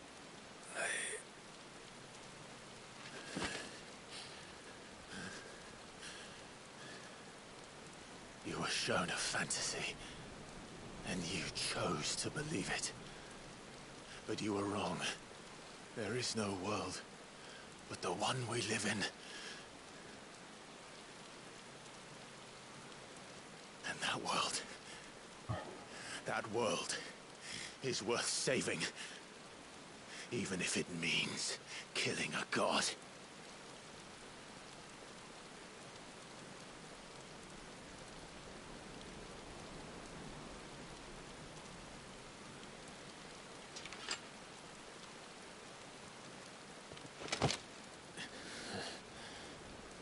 You were shown a fantasy, and you chose to believe it. But you were wrong. There is no world, but the one we live in. And that world is worth saving, even if it means killing a god.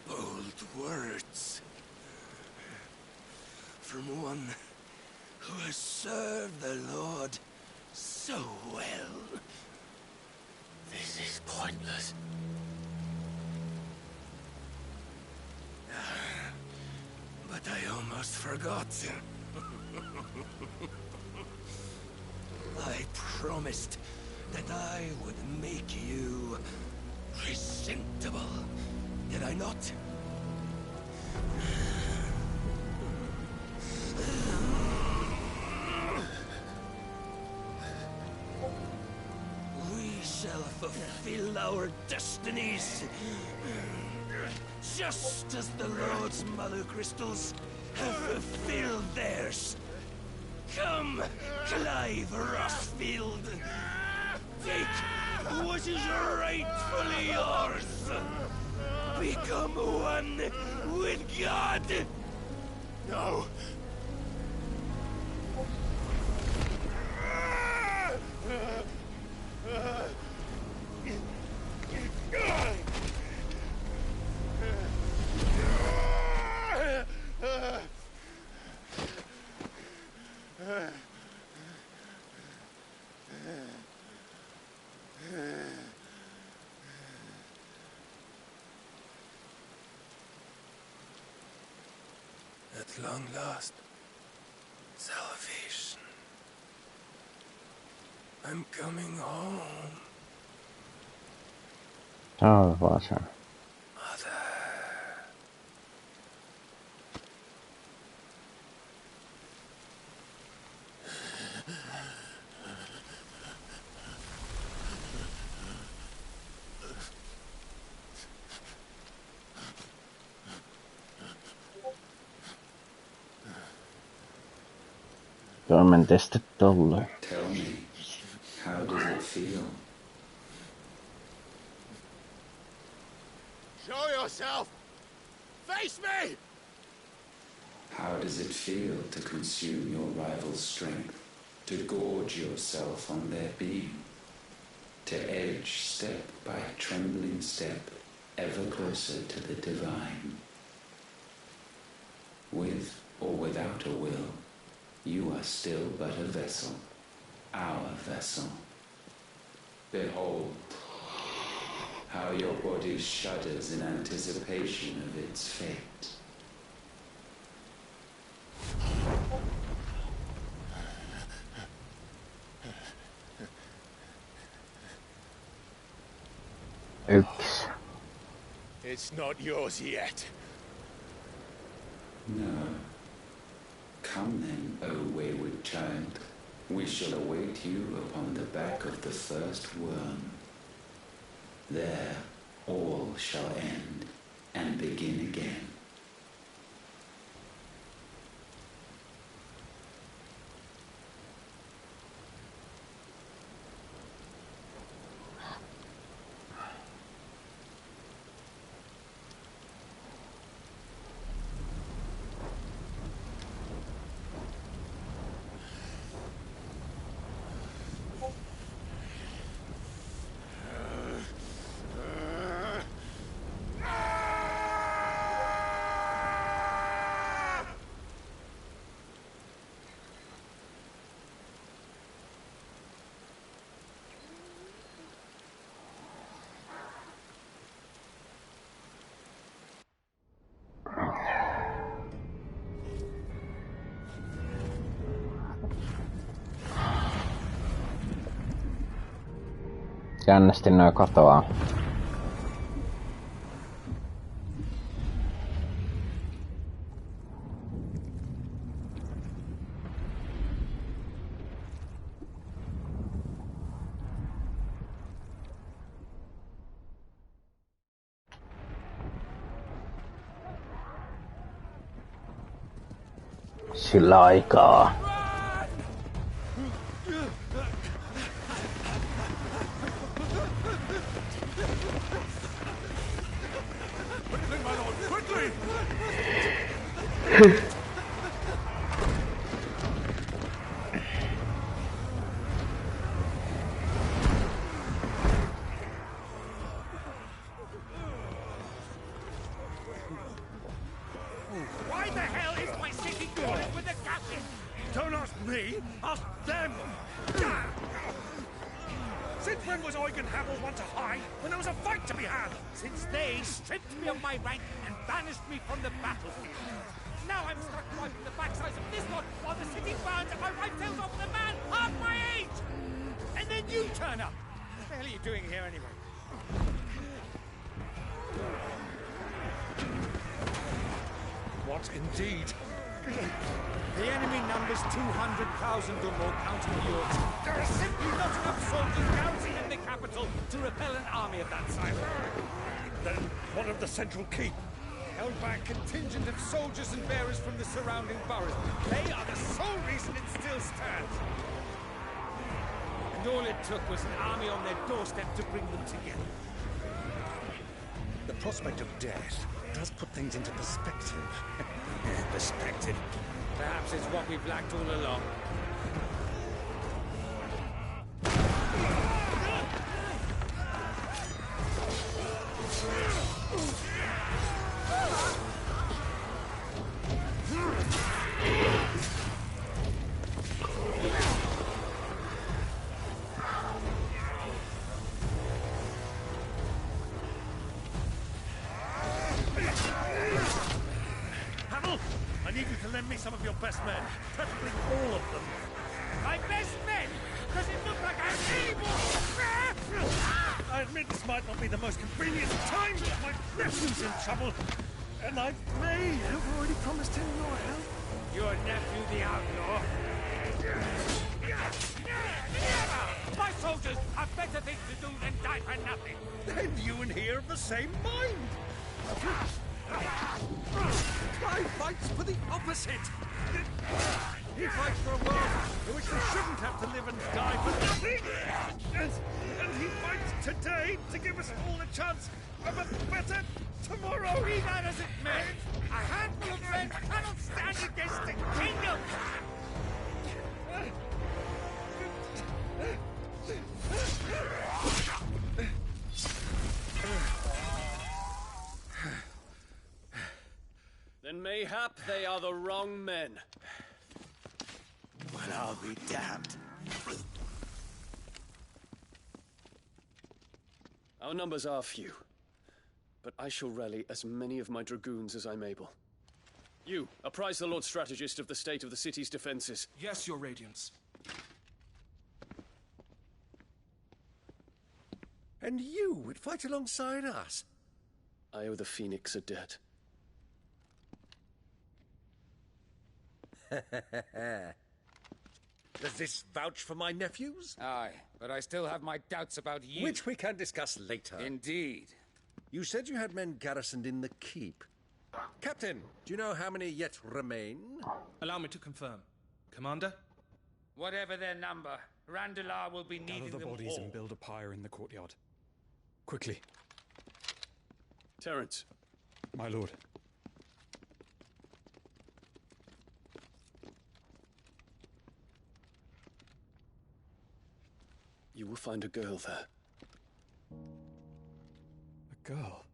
Bold words from one who has served the Lord so well. This is pointless. But I almost forgot. I promised that I would make you presentable. Did I not? We shall fulfill our destinies, just as the Lord's Mother Crystals have fulfilled theirs. Come, Clive Rossfield. Take what is rightfully yours. Become one with God. No. At long last, salvation. I'm coming home. Oh, właśnie. Toimen testit tolleen. Tell me, how does it feel? Show yourself! Face me! How does it feel to consume your rival's strength? To gorge yourself on their beam? To edge step by trembling step ever closer to the divine? With or without a will, you are still but a vessel, our vessel. Behold, how your body shudders in anticipation of its fate. Yksi. It's not yours yet. No. Come then, O wayward child. We shall await you upon the back of the first worm. There, all shall end and begin again. Jännästi noi katoaa. Sillä aikaa. Why the hell is my city crawling with the captain? Don't ask me, ask them! Since when was Eugen Hamel one to hide when there was a fight to be had? Since they stripped me of my rank and banished me from the battlefield. Now I'm stuck wiping the backsides of this lot while the city burns and my wife tells off the man half my age! And then you turn up! What the hell are you doing here anyway? What indeed? The enemy numbers 200,000 or more, counting the Yorks. There are simply not enough soldiers garrisoned in the capital to repel an army of that size. Then what of the central keep? Held by a contingent of soldiers and bearers from the surrounding boroughs. They are the sole reason it still stands. And all it took was an army on their doorstep to bring them together. The prospect of death does put things into perspective. Perspective. Perhaps it's what we've lacked all along. I need you to lend me some of your best men, preferably all of them. My best men? Does it look like I'm able? I admit this might not be the most convenient time, but my nephew's in trouble, and I may have already promised him your help. Your nephew, the outlaw? My soldiers have better things to do than die for nothing. Then you and he are of the same mind. Clive fights for the opposite! He fights for a world in which we shouldn't have to live and die for nothing! And he fights today to give us all a chance of a better tomorrow! Be that as it may, a handful of men cannot stand against the kingdom! Then mayhap they are the wrong men. Well, I'll be damned. Our numbers are few, but I shall rally as many of my dragoons as I'm able. You, apprise the Lord Strategist of the state of the city's defenses. Yes, Your Radiance. And you would fight alongside us? I owe the Phoenix a debt. Does this vouch for my nephews? Aye, but I still have my doubts about you. Which we can discuss later. Indeed. You said you had men garrisoned in the keep. Captain, do you know how many yet remain? Allow me to confirm. Commander? Whatever their number, Randalar will be needing Gather the them bodies all. and build a pyre in the courtyard. Quickly. Terence. My lord. You will find a girl there. A girl?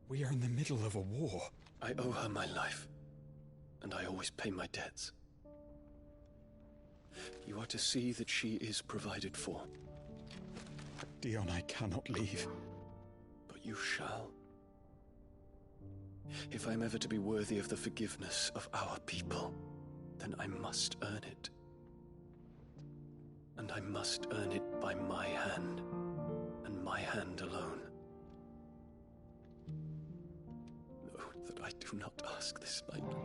We are in the middle of a war. I owe her my life, and I always pay my debts. You are to see that she is provided for. Dion, I cannot leave. But you shall. If I am ever to be worthy of the forgiveness of our people, then I must earn it. And I must earn it by my hand, and my hand alone. Know that I do not ask this lightly.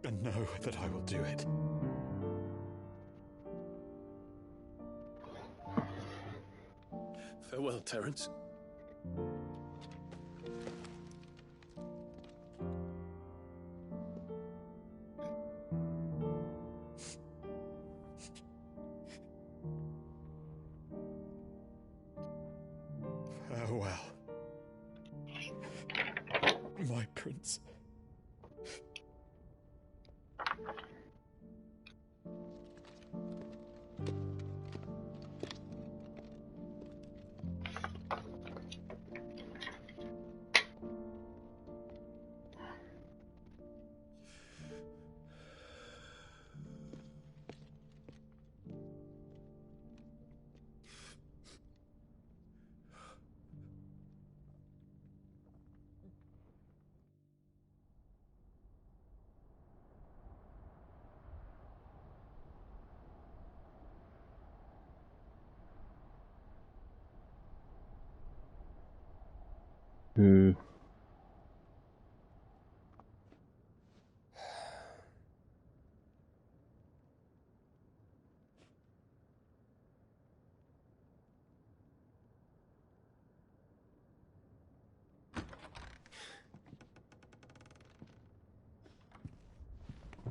And know that I will do it. Farewell, Terence. Farewell. My prince.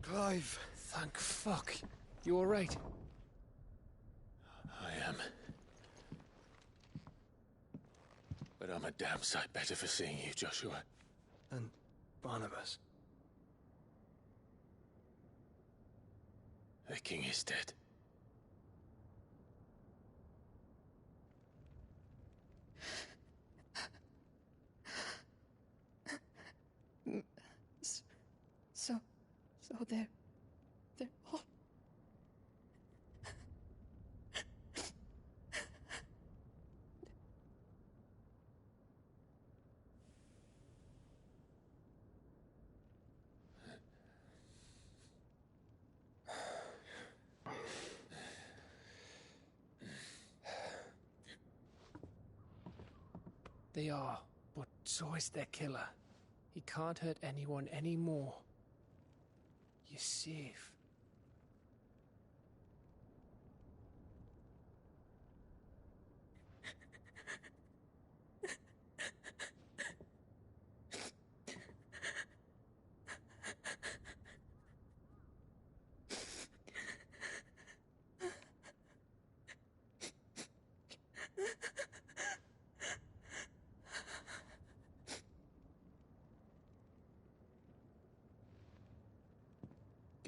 Clive. Thank fuck. You alright? I am. But I'm a damn sight better for seeing you, Joshua. And Barnabas. The king is dead. So they're all... They are, but so is their killer. He can't hurt anyone anymore. You're safe.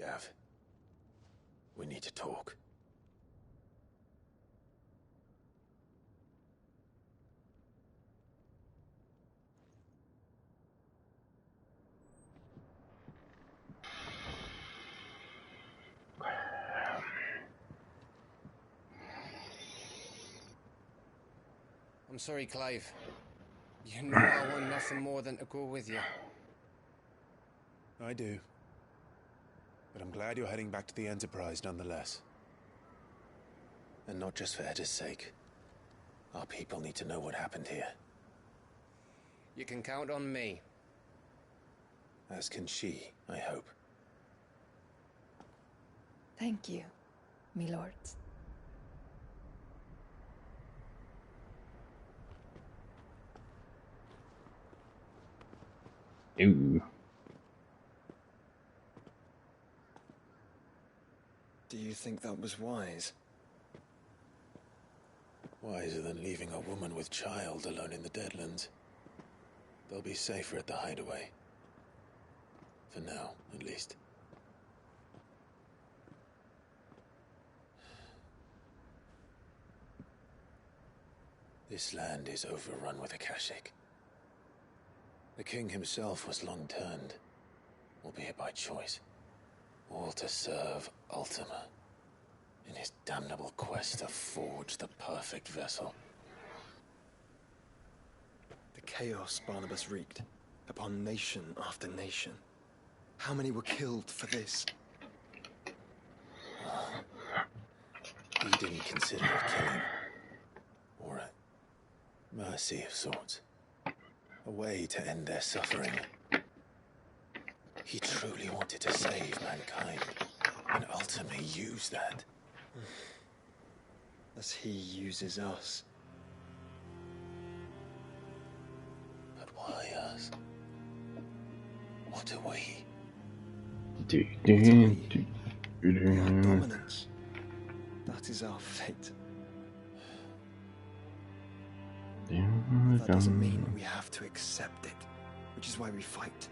have. We need to talk. I'm sorry, Clive. You know I want nothing more than to go with you. I do. But I'm glad you're heading back to the Enterprise nonetheless. And not just for Edda's sake. Our people need to know what happened here. You can count on me. As can she, I hope. Thank you, me lords. Ooh. Do you think that was wise? Wiser than leaving a woman with child alone in the Deadlands. They'll be safer at the hideaway. For now, at least. This land is overrun with Akashic. The king himself was long turned, albeit by choice, all to serve Ultima, in his damnable quest to forge the perfect vessel. The chaos Barnabas wreaked upon nation after nation. How many were killed for this? He didn't consider it killing, or a mercy of sorts. A way to end their suffering. He truly wanted to save mankind, and ultimately used that. As he uses us. But why us? What are we? We are dominance. That is our fate. That doesn't mean we have to accept it, which is why we fight.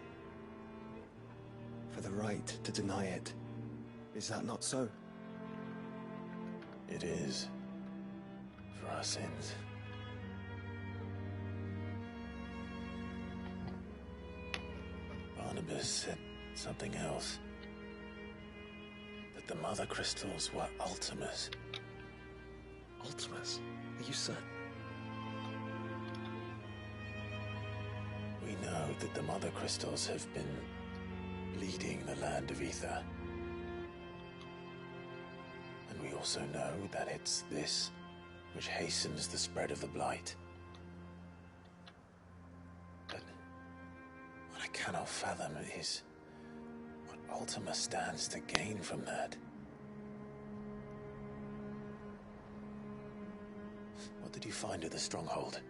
For the right to deny it. Is that not so? It is. For our sins. Barnabas said something else. That the Mother Crystals were Ultimas. Ultimas? Are you certain? We know that the Mother Crystals have been leading the land of Ether. And we also know that it's this which hastens the spread of the Blight. But what I cannot fathom is what Ultima stands to gain from that. What did you find at the Stronghold?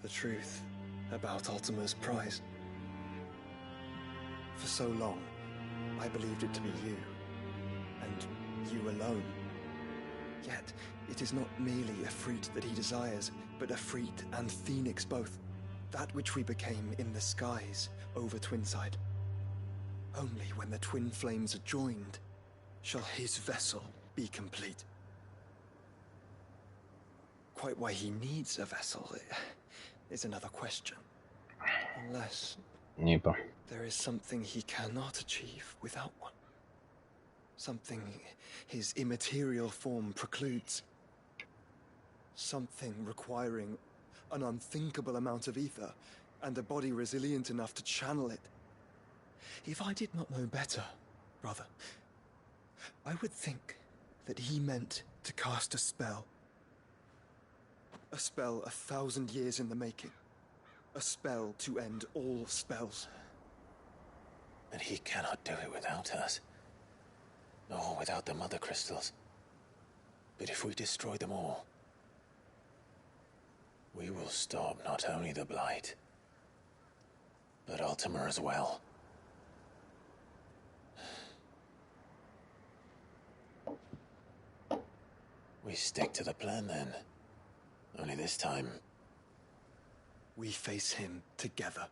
The truth about Ultima's prize. For so long, I believed it to be you, and you alone. Yet, it is not merely a fruit that he desires, but a fruit and phoenix both. That which we became in the skies over Twinside. Only when the twin flames are joined, shall his vessel be complete. Quite why he needs a vessel is another question. Unless there is something he cannot achieve without one. Something his immaterial form precludes. Something requiring an unthinkable amount of ether and a body resilient enough to channel it. If I did not know better, brother, I would think that he meant to cast a spell. A spell 1,000 years in the making. A spell to end all spells. And he cannot do it without us. Nor without the Mother Crystals. But if we destroy them all, we will stop not only the Blight, but Ultima as well. We stick to the plan then. Only this time, we face him together.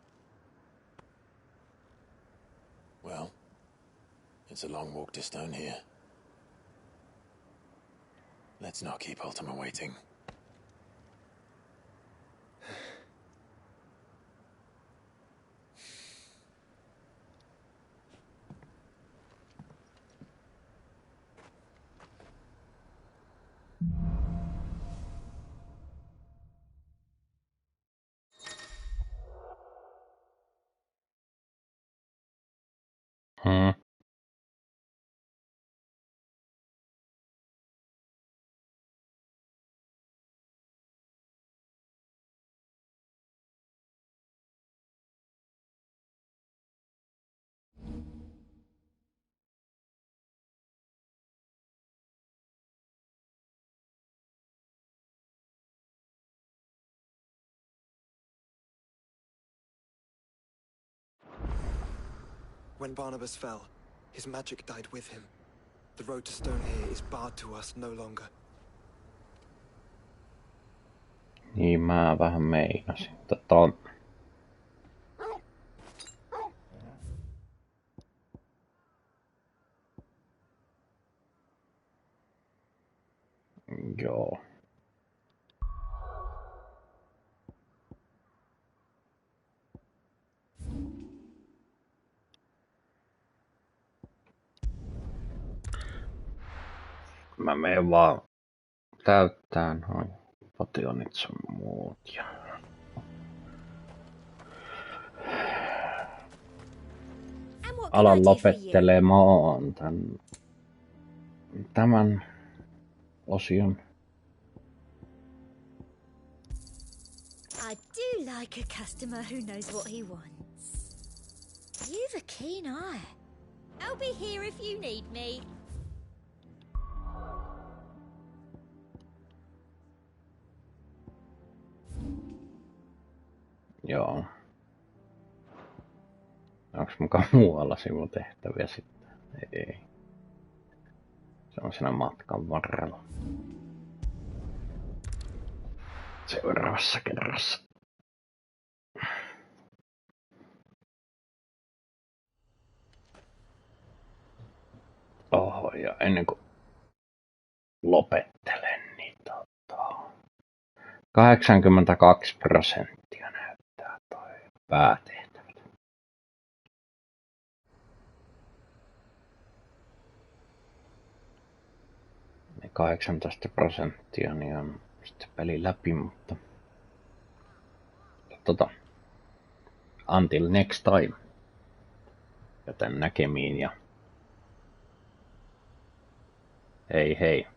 Well, It's a long walk to Stone here. Let's not keep Ultima waiting. When Barnabas fell, his magic died with him. The road to Stone here is barred to us no longer. Niin mä vähän meinasin. Joo. Mä menen vaan täyttää noin potionit sun muut ja... Alan lopettelemaan tämän osion. I do like a customer who knows what he wants. You've a keen eye. I'll be here if you need me. Joo. Onks mukaan muualla sivutehtäviä sitten? Ei. Se on siinä matkan varrella. Seuraavassa kerrassa. Oho, ja ennen kuin lopettelen, niin 82% näyttää toi päätehtävät. Ne 18% niin on sitten peli läpi, mutta until next time. Joten näkemiin ja hei hei.